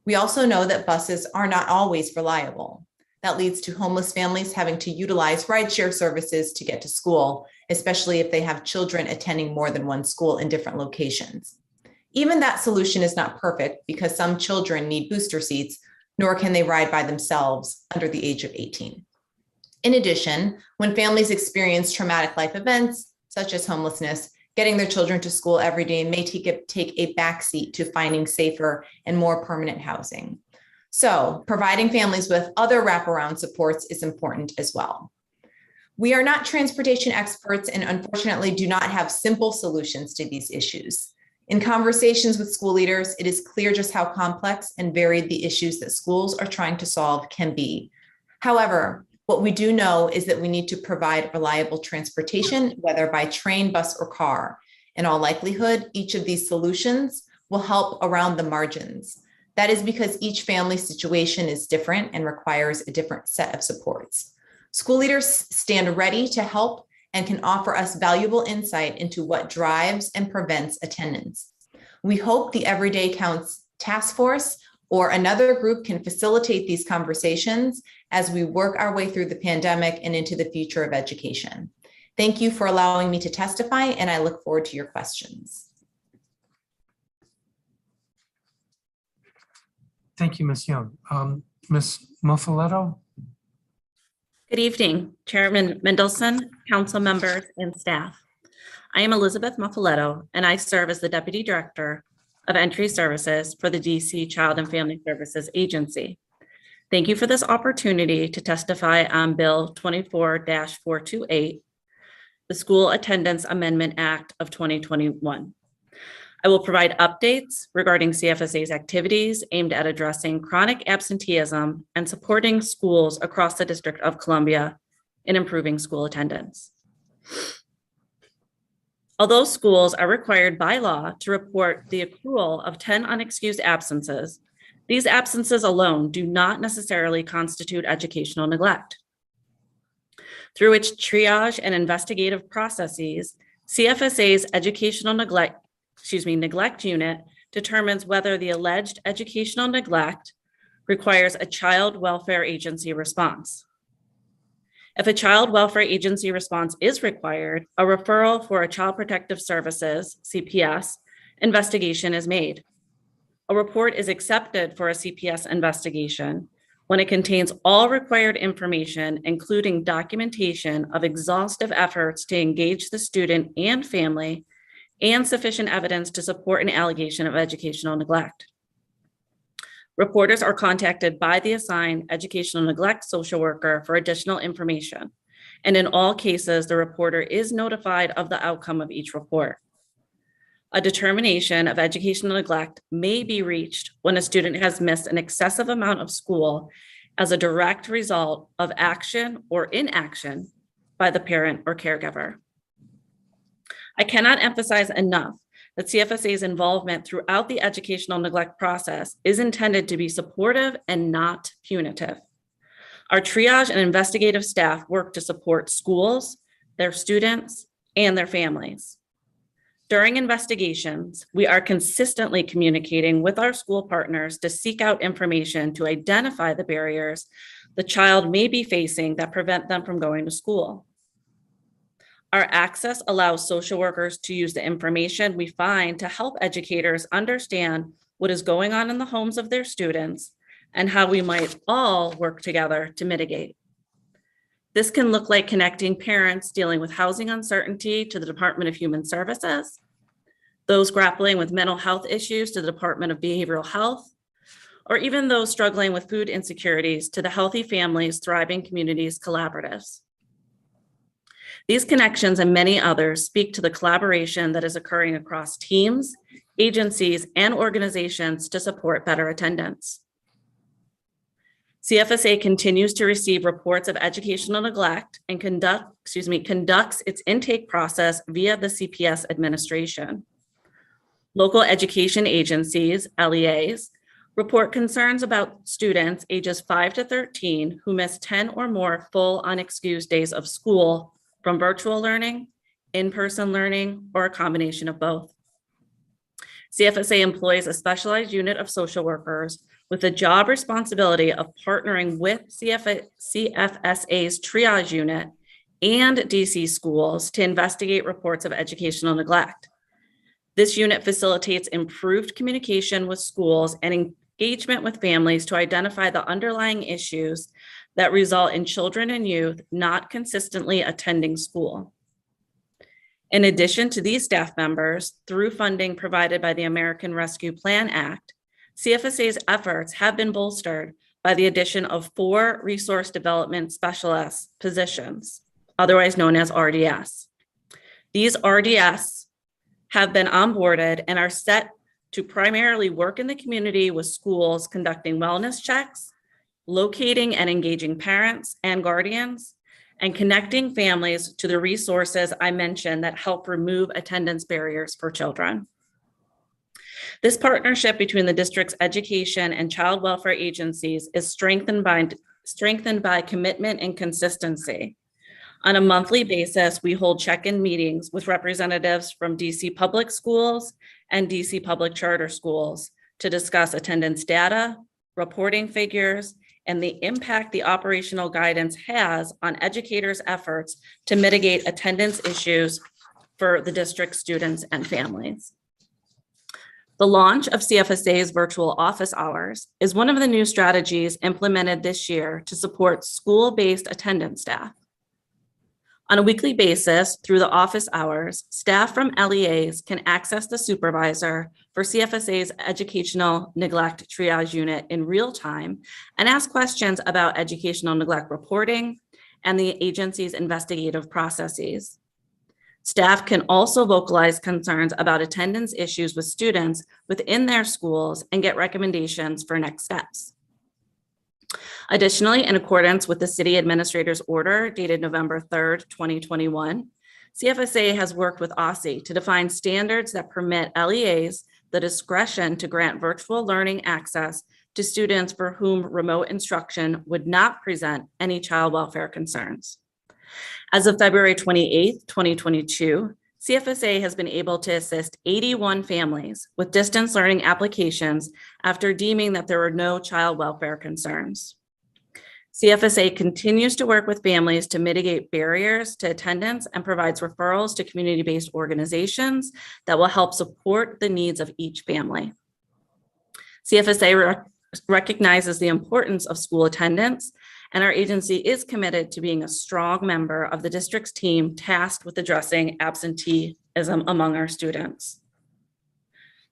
We also know that buses are not always reliable. That leads to homeless families having to utilize rideshare services to get to school, especially if they have children attending more than one school in different locations. Even that solution is not perfect because some children need booster seats, nor can they ride by themselves under the age of 18. In addition, when families experience traumatic life events, such as homelessness, getting their children to school every day may take a backseat to finding safer and more permanent housing. So providing families with other wraparound supports is important as well. We are not transportation experts and unfortunately do not have simple solutions to these issues. In conversations with school leaders, it is clear just how complex and varied the issues that schools are trying to solve can be. However, what we do know is that we need to provide reliable transportation, whether by train, bus, or car. In all likelihood, each of these solutions will help around the margins. That is because each family situation is different and requires a different set of supports. School leaders stand ready to help and can offer us valuable insight into what drives and prevents attendance. We hope the Everyday Counts Task Force or another group can facilitate these conversations as we work our way through the pandemic and into the future of education. Thank you for allowing me to testify, and I look forward to your questions. Thank you, Ms. Young. Ms. Muffaletto? Good evening, Chairman Mendelson, council members, and staff. I am Elizabeth Muffaletto, and I serve as the Deputy Director of Entry Services for the DC Child and Family Services Agency. Thank you for this opportunity to testify on Bill 24-428, the School Attendance Amendment Act of 2021. I will provide updates regarding CFSA's activities aimed at addressing chronic absenteeism and supporting schools across the District of Columbia in improving school attendance. Although schools are required by law to report the accrual of 10 unexcused absences, these absences alone do not necessarily constitute educational neglect. Through its triage and investigative processes, CFSA's neglect unit determines whether the alleged educational neglect requires a child welfare agency response. If a child welfare agency response is required, a referral for a Child Protective Services, CPS, investigation is made. A report is accepted for a CPS investigation when it contains all required information, including documentation of exhaustive efforts to engage the student and family, and sufficient evidence to support an allegation of educational neglect. Reporters are contacted by the assigned educational neglect social worker for additional information. And in all cases, the reporter is notified of the outcome of each report. A determination of educational neglect may be reached when a student has missed an excessive amount of school as a direct result of action or inaction by the parent or caregiver. I cannot emphasize enough that CFSA's involvement throughout the educational neglect process is intended to be supportive and not punitive. Our triage and investigative staff work to support schools, their students, and their families. During investigations, we are consistently communicating with our school partners to seek out information to identify the barriers the child may be facing that prevent them from going to school. Our access allows social workers to use the information we find to help educators understand what is going on in the homes of their students and how we might all work together to mitigate. This can look like connecting parents dealing with housing uncertainty to the Department of Human Services, those grappling with mental health issues to the Department of Behavioral Health, or even those struggling with food insecurities to the Healthy Families, Thriving Communities collaboratives. These connections and many others speak to the collaboration that is occurring across teams, agencies, and organizations to support better attendance. CFSA continues to receive reports of educational neglect and conducts its intake process via the CPS administration. Local education agencies, LEAs, report concerns about students ages 5 to 13 who miss 10 or more full unexcused days of school from virtual learning, in-person learning, or a combination of both. CFSA employs a specialized unit of social workers with the job responsibility of partnering with CFSA's triage unit and DC schools to investigate reports of educational neglect. This unit facilitates improved communication with schools and engagement with families to identify the underlying issues that result in children and youth not consistently attending school. In addition to these staff members, through funding provided by the American Rescue Plan Act, CFSA's efforts have been bolstered by the addition of 4 resource development specialist positions, otherwise known as RDS. These RDS have been onboarded and are set to primarily work in the community with schools conducting wellness checks, locating and engaging parents and guardians, and connecting families to the resources I mentioned that help remove attendance barriers for children. This partnership between the district's education and child welfare agencies is strengthened by commitment and consistency. On a monthly basis, we hold check-in meetings with representatives from DC public schools and DC public charter schools to discuss attendance data, reporting figures, and the impact the operational guidance has on educators' efforts to mitigate attendance issues for the district students and families. The launch of CFSA's virtual office hours is one of the new strategies implemented this year to support school-based attendance staff. On a weekly basis, through the office hours, staff from LEAs can access the supervisor for CFSA's Educational Neglect Triage Unit in real time and ask questions about educational neglect reporting and the agency's investigative processes. Staff can also vocalize concerns about attendance issues with students within their schools and get recommendations for next steps. Additionally, in accordance with the City Administrator's Order dated November 3rd, 2021, CFSA has worked with OSSE to define standards that permit LEAs the discretion to grant virtual learning access to students for whom remote instruction would not present any child welfare concerns. As of February 28th, 2022, CFSA has been able to assist 81 families with distance learning applications after deeming that there were no child welfare concerns. CFSA continues to work with families to mitigate barriers to attendance and provides referrals to community-based organizations that will help support the needs of each family. CFSA recognizes the importance of school attendance, and our agency is committed to being a strong member of the district's team tasked with addressing absenteeism among our students.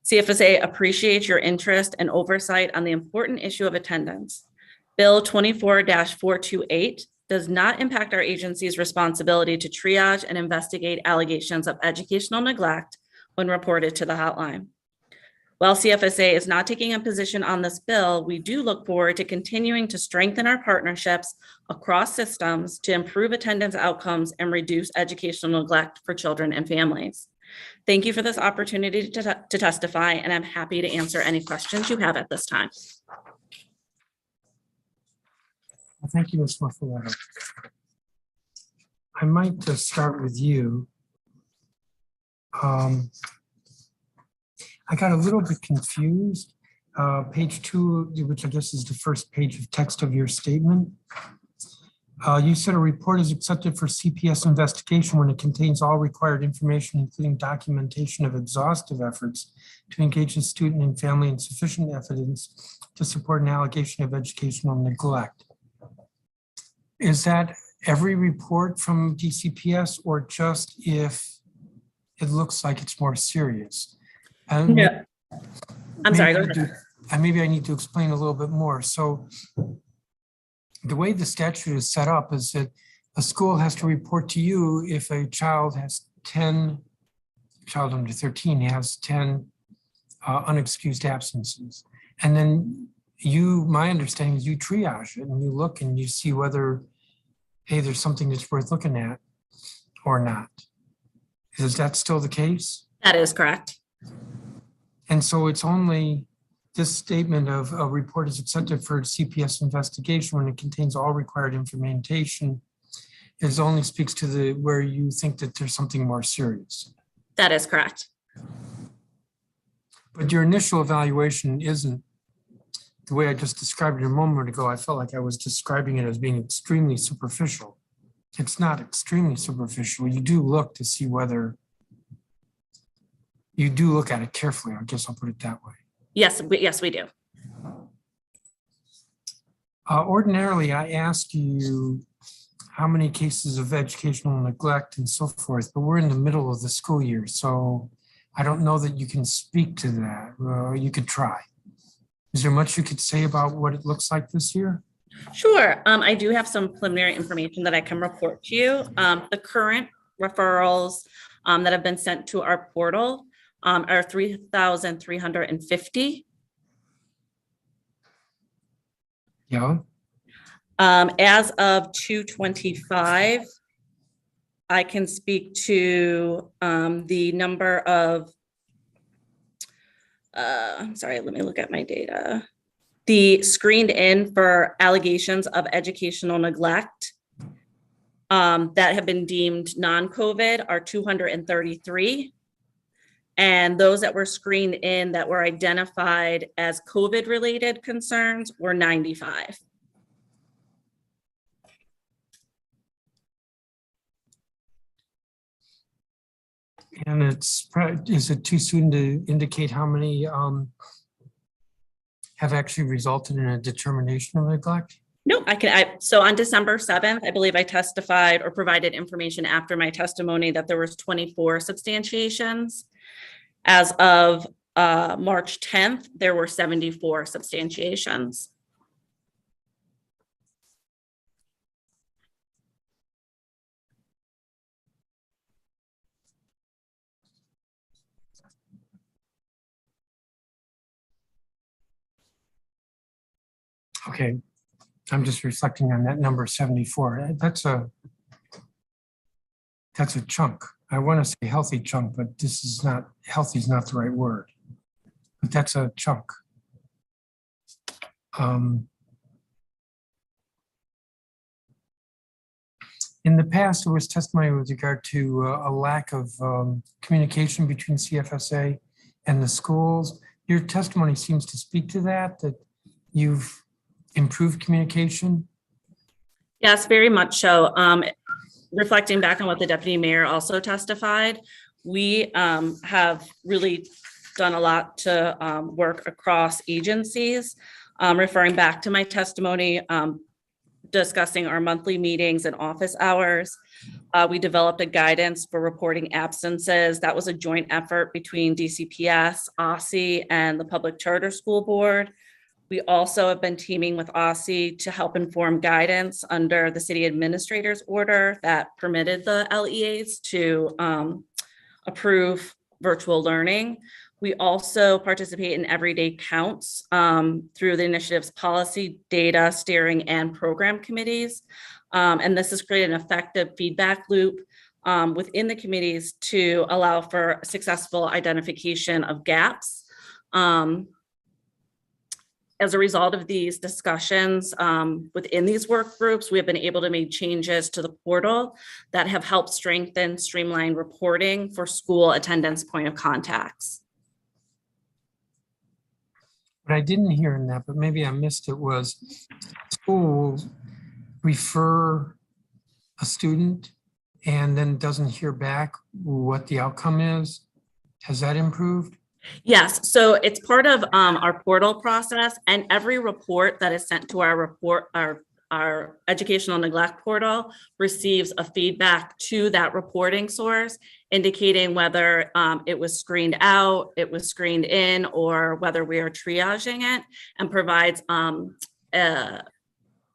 CFSA appreciates your interest and oversight on the important issue of attendance. Bill 24-428 does not impact our agency's responsibility to triage and investigate allegations of educational neglect when reported to the hotline. While CFSA is not taking a position on this bill, we do look forward to continuing to strengthen our partnerships across systems to improve attendance outcomes and reduce educational neglect for children and families. Thank you for this opportunity to testify, and I'm happy to answer any questions you have at this time. Well, thank you, Ms. Muffaletta. I might just start with you. I got a little bit confused. Page 2, which I guess is the first page of text of your statement. You said a report is accepted for CPS investigation when it contains all required information, including documentation of exhaustive efforts to engage the student and family and sufficient evidence to support an allegation of educational neglect. Is that every report from DCPS or just if it looks like it's more serious? No. I'm sorry, go ahead. Maybe I need to explain a little bit more. So the way the statute is set up is that a school has to report to you if a child has 10, child under 13 has 10 unexcused absences. And then my understanding is you triage it and you look and you see whether, hey, there's something that's worth looking at or not. Is that still the case? That is correct. And so it's only this statement of a report is accepted for CPS investigation when it contains all required information. It only speaks to where you think that there's something more serious. That is correct. But your initial evaluation isn't the way I just described it a moment ago. I felt like I was describing it as being extremely superficial. It's not extremely superficial. You do look to see whether you do look at it carefully. I guess I'll put it that way. Yes, we do. Ordinarily, I ask you how many cases of educational neglect and so forth, but we're in the middle of the school year, so I don't know that you can speak to that. You could try. Is there much you could say about what it looks like this year? Sure. I do have some preliminary information that I can report to you. The current referrals that have been sent to our portal are 3,350. Yeah. As of 2/25, I can speak to the number of, sorry, let me look at my data. The screened in for allegations of educational neglect that have been deemed non-COVID are 233. And those that were screened in that were identified as COVID-related concerns were 95. And is it too soon to indicate how many have actually resulted in a determination of neglect? No, so on December 7th, I believe I testified or provided information after my testimony that there was 24 substantiations. As of March 10th, there were 74 substantiations. Okay, I'm just reflecting on that number 74. That's a chunk. I want to say healthy chunk, but this is not, healthy is not the right word. But that's a chunk. In the past, there was testimony with regard to a lack of communication between CFSA and the schools. Your testimony seems to speak to that you've improved communication. Yes, very much so. Reflecting back on what the deputy mayor also testified, we have really done a lot to work across agencies. Referring back to my testimony, discussing our monthly meetings and office hours. We developed a guidance for reporting absences. That was a joint effort between DCPS, OSSI, and the Public Charter School Board. We also have been teaming with OSSI to help inform guidance under the city administrator's order that permitted the LEAs to approve virtual learning. We also participate in Everyday Counts through the initiative's policy, data, steering, and program committees. And this has created an effective feedback loop within the committees to allow for successful identification of gaps. As a result of these discussions within these work groups, we have been able to make changes to the portal that have helped strengthen, streamline reporting for school attendance point of contacts. What I didn't hear in that, but maybe I missed it, was schools refer a student and then doesn't hear back what the outcome is. Has that improved? Yes, so it's part of our portal process, and every report that is sent to our educational neglect portal receives a feedback to that reporting source, indicating whether it was screened out, it was screened in, or whether we are triaging it, and provides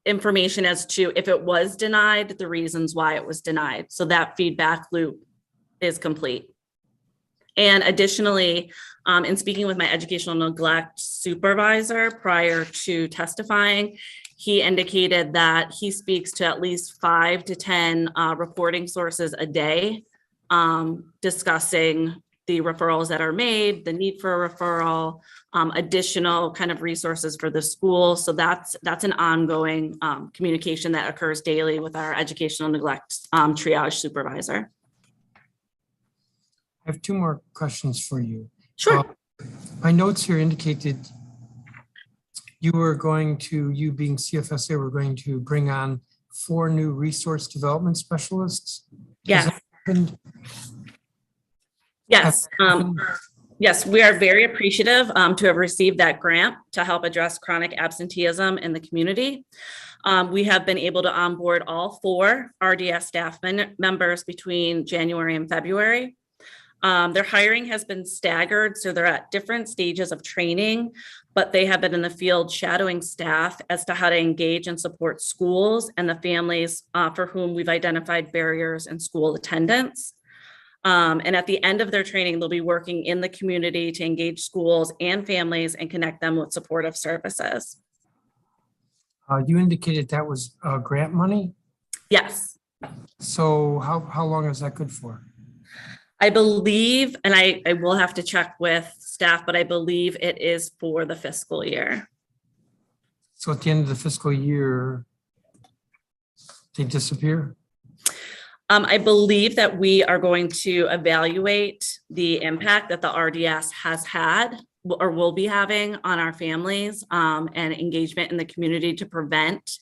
information as to if it was denied, the reasons why it was denied. So that feedback loop is complete. And additionally, in speaking with my educational neglect supervisor prior to testifying, he indicated that he speaks to at least 5 to 10 reporting sources a day, discussing the referrals that are made, the need for a referral, additional kind of resources for the school. So that's an ongoing communication that occurs daily with our educational neglect triage supervisor. I have 2 more questions for you. Sure. My notes here indicated you being CFSA, were going to bring on 4 new resource development specialists. Yes. Yes. Yes, we are very appreciative to have received that grant to help address chronic absenteeism in the community. We have been able to onboard all 4 RDS staff members between January and February. Their hiring has been staggered, so they're at different stages of training, but they have been in the field shadowing staff as to how to engage and support schools and the families for whom we've identified barriers in school attendance. And at the end of their training, they'll be working in the community to engage schools and families and connect them with supportive services. You indicated that was grant money? Yes. So how long is that good for? I believe, and I will have to check with staff, but I believe it is for the fiscal year. So at the end of the fiscal year, they disappear? I believe that we are going to evaluate the impact that the RDS has had or will be having on our families and engagement in the community to prevent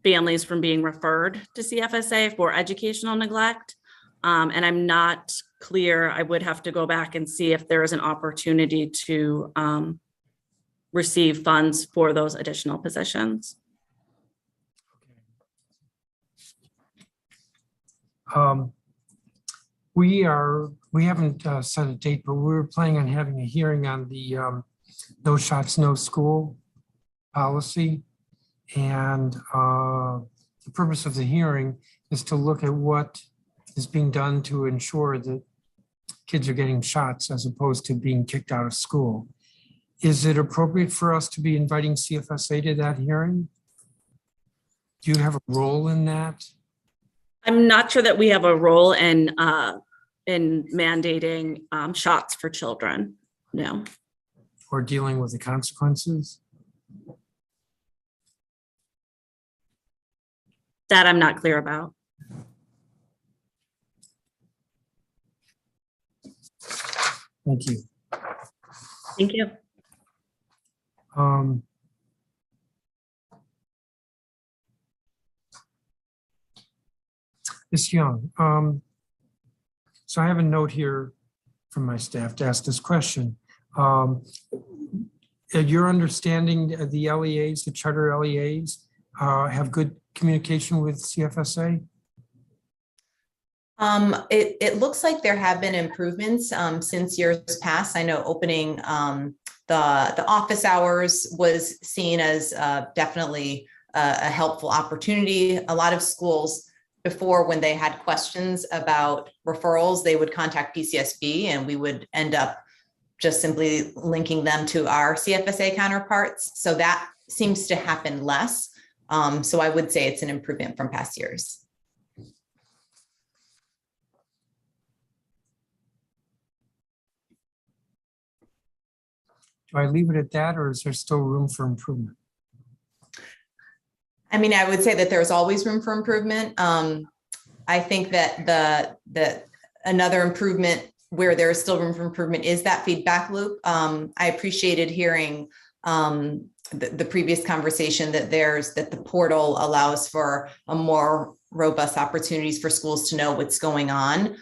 families from being referred to CFSA for educational neglect. And I'm not clear. I would have to go back and see if there is an opportunity to receive funds for those additional positions. We haven't set a date, but we're planning on having a hearing on the no shots, no school policy. And the purpose of the hearing is to look at what is being done to ensure that kids are getting shots as opposed to being kicked out of school. Is it appropriate for us to be inviting CFSA to that hearing? Do you have a role in that? I'm not sure that we have a role in mandating shots for children, no. Or dealing with the consequences? That I'm not clear about. Thank you. Thank you. Ms. Young, so I have a note here from my staff to ask this question. Your understanding the LEAs, the charter LEAs, have good communication with CFSA? It looks like there have been improvements since years past. I know opening the office hours was seen as definitely a helpful opportunity. A lot of schools before, when they had questions about referrals, they would contact PCSB and we would end up just simply linking them to our CFSA counterparts. So that seems to happen less. So I would say it's an improvement from past years. Do I leave it at that, or is there still room for improvement? I mean, I would say that there's always room for improvement. I think that another improvement where there is still room for improvement is that feedback loop. I appreciated hearing the previous conversation that the portal allows for a more robust opportunities for schools to know what's going on.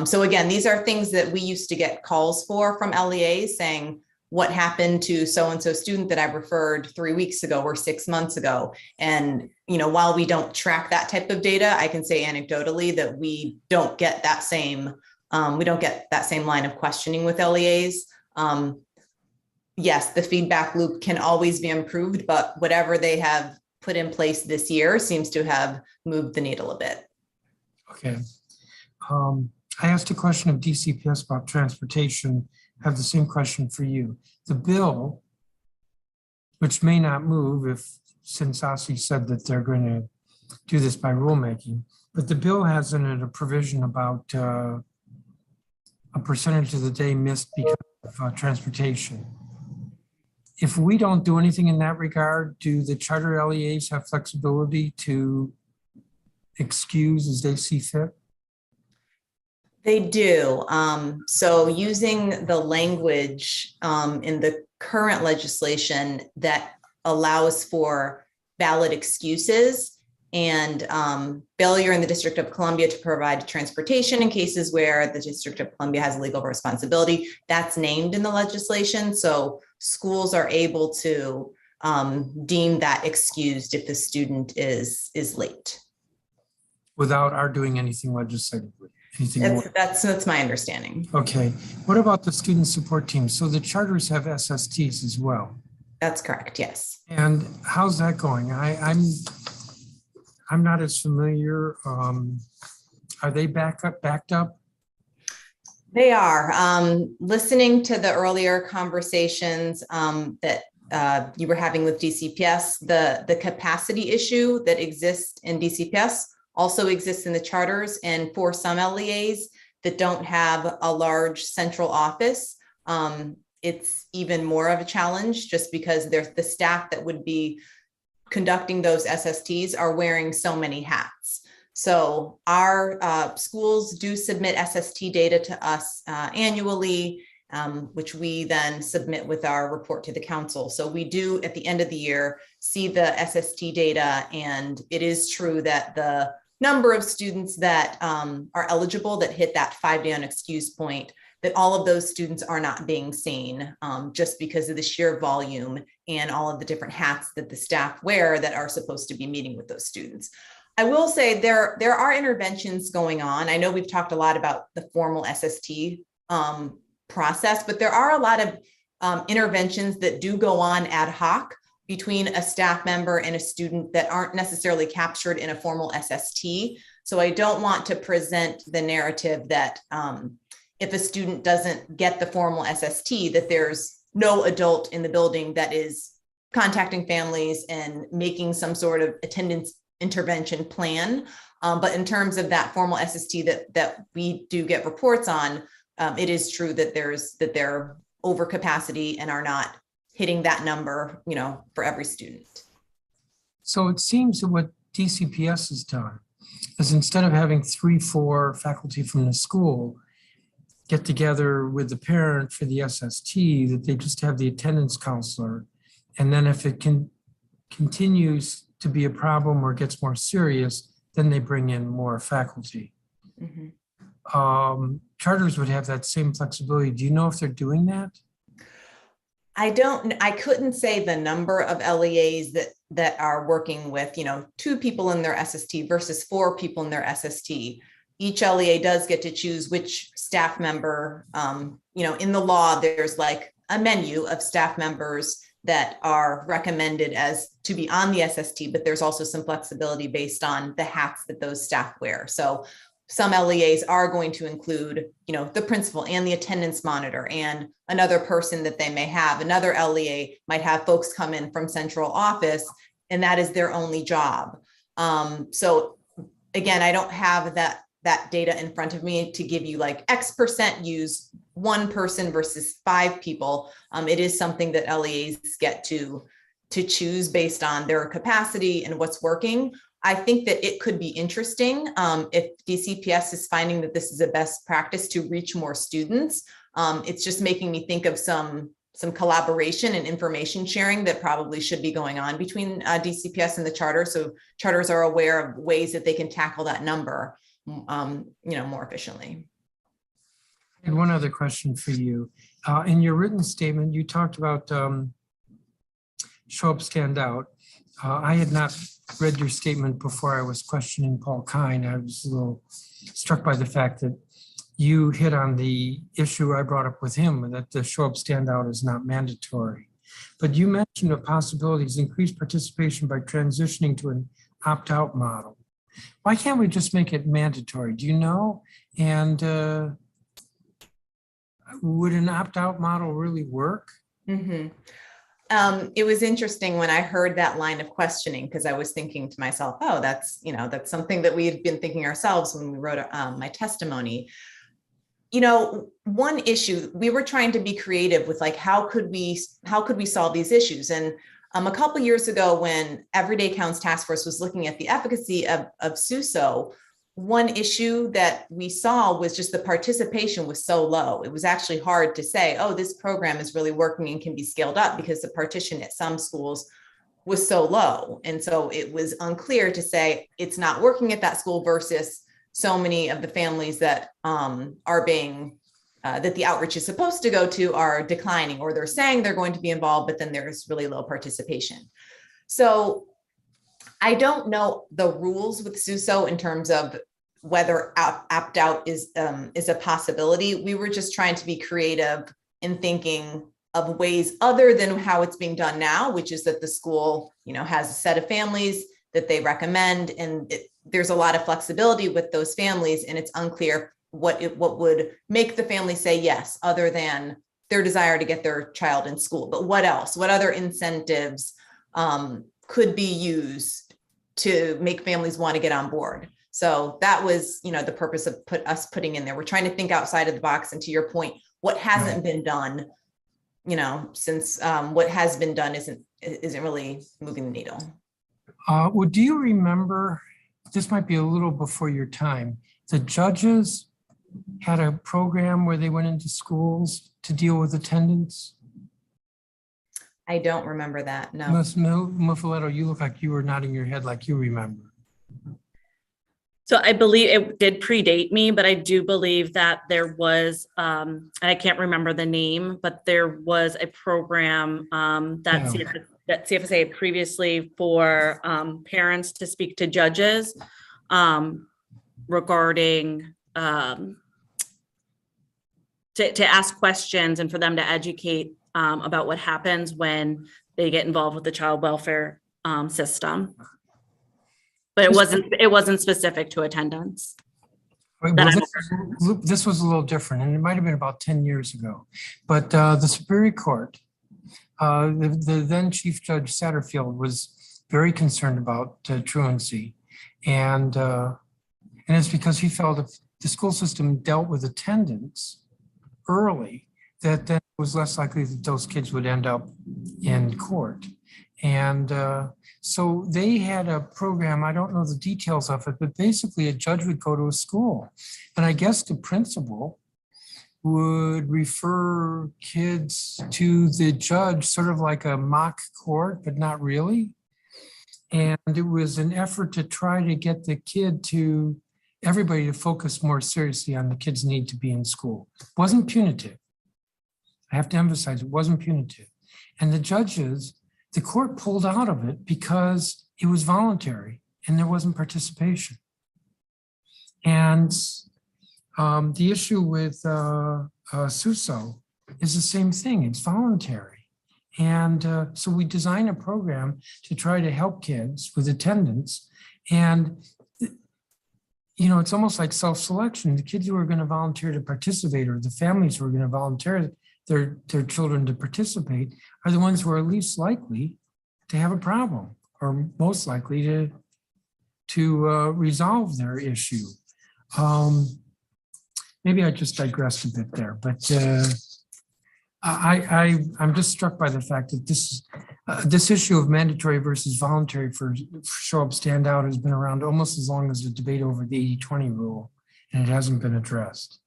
So again, these are things that we used to get calls for from LEAs saying, what happened to so-and-so student that I referred 3 weeks ago or 6 months ago? And, you know, while we don't track that type of data, I can say anecdotally that we don't get that same line of questioning with LEAs. Yes, the feedback loop can always be improved, but whatever they have put in place this year seems to have moved the needle a bit. Okay. I asked a question of DCPS about transportation. I have the same question for you. The bill, which may not move since OSSI said that they're going to do this by rulemaking, but the bill has in it a provision about a percentage of the day missed because of transportation. If we don't do anything in that regard, do the charter LEAs have flexibility to excuse as they see fit? They do. So using the language in the current legislation that allows for valid excuses and failure in the District of Columbia to provide transportation in cases where the District of Columbia has legal responsibility, that's named in the legislation. So schools are able to deem that excused if the student is late. Without our doing anything legislatively? That's my understanding. Okay. What about the student support team? So the charters have SSTs as well. That's correct. Yes. And how's that going? I'm not as familiar. Are they backed up? They are. Listening to the earlier conversations that you were having with DCPS, the capacity issue that exists in DCPS also exists in the charters, and for some LEAs that don't have a large central office, it's even more of a challenge just because there's the staff that would be conducting those SSTs are wearing so many hats. So our schools do submit SST data to us annually, which we then submit with our report to the council. So we do at the end of the year see the SST data, and it is true that the number of students that are eligible that hit that 5-day unexcused point, that all of those students are not being seen just because of the sheer volume and all of the different hats that the staff wear that are supposed to be meeting with those students. I will say there are interventions going on. I know we've talked a lot about the formal SST process, but there are a lot of interventions that do go on ad hoc between a staff member and a student that aren't necessarily captured in a formal SST. So I don't want to present the narrative that if a student doesn't get the formal SST, that there's no adult in the building that is contacting families and making some sort of attendance intervention plan. But in terms of that formal SST that we do get reports on, it is true that they're over capacity and are not hitting that number, for every student. So it seems that what DCPS has done is instead of having 3-4 faculty from the school get together with the parent for the SST, that they just have the attendance counselor. And then if it continues to be a problem or gets more serious, then they bring in more faculty. Mm-hmm. Charters would have that same flexibility. Do you know if they're doing that? I couldn't say the number of LEAs that are working with, 2 people in their SST versus 4 people in their SST. Each LEA does get to choose which staff member, in the law, there's like a menu of staff members that are recommended as to be on the SST, but there's also some flexibility based on the hats that those staff wear. So some LEAs are going to include, the principal and the attendance monitor and another person that they may have. Another LEA might have folks come in from central office, and that is their only job. So again, I don't have that data in front of me to give you like X% use 1 person versus 5 people. It is something that LEAs get to choose based on their capacity and what's working. I think that it could be interesting if DCPS is finding that this is a best practice to reach more students. It's just making me think of some collaboration and information sharing that probably should be going on between DCPS and the charter. So charters are aware of ways that they can tackle that number, more efficiently. And one other question for you. In your written statement, you talked about show up, stand out. I had not read your statement before I was questioning Paul Kine. I was a little struck by the fact that you hit on the issue I brought up with him, that the show up, stand out is not mandatory. But you mentioned a possibility is increased participation by transitioning to an opt-out model. Why can't we just make it mandatory? Do you know? And would an opt-out model really work? Mm-hmm. It was interesting when I heard that line of questioning, because I was thinking to myself, oh, that's something that we had been thinking ourselves when we wrote my testimony. One issue, we were trying to be creative with like, how could we solve these issues? And a couple years ago, when Everyday Counts Task Force was looking at the efficacy of SUSO, one issue that we saw was just the participation was so low. It was actually hard to say, oh, this program is really working and can be scaled up, because the partition at some schools was so low. And so it was unclear to say it's not working at that school versus so many of the families that are being, that the outreach is supposed to go to are declining, or they're saying they're going to be involved, but then there's really low participation. So I don't know the rules with SUSO in terms of whether opt-out is a possibility. We were just trying to be creative in thinking of ways other than how it's being done now, which is that the school, has a set of families that they recommend, and there's a lot of flexibility with those families, and it's unclear what would make the family say yes, other than their desire to get their child in school. But what else? What other incentives could be used to make families want to get on board? So that was, the purpose of us putting in there. We're trying to think outside of the box. And to your point, what hasn't been done, since what has been done isn't really moving the needle. Well, do you remember, this might be a little before your time, the judges had a program where they went into schools to deal with attendance? I don't remember that, no. Ms. Muffaletto, you look like you were nodding your head like you remember. So I believe it did predate me, but I do believe that there was, I can't remember the name, but there was a program that that CFSA had previously for parents to speak to judges regarding to ask questions and for them to educate about what happens when they get involved with the child welfare system. But it wasn't specific to attendance. Well, this was a little different, and it might have been about 10 years ago. But the Superior Court, the then Chief Judge Satterfield was very concerned about truancy. And it's because he felt if the school system dealt with attendance early, that then it was less likely that those kids would end up in court. And so they had a program, I don't know the details of it, but basically a judge would go to a school. And I guess the principal would refer kids to the judge, sort of like a mock court, but not really. And it was an effort to try to get the kid to, everybody to focus more seriously on the kid's need to be in school. It wasn't punitive. I have to emphasize, it wasn't punitive. And the judges, the court pulled out of it because it was voluntary and there wasn't participation. And the issue with SUSO is the same thing, it's voluntary. And so we design a program to try to help kids with attendance. And you know, it's almost like self-selection. The kids who are going to volunteer to participate, or the families who are going to volunteer their children to participate, are the ones who are least likely to have a problem, or most likely to resolve their issue. Maybe I just digressed a bit there, but I'm just struck by the fact that this issue of mandatory versus voluntary for show up, stand out has been around almost as long as the debate over the 80-20 rule, and it hasn't been addressed.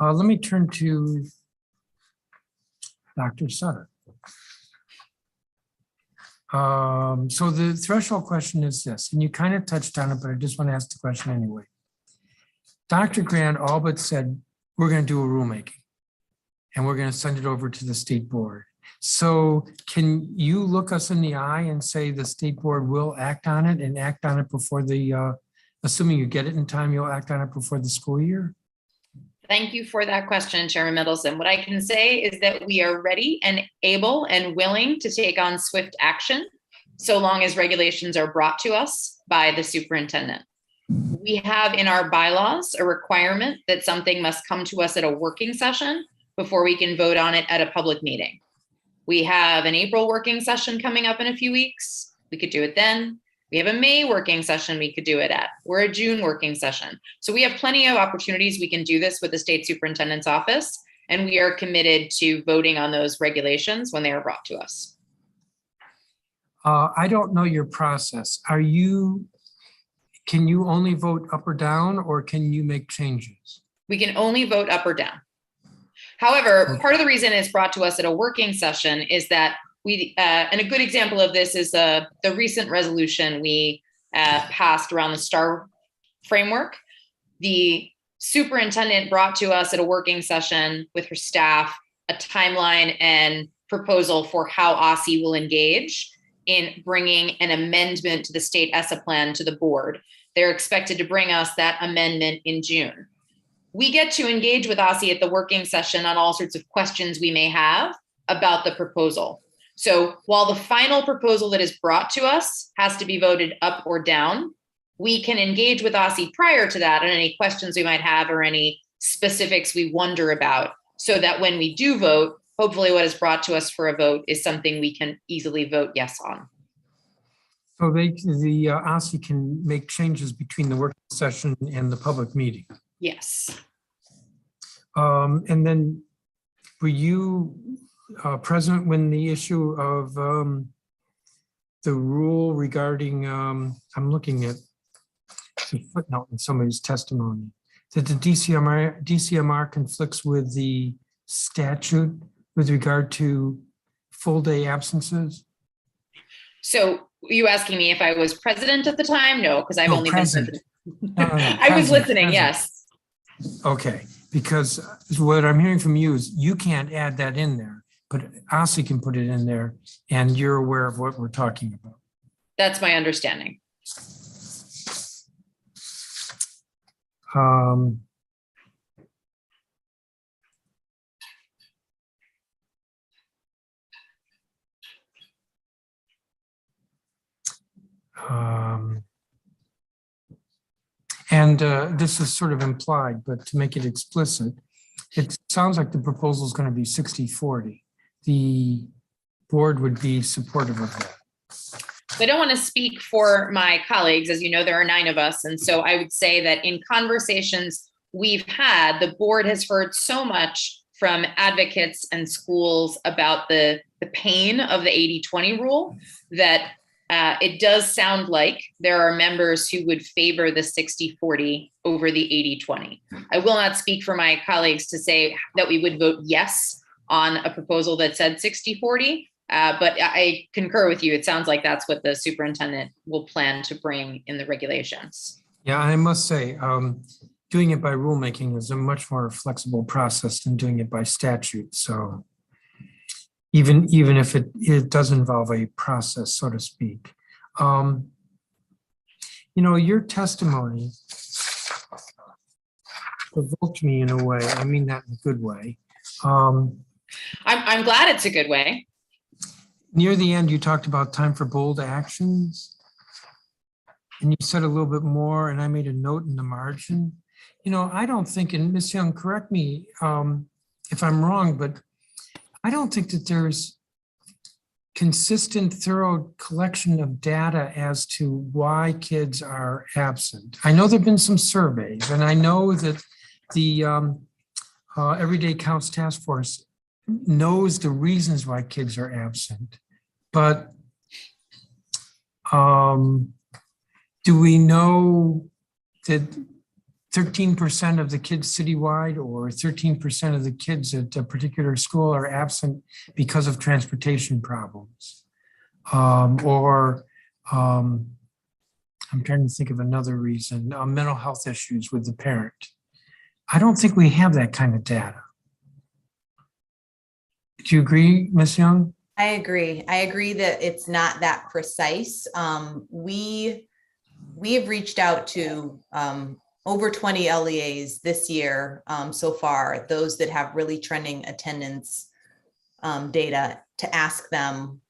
Let me turn to Dr. Sutter. So the threshold question is this, and you kind of touched on it, but I just want to ask the question anyway. Dr. Grant all but said, we're going to do a rulemaking and we're going to send it over to the state board. So can you look us in the eye and say the state board will act on it and act on it before the, assuming you get it in time, you'll act on it before the school year? Thank you for that question, Chairman Middleton. What I can say is that we are ready and able and willing to take on swift action so long as regulations are brought to us by the superintendent. We have in our bylaws a requirement that something must come to us at a working session before we can vote on it at a public meeting. We have an April working session coming up in a few weeks. We could do it then. We have a May working session we could do it at, or a June working session. So we have plenty of opportunities we can do this with the state superintendent's office, and we are committed to voting on those regulations when they are brought to us. I don't know your process. Can you only vote up or down, or can you make changes? We can only vote up or down. However, part of the reason it's brought to us at a working session is that we, and a good example of this is the recent resolution we passed around the STAR framework. The superintendent brought to us at a working session with her staff a timeline and proposal for how OSSI will engage in bringing an amendment to the state ESSA plan to the board. They're expected to bring us that amendment in June. We get to engage with OSSI at the working session on all sorts of questions we may have about the proposal. So while the final proposal that is brought to us has to be voted up or down, we can engage with OSSI prior to that on any questions we might have or any specifics we wonder about, so that when we do vote, hopefully what is brought to us for a vote is something we can easily vote yes on. So the OSSI can make changes between the working session and the public meeting? Yes. And then were you present when the issue of the rule regarding, I'm looking at the footnote in somebody's testimony, that the DCMR conflicts with the statute with regard to full day absences? So you asking me if I was president at the time? No, because I've only present. been president. I was listening, yes. Okay, because what I'm hearing from you is you can't add that in there but Asi can put it in there and you're aware of what we're talking about. That's my understanding. This is sort of implied, but to make it explicit, it sounds like the proposal is going to be 60-40. The board would be supportive of that. I don't want to speak for my colleagues. As you know, there are 9 of us. And so I would say that in conversations we've had, the board has heard so much from advocates and schools about the pain of the 80-20 rule that it does sound like there are members who would favor the 60-40 over the 80-20. I will not speak for my colleagues to say that we would vote yes on a proposal that said 60-40, but I concur with you. It sounds like that's what the superintendent will plan to bring in the regulations. Yeah, I must say, doing it by rulemaking is a much more flexible process than doing it by statute. So even if it does involve a process, so to speak. Your testimony provoked me in a way. I mean that in a good way. I'm glad it's a good way. Near the end, you talked about time for bold actions. And you said a little bit more, and I made a note in the margin. I don't think, and Ms. Young, correct me if I'm wrong, but I don't think that there's consistent, thorough collection of data as to why kids are absent. I know there've been some surveys, and I know that the Everyday Counts Task Force knows the reasons why kids are absent, but do we know that 13% of the kids citywide or 13% of the kids at a particular school are absent because of transportation problems? I'm trying to think of another reason, mental health issues with the parent. I don't think we have that kind of data. Do you agree, Ms. Young? I agree. I agree that it's not that precise. We have reached out to over 20 LEAs this year so far, those that have really trending attendance data, to ask them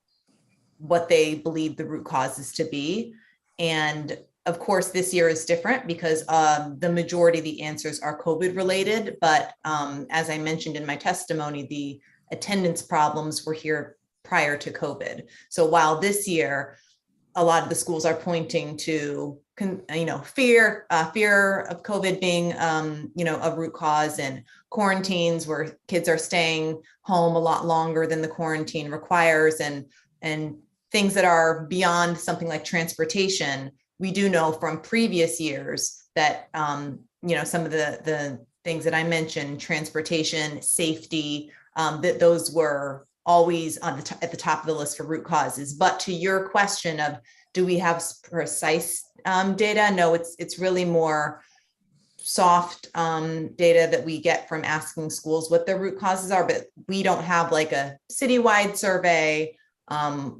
what they believe the root causes to be. And of course, this year is different because the majority of the answers are COVID related. But as I mentioned in my testimony, the attendance problems were here prior to COVID. So while this year, a lot of the schools are pointing to, fear of COVID being, a root cause, and quarantines where kids are staying home a lot longer than the quarantine requires, and things that are beyond something like transportation. We do know from previous years that, some of the things that I mentioned, transportation, safety, that those were always at the top of the list for root causes. But to your question of, do we have precise data? No, it's really more soft data that we get from asking schools what their root causes are, but we don't have like a citywide survey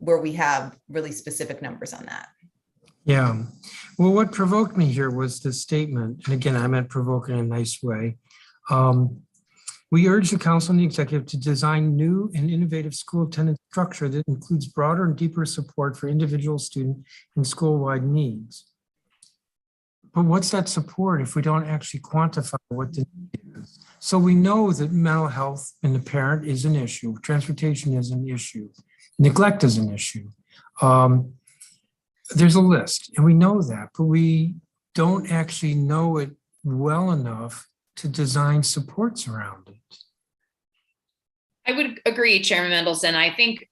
where we have really specific numbers on that. Yeah. Well, what provoked me here was the statement, and again, I meant provoke in a nice way. We urge the council and the executive to design new and innovative school attendance structure that includes broader and deeper support for individual student and school-wide needs. But what's that support if we don't actually quantify what the need is? So we know that mental health in the parent is an issue, transportation is an issue, neglect is an issue. There's a list, and we know that, but we don't actually know it well enough to design supports around it. I would agree, Chairman Mendelson. I think,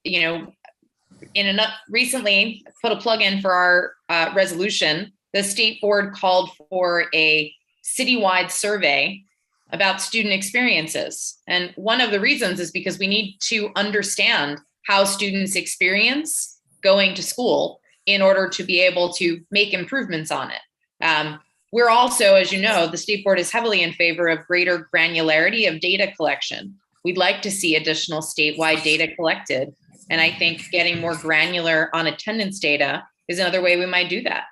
recently put a plug in for our resolution. The state board called for a citywide survey about student experiences. And one of the reasons is because we need to understand how students experience going to school in order to be able to make improvements on it. We're also, as you know, the state board is heavily in favor of greater granularity of data collection. we'd like to see additional statewide data collected. And I think getting more granular on attendance data is another way we might do that.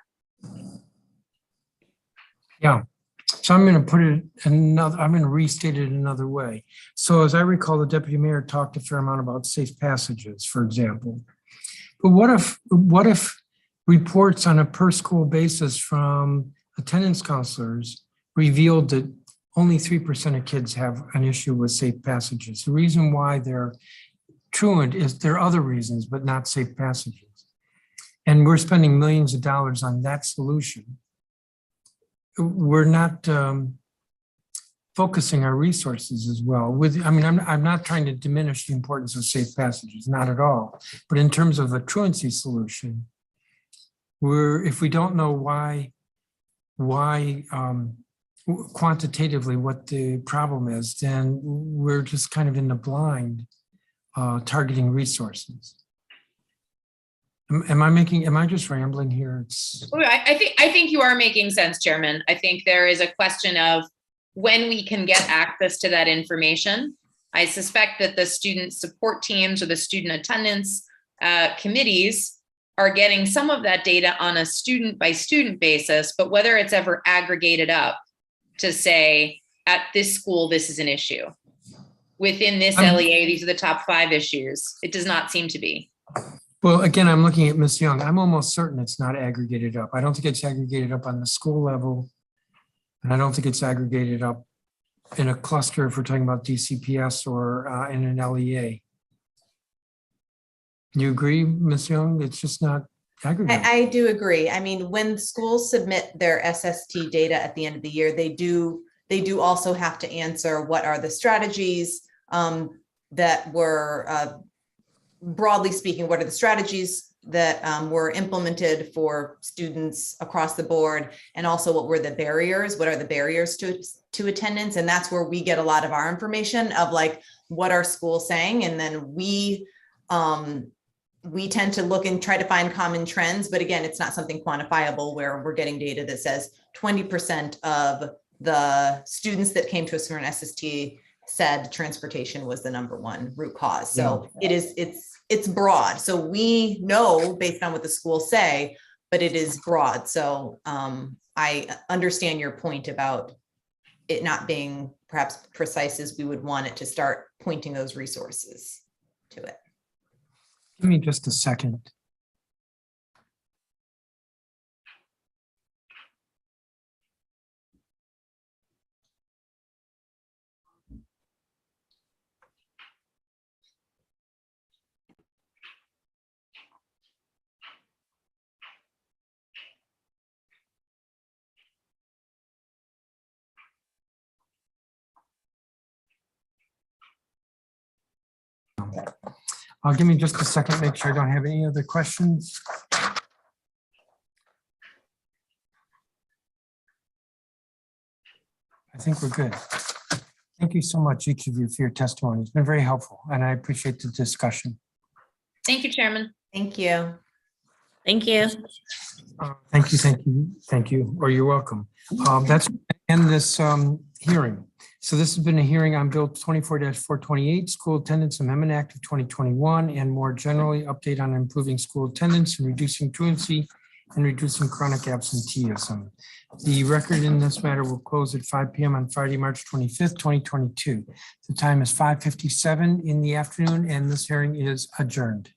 Yeah. So I'm going to put it another, I'm going to restate it another way. So as I recall, the deputy mayor talked a fair amount about safe passages, for example. But what if reports on a per school basis from attendance counselors revealed that only 3% of kids have an issue with safe passages? The reason why they're truant is there are other reasons, but not safe passages. And we're spending millions of dollars on that solution. We're not focusing our resources as well. I'm not trying to diminish the importance of safe passages, not at all. But in terms of a truancy solution, if we don't know why quantitatively what the problem is, then we're just kind of in the blind targeting resources. Am I just rambling here? I think you are making sense, Chairman. I think there is a question of when we can get access to that information. I suspect that the student support teams or the student attendance committees are getting some of that data on a student by student basis, but whether it's ever aggregated up to say, at this school, this is an issue. Within this LEA, these are the top 5 issues. It does not seem to be. Well, again, I'm looking at Ms. Young. I'm almost certain it's not aggregated up. I don't think it's aggregated up on the school level. And I don't think it's aggregated up in a cluster if we're talking about DCPS or in an LEA. You agree, Ms. Young? It's just not aggregated. I do agree. I mean, when schools submit their SST data at the end of the year, they do also have to answer what are the strategies that were broadly speaking, what are the strategies that were implemented for students across the board, and also what were the barriers? What are the barriers to attendance? And that's where we get a lot of our information of like, what are schools saying? And then we tend to look and try to find common trends, but again, it's not something quantifiable where we're getting data that says 20% of the students that came to us for an SST said transportation was the #1 root cause. So yeah. It's broad. So we know based on what the schools say, but it is broad. So I understand your point about it not being perhaps precise as we would want it to start pointing those resources to it. Give me just a second. Give me just a second, make sure I don't have any other questions. I think we're good. Thank you so much, each of you, for your testimony. It's been very helpful, and I appreciate the discussion. Thank you, Chairman. Thank you. Thank you. Thank you, or you're welcome. That's end this hearing. So this has been a hearing on Bill 24-428, School Attendance Amendment Act of 2021, and more generally, update on improving school attendance and reducing truancy and reducing chronic absenteeism. The record in this matter will close at 5 p.m. on Friday, March 25th, 2022. The time is 5:57 in the afternoon, and this hearing is adjourned.